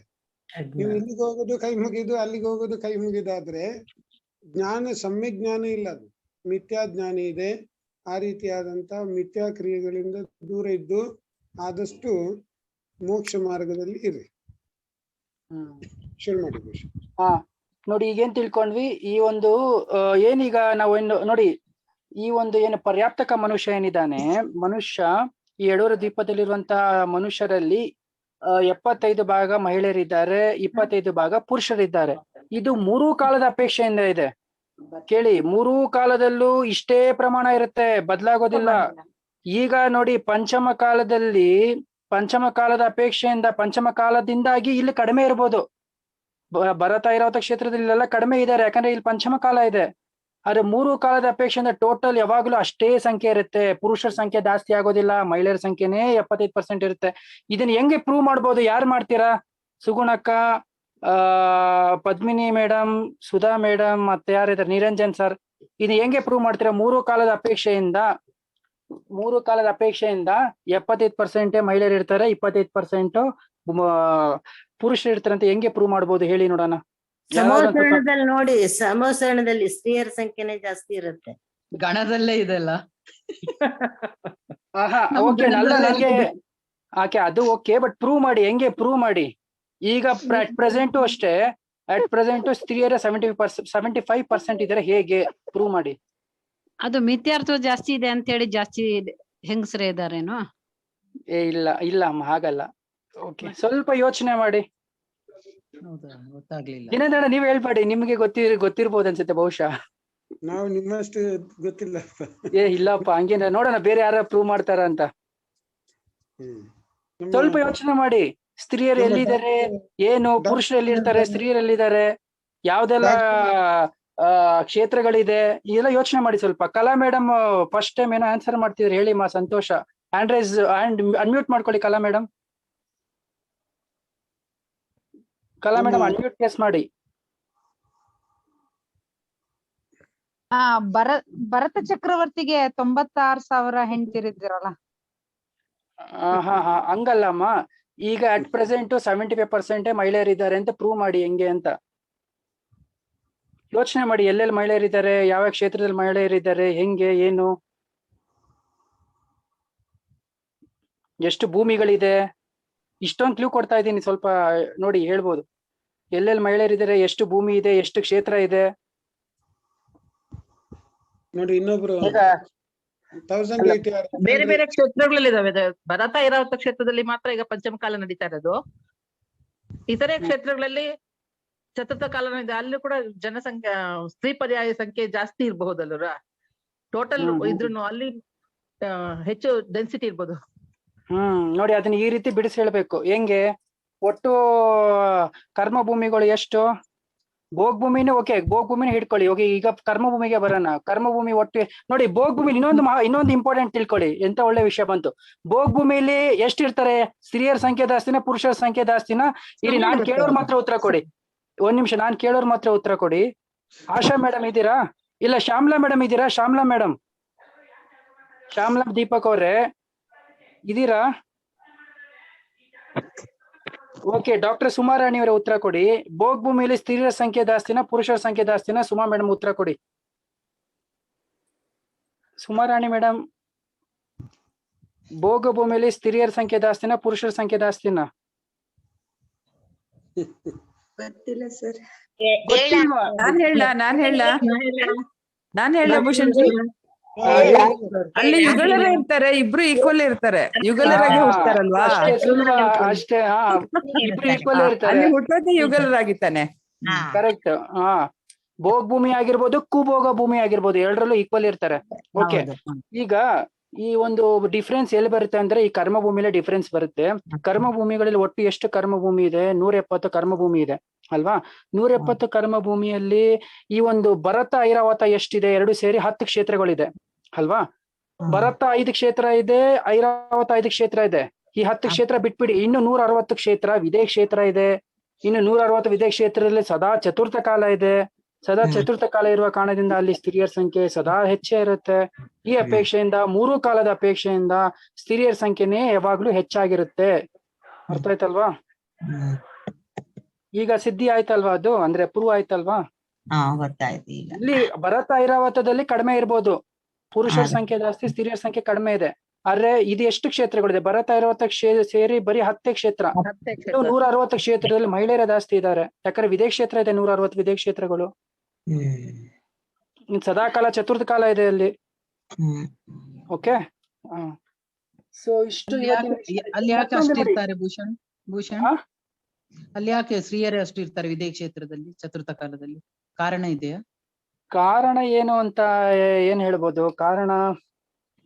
ನೀವು ಇಲ್ಲಿಗೆ ಹೋಗೋದು ಕೈ ಮುಗಿದು, ಅಲ್ಲಿಗೆ ಹೋಗೋದು ಕೈ ಮುಗಿದಾದ್ರೆ ಜ್ಞಾನ, ಸಮ್ಯಕ್ ಜ್ಞಾನ ಇಲ್ಲ, ಅದು ಮಿಥ್ಯಾ ಜ್ಞಾನ ಇದೆ. ಆ ರೀತಿಯಾದಂತ ಮಿಥ್ಯಾ ಕ್ರಿಯೆಗಳಿಂದ ದೂರ ಇದ್ದು ಆದಷ್ಟು ಮೋಕ್ಷ ಮಾರ್ಗದಲ್ಲಿ ಇರಿ. ಶುರು ಮಾಡಿ. ನೋಡಿ ಈಗೇನ್ ತಿಳ್ಕೊಂಡ್ವಿ, ಈ ಒಂದು ಏನೀಗ ನಾವು ನೋಡಿ ಈ ಒಂದು ಏನು ಪರ್ಯಾಪ್ತಕ ಮನುಷ್ಯ ಏನಿದ್ದಾನೆ, ಮನುಷ್ಯ ಈ ಯಡೂರು ದ್ವೀಪದಲ್ಲಿರುವಂತಹ ಮನುಷ್ಯರಲ್ಲಿ 75 ಭಾಗ ಮಹಿಳೆಯರಿದ್ದಾರೆ, 25 ಭಾಗ ಪುರುಷರಿದ್ದಾರೆ. ಇದು 3 ಕಾಲದ ಅಪೇಕ್ಷೆಯಿಂದ ಇದೆ. ಕೇಳಿ, 3 ಕಾಲದಲ್ಲೂ ಇಷ್ಟೇ ಪ್ರಮಾಣ ಇರುತ್ತೆ, ಬದಲಾಗೋದಿಲ್ಲ. ಈಗ ನೋಡಿ ಪಂಚಮ ಕಾಲದ ಅಪೇಕ್ಷೆಯಿಂದ, ಪಂಚಮ ಕಾಲದಿಂದಾಗಿ ಇಲ್ಲಿ ಕಡಿಮೆ ಇರ್ಬೋದು. ಭರತ ಇರೋತ ಕ್ಷೇತ್ರದಲ್ಲೆಲ್ಲ ಕಡಿಮೆ ಇದ್ದಾರೆ, ಯಾಕಂದ್ರೆ ಇಲ್ಲಿ ಪಂಚಮ ಕಾಲ ಇದೆ. ಆದ್ರೆ 3 ಕಾಲದ ಅಪೇಕ್ಷೆಯಿಂದ ಟೋಟಲ್ ಯಾವಾಗ್ಲೂ ಅಷ್ಟೇ ಸಂಖ್ಯೆ ಇರುತ್ತೆ. ಪುರುಷರ ಸಂಖ್ಯೆ ಜಾಸ್ತಿ ಆಗೋದಿಲ್ಲ, ಮಹಿಳೆಯರ ಸಂಖ್ಯೆನೇ 75% ಇರುತ್ತೆ. ಇದನ್ನ ಹೆಂಗೆ ಪ್ರೂವ್ ಮಾಡ್ಬೋದು? ಯಾರು ಮಾಡ್ತೀರಾ? ಸುಗುಣಕ್ಕ, ಪದ್ಮಿನಿ ಮೇಡಮ್, ಸುಧಾ ಮೇಡಮ್, ಮತ್ತೆ ಯಾರಿದ್ದಾರೆ, ನಿರಂಜನ್ ಸರ್. ಇದು ಹೆಂಗೆ ಪ್ರೂವ್ ಮಾಡ್ತೀರಾ? 3 ಕಾಲದ ಅಪೇಕ್ಷೆಯಿಂದ 75% ಮಹಿಳೆಯರು ಇರ್ತಾರೆ, 25% ಪುರುಷರು ಇರ್ತಾರೆ ಅಂತ ಹೆಂಗೆ ಪ್ರೂವ್ ಮಾಡ್ಬೋದು ಹೇಳಿ ನೋಡೋಣ. ಸಮೋಸರಣದಲ್ಲಿ ನೋಡಿ, ಸಮೋಸರಣದಲ್ಲಿ ಸ್ತ್ರೀಯರ ಸಂಖ್ಯೆನೇ ಜಾಸ್ತಿ ಇರುತ್ತೆ. ಗಣದಲ್ಲೇ ಇದೆಲ್ಲ. ಓಕೆ, ನಂಗೆ ಅದು ಓಕೆ, ಬಟ್ ಪ್ರೂವ್ ಮಾಡಿ, ಹೆಂಗೆ ಪ್ರೂವ್ ಮಾಡಿ? ಈಗ ಅಟ್ ಪ್ರೆಸೆಂಟು ಅಷ್ಟೇ, ಅಟ್ ಪ್ರೆಸೆಂಟ್ ಸ್ತ್ರೀಯರ 75% ಇದಾರೆ, ಹೇಗೆ ಪ್ರೂವ್ ಮಾಡಿ? ಅದು ಮಿಥ್ಯಾರ್ಥ ಜಾಸ್ತಿ ಇದೆ ಅಂತ ಹೇಳಿ ಜಾಸ್ತಿ ಹೆಂಗಸರೇ ಇದಾರೇನೋ? ಇಲ್ಲ ಅಮ್ಮ, ಹಾಗಲ್ಲ. ಓಕೆ, ಸ್ವಲ್ಪ ಯೋಚನೆ ಮಾಡಿ. ಗೊತ್ತಾಗ್ಲಿಲ್ಲ. ದಿನದಡ ನೀವ್ ಹೇಳ್ಬೇಡಿ, ನಿಮ್ಗೆ ಗೊತ್ತಿರ್ಬೋದು ಅನ್ಸುತ್ತೆ ಬಹುಶಃ. ನಾವು ನಿಮ್ಮಷ್ಟು ಗೊತ್ತಿಲ್ಲ. ಇಲ್ಲಪ್ಪ, ಹಂಗೇನ ನೋಡೋಣ ಬೇರೆ ಯಾರ ಪ್ರೂವ್ ಮಾಡ್ತಾರ ಅಂತ. ಸ್ವಲ್ಪ ಯೋಚನೆ ಮಾಡಿ. ಸ್ತ್ರೀಯರು ಎಲ್ಲಿದ್ದಾರೆ, ಏನು, ಪುರುಷರು ಎಲ್ಲಿರ್ತಾರೆ, ಸ್ತ್ರೀಯರು ಎಲ್ಲಿದ್ದಾರೆ, ಯಾವ್ದೆಲ್ಲ ಕ್ಷೇತ್ರಗಳಿದೆ, ಇದೆಲ್ಲ ಯೋಚನೆ ಮಾಡಿ ಸ್ವಲ್ಪ. ಕಲಾ ಮೇಡಮ್ ಫಸ್ಟ್ ಟೈಮ್ ಏನೋ ಆನ್ಸರ್ ಮಾಡ್ತಿದ್ರು, ಹೇಳಿ ಮಾ, ಸಂತೋಷ. ಅನ್ಮ್ಯೂಟ್ ಮಾಡ್ಕೊಳ್ಳಿ ಕಲಾ ಮೇಡಮ್. ಕಲಾ ಮೇಡಮ್ ಅನ್ಮ್ಯೂಟ್ ಪ್ರೆಸ್ ಮಾಡಿ. ಭರತ ಚಕ್ರವರ್ತಿಗೆ 96,000 ಹೆಂಡತಿರಿದ್ದಿರಲ್ಲ. ಹಂಗಲ್ಲಮ್ಮ, ಈಗ ಅಟ್ ಪ್ರೆಸೆಂಟ್ 75% ಮಹಿಳೆಯರಿದ್ದಾರೆ ಅಂತ ಪ್ರೂವ್ ಮಾಡಿ ಹೆಂಗೆ ಅಂತ ಯೋಚನೆ ಮಾಡಿ. ಎಲ್ಲೆಲ್ಲಿ ಮಹಿಳೆಯರಿದ್ದಾರೆ, ಯಾವ ಕ್ಷೇತ್ರದಲ್ಲಿ ಮಹಿಳೆಯರಿದ್ದಾರೆ, ಹೆಂಗೆ, ಏನು, ಎಷ್ಟು ಭೂಮಿಗಳಿದೆ, ಇಷ್ಟೊಂದು ಕ್ಲೂ ಕೊಡ್ತಾ ಇದ್ದೀನಿ, ಸ್ವಲ್ಪ ನೋಡಿ ಹೇಳ್ಬೋದು. ಎಲ್ಲೆಲ್ಲಿ ಮಹಿಳೆಯರಿದ್ದಾರೆ, ಎಷ್ಟು ಭೂಮಿ ಇದೆ, ಎಷ್ಟು ಕ್ಷೇತ್ರ ಇದೆ ನೋಡಿ. ಇನ್ನೊಬ್ರು ಬೇರೆ ಬೇರೆ ಕ್ಷೇತ್ರಗಳಲ್ಲಿ ಇದಾವೆ. ಭರತ ಇರಾವತ ಕ್ಷೇತ್ರದಲ್ಲಿ ಮಾತ್ರ ಈಗ ಪಂಚಮ ಕಾಲ ನಡೀತಾ ಇರೋದು. ಇತರೆ ಕ್ಷೇತ್ರಗಳಲ್ಲಿ ಚತುರ್ಥ ಕಾಲ ಇದೆ, ಅಲ್ಲೂ ಕೂಡ ಜನಸಂಖ್ಯೆ, ಸ್ತ್ರೀ ಪರ್ಯಾಯ ಸಂಖ್ಯೆ ಜಾಸ್ತಿ ಇರಬಹುದಲ್ವ? ಟೋಟಲ್ ಇದ್ರೂ ಅಲ್ಲಿ ಹೆಚ್ಚು ಡೆನ್ಸಿಟಿ ಇರ್ಬೋದು. ನೋಡಿ, ಅದನ್ನ ಈ ರೀತಿ ಬಿಡಿಸಿ ಹೇಳ್ಬೇಕು. ಹೆಂಗೆ? ಒಟ್ಟು ಕರ್ಮ ಭೂಮಿಗಳು ಎಷ್ಟು? ಭೋಗ್ ಭೂಮಿನೂ ಓಕೆ, ಭೋಗ್ ಭೂಮಿನ ಹಿಡ್ಕೊಳ್ಳಿ. ಓಕೆ, ಈಗ ಕರ್ಮ ಭೂಮಿಗೆ ಬರೋಣ. ಕರ್ಮ ಭೂಮಿ ಒಟ್ಟು ನೋಡಿ, ಭೋಗ್ ಭೂಮಿ ಇನ್ನೊಂದು ಇಂಪಾರ್ಟೆಂಟ್ ತಿಳ್ಕೊಳ್ಳಿ, ಎಂತ ಒಳ್ಳೆ ವಿಷಯ ಬಂತು. ಭೋಗ್ ಭೂಮಿಲಿ ಎಷ್ಟಿರ್ತಾರೆ? ಸ್ತ್ರೀಯರ ಸಂಖ್ಯೆ ಜಾಸ್ತಿನ, ಪುರುಷರ ಸಂಖ್ಯೆ ಜಾಸ್ತಿನ? ಇಲ್ಲಿ ನಾನ್ ಕೇಳೋರ್ ಮಾತ್ರ ಉತ್ತರ ಕೊಡಿ. ಒಂದ್ ನಿಮಿಷ, ನಾನ್ ಕೇಳೋರ್ ಮಾತ್ರ ಉತ್ತರ ಕೊಡಿ. ಆಶಾ ಮೇಡಮ್ ಇದ್ದೀರಾ? ಇಲ್ಲ, ಶ್ಯಾಮ್ಲಾ ಮೇಡಮ್ ಇದ್ದೀರಾ? ಶ್ಯಾಮ್ಲಾ ಮೇಡಮ್, ಶ್ಯಾಮ್ಲಾ ದೀಪಕ್ ಅವ್ರೆ ಇದೀರಾ? ಓಕೆ, ಡಾಕ್ಟರ್ ಸುಮಾರಾಣಿ ಅವರ ಉತ್ತರ ಕೊಡಿ. ಭೋಗ್ ಭೂಮಿಯಲ್ಲಿ ಸ್ತ್ರೀಯರ ಸಂಖ್ಯೆ ಜಾಸ್ತಿನ, ಪುರುಷರ ಸಂಖ್ಯೆ ಜಾಸ್ತಿನ? ಸುಮಾ ಮೇಡಮ್ ಉತ್ತರ ಕೊಡಿ. ಸುಮಾರಾಣಿ ಮೇಡಮ್, ಭೋಗ ಭೂಮಿಯಲ್ಲಿ ಸ್ತ್ರೀಯರ ಸಂಖ್ಯೆ ಜಾಸ್ತಿನ, ಪುರುಷರ ಸಂಖ್ಯೆ ಜಾಸ್ತಿನ? ಗೊತ್ತಿಲ್ಲ ಸರ್. ಗೊತ್ತಿಲ್ವಾ? ನಾನ್ ಹೇಳ ಭೂಷಣ್ ಜಿ, ಅಲ್ಲಿ ಯುಗಳರ ಇರ್ತಾರೆ, ಇಬ್ರು ಈಕ್ವಲ್ ಇರ್ತಾರೆ, ಯುಗಳರಾಗಿ ಹುಡ್ತಾರಲ್ವಾ, ಅಷ್ಟೇ ಸುಲಭ ಅಷ್ಟೇ. ಇಬ್ರು ಈಕ್ವಲ್ ಇರ್ತಾರೆ. ಅಲ್ಲಿ ಹುಟ್ಟೋದೇ ಯುಗಳರಾಗಿತ್ತಾನೆ. ಕರೆಕ್ಟ್. ಭೋಗ್ ಭೂಮಿ ಆಗಿರ್ಬೋದು, ಕುಭೋಗ ಭೂಮಿ ಆಗಿರ್ಬೋದು, ಎರಡರಲ್ಲೂ ಈಕ್ವಲ್ ಇರ್ತಾರೆ. ಓಕೆ, ಈಗ ಈ ಒಂದು ಡಿಫ್ರೆನ್ಸ್ ಎಲ್ಲಿ ಬರುತ್ತೆ ಅಂದ್ರೆ ಈ ಕರ್ಮ ಭೂಮಿಲೇ ಡಿಫ್ರೆನ್ಸ್ ಬರುತ್ತೆ. ಕರ್ಮ ಭೂಮಿಗಳಲ್ಲಿ ಒಟ್ಟು ಎಷ್ಟು ಕರ್ಮ ಭೂಮಿ ಇದೆ? 170 ಕರ್ಮ ಭೂಮಿ ಇದೆ ಅಲ್ವಾ? 170 ಕರ್ಮ ಭೂಮಿಯಲ್ಲಿ ಈ ಒಂದು ಭರತ ಐರಾವತ ಎಷ್ಟಿದೆ? ಎರಡು ಸೇರಿ 10 ಕ್ಷೇತ್ರಗಳಿದೆ ಅಲ್ವಾ? ಭರತ 5 ಕ್ಷೇತ್ರ ಇದೆ, ಐರಾವತ 5 ಕ್ಷೇತ್ರ ಇದೆ. ಈ 10 ಕ್ಷೇತ್ರ ಬಿಟ್ಬಿಡಿ, ಇನ್ನು 160 ಕ್ಷೇತ್ರ ವಿದೇಶ ಕ್ಷೇತ್ರ ಇದೆ. ಇನ್ನು 160 ವಿದೇಶ ಕ್ಷೇತ್ರದಲ್ಲಿ ಸದಾ ಚತುರ್ಥ ಕಾಲ ಇದೆ. ಸದಾ ಚತುರ್ಥ ಕಾಲ ಇರುವ ಕಾರಣದಿಂದ ಅಲ್ಲಿ ಸ್ತ್ರೀಯರ ಸಂಖ್ಯೆ ಸದಾ ಹೆಚ್ಚೇ ಇರುತ್ತೆ. ಈ ಅಪೇಕ್ಷೆಯಿಂದ, 3 ಕಾಲದ ಅಪೇಕ್ಷೆಯಿಂದ ಸ್ತ್ರೀಯರ ಸಂಖ್ಯೆನೇ ಯಾವಾಗ್ಲೂ ಹೆಚ್ಚಾಗಿರುತ್ತೆ. ಅರ್ಥ ಆಯ್ತಲ್ವಾ? ಈಗ ಸಿದ್ಧಿ ಆಯ್ತಲ್ವಾ? ಅದು ಅಂದ್ರೆ ಪ್ರೂವ್ ಆಯ್ತಲ್ವಾ? ಗೊತ್ತಾಯ್ತು. ಈಗ ಇಲ್ಲಿ ಭರತ ಐರಾವತದಲ್ಲಿ ಕಡಿಮೆ ಇರ್ಬೋದು, ಪುರುಷರ ಸಂಖ್ಯೆ ಜಾಸ್ತಿ, ಸ್ತ್ರೀಯರ ಸಂಖ್ಯೆ ಕಡಿಮೆ ಇದೆ. ಆದ್ರೆ ಇದು ಎಷ್ಟು ಕ್ಷೇತ್ರಗಳಿದೆ? ಭರತ ಐರಾವತ ಸೇರಿ ಬರೀ 10 ಕ್ಷೇತ್ರ. 160 ಕ್ಷೇತ್ರದಲ್ಲಿ ಮಹಿಳೆಯರ ಜಾಸ್ತಿ ಇದ್ದಾರೆ. ಯಾಕಂದ್ರೆ ವಿದೇಶ ಕ್ಷೇತ್ರ ಇದೆ, 160 ವಿದೇಶ ಕ್ಷೇತ್ರಗಳು. ಸದಾಕಾಲ ಚತುರ್ಥ ಕಾಲ ಇದೆ ಅಲ್ಲಿ. ಓಕೆ, ಸೊ ಇಷ್ಟು ಅಲ್ಲಿ ಯಾಕೆ ಅಷ್ಟಿರ್ತಾರೆ ಭೂಷಣ್? ಅಲ್ಲಿ ಯಾಕೆ ಸ್ತ್ರೀಯರೇ ಅಷ್ಟು ಇರ್ತಾರೆ ವಿದೇಶ ಕ್ಷೇತ್ರದಲ್ಲಿ ಚತುರ್ಥ ಕಾಲದಲ್ಲಿ? ಕಾರಣ ಇದೆಯಾ? ಕಾರಣ ಏನು ಅಂತ ಏನ್ ಹೇಳ್ಬೋದು? ಕಾರಣ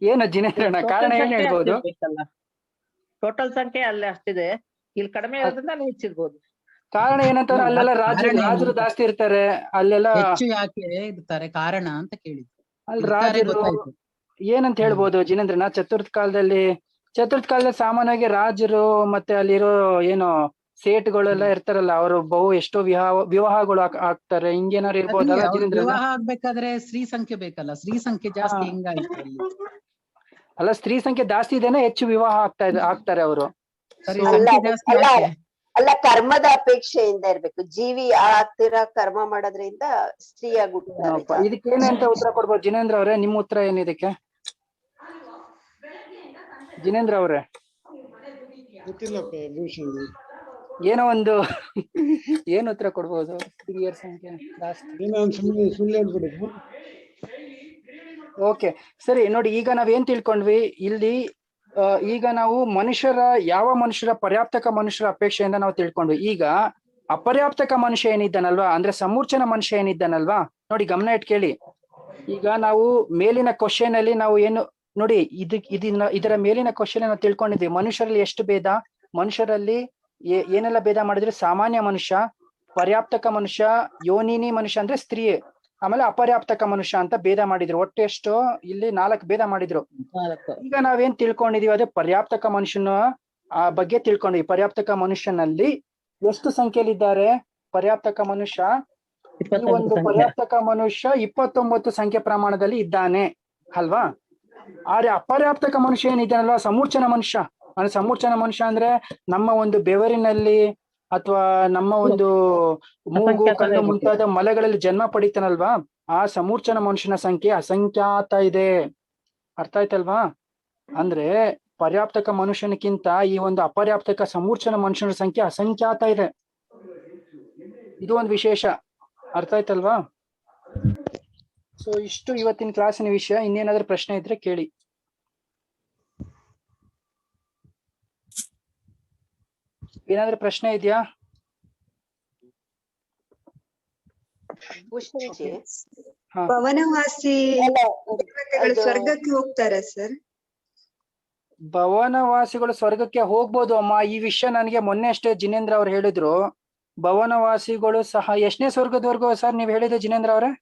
ಏನು ಜಿನೇಂದ್ರಣ್ಣ? ಕಾರಣ ಏನ್ ಹೇಳ್ಬೋದು? ಟೋಟಲ್ ಸಂಖ್ಯೆ ಅಲ್ಲಿ ಅಷ್ಟಿದೆ, ಇಲ್ಲಿ ಕಡಿಮೆ ಇರೋದ್ರಿಂದ ಅಲ್ಲಿ ಹೆಚ್ಚಿರ್ಬೋದು. ಕಾರಣ ಏನಂತಂದ್ರೆ ಅಲ್ಲೆಲ್ಲ ರಾಜರು ಜಾಸ್ತಿ ಇರ್ತಾರೆ ಅಲ್ಲೆಲ್ಲ. ಹೆಚ್ಚು ಯಾಕೆ ಇರ್ತಾರೆ ಕಾರಣ ಅಂತ ಕೇಳಿದ್ರು. ಅಲ್ಲಿ ರಾಜರು ಏನಂತ ಹೇಳ್ಬೋದು ಜಿನೇಂದ್ರಣ್ಣ? ಚತುರ್ಥ ಕಾಲದಲ್ಲಿ ಸಾಮಾನ್ಯವಾಗಿ ರಾಜರು ಮತ್ತೆ ಅಲ್ಲಿರೋ ಏನು ಸೇಟ್ಗಳೆಲ್ಲ ಇರ್ತಾರಲ್ಲ, ಅವರು ಎಷ್ಟೋ ವಿವಾಹಗಳು ಆಗ್ತಾರೆ. ಹಿಂಗೇನಾರು ಇರ್ಬೋದಲ್ಲ ಜಿನೇಂದ್ರಣ್ಣ? ವಿವಾಹ ಆಗ್ಬೇಕಾದ್ರೆ ಸ್ತ್ರೀ ಸಂಖ್ಯೆ ಬೇಕಲ್ಲ, ಸ್ತ್ರೀ ಸಂಖ್ಯೆ ಜಾಸ್ತಿ ಹೆಂಗಾಯ್ತು ಅಲ್ಲಿ? ಅಲ್ಲ, ಸ್ತ್ರೀ ಸಂಖ್ಯೆ ಜಾಸ್ತಿ ಇದೇನೆ ಹೆಚ್ಚು ವಿವಾಹ ಆಗ್ತಾರೆ ಅವರು. ಅಲ್ಲ, ಕರ್ಮದ ಅಪೇಕ್ಷೆಯಿಂದ ಇರ್ಬೇಕು. ಜೀವಿ ಆಗ್ತಿರ ಕರ್ಮ ಮಾಡೋದ್ರಿಂದ ಸ್ತ್ರೀ ಆಗ್ಬಿಡ್ತಾರೆ. ಇದಕ್ಕೇನಂತ ಉತ್ತರ ಕೊಡ್ಬೋದು ಜಿನೇಂದ್ರ ಅವ್ರೆ? ನಿಮ್ಮ ಉತ್ತರ ಏನು ಇದಕ್ಕೆ ಜಿನೇಂದ್ರ ಅವ್ರೆ? ಏನೋ ಒಂದು ಏನ್ ಉತ್ತರ ಕೊಡ್ಬೋದು? ಸ್ತ್ರೀಯರ ಸಂಖ್ಯೆ ಜಾಸ್ತಿ. ಓಕೆ, ಸರಿ ನೋಡಿ, ಈಗ ನಾವೇನ್ ತಿಳ್ಕೊಂಡ್ವಿ ಇಲ್ಲಿ? ಈಗ ನಾವು ಯಾವ ಮನುಷ್ಯರ ಪರ್ಯಾಪ್ತಕ ಮನುಷ್ಯರ ಅಪೇಕ್ಷೆಯಿಂದ ನಾವು ತಿಳ್ಕೊಂಡ್ವಿ. ಈಗ ಅಪರ್ಯಾಪ್ತಕ ಮನುಷ್ಯ ಏನಿದ್ದಾನಲ್ವಾ, ಅಂದ್ರೆ ಸಮೂರ್ಛನ ಮನುಷ್ಯ ಏನಿದ್ದಾನಲ್ವಾ, ನೋಡಿ ಗಮನ ಇಟ್ಟು ಕೇಳಿ. ಈಗ ನಾವು ಮೇಲಿನ ಕ್ವಶನ್ ಅಲ್ಲಿ ನಾವು ಏನು ನೋಡಿ, ಇದರ ಮೇಲಿನ ಕ್ವಶನ್ ನಾವು ತಿಳ್ಕೊಂಡಿದ್ವಿ. ಮನುಷ್ಯರಲ್ಲಿ ಎಷ್ಟು ಭೇದ? ಮನುಷ್ಯರಲ್ಲಿ ಏನೆಲ್ಲ ಭೇದ ಮಾಡಿದ್ರು? ಸಾಮಾನ್ಯ ಮನುಷ್ಯ, ಪರ್ಯಾಪ್ತಕ ಮನುಷ್ಯ, ಯೋನಿನಿ ಮನುಷ್ಯ ಅಂದ್ರೆ ಸ್ತ್ರೀ, ಆಮೇಲೆ ಅಪರ್ಯಾಪ್ತಕ ಮನುಷ್ಯ ಅಂತ ಭೇದ ಮಾಡಿದ್ರು. ಒಟ್ಟು ಎಷ್ಟು? ಇಲ್ಲಿ 4 ಭೇದ ಮಾಡಿದ್ರು. ಈಗ ನಾವೇನ್ ತಿಳ್ಕೊಂಡಿದೀವಿ? ಅದೇ ಪರ್ಯಾಪ್ತಕ ಮನುಷ್ಯನ ಬಗ್ಗೆ ತಿಳ್ಕೊಂಡ್ವಿ. ಪರ್ಯಾಪ್ತಕ ಮನುಷ್ಯನಲ್ಲಿ ಎಷ್ಟು ಸಂಖ್ಯೆಯಲ್ಲಿದ್ದಾರೆ? ಪರ್ಯಾಪ್ತಕ ಮನುಷ್ಯ, ಈ ಒಂದು ಪರ್ಯಾಪ್ತಕ ಮನುಷ್ಯ 29 ಸಂಖ್ಯೆ ಪ್ರಮಾಣದಲ್ಲಿ ಇದ್ದಾನೆ ಅಲ್ವಾ? ಆದ್ರೆ ಅಪರ್ಯಾಪ್ತಕ ಮನುಷ್ಯ ಏನಿದ್ದಾನಲ್ವಾ, ಸಮೂರ್ಛನ ಮನುಷ್ಯ. ಅಂದ್ರೆ ಸಮೂರ್ಛನ ಮನುಷ್ಯ ಅಂದ್ರೆ ನಮ್ಮ ಒಂದು ಬೆವರಿನಲ್ಲಿ ಅಥವಾ ನಮ್ಮ ಒಂದು ಮೂಗು, ಕಣ್ಣು ಮುಂತಾದ ಮಲೆಗಳಲ್ಲಿ ಜನ್ಮ ಪಡಿತಾನಲ್ವಾ, ಆ ಸಮೂರ್ಛನ ಮನುಷ್ಯನ ಸಂಖ್ಯೆ ಅಸಂಖ್ಯಾತ ಇದೆ. ಅರ್ಥ ಆಯ್ತಲ್ವಾ? ಅಂದ್ರೆ ಪರ್ಯಾಪ್ತಕ ಮನುಷ್ಯನಕ್ಕಿಂತ ಈ ಒಂದು ಅಪರ್ಯಾಪ್ತಕ ಸಮೂರ್ಛನ ಮನುಷ್ಯನ ಸಂಖ್ಯೆ ಅಸಂಖ್ಯಾತ ಇದೆ. ಇದು ಒಂದು ವಿಶೇಷ. ಅರ್ಥ ಆಯ್ತಲ್ವಾ? ಸೊ ಇಷ್ಟು ಇವತ್ತಿನ ಕ್ಲಾಸಿನ ವಿಷಯ. ಇನ್ನೇನಾದ್ರೂ ಪ್ರಶ್ನೆ ಇದ್ರೆ ಕೇಳಿ. ಏನಾದ್ರೂ ಪ್ರಶ್ನೆ ಇದೆಯಾ? ಭವನವಾಸಿ ದೇವತೆಗಳು ಸ್ವರ್ಗಕ್ಕೆ ಹೋಗ್ತಾರಾ ಸರ್? ಭವನವಾಸಿಗಳು ಸ್ವರ್ಗಕ್ಕೆ ಹೋಗ್ಬೋದು ಅಮ್ಮ. ಈ ವಿಷಯ ನನಗೆ ಮೊನ್ನೆ ಅಷ್ಟೇ ಜಿನೇಂದ್ರ ಅವ್ರು ಹೇಳಿದ್ರು. ಭವನವಾಸಿಗಳು ಸಹ ಎಷ್ಟನೇ ಸ್ವರ್ಗದವರೆಗೂ ಸರ್ ನೀವು ಹೇಳಿದ್ರೆ ಜಿನೇಂದ್ರ ಅವ್ರೆ?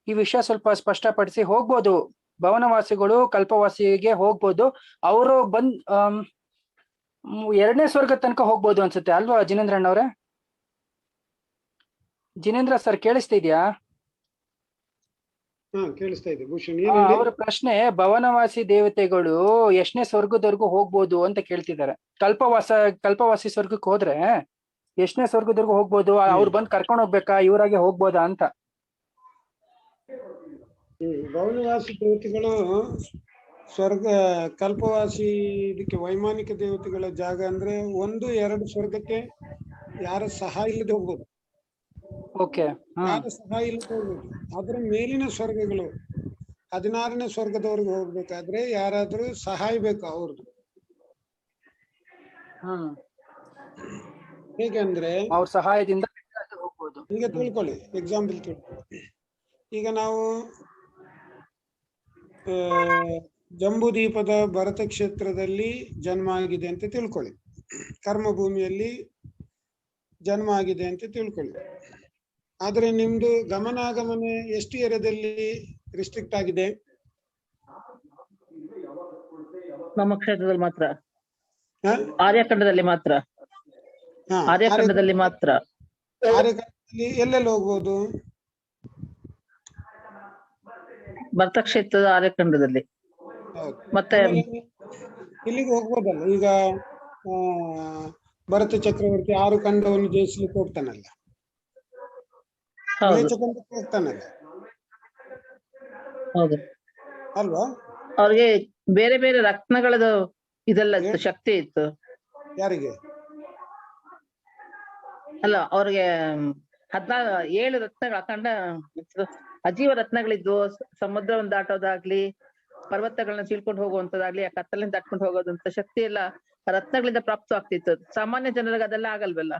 ಈ ವಿಷಯ ಸ್ವಲ್ಪ ಸ್ಪಷ್ಟಪಡಿಸಿ. ಹೋಗ್ಬೋದು, ಭವನವಾಸಿಗಳು ಕಲ್ಪವಾಸಿಗೆ ಹೋಗ್ಬೋದು. ಅವರು ಬಂದ್ 2ನೇ ಸ್ವರ್ಗ ತನಕ ಹೋಗ್ಬೋದು ಅನ್ಸುತ್ತೆ ಅಲ್ವಾ ಜಿನೇಂದ್ರ ಅಣ್ಣವ್ರೆ? ಜಿನೇಂದ್ರ ಸರ್ ಕೇಳಿಸ್ತಿದ್ಯಾ? ಕೇಳಿಸ್ತಾ ಇದೆ ಭೂಷಣ್. ಅವರ ಪ್ರಶ್ನೆ ಭವನವಾಸಿ ದೇವತೆಗಳು ಎಷ್ಟನೇ ಸ್ವರ್ಗದವರೆಗೂ ಹೋಗ್ಬೋದು ಅಂತ ಕೇಳ್ತಿದ್ದಾರೆ. ಕಲ್ಪವಾಸಿ ಸ್ವರ್ಗಕ್ಕೆ ಹೋದ್ರೆ ಎಷ್ಟನೇ ಸ್ವರ್ಗದವರೆಗೂ ಹೋಗ್ಬೋದು? ಅವ್ರು ಬಂದ್ ಕರ್ಕೊಂಡು ಹೋಗ್ಬೇಕಾ, ಇವರಾಗೆ ಹೋಗ್ಬೋದಾ ಅಂತ. ಭವನವಾಸಿ ದೇವತೆಗಳು ಸ್ವರ್ಗ, ಕಲ್ಪವಾಸಿ ಇದಕ್ಕೆ ವೈಮಾನಿಕ ದೇವತೆಗಳ ಜಾಗ ಅಂದ್ರೆ 1, 2 ಸ್ವರ್ಗಕ್ಕೆ ಯಾರ ಸಹಾಯ ಇಲ್ಲದೆ ಹೋಗ್ಬೋದು. ಓಕೆ. ಯಾರ ಸಹಾಯ ಇಲ್ಲದೆ ಹೋಗ್ಬೇಕು. ಅದ್ರ ಮೇಲಿನ ಸ್ವರ್ಗಗಳು 16ನೇ ಸ್ವರ್ಗದವರೆಗೆ ಹೋಗ್ಬೇಕಾದ್ರೆ ಯಾರಾದ್ರೂ ಸಹಾಯ ಬೇಕು ಅವ್ರದ್ದು. ಹೇಗೆಂದ್ರೆ ಅವ್ರ ಸಹಾಯದಿಂದ ಹೋಗ್ಬೋದು. ಈಗ ತಿಳ್ಕೊಳ್ಳಿ, ಎಕ್ಸಾಂಪಲ್ ತಿಳ್ಕೊಳ್ಳಿ. ಈಗ ನಾವು ಜಂಬೂದೀಪದ ಭರತ ಕ್ಷೇತ್ರದಲ್ಲಿ ಜನ್ಮ ಆಗಿದೆ ಅಂತ ತಿಳ್ಕೊಳ್ಳಿ, ಕರ್ಮಭೂಮಿಯಲ್ಲಿ ಜನ್ಮ ಆಗಿದೆ ಅಂತ ತಿಳ್ಕೊಳ್ಳಿ. ಆದ್ರೆ ನಿಮ್ದು ಗಮನಾಗಮನ ಎಷ್ಟು ಏರಿಯಾದಲ್ಲಿ ರಿಸ್ಟ್ರಿಕ್ಟ್ ಆಗಿದೆ? ನಮ್ಮ ಕ್ಷೇತ್ರದಲ್ಲಿ ಮಾತ್ರ, ಆರ್ಯಖಂಡದಲ್ಲಿ ಮಾತ್ರ, ಆರ್ಯಖಂಡದಲ್ಲಿ ಮಾತ್ರ. ಆರ್ಯಖಂಡದಲ್ಲಿ ಎಲ್ಲೆಲ್ಲಿ ಹೋಗ್ಬೋದು? ಭರತ ಕ್ಷೇತ್ರದ ಆರ್ಯಖಂಡದಲ್ಲಿ. ಮತ್ತೆ ಇಲ್ಲಿಗೆ ಹೋಗ್ಬೋದಲ್ಲ. ಈಗ ಭರತ ಚಕ್ರವರ್ತಿ 6 ಖಂಡವನ್ನು ಜಯಿಸ್ಲಿಕ್ಕೆ ಹೋಗ್ತಾನಲ್ಲ, ಹೋಗ್ತಾನಲ್ಲ, ಹೌದು ಅಲ್ವಾ? ಅವ್ರಿಗೆ ಬೇರೆ ಬೇರೆ ರತ್ನಗಳದ್ದು ಇದೆಲ್ಲ ಇತ್ತು, ಶಕ್ತಿ ಇತ್ತು. ಯಾರಿಗೆ? ಅಲ್ಲ, ಅವ್ರಿಗೆ 7 ರತ್ನಗಳು ಅಖಂಡ ಅಜೀವ ರತ್ನಗಳಿದ್ವು. ಸಮುದ್ರವನ್ನು ದಾಟೋದಾಗ್ಲಿ, ಪರ್ವತಗಳನ್ನ ಸೀಳ್ಕೊಂಡು ಹೋಗುವಂತದಾಗ್ಲಿ, ಆ ಕತ್ತಲಿಂದ ದಾಟ್ಕೊಂಡು ಹೋಗೋದಂತ ಶಕ್ತಿ ಎಲ್ಲ ರತ್ನಗಳಿಂದ ಪ್ರಾಪ್ತವಾಗ್ತಿತ್ತು. ಸಾಮಾನ್ಯ ಜನರಿಗೆ ಅದೆಲ್ಲ ಆಗಲ್ವಲ್ಲ.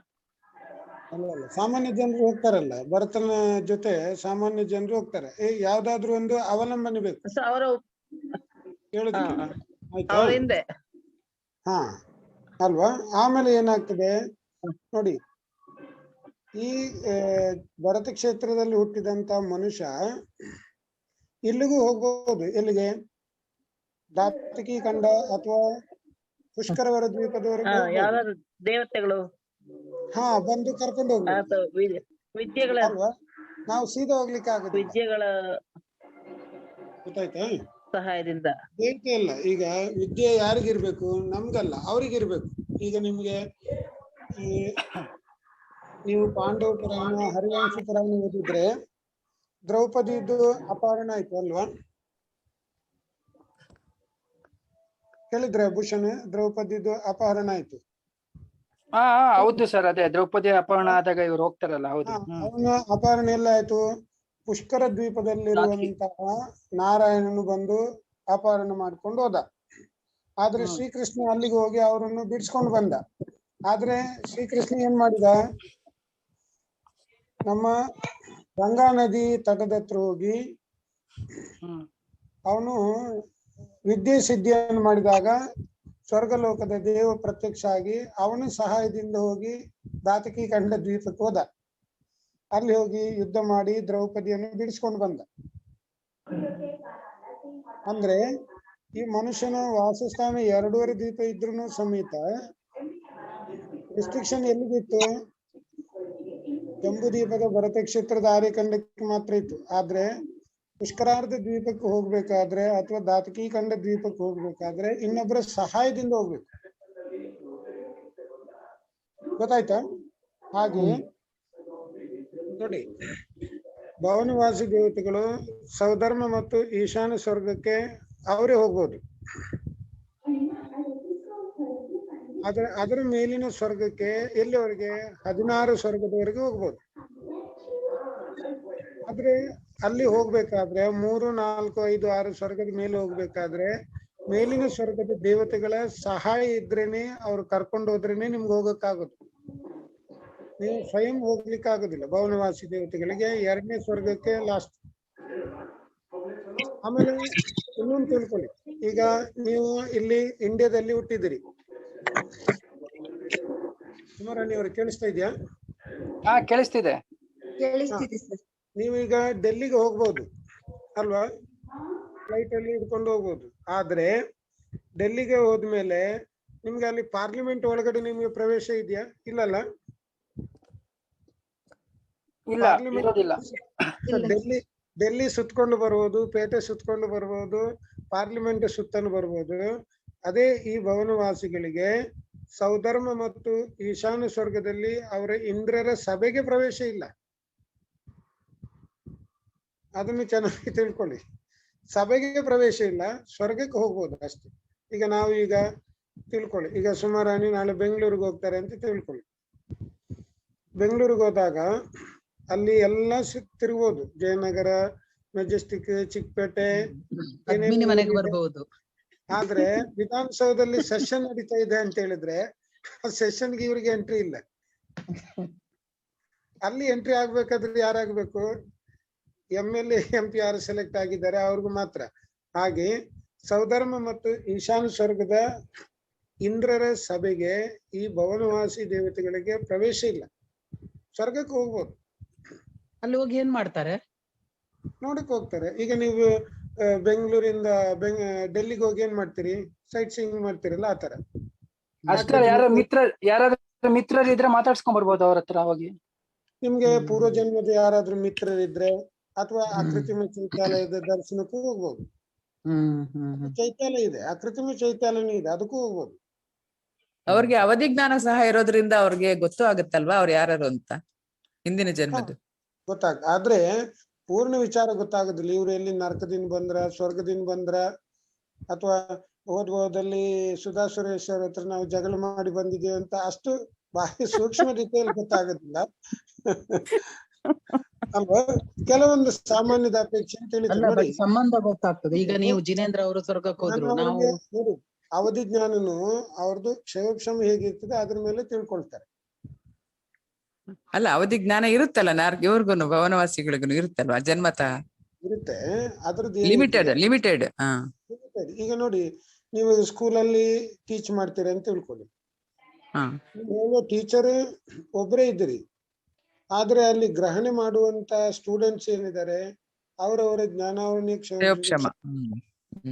ಅಲ್ಲ, ಸಾಮಾನ್ಯ ಜನರು ಹೋಗ್ತಾರಲ್ಲ, ಭರತನ ಜೊತೆ ಸಾಮಾನ್ಯ ಜನರು ಹೋಗ್ತಾರೆ. ಯಾವ್ದಾದ್ರು ಒಂದು ಅವಲಂಬನೆ ಬೇಕು ಅವರು ಹಿಂದೆ. ಹಾ, ಅಲ್ವಾ? ಆಮೇಲೆ ಏನಾಗ್ತದೆ ನೋಡಿ, ಈ ಭರತ ಕ್ಷೇತ್ರದಲ್ಲಿ ಹುಟ್ಟಿದಂತ ಮನುಷ್ಯ ಇಲ್ಲಿಗೂ ಹೋಗ್ಬೋದು. ಎಲ್ಲಿಗೆ? ದಾತಕಿ ಖಂಡ ಅಥವಾ ಪುಷ್ಕರವರ ದ್ವೀಪದವರೆಗೆ ದೇವತೆಗಳು ಬಂದು ಕರ್ಕೊಂಡು ಹೋಗ್ಬೋದು. ವಿದ್ಯೆಗಳ ಅಲ್ವಾ? ನಾವು ಸೀದಾ ಹೋಗ್ಲಿಕ್ಕೆ ಆಗುತ್ತೆ. ವಿದ್ಯೆಗಳ ಗೊತ್ತಾಯ್ತಾ? ಸಹಾಯದಿಂದ ದೇವತೆ ಅಲ್ಲ. ಈಗ ವಿದ್ಯೆ ಯಾರಿಗಿರ್ಬೇಕು? ನಮ್ಗಲ್ಲ, ಅವ್ರಿಗಿರ್ಬೇಕು. ಈಗ ನಿಮ್ಗೆ ನೀವು ಪಾಂಡವ ಪುರಾಣ, ಹರಿವಂಶ ಪುರಾಣ ಓದಿದ್ರೆ ದ್ರೌಪದಿದು ಅಪಹರಣ ಆಯ್ತು ಅಲ್ವಾ? ಕೇಳಿದ್ರೆ ಭೂಷಣ್, ದ್ರೌಪದಿದು ಅಪಹರಣ ಆಯ್ತು. ಹೌದು ಸರ್, ಅದೇ ದ್ರೌಪದಿ ಅಪಹರಣ ಆದಾಗ ಇವ್ರು ಹೋಗ್ತಾರಲ್ಲ. ಹೌದು. ಅವನ ಅಪಹರಣ ಎಲ್ಲ ಆಯ್ತು. ಪುಷ್ಕರ ದ್ವೀಪದಲ್ಲಿರುವಂತಹ ನಾರಾಯಣನು ಬಂದು ಅಪಹರಣ ಮಾಡ್ಕೊಂಡು ಹೋದ. ಆದ್ರೆ ಶ್ರೀಕೃಷ್ಣ ಅಲ್ಲಿಗೆ ಹೋಗಿ ಅವರನ್ನು ಬಿಡಿಸ್ಕೊಂಡು ಬಂದ. ಆದ್ರೆ ಶ್ರೀಕೃಷ್ಣ ಏನ್ ಮಾಡಿದ? ನಮ್ಮ ಗಂಗಾ ನದಿ ತಟದ ಹತ್ರ ಹೋಗಿ ಅವನು ವಿದ್ಯೆ ಸಿದ್ಧಿಯನ್ನು ಮಾಡಿದಾಗ ಸ್ವರ್ಗಲೋಕದ ದೇವ ಪ್ರತ್ಯಕ್ಷ ಆಗಿ ಅವನ ಸಹಾಯದಿಂದ ಹೋಗಿ ದಾತಕಿ ಖಂಡ ದ್ವೀಪಕ್ಕೆ ಹೋದ. ಅಲ್ಲಿ ಹೋಗಿ ಯುದ್ಧ ಮಾಡಿ ದ್ರೌಪದಿಯನ್ನು ಬಿಡಿಸ್ಕೊಂಡು ಬಂದ. ಅಂದ್ರೆ ಈ ಮನುಷ್ಯನ ವಾಸಸ್ಥಾನ 2.5 ದ್ವೀಪ ಇದ್ರೂ ಸಮೇತ ರಿಸ್ಟ್ರಿಕ್ಷನ್ ಎಲ್ಲಿಗಿತ್ತು? ಜಂಬೂದೀಪದ ಭರತ ಕ್ಷೇತ್ರದ ಆರ್ಯಖಂಡಕ್ಕೆ ಮಾತ್ರ ಇತ್ತು. ಆದ್ರೆ ಪುಷ್ಕರಾರ್ಧ ದ್ವೀಪಕ್ಕೆ ಹೋಗ್ಬೇಕಾದ್ರೆ ಅಥವಾ ದಾತಕಿ ಖಂಡ ದ್ವೀಪಕ್ಕೆ ಹೋಗ್ಬೇಕಾದ್ರೆ ಇನ್ನೊಬ್ಬರ ಸಹಾಯದಿಂದ ಹೋಗ್ಬೇಕು. ಗೊತ್ತಾಯ್ತಾ? ಹಾಗೆ ನೋಡಿ, ಭವನವಾಸಿ ದೇವತೆಗಳು ಸೌಧರ್ಮ ಮತ್ತು ಈಶಾನ್ಯ ಸ್ವರ್ಗಕ್ಕೆ ಅವರೇ ಹೋಗ್ಬೋದು. ಆದ್ರೆ ಅದರ ಮೇಲಿನ ಸ್ವರ್ಗಕ್ಕೆ ಎಲ್ಲಿವರೆಗೆ? 16 ಸ್ವರ್ಗದವರೆಗೆ ಹೋಗ್ಬೋದು. ಆದ್ರೆ ಅಲ್ಲಿ ಹೋಗ್ಬೇಕಾದ್ರೆ 3, 4, 5, 6 ಸ್ವರ್ಗದ ಮೇಲೆ ಹೋಗ್ಬೇಕಾದ್ರೆ ಮೇಲಿನ ಸ್ವರ್ಗದ ದೇವತೆಗಳ ಸಹಾಯ ಇದ್ರೇನೆ ಅವ್ರು ಕರ್ಕೊಂಡು ಹೋದ್ರೇನೆ ನಿಮ್ಗೆ ಹೋಗಕ್ಕಾಗುತ್ತೆ. ನೀವು ಸ್ವಯಂ ಹೋಗ್ಲಿಕ್ಕೆ ಆಗೋದಿಲ್ಲ. ಭವನವಾಸಿ ದೇವತೆಗಳಿಗೆ 2ನೇ ಸ್ವರ್ಗಕ್ಕೆ ಲಾಸ್ಟ್. ಆಮೇಲೆ ಇನ್ನೊಂದು ತಿಳ್ಕೊಳ್ಳಿ, ಈಗ ನೀವು ಇಲ್ಲಿ ಇಂಡಿಯಾದಲ್ಲಿ ಹುಟ್ಟಿದಿರಿ. ಸುಮಾರಾಣಿ ಅವ್ರು ಕೇಳಿಸ್ತಾ ಇದೆಯಾ? ಕೇಳಿಸ್ತಿದೆ. ನೀವೀಗ ಡೆಲ್ಲಿಗೆ ಹೋಗ್ಬೋದು ಅಲ್ವಾ? ಫ್ಲೈಟ್ ಅಲ್ಲಿ ಹಿಡ್ಕೊಂಡು ಹೋಗ್ಬೋದು. ಆದ್ರೆ ಡೆಲ್ಲಿಗೆ ಹೋದ್ಮೇಲೆ ನಿಮ್ಗೆ ಅಲ್ಲಿ ಪಾರ್ಲಿಮೆಂಟ್ ಒಳಗಡೆ ನಿಮ್ಗೆ ಪ್ರವೇಶ ಇದೆಯಾ? ಇಲ್ಲಲ್ಲ. ಡೆಲ್ಲಿ ಸುತ್ಕೊಂಡು ಬರ್ಬೋದು, ಪೇಟೆ ಸುತ್ಕೊಂಡು ಬರ್ಬೋದು, ಪಾರ್ಲಿಮೆಂಟ್ ಸುತ್ತಲು ಬರ್ಬೋದು. ಅದೇ ಈ ಭವನವಾಸಿಗಳಿಗೆ ಸೌಧರ್ಮ ಮತ್ತು ಈಶಾನ್ಯ ಸ್ವರ್ಗದಲ್ಲಿ ಅವರ ಇಂದ್ರರ ಸಭೆಗೆ ಪ್ರವೇಶ ಇಲ್ಲ. ಅದನ್ನು ಚೆನ್ನಾಗಿ ತಿಳ್ಕೊಳ್ಳಿ. ಸಭೆಗೆ ಪ್ರವೇಶ ಇಲ್ಲ, ಸ್ವರ್ಗಕ್ಕೆ ಹೋಗ್ಬೋದು ಅಷ್ಟೇ. ಈಗ ನಾವು ಈಗ ತಿಳ್ಕೊಳ್ಳಿ, ಈಗ ಸುಮಾರಾಣಿ ನಾಳೆ ಬೆಂಗಳೂರಿಗೆ ಹೋಗ್ತಾರೆ ಅಂತ ತಿಳ್ಕೊಳ್ಳಿ. ಬೆಂಗಳೂರಿಗೆ ಹೋದಾಗ ಅಲ್ಲಿ ಎಲ್ಲ ತಿರುಗೋದು, ಜಯನಗರ, ಮೆಜೆಸ್ಟಿಕ್, ಚಿಕ್ಕಪೇಟೆ, ಪದ್ಮಿನಿ ಮನೆಗೆ ಬರ್ಬಹುದು. ಆದ್ರೆ ವಿಧಾನಸೌಧದಲ್ಲಿ ಸೆಷನ್ ನಡೀತಾ ಇದೆ ಅಂತ ಹೇಳಿದ್ರೆ ಆ ಸೆಷನ್ಗೆ ಇವ್ರಿಗೆ ಎಂಟ್ರಿ ಇಲ್ಲ. ಅಲ್ಲಿ ಎಂಟ್ರಿ ಆಗ್ಬೇಕಾದ್ರೆ ಯಾರಾಗ್ಬೇಕು? MLA MP ಯಾರು ಸೆಲೆಕ್ಟ್ ಆಗಿದ್ದಾರೆ ಅವ್ರಿಗೂ ಮಾತ್ರ. ಹಾಗೆ ಸೌಧರ್ಮ ಮತ್ತು ಈಶಾನ್ಯ ಸ್ವರ್ಗದ ಇಂದ್ರರ ಸಭೆಗೆ ಈ ಭವನವಾಸಿ ದೇವತೆಗಳಿಗೆ ಪ್ರವೇಶ ಇಲ್ಲ. ಸ್ವರ್ಗಕ್ಕೆ ಹೋಗ್ಬೋದು. ಅಲ್ಲಿ ಹೋಗಿ ಏನ್ ಮಾಡ್ತಾರೆ? ನೋಡಕ್ ಹೋಗ್ತಾರೆ. ಈಗ ನೀವು ಬೆಂಗಳೂರಿಂದ ಡೆಲ್ಲಿಗೆ ಹೋಗಿ ಏನ್ ಮಾಡ್ತೀರಿ? ಸೈಟ್ ಸೀಯಿಂಗ್ ಮಾಡ್ತೀರಲ್ಲ, ಆತರ. ಅಷ್ಟೇ. ಯಾರಾದ್ರೂ ಮಿತ್ರರಿದ್ರೆ ಮಾತಾಡ್ಸ್ಕೊಂಡ್ ಬರ್ಬೋದು ಅವ್ರ ಹತ್ರ ಹೋಗಿ. ನಿಮ್ಗೆ ಪೂರ್ವ ಜನ್ಮದ ಯಾರಾದ್ರೂ ಮಿತ್ರರಿದ್ರೆ ಅಥವಾ ಅಕೃತ್ರಿಮ ಚೈತ್ಯಾಲಯದ ದರ್ಶನಕ್ಕೂ ಹೋಗ್ಬೋದು. ಚೈತ್ಯಾಲಯ ಇದೆ, ಅಕೃತ್ರಿಮ ಚೈತ್ಯಾಲಯನೂ ಇದೆ, ಅದಕ್ಕೂ ಹೋಗ್ಬೋದು. ಅವ್ರಿಗೆ ಅವಧಿ ಜ್ಞಾನ ಸಹ ಇರೋದ್ರಿಂದ ಅವ್ರಿಗೆ ಗೊತ್ತು ಆಗುತ್ತಲ್ವಾ ಅವ್ರು ಯಾರು ಅಂತ ಹಿಂದಿನ ಜನ್ಮದ್ದು ಆದ್ರೆ ಪೂರ್ಣ ವಿಚಾರ ಗೊತ್ತಾಗೋದಿಲ್ಲ. ಇವ್ರು ಎಲ್ಲಿ ನರಕದಿಂದ ಬಂದ್ರ, ಸ್ವರ್ಗದಿಂದ ಬಂದ್ರ, ಅಥವಾ ಹೋದಲ್ಲಿ ಸುಧಾ ಸುರೇಶ್ ಅವ್ರ ಹತ್ರ ನಾವು ಜಗಳ ಮಾಡಿ ಬಂದಿದ್ದೇವೆ ಅಂತ ಅಷ್ಟು ಬಾರಿ ಸೂಕ್ಷ್ಮ ರೀತಿಯಲ್ಲಿ ಗೊತ್ತಾಗೋದಿಲ್ಲ ಅಲ್ವಾ? ಕೆಲವೊಂದು ಸಾಮಾನ್ಯದ ಅಪೇಕ್ಷೆ ಅಂತ ಹೇಳಿದ್ರೆ ನೋಡಿ, ಸಂಬಂಧ ಗೊತ್ತಾಗ್ತದೆ. ಈಗ ನೀವು ಜಿನೇಂದ್ರ ಅವರು ಸ್ವರ್ಗಕ್ಕೆ ಹೋದ್ರು, ನಾವು ನೋಡಿ ಅವಧಿ ಜ್ಞಾನನು ಅವ್ರದ್ದು ಕ್ಷಯೋಕ್ಷಮ ಹೇಗಿರ್ತದೆ ಅದ್ರ ಮೇಲೆ ತಿಳ್ಕೊಳ್ತಾರೆ. ಅಲ್ಲ, ಅವಧಿ ಜ್ಞಾನ ಇರುತ್ತಲ್ಲ ಇವ್ರಿಗೂನು ಭವನವಾಸಿಗಳಿಗೂ ಇರುತ್ತಲ್ವಾ ಜನ್ಮತಃ ಇರುತ್ತೆ. ಅದ್ರದ್ದು ಲಿಮಿಟೆಡ್. ಈಗ ನೋಡಿ, ನೀವು ಸ್ಕೂಲಲ್ಲಿ ಟೀಚ್ ಮಾಡ್ತೀರಿ ಅಂತ ತಿಳ್ಕೊಳ್ಳಿ. ಹೇಳೋ ಟೀಚರ್ ಒಬ್ಬರೇ ಇದ್ದೀರಿ, ಆದ್ರೆ ಅಲ್ಲಿ ಗ್ರಹಣೆ ಮಾಡುವಂತ ಸ್ಟೂಡೆಂಟ್ಸ್ ಏನಿದ್ದಾರೆ ಅವರವರ ಜ್ಞಾನಾವರಣಿ ಕ್ಷಮ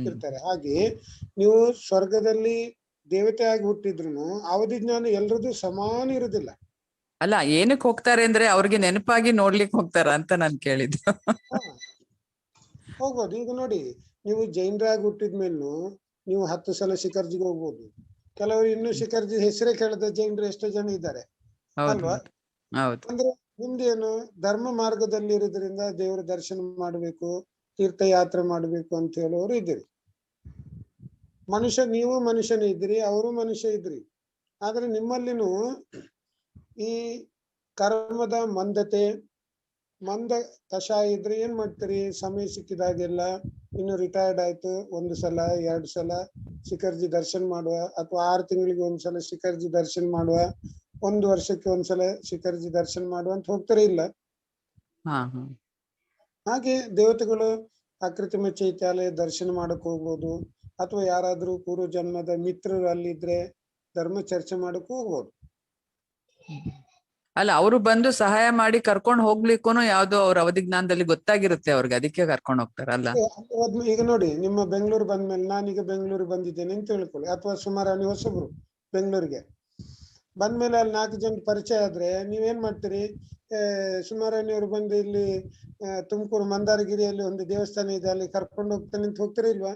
ಇರ್ತಾರೆ. ಹಾಗೆ ನೀವು ಸ್ವರ್ಗದಲ್ಲಿ ದೇವತೆಯಾಗಿ ಹುಟ್ಟಿದ್ರು ಅವಧಿ ಜ್ಞಾನ ಎಲ್ರದ್ದು ಸಮಾನ ಇರುದಿಲ್ಲ. ಅಲ್ಲ, ಏನಕ್ಕೆ ಹೋಗ್ತಾರೆ ಅಂದ್ರೆ ಅವ್ರಿಗೆ ನೆನಪಾಗಿ ನೋಡ್ಲಿಕ್ಕೆ ಹೋಗ್ತಾರ ಅಂತ ನಾನು ಕೇಳಿದ್ದು. ಹೋಗ್ಬೋದು. ಈಗ ನೋಡಿ, ನೀವು ಜೈನರಾಗಿ ಹುಟ್ಟಿದ್ಮೇಲೂ ನೀವು 10 ಸಲ ಶಿಖರ್ಜಿಗೆ ಹೋಗ್ಬೋದು. ಕೆಲವರು ಇನ್ನು ಶಿಖರ್ಜಿ ಹೆಸರೇ ಕೇಳದ ಜೈನರು ಎಷ್ಟೋ ಜನ ಇದ್ದಾರೆ ಅಲ್ವಾ? ಅಂದ್ರೆ ನಿಮ್ದೇನು ಧರ್ಮ ಮಾರ್ಗದಲ್ಲಿ ಇರೋದ್ರಿಂದ ದೇವರ ದರ್ಶನ ಮಾಡ್ಬೇಕು, ತೀರ್ಥಯಾತ್ರೆ ಮಾಡ್ಬೇಕು ಅಂತ ಹೇಳೋರು ಇದ್ದೀರಿ. ನೀವು ಮನುಷ್ಯನೇ ಇದ್ರಿ, ಅವರು ಮನುಷ್ಯ ಇದ್ರಿ. ಆದ್ರೆ ನಿಮ್ಮಲ್ಲಿನೂ ಈ ಕರ್ಮದ ಮಂದ ಕಷಾಯ ಇದ್ರೆ ಏನ್ ಮಾಡ್ತೀರಿ? ಸಮಯ ಸಿಕ್ಕಿದಾಗೆಲ್ಲ, ಇನ್ನು ರಿಟೈರ್ಡ್ ಆಯ್ತು 1 ಸಲ 2 ಸಲ ಶಿಖರ್ಜಿ ದರ್ಶನ ಮಾಡುವ, ಅಥವಾ 6 ತಿಂಗಳಿಗೆ 1 ಸಲ ಶಿಖರ್ಜಿ ದರ್ಶನ ಮಾಡುವ, 1 ವರ್ಷಕ್ಕೆ 1 ಸಲ ಶಿಖರ್ಜಿ ದರ್ಶನ ಮಾಡುವ ಅಂತ ಹೋಗ್ತಾರೆ ಇಲ್ಲ? ಹಾಗೆ ದೇವತೆಗಳು ಅಕೃತ್ರಿಮ ಚೈತ್ಯಾಲಯ ದರ್ಶನ ಮಾಡಕ್ ಹೋಗ್ಬೋದು, ಅಥವಾ ಯಾರಾದ್ರೂ ಪೂರ್ವ ಜನ್ಮದ ಮಿತ್ರರು ಅಲ್ಲಿದ್ರೆ ಧರ್ಮ ಚರ್ಚೆ ಮಾಡಕ್ ಹೋಗ್ಬೋದು. ಅಲ್ಲ, ಅವರು ಬಂದು ಸಹಾಯ ಮಾಡಿ ಕರ್ಕೊಂಡು ಹೋಗ್ಲಿಕ್ಕೂ ಯಾವ್ದೋ ಅವ್ರ ಅವಧಿ ಜ್ಞಾನದಲ್ಲಿ ಗೊತ್ತಾಗಿರುತ್ತೆ ಅವ್ರಿಗೆ, ಅದಕ್ಕೆ ಕರ್ಕೊಂಡು ಹೋಗ್ತಾರಲ್ಲ. ಈಗ ನೋಡಿ, ನಿಮ್ಮ ಬೆಂಗಳೂರು ಬಂದ್ಮೇಲೆ, ನಾನೀಗ ಬೆಂಗಳೂರಿಗೆ ಬಂದಿದ್ದೇನೆ ಅಂತ ತಿಳ್ಕೊಳ್ಳಿ, ಅಥವಾ ಸುಮಾರು ಹೊಸಬ್ರು ಬೆಂಗಳೂರಿಗೆ ಬಂದ್ಮೇಲೆ ಅಲ್ಲಿ 4 ಜನ ಪರಿಚಯ ಆದ್ರೆ ನೀವೇನ್ ಮಾಡ್ತೀರಿ? ಸುಮಾರಣ್ಯವ್ರು ಬಂದು ಇಲ್ಲಿ ತುಮಕೂರು ಮಂದಾರಗಿರಿಯಲ್ಲಿ ಒಂದು ದೇವಸ್ಥಾನ ಇದೆ, ಅಲ್ಲಿ ಕರ್ಕೊಂಡು ಹೋಗ್ತಾನೆ ಅಂತ ಹೋಗ್ತೀರಾ ಇಲ್ವಾ?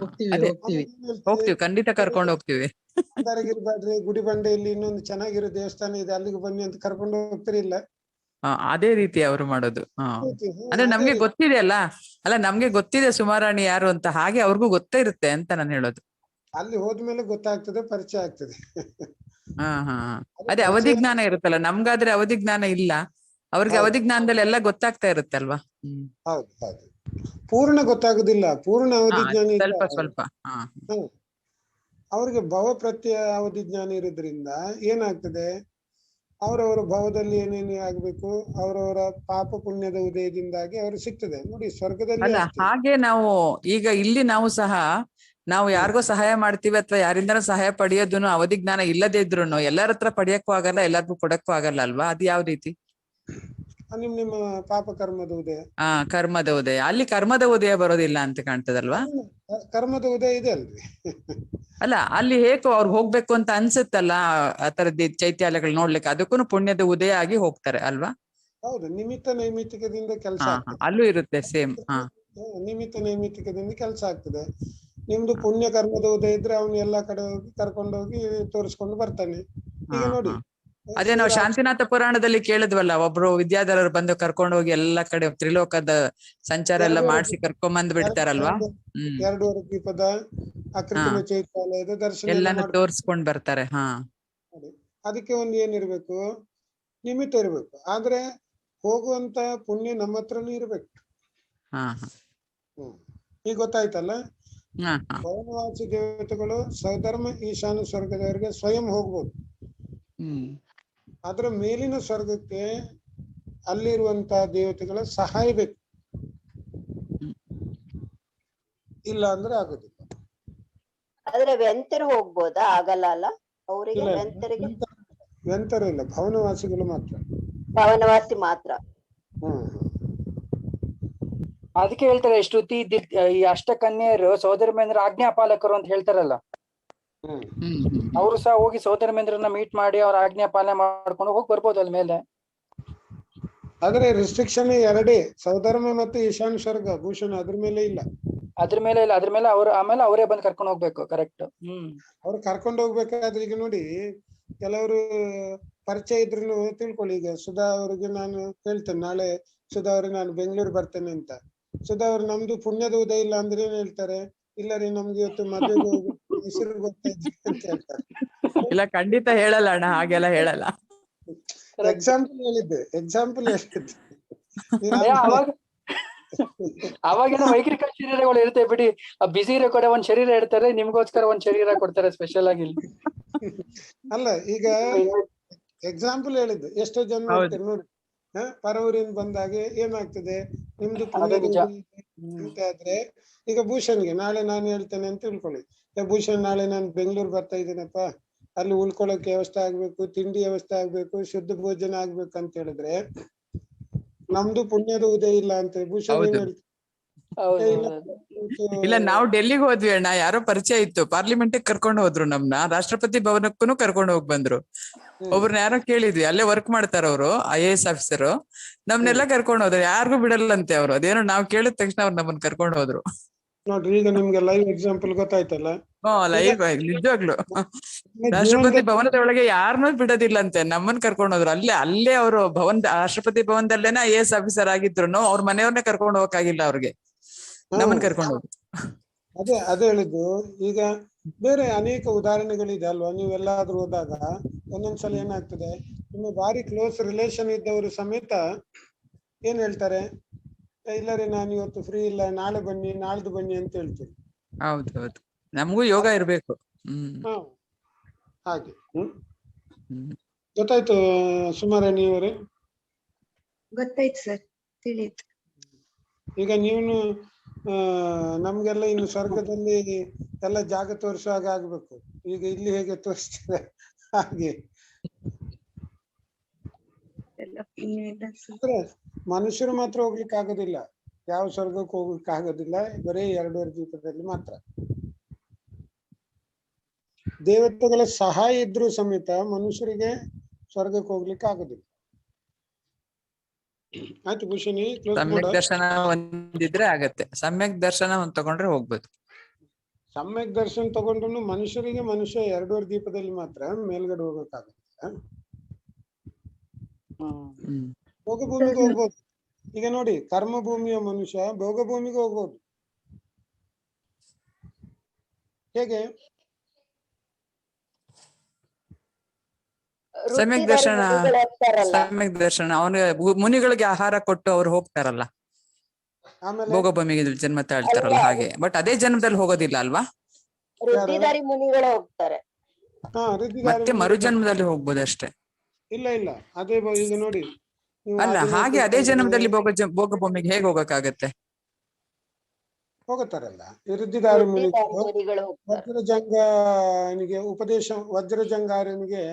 ಹೋಗ್ತೀವಿ, ಖಂಡಿತ ಕರ್ಕೊಂಡು ಹೋಗ್ತೀವಿ. ಮಂದಾರಗಿರಿ ಬಾಡ್ರಿ, ಗುಡಿಬಂಡೆಯಲ್ಲಿ ಇನ್ನೊಂದು ಚೆನ್ನಾಗಿರೋ ದೇವಸ್ಥಾನ ಇದೆ, ಅಲ್ಲಿಗೆ ಬನ್ನಿ ಅಂತ ಕರ್ಕೊಂಡು ಹೋಗ್ತೀರಿ ಇಲ್ಲ? ಅದೇ ರೀತಿ ಅವರು ಮಾಡೋದು. ಅಂದ್ರೆ ನಮ್ಗೆ ಗೊತ್ತಿದೆ ಅಲ್ಲ ನಮ್ಗೆ ಗೊತ್ತಿದೆ ಸುಮಾರಾಣಿ ಯಾರು ಅಂತ, ಹಾಗೆ ಅವ್ರಿಗೂ ಗೊತ್ತೇ ಇರುತ್ತೆ ಅಂತ ನಾನು ಹೇಳೋದು. ಅಲ್ಲಿ ಹೋದ್ಮೇಲೆ ಗೊತ್ತಾಗ್ತದೆ, ಪರಿಚಯ ಆಗ್ತದೆ. ಅದೇ ಅವಧಿ ಜ್ಞಾನ ಇರುತ್ತಲ್ಲ, ನಮ್ಗಾದ್ರೆ ಅವಧಿ ಜ್ಞಾನ ಇಲ್ಲ, ಅವ್ರಿಗೆ ಅವಧಿ ಜ್ಞಾನದಲ್ಲಿ ಎಲ್ಲ ಗೊತ್ತಾಗ್ತಾ ಇರುತ್ತಲ್ವಾ? ಹೌದು ಹೌದು, ಪೂರ್ಣ ಗೊತ್ತಾಗುದಿಲ್ಲ. ಪೂರ್ಣ ಅವಧಿ ಜ್ಞಾನ ಸ್ವಲ್ಪ ಅವ್ರಿಗೆ ಭವ ಪ್ರತ್ಯಯ ಅವಧಿ ಜ್ಞಾನ ಇರೋದ್ರಿಂದ ಏನಾಗ್ತದೆ, ಅವರವರ ಭವದಲ್ಲಿ ಏನೇನು ಆಗ್ಬೇಕು, ಅವರವರ ಪಾಪ ಪುಣ್ಯದ ಉದಯದಿಂದಾಗಿ ಅವ್ರಿಗೆ ಸಿಗ್ತದೆ. ನೋಡಿ ಸ್ವರ್ಗದಲ್ಲಿ ಹಾಗೆ ನಾವು ಈಗ ಇಲ್ಲಿ ನಾವು ಸಹ ನಾವು ಯಾರಿಗೋ ಸಹಾಯ ಮಾಡ್ತೀವಿ ಅಥವಾ ಯಾರಿಂದನೂ ಸಹಾಯ ಪಡೆಯೋದನ್ನು ಅವಧಿ ಜ್ಞಾನ ಇಲ್ಲದೇ ಇದ್ರು ಎಲ್ಲರ ಹತ್ರ ಪಡೆಯಕ್ಕೂ ಆಗಲ್ಲ, ಎಲ್ಲರಿಗೂ ಕೊಡಕ್ಕೂ ಆಗಲ್ಲ ಅಲ್ವಾ? ಅದ್ ಯಾವ ರೀತಿ? ನಿಮ್ಮ ಪಾಪ ಕರ್ಮದ ಉದಯ. ಕರ್ಮದ ಉದಯ, ಅಲ್ಲಿ ಕರ್ಮದ ಉದಯ ಬರೋದಿಲ್ಲ ಅಂತ ಕಾಣ್ತದಲ್ವಾ? ಕರ್ಮದ ಉದಯ ಇದೆ ಅಲ್ರಿ. ಅಲ್ಲ, ಅಲ್ಲಿ ಹೇಗೋ ಅವ್ರಿಗೆ ಹೋಗ್ಬೇಕು ಅಂತ ಅನ್ಸುತ್ತಲ್ಲ ಆ ತರದ್ದು ಚೈತ್ಯಾಲಯಗಳು ನೋಡ್ಲಿಕ್ಕೆ, ಅದಕ್ಕೂ ಪುಣ್ಯದ ಉದಯ ಆಗಿ ಹೋಗ್ತಾರೆ ಅಲ್ವಾ? ಹೌದು, ನಿಮಿತ್ತ ನೈಮಿತ್ತಿಕದಿಂದ ಕೆಲಸ. ಅಲ್ಲೂ ಇರುತ್ತೆ ಸೇಮ್. ನಿಮಿತ್ತ ನೈಮಿತ್ತಿಕದಿಂದ ಕೆಲಸ ಆಗ್ತದೆ. ನಿಮ್ದು ಪುಣ್ಯ ಕರ್ಮದ ಉದಯ ಇದ್ರೆ ಅವನು ಎಲ್ಲಾ ಕಡೆ ಹೋಗಿ ಕರ್ಕೊಂಡೋಗಿ ತೋರಿಸ್ಕೊಂಡು ಬರ್ತಾನೆ. ಈಗ ನೋಡಿ, ಅದೇ ನಾವು ಶಾಂತಿನಾಥ ಪುರಾಣದಲ್ಲಿ ಕೇಳಿದ್ವಲ್ಲ, ಒಬ್ರು ವಿದ್ಯಾಧರರು ಬಂದು ಕರ್ಕೊಂಡು ಹೋಗಿ ಎಲ್ಲಾ ಕಡೆ ತ್ರಿಲೋಕದ ಸಂಚಾರ ಎಲ್ಲ ಮಾಡಿಸಿ ಕರ್ಕೊಂಡ್ ಬಂದ್ ಬಿಡ್ತಾರಲ್ವಾ? 2 ದೀಪದ ಅಕೃತ್ರಿಮ ಚೈತ್ಯಾಲಯದ ದರ್ಶನ ಎಲ್ಲಾನು ತೋರ್ಸ್ಕೊಂಡ್ ಬರ್ತಾರೆ. ಅದಕ್ಕೆ ಒಂದು ಏನಿರ್ಬೇಕು, ನಿಮಿತ್ತ ಇರ್ಬೇಕು. ಆದ್ರೆ ಹೋಗುವಂತ ಪುಣ್ಯ ನಮ್ಮ ಹತ್ರನೂ ಇರ್ಬೇಕು. ಈಗ ಗೊತ್ತಾಯ್ತಲ್ಲ. ಭವನವಾಸಿ ದೇವತೆಗಳು ಸ್ವಧರ್ಮ ಈಶಾನ್ಯ ಸ್ವರ್ಗದವರಿಗೆ ಸ್ವಯಂ ಹೋಗ್ಬೋದು. ಅದ್ರ ಮೇಲಿನ ಸ್ವರ್ಗಕ್ಕೆ ಅಲ್ಲಿರುವಂತ ದೇವತೆಗಳ ಸಹಾಯ ಬೇಕು. ಇಲ್ಲ ಅಂದ್ರೆ ಆಗುದಿಲ್ಲ. ಆದ್ರೆ ವ್ಯಂತರು ಹೋಗ್ಬೋದಾ? ಆಗಲ್ಲ ಅಲ್ಲ ಅವರಿಗೆ? ವ್ಯಂತರಿಗೆ ವ್ಯಂತರು ಇಲ್ಲ, ಭವನವಾಸಿಗಳು ಮಾತ್ರ. ಭವನವಾಸಿ ಮಾತ್ರ. ಅದಕ್ಕೆ ಹೇಳ್ತಾರೆ ಶ್ರುತಿ ಈ ಅಷ್ಟಕನ್ಯೆಯರು ಸೋದರಮೇಂದ್ರ ಆಜ್ಞಾಪಾಲಕರು ಅಂತ ಹೇಳ್ತಾರಲ್ಲ. ಅವರು ಸಹ ಹೋಗಿ ಸೋದರಮೇಂದ್ರನ್ನ ಮೀಟ್ ಮಾಡಿ ಅವ್ರ ಆಜ್ಞಾ ಪಾಲನೆ ಮಾಡ್ಕೊಂಡು ಹೋಗಿ ಬರ್ಬೋದು ಅಲ್ ಮೇಲೆ. ಆದ್ರೆ ರಿಸ್ಟ್ರಿಕ್ಷನ್ ಎರಡೇ, ಸೌಧರ್ಮ ಮತ್ತು ಈಶಾನ್ಯ ಸ್ವರ್ಗ. ಭೂಷಣ ಅದ್ರ ಮೇಲೆ ಇಲ್ಲ. ಅದ್ರ ಮೇಲೆ ಅವ್ರು ಆಮೇಲೆ ಅವರೇ ಬಂದು ಕರ್ಕೊಂಡು ಹೋಗ್ಬೇಕು. ಕರೆಕ್ಟ್. ಅವ್ರು ಕರ್ಕೊಂಡು ಹೋಗ್ಬೇಕಾದ್ರೆ ಈಗ ನೋಡಿ, ಕೆಲವರು ಪರಿಚಯ ಇದ್ರು ತಿಳ್ಕೊಳ್ಳಿ. ಈಗ ಸುಧಾ ಅವ್ರಿಗೆ ನಾನು ಹೇಳ್ತೇನೆ, ನಾಳೆ ಸುಧಾ ಅವ್ರಿಗೆ ನಾನು ಬೆಂಗಳೂರು ಬರ್ತೇನೆ ಅಂತ. ಸುಧಾ ಅವ್ರು ನಮ್ದು ಪುಣ್ಯದ ಉದಯ ಇಲ್ಲ ಅಂದ್ರೆ ಏನ್ ಹೇಳ್ತಾರೆ? ಇಲ್ಲ ರೀ, ನಮ್ಗೆ ಇವತ್ತು ಮದುವೆಗೆ ಹೆಸರು ಗೊತ್ತಾ ಇದ್ರಿ ಅಂತ ಹೇಳ್ತಾರೆ. ಇಲ್ಲ, ಖಂಡಿತ ಹೇಳಲ್ಲ ಅಣ್ಣ, ಹಾಗೆಲ್ಲ ಹೇಳಲ್ಲ. ಎಕ್ಸಾಂಪಲ್ ಹೇಳಿದ್ದೆ. ಅವಾಗಿನ ವೈಯಕ್ತಿಕ ಶರೀರಗಳು ಇರ್ತವೆ ಬಿಡಿ. ಬಿಸಿ ಇರೋ ಕಡೆ ಒಂದ್ ಶರೀರ ಇಡ್ತಾರೆ, ನಿಮ್ಗೋಸ್ಕರ ಒಂದ್ ಶರೀರ ಕೊಡ್ತಾರೆ ಸ್ಪೆಷಲ್ ಆಗಿ. ಅಲ್ಲ, ಈಗ ಎಕ್ಸಾಂಪಲ್ ಹೇಳಿದ್ದು. ಎಷ್ಟೋ ಜನ ನೋಡ್ತಾರೆ ನೋಡಿ, ಪರವೂರಿಂದ ಬಂದಾಗೆ ಏನಾಗ್ತದೆ, ನಿಮ್ದು ಅಂತ ಆದ್ರೆ ಈಗ ಭೂಷಣ್ಗೆ ನಾಳೆ ನಾನು ಹೇಳ್ತೇನೆ ಅಂತ ತಿಳ್ಕೊಳ್ಳಿ. ಭೂಷಣ್ ನಾಳೆ ನಾನು ಬೆಂಗಳೂರು ಬರ್ತಾ ಇದ್ದೀನಪ್ಪ, ಅಲ್ಲಿ ಉಳ್ಕೊಳ್ಳೋಕೆ ವ್ಯವಸ್ಥೆ ಆಗ್ಬೇಕು, ತಿಂಡಿ ವ್ಯವಸ್ಥೆ ಆಗ್ಬೇಕು, ಶುದ್ಧ ಭೋಜನ ಆಗ್ಬೇಕು ಅಂತ ಹೇಳಿದ್ರೆ ನಮ್ದು ಪುಣ್ಯದ ಉದಯ ಇಲ್ಲ ಅಂತ ಭೂಷಣ್ ಏನ್ ಹೇಳ್ತಾರೆ? ಇಲ್ಲ, ನಾವು ಡೆಲ್ಲಿಗೆ ಹೋದ್ವಿ ಅಣ್ಣ. ಯಾರೋ ಪರಿಚಯ ಇತ್ತು, ಪಾರ್ಲಿಮೆಂಟ್ ಕರ್ಕೊಂಡು ಹೋದ್ರು ನಮ್ನ. ರಾಷ್ಟ್ರಪತಿ ಭವನಕ್ಕೂ ಕರ್ಕೊಂಡು ಹೋಗಿ ಬಂದ್ರು. ಒಬ್ರನ್ನ ಯಾರೋ ಕೇಳಿದ್ವಿ, ಅಲ್ಲೇ ವರ್ಕ್ ಮಾಡ್ತಾರ ಅವರು, IAS ಆಫೀಸರ್. ನಮ್ನೆಲ್ಲ ಕರ್ಕೊಂಡು ಹೋದ್ರು, ಯಾರಿಗೂ ಬಿಡಲ್ಲಂತೆ ಅವ್ರು. ಅದೇನೋ ನಾವ್ ಕೇಳಿದ ತಕ್ಷಣ ಅವ್ರು ನಮ್ಮನ್ನ ಕರ್ಕೊಂಡು ಹೋದ್ರು. ನೋಡ್ರಿ, ಈಗ ನಿಮ್ಗೆ ಲೈವ್ ಎಕ್ಸಾಂಪಲ್ ಗೊತ್ತಾಯ್ತಲ್ಲ. ಲೈವ್ ನಿಜವಾಗ್ಲು ರಾಷ್ಟ್ರಪತಿ ಭವನದ ಒಳಗೆ ಯಾರನ್ನೂ ಬಿಡೋದಿಲ್ಲಂತೆ. ನಮ್ಮನ್ನ ಕರ್ಕೊಂಡು ಹೋದ್ರು. ಅಲ್ಲೇ ಅವರು ರಾಷ್ಟ್ರಪತಿ ಭವನದಲ್ಲೇನೆ IAS ಆಫೀಸರ್ ಆಗಿದ್ರು. ಅವ್ರ ಮನೆಯವ್ರನ್ನೇ ಕರ್ಕೊಂಡು ಹೋಗಕ್ಕಾಗಿಲ್ಲ ಅವ್ರಿಗೆ, ನಮ್ಮನ್ನ ಕರ್ಕೊಂಡು ಹೋದ್ರು. ಅದೇ ಹೇಳಿದ್ದು. ಈಗ ಬೇರೆ ಅನೇಕ ಉದಾಹರಣೆಗಳಿದೆ ಅಲ್ವಾ? ನೀವೆಲ್ಲಾದ್ರೂ ಹೋದಾಗ ಒಂದೊಂದ್ಸಲ ಏನಾಗ್ತದೆ, ನಿಮ್ಮ ಭಾರಿ ಕ್ಲೋಸ್ ರಿಲೇಷನ್ ಇದ್ದವರು ಸಮೇತ ಏನ್ ಹೇಳ್ತಾರೆ, ಇಲ್ಲ ರೀ ನಾನು ಇವತ್ತು ಫ್ರೀ ಇಲ್ಲ, ನಾಳೆ ಬನ್ನಿ, ನಾಳ್ದು ಬನ್ನಿ ಅಂತ ಹೇಳ್ತೀವಿ. ಹೌದೌದು, ನಮಗೂ ಯೋಗ ಇರ್ಬೇಕು. ಹಾಗೆ. ಗೊತ್ತಾಯ್ತು ಸುಮಾರಾಣಿ ಅವರೇ? ಗೊತ್ತಾಯ್ತು ಸರ್, ತಿಳಿಯಿತು. ಈಗ ನೀವು ನಮ್ಗೆಲ್ಲ ಇನ್ನು ಸ್ವರ್ಗದಲ್ಲಿ ಎಲ್ಲ ಜಾಗ ತೋರಿಸುವಾಗ ಆಗ್ಬೇಕು. ಈಗ ಇಲ್ಲಿ ಹೇಗೆ ತೋರಿಸ್ತಾರೆ ಹಾಗೆ. ಮನುಷ್ಯರು ಮಾತ್ರ ಹೋಗ್ಲಿಕ್ಕೆ ಆಗೋದಿಲ್ಲ, ಯಾವ ಸ್ವರ್ಗಕ್ಕೆ ಹೋಗ್ಲಿಕ್ಕೆ ಆಗೋದಿಲ್ಲ. ಬರೀ 2 ದ್ವೀಪದಲ್ಲಿ ಮಾತ್ರ. ದೇವತೆಗಳ ಸಹಾಯ ಇದ್ರೂ ಸಮೇತ ಮನುಷ್ಯರಿಗೆ ಸ್ವರ್ಗಕ್ಕೆ ಹೋಗ್ಲಿಕ್ಕೆ ಆಗೋದಿಲ್ಲ. ಆಯ್ತು ಭೂಷಣಿ, ಸಮ್ಯಕ್ ದರ್ಶನ ಹೊಂದಿದ್ರೆ ಆಗತ್ತೆ. ಸಮ್ಯಕ್ ದರ್ಶನ ತಗೊಂಡ್ರೆ ಹೋಗ್ಬೋದು. ಸಮ್ಯಕ್ ದರ್ಶನ ತಗೊಂಡ್ರು ಮನುಷ್ಯರಿಗೆ ಮನುಷ್ಯ 2 ದ್ವೀಪದಲ್ಲಿ ಮಾತ್ರ ಮೇಲ್ಗಡೆ ಹೋಗಕ್ಕಾಗತ್ತೆ. ಭೋಗಭೂಮಿಗೆ ಹೋಗ್ಬೋದು. ಈಗ ನೋಡಿ, ಕರ್ಮಭೂಮಿಯ ಮನುಷ್ಯ ಭೋಗಭೂಮಿಗೆ ಹೋಗ್ಬೋದು. ಹೇಗೆ? ಸಮ್ಯಕ್ ದರ್ಶನ ಅವನಿಗೆ ಮುನಿಗಳಿಗೆ ಆಹಾರ ಕೊಟ್ಟು ಅವ್ರು ಹೋಗ್ತಾರಲ್ಲ, ಭೋಗಭೂಮಿಗೆ ಜನ್ಮ ತಾಳ್ತಾರಲ್ಲ ಹಾಗೆ. ಬಟ್ ಅದೇ ಜನ್ಮದಲ್ಲಿ ಹೋಗೋದಿಲ್ಲ ಅಲ್ವಾ? ವೃದ್ಧಿಧಾರಿ ಮುನಿಗಳು ಹೋಗ್ತಾರೆ. ಮತ್ತೆ ಮರು ಜನ್ಮದಲ್ಲಿ ಹೋಗ್ಬೋದು ಅಷ್ಟೇ. ಇಲ್ಲ, ಅದೇ ಈಗ ನೋಡಿ. ಅಲ್ಲ, ಹಾಗೆ ಅದೇ ಜನ್ಮದಲ್ಲಿ ಭೋಗಭೂಮಿಗೆ ಹೇಗೆ ಹೋಗಕ್ಕಾಗತ್ತೆ? ಹೋಗುತ್ತಾರಲ್ಲ ವೃದ್ಧಿಧಾರಿ ಮುನಿಗಳು. ವಜ್ರಜಂಗಾರನಿಗೆ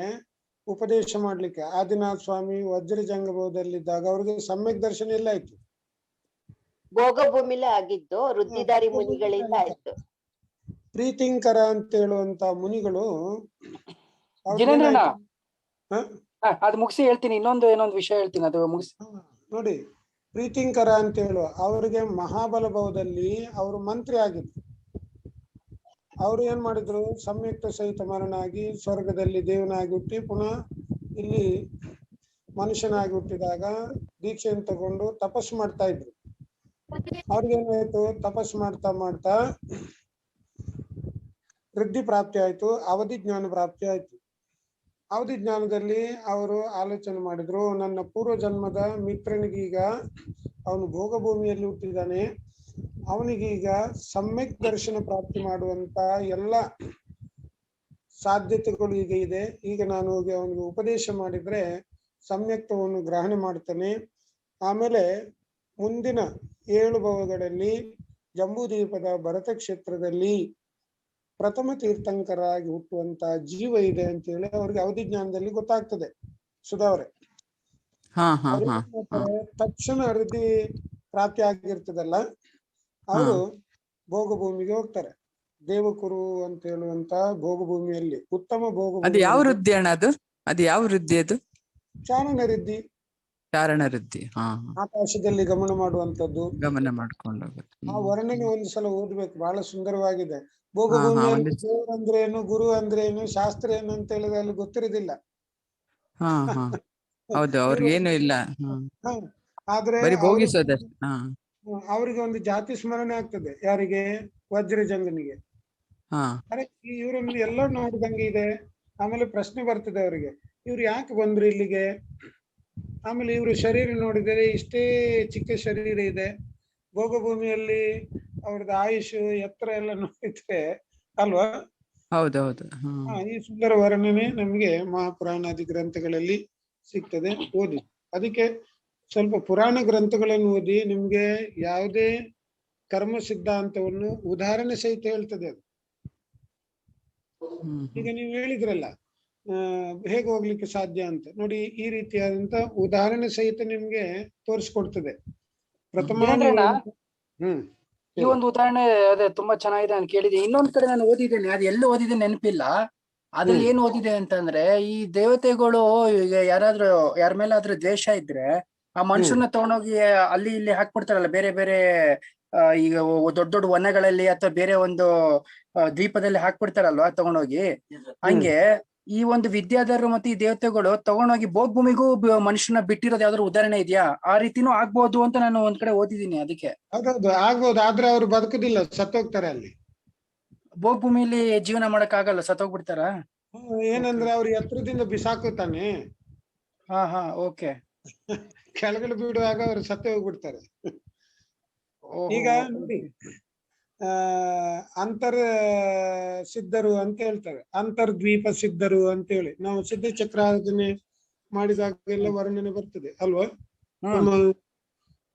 ಉಪದೇಶ ಮಾಡ್ಲಿಕ್ಕೆ ಆದಿನಾಥ ಸ್ವಾಮಿ ವಜ್ರಜಂಗಭವದಲ್ಲಿದ್ದಾಗ ಅವ್ರಿಗೆ ಸಮ್ಯಕ್ ದರ್ಶನ ಎಲ್ಲ ಆಯ್ತು. ಭೋಗಭೂಮಿಲೇ ಆಗಿದ್ದು ವೃದ್ಧಿಧಾರಿ ಮುನಿಗಳಿಂದ ಆಯ್ತು. ಪ್ರೀತಿಂಕರ ಅಂತ ಹೇಳುವಂತ ಮುನಿಗಳು. ಅದ್ ಮುಗಿಸಿ ಹೇಳ್ತೀನಿ. ಇನ್ನೊಂದು ವಿಷಯ ಹೇಳ್ತೀನಿ, ಅದು ಮುಗಿಸಿ ನೋಡಿ. ಪ್ರೀತಿಂಕರ ಅಂತ ಹೇಳುವ ಅವ್ರಿಗೆ ಮಹಾಬಲ ಭವದಲ್ಲಿ ಅವರು ಮಂತ್ರಿ ಆಗಿದ್ರು. ಅವ್ರು ಏನ್ ಮಾಡಿದ್ರು, ಸಂಯುಕ್ತ ಸಹಿತ ಮರನಾಗಿ ಸ್ವರ್ಗದಲ್ಲಿ ದೇವನಾಗಿ ಹುಟ್ಟಿ ಪುನಃ ಇಲ್ಲಿ ಮನುಷ್ಯನಾಗಿ ಹುಟ್ಟಿದಾಗ ದೀಕ್ಷೆಯನ್ನು ತಗೊಂಡು ತಪಸ್ಸು ಮಾಡ್ತಾ ಇದ್ರು. ಅವ್ರಿಗೇನಾಯ್ತು, ತಪಸ್ಸು ಮಾಡ್ತಾ ವೃದ್ಧಿ ಪ್ರಾಪ್ತಿ ಆಯ್ತು, ಅವಧಿ ಜ್ಞಾನ ಪ್ರಾಪ್ತಿ ಆಯ್ತು. ಅವಧಿ ಜ್ಞಾನದಲ್ಲಿ ಅವರು ಆಲೋಚನೆ ಮಾಡಿದ್ರು, ನನ್ನ ಪೂರ್ವ ಜನ್ಮದ ಮಿತ್ರನಿಗೀಗ ಅವನು ಭೋಗಭೂಮಿಯಲ್ಲಿ ಹುಟ್ಟಿದ್ದಾನೆ, ಅವನಿಗೀಗ ಸಮ್ಯಕ್ ದರ್ಶನ ಪ್ರಾಪ್ತಿ ಮಾಡುವಂತ ಎಲ್ಲ ಸಾಧ್ಯತೆಗಳು ಈಗ ಇದೆ. ಈಗ ನಾನು ಹೋಗಿ ಅವನಿಗೆ ಉಪದೇಶ ಮಾಡಿದ್ರೆ ಸಮ್ಯಕ್ತವನ್ನು ಗ್ರಹಣ ಮಾಡ್ತಾನೆ. ಆಮೇಲೆ ಮುಂದಿನ 7 ಭವಗಳಲ್ಲಿ ಜಂಬೂದ್ವೀಪದ ಭರತ ಕ್ಷೇತ್ರದಲ್ಲಿ ಪ್ರಥಮ ತೀರ್ಥಂಕರಾಗಿ ಹುಟ್ಟುವಂತ ಜೀವ ಇದೆ ಅಂತ ಹೇಳಿ ಅವ್ರಿಗೆ ಅವಧಿ ಜ್ಞಾನದಲ್ಲಿ ಗೊತ್ತಾಗ್ತದೆ. ಸುಧಾ ಅವರೇ, ತಕ್ಷಣ ವೃದ್ಧಿ ಪ್ರಾಪ್ತಿ ಆಗಿರ್ತದಲ್ಲ, ಅವರು ಭೋಗಭೂಮಿಗೆ ಹೋಗ್ತಾರೆ. ದೇವಕುರು ಅಂತ ಹೇಳುವಂತ ಭೋಗಭೂಮಿಯಲ್ಲಿ ಉತ್ತಮ ಅದು ಭೋಗಭೂಮಿ. ಯಾವ ವೃದ್ಧಿ ಅಣ್ಣ ಅದು ಯಾವ ವೃದ್ಧಿ ಅದು? ಚಾರಣ ವೃದ್ಧಿ. ಚಾರಣ ವೃದ್ಧಿ. ಆಕಾಶದಲ್ಲಿ ಗಮನ ಮಾಡುವಂತದ್ದು. ಗಮನ ಮಾಡ್ಕೊಂಡು ಆ ವರ್ಣನೆ ಒಂದ್ಸಲ ಓದ್ಬೇಕು, ಬಹಳ ಸುಂದರವಾಗಿದೆ. ಭೋಗಭೂಮಿಯಲ್ಲಿ ದೇವರು ಅಂದ್ರೆ ಏನು, ಗುರು ಅಂದ್ರೆ ಏನು, ಶಾಸ್ತ್ರ ಏನು ಅಂತ ಹೇಳಿದ್ರೆ ಅಲ್ಲಿ ಗೊತ್ತಿರೋದಿಲ್ಲ. ಹೌದು, ಅವ್ರಿಗೇನು ಇಲ್ಲ. ಆದ್ರೆ ಅವರಿಗೆ ಒಂದು ಜಾತಿ ಸ್ಮರಣೆ ಆಗ್ತದೆ. ಯಾರಿಗೆ? ವಜ್ರಜಂಗನಿಗೆ. ಅರೆ ಇವ್ರನ್ನ ಎಲ್ಲ ನೋಡಿದಂಗೆ ಇದೆ. ಆಮೇಲೆ ಪ್ರಶ್ನೆ ಬರ್ತದೆ ಅವರಿಗೆ, ಇವ್ರು ಯಾಕೆ ಬಂದ್ರು ಇಲ್ಲಿಗೆ? ಆಮೇಲೆ ಇವ್ರ ಶರೀರ ನೋಡಿದರೆ ಇಷ್ಟೇ ಚಿಕ್ಕ ಶರೀರ ಇದೆ. ಭೋಗಭೂಮಿಯಲ್ಲಿ ಅವ್ರದ್ದು ಆಯುಷ್ ಎತ್ತರ ಎಲ್ಲ ನೋಡಿದ್ರೆ ಅಲ್ವಾ? ಹೌದೌದು. ಈ ಸುಂದರ ವರ್ಣನೆ ನಮ್ಗೆ ಮಹಾಪುರಾಣಾದಿ ಗ್ರಂಥಗಳಲ್ಲಿ ಸಿಗ್ತದೆ. ಓದಿ. ಅದಕ್ಕೆ ಸ್ವಲ್ಪ ಪುರಾಣ ಗ್ರಂಥಗಳನ್ನು ಓದಿ. ನಿಮ್ಗೆ ಯಾವುದೇ ಕರ್ಮ ಸಿದ್ಧಾಂತವನ್ನು ಉದಾಹರಣೆ ಸಹಿತ ಹೇಳ್ತದೆ ಅದು. ಈಗ ನೀವು ಹೇಳಿದ್ರಲ್ಲ ಹೇಗೆ ಹೋಗ್ಲಿಕ್ಕೆ ಸಾಧ್ಯ ಅಂತ ನೋಡಿ, ಈ ರೀತಿಯಾದಂತ ಉದಾಹರಣೆ ಸಹಿತ ನಿಮ್ಗೆ ತೋರಿಸ್ಕೊಡ್ತದೆ. ಪ್ರಥಮ ಈ ಒಂದು ಉದಾಹರಣೆ ಅದೇ ತುಂಬಾ ಚೆನ್ನಾಗಿದೆ ನಾನು ಕೇಳಿದ್ದೀನಿ. ಇನ್ನೊಂದ್ ಕಡೆ ನಾನು ಓದಿದ್ದೇನೆ, ಅದು ಎಲ್ಲಿ ಓದಿದೆ ನೆನಪಿಲ್ಲ. ಅದ್ರಲ್ಲಿ ಏನ್ ಓದಿದೆ ಅಂತಂದ್ರೆ, ಈ ದೇವತೆಗಳು ಈಗ ಯಾರಾದ್ರೂ ಯಾರ ಮೇಲಾದ್ರೂ ದ್ವೇಷ ಇದ್ರೆ ಆ ಮನುಷ್ಯನ ತಗೊಂಡೋಗಿ ಅಲ್ಲಿ ಇಲ್ಲಿ ಹಾಕ್ಬಿಡ್ತಾರಲ್ಲ, ಬೇರೆ ಬೇರೆ ಈಗ ದೊಡ್ಡ ದೊಡ್ಡ ವನಗಳಲ್ಲಿ ಅಥವಾ ಬೇರೆ ಒಂದು ದ್ವೀಪದಲ್ಲಿ ಹಾಕ್ಬಿಡ್ತಾರಲ್ವಾ ತಗೊಂಡೋಗಿ. ಹಂಗೆ ಈ ಒಂದು ವಿದ್ಯಾಧರರು ಮತ್ತೆ ಈ ದೇವತೆಗಳು ತಗೊಂಡೋಗಿ ಭೋಗ್ಭೂಮಿಗೂ ಮನುಷ್ಯನ ಬಿಟ್ಟಿರೋದು ಯಾವ್ದಾದ್ರು ಉದಾಹರಣೆ ಇದೆಯಾ? ಆ ರೀತಿನೂ ಆಗ್ಬೋದು ಅಂತ ನಾನು ಒಂದ್ ಕಡೆ ಓದಿದ್ದೀನಿ. ಅದಕ್ಕೆ ಹೌದೌದು, ಆಗ್ಬೋದು. ಆದ್ರೆ ಅವ್ರು ಬದುಕುದಿಲ್ಲ, ಸತ್ತೋಗ್ತಾರೆ ಅಲ್ಲಿ. ಭೋಗ್ಭೂಮಿಲಿ ಜೀವನ ಮಾಡಕ್ ಆಗಲ್ಲ, ಸತ್ತೋಗ್ಬಿಡ್ತಾರ? ಏನಂದ್ರೆ ಅವ್ರು ಎತ್ತರದಿಂದ ಬಿಸಾಕುತ್ತಾನೆ. ಓಕೆ. ಕೆಳಗಡೆ ಬಿಡುವಾಗ ಅವ್ರು ಸತ್ತೇ ಹೋಗ್ಬಿಡ್ತಾರೆ. ಈಗ ನೋಡಿ, ಅಂತರ್ ಸಿದ್ಧರು ಅಂತ ಹೇಳ್ತಾರೆ, ಅಂತರ್ದ್ವೀಪ ಸಿದ್ಧರು ಅಂತ ಹೇಳಿ ನಾವು ಸಿದ್ಧ ಚಕ್ರಾರ್ಜನೆ ಮಾಡಿದಾಗೆಲ್ಲ ವರ್ಣನೆ ಬರ್ತದೆ ಅಲ್ವಾ? ನಮ್ಮ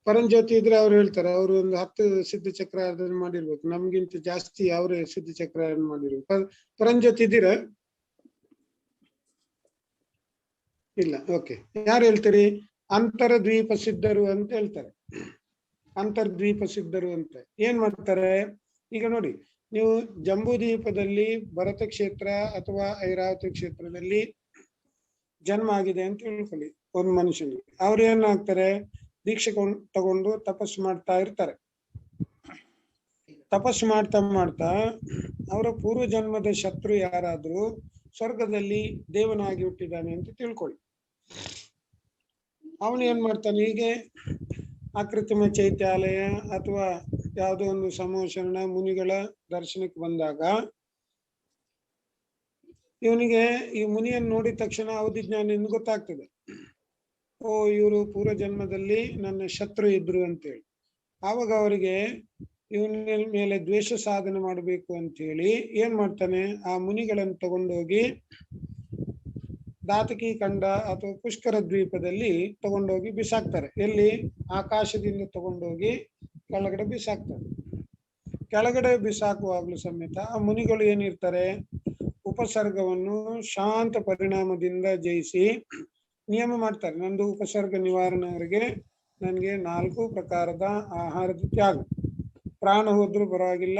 ಪರಂಜ್ಯೋತಿ ಇದ್ರೆ ಅವ್ರು ಹೇಳ್ತಾರೆ, ಅವ್ರು ಒಂದು 10 ಸಿದ್ಧ ಚಕ್ರಾರ್ಜನೆ ಮಾಡಿರ್ಬೇಕು, ನಮ್ಗಿಂತ ಜಾಸ್ತಿ ಅವರೇ ಸಿದ್ಧ ಚಕ್ರಾರ್ಜನೆ ಮಾಡಿರ್ಬೇಕು. ಪರಂಜ್ಯೋತಿ ಇದ್ದೀರಾ? ಇಲ್ಲ. ಓಕೆ, ಯಾರು ಹೇಳ್ತೀರಿ? ಅಂತರ್ದ್ವೀಪ ಸಿದ್ಧರು ಅಂತ ಹೇಳ್ತಾರೆ. ಅಂತರ್ದ್ವೀಪ ಸಿದ್ಧರು ಅಂತ ಏನ್ ಮಾಡ್ತಾರೆ? ಈಗ ನೋಡಿ, ನೀವು ಜಂಬೂದ್ವೀಪದಲ್ಲಿ ಭರತ ಕ್ಷೇತ್ರ ಅಥವಾ ಐರಾವತಿ ಕ್ಷೇತ್ರದಲ್ಲಿ ಜನ್ಮ ಆಗಿದೆ ಅಂತ ತಿಳ್ಕೊಳ್ಳಿ ಒಂದು ಮನುಷ್ಯನಿಗೆ. ಅವ್ರು ಏನಾಗ್ತಾರೆ? ದೀಕ್ಷೆ ತಗೊಂಡು ತಪಸ್ಸು ಮಾಡ್ತಾ ಇರ್ತಾರೆ. ತಪಸ್ಸು ಮಾಡ್ತಾ ಮಾಡ್ತಾ ಅವರ ಪೂರ್ವ ಜನ್ಮದ ಶತ್ರು ಯಾರಾದ್ರೂ ಸ್ವರ್ಗದಲ್ಲಿ ದೇವನಾಗಿ ಹುಟ್ಟಿದ್ದಾನೆ ಅಂತ ತಿಳ್ಕೊಳ್ಳಿ. ಅವನು ಏನ್ ಮಾಡ್ತಾನೆ? ಹೀಗೆ ಅಕೃತ್ರಿಮ ಚೈತ್ಯಾಲಯ ಅಥವಾ ಯಾವುದೋ ಒಂದು ಸಮೋಷಣ ಮುನಿಗಳ ದರ್ಶನಕ್ಕೆ ಬಂದಾಗ ಇವನಿಗೆ ಈ ಮುನಿಯನ್ನು ನೋಡಿದ ತಕ್ಷಣ ಅವಧಿ ಜ್ಞಾನ ಗೊತ್ತಾಗ್ತದೆ. ಓ, ಇವರು ಪೂರ್ವ ಜನ್ಮದಲ್ಲಿ ನನ್ನ ಶತ್ರು ಇದ್ರು ಅಂತೇಳಿ. ಆವಾಗ ಅವರಿಗೆ ಇವನ ಮೇಲೆ ದ್ವೇಷ ಸಾಧನೆ ಮಾಡಬೇಕು ಅಂತ ಹೇಳಿ ಏನ್ ಮಾಡ್ತಾನೆ? ಆ ಮುನಿಗಳನ್ನು ತಗೊಂಡೋಗಿ ದಾತಕಿ ಕಂಡ ಅಥವಾ ಪುಷ್ಕರ ದ್ವೀಪದಲ್ಲಿ ತಗೊಂಡೋಗಿ ಬಿಸಾಕ್ತಾರೆ. ಎಲ್ಲಿ? ಆಕಾಶದಿಂದ ತಗೊಂಡೋಗಿ ಕೆಳಗಡೆ ಬಿಸಾಕ್ತಾರೆ. ಕೆಳಗಡೆ ಬಿಸಾಕುವಾಗ್ಲೂ ಸಮೇತ ಆ ಮುನಿಗಳು ಏನಿರ್ತಾರೆ? ಉಪಸರ್ಗವನ್ನು ಶಾಂತ ಪರಿಣಾಮದಿಂದ ಜಯಿಸಿ ನಿಯಮ ಮಾಡ್ತಾರೆ. ನಂದು ಉಪಸರ್ಗ ನಿವಾರಣೆವರೆಗೆ ನನಗೆ 4 ಪ್ರಕಾರದ ಆಹಾರದ ತ್ಯಾಗ, ಪ್ರಾಣ ಹೋದ್ರೂ ಪರವಾಗಿಲ್ಲ,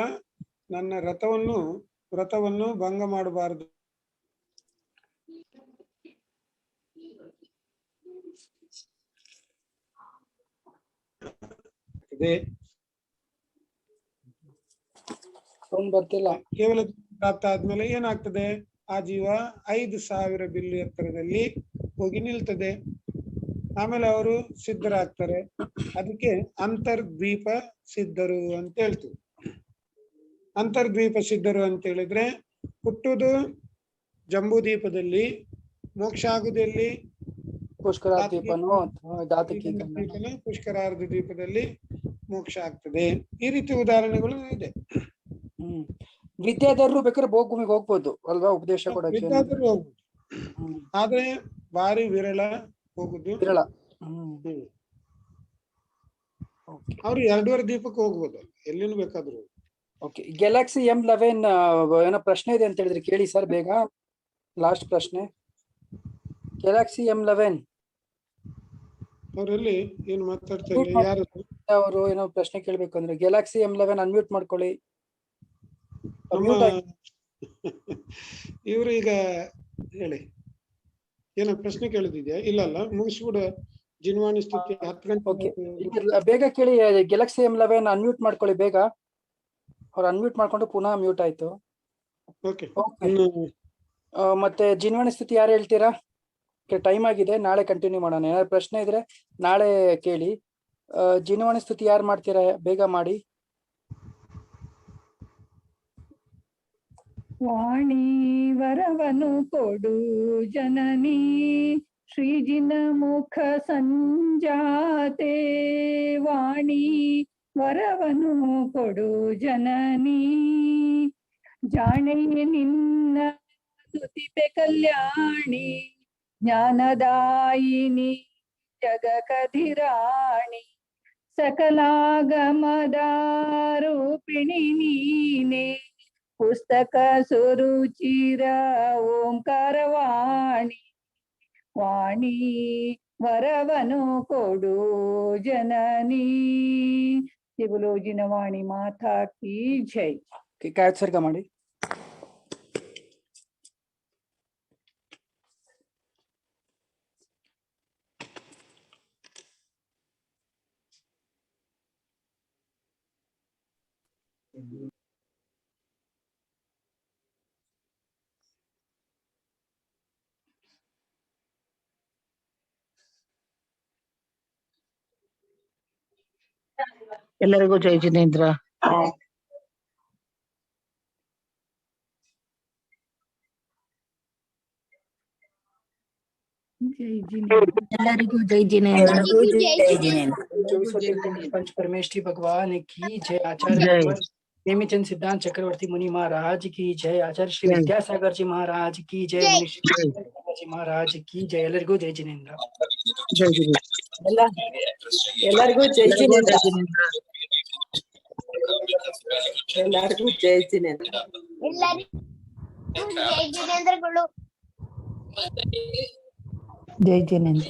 ನನ್ನ ವ್ರತವನ್ನು ಭಂಗ ಮಾಡಬಾರದು. ಬರ್ತಿಲ್ಲ. ಕೇವಲ ಪ್ರಾಪ್ತ ಆದ್ಮೇಲೆ ಏನಾಗ್ತದೆ? ಆ ಜೀವ 5,000 ಬಿಲ್ಲು ಎತ್ತರದಲ್ಲಿ ಹೋಗಿ ನಿಲ್ತದೆ. ಆಮೇಲೆ ಅವರು ಸಿದ್ಧರಾಗ್ತಾರೆ. ಅದಕ್ಕೆ ಅಂತರ್ದ್ವೀಪ ಸಿದ್ಧರು ಅಂತ ಹೇಳ್ತೀವಿ. ಅಂತರ್ದ್ವೀಪ ಸಿದ್ಧರು ಅಂತ ಹೇಳಿದ್ರೆ ಹುಟ್ಟುದು ಜಂಬೂದ್ವೀಪದಲ್ಲಿ, ಮೋಕ್ಷ ಆಗುದೆಲ್ಲಿ? ಪುಷ್ಕರ ದ್ವೀಪನೋ ಅಥವಾ ದಾತಕಿ ಪುಷ್ಕರಾರ್ಧ ದ್ವೀಪದಲ್ಲಿ ಮೋಕ್ಷ ಆಗ್ತದೆ. ಈ ರೀತಿ ಉದಾಹರಣೆಗಳು ಇದೆ. ವಿದ್ಯಾಧರರು ಬೇಕಾದ್ರೆ ಭೂಮಿಗೆ ಹೋಗ್ಬೋದು ಅಲ್ವಾ ಉಪದೇಶ ಕೊಡಕ್ಕೆ? ವಿದ್ಯಾಧರರು ಹೋಗ್ಬೋದು, ಆದ್ರೆ ಭಾರಿ ವಿರಳ ಹೋಗುದು. ವಿರಳ. ಅವ್ರು 2.5 ದ್ವೀಪಕ್ಕೆ ಹೋಗ್ಬೋದು, ಎಲ್ಲಿನೂ ಬೇಕಾದ್ರು. ಓಕೆ, ಗ್ಯಾಲಕ್ಸಿ M11 ಏನೋ ಪ್ರಶ್ನೆ ಇದೆ ಅಂತ ಹೇಳಿದ್ರೆ ಕೇಳಿ ಸರ್ ಬೇಗ. ಲಾಸ್ಟ್ ಪ್ರಶ್ನೆ, ಗ್ಯಾಲಕ್ಸಿ M11 ಅವರಲ್ಲಿ ಏನು ಮಾತಾಡ್ತಾರೆ? ಯಾರು ಅವರು ಏನೋ ಪ್ರಶ್ನೆ ಕೇಳ್ಬೇಕು ಅಂದ್ರೆ ಗ್ಯಾಲಕ್ಸಿ M11 ಅನ್ಮ್ಯೂಟ್ ಮಾಡ್ಕೊಳ್ಳಿ. ಇವ್ರು ಈಗ ಹೇಳಿ, ಏನೋ ಪ್ರಶ್ನೆ ಕೇಳುದಿದ್ಯಾ? ಇಲ್ಲ ಮುಗಿಸ್ಬಿಡು. ಜಿನ್ವಾಣಿ ಸ್ಥಿತಿ 10 ಗಂಟೆ. ಬೇಗ ಕೇಳಿ, ಗ್ಯಾಲಕ್ಸಿ M11 ಅನ್ಮ್ಯೂಟ್ ಮಾಡ್ಕೊಳ್ಳಿ ಬೇಗ. ಅವ್ರು ಅನ್ಮ್ಯೂಟ್ ಮಾಡ್ಕೊಂಡು ಪುನಃ ಮ್ಯೂಟ್ ಆಯ್ತು. ಮತ್ತೆ ಜಿನ್ವಾಣಿ ಸ್ಥಿತಿ ಯಾರು ಹೇಳ್ತೀರಾ? ಟೈಮ್ ಆಗಿದೆ, ನಾಳೆ ಕಂಟಿನ್ಯೂ ಮಾಡೋಣ. ಏನಾದ್ರು ಪ್ರಶ್ನೆ ಇದ್ರೆ ನಾಳೆ ಕೇಳಿ. ಜಿನ್ವಾಣಿ ಸ್ಥಿತಿ ಯಾರು ಮಾಡ್ತೀರಾ? ಬೇಗ ಮಾಡಿ. ವಾಣಿ ವರವನು ಕೊಡು ಜನನಿ ಶ್ರೀಜಿನ ಮುಖ ಸಂಜಾತೆ. ವಾಣಿ ವರವನು ಕೊಡು ಜನನಿ ಜಾಣೆಯೇ ನಿನ್ನ ಸ್ತುತಿಪೆ ಕಲ್ಯಾಣಿ. ಜ್ಞಾನದಾಯಿನಿ ಜಗಕಧಿರಾಣಿ ಸಕಲಾಗಮದ ರೂಪಿಣಿ ನೀನೆ. ಪುಸ್ತಕ ಸುರುಚಿರ ಓಂಕಾರವಾಣಿ. ವಾಣಿ ವರವನು ಕೊಡು ಜನನಿ. ಇವುಲು ಜಿನವಾಣಿ ಮಾತಾ ಕಿ ಜೈ. ಕಾಯೋತ್ಸರ್ಗ ಮಾಡಿ. ಎಲ್ಲರಿಗೂ ಜೈ ಜಿನೇಂದ್ರ. ಎಲ್ಲರಿಗೂ ಜೈ ಜಿನೇಂದ್ರ. पंच परमेष्ठी भगवान की जय। आचार्य प्रेमीचंद सिद्धांत चक्रवर्ती मुनि महाराज की जय। आचार्य श्री विद्यासागर जी महाराज की जय। मुनि जी महाराज की जय। ಎಲ್ಲರಿಗೂ ಜೈ ಜಿನೇಂದ್ರ. ಎಲ್ಲರಿಗೂ ಜೈ ಜಿನೇಂದ್ರ. ಎಲ್ಲರಿಗೂ ಜೈ ಜಿನೇಂದ್ರ. ಜೈ ಜಿನೇಂದ್ರಗಳು. ಜೈ ಜಿನೇಂದ್ರ.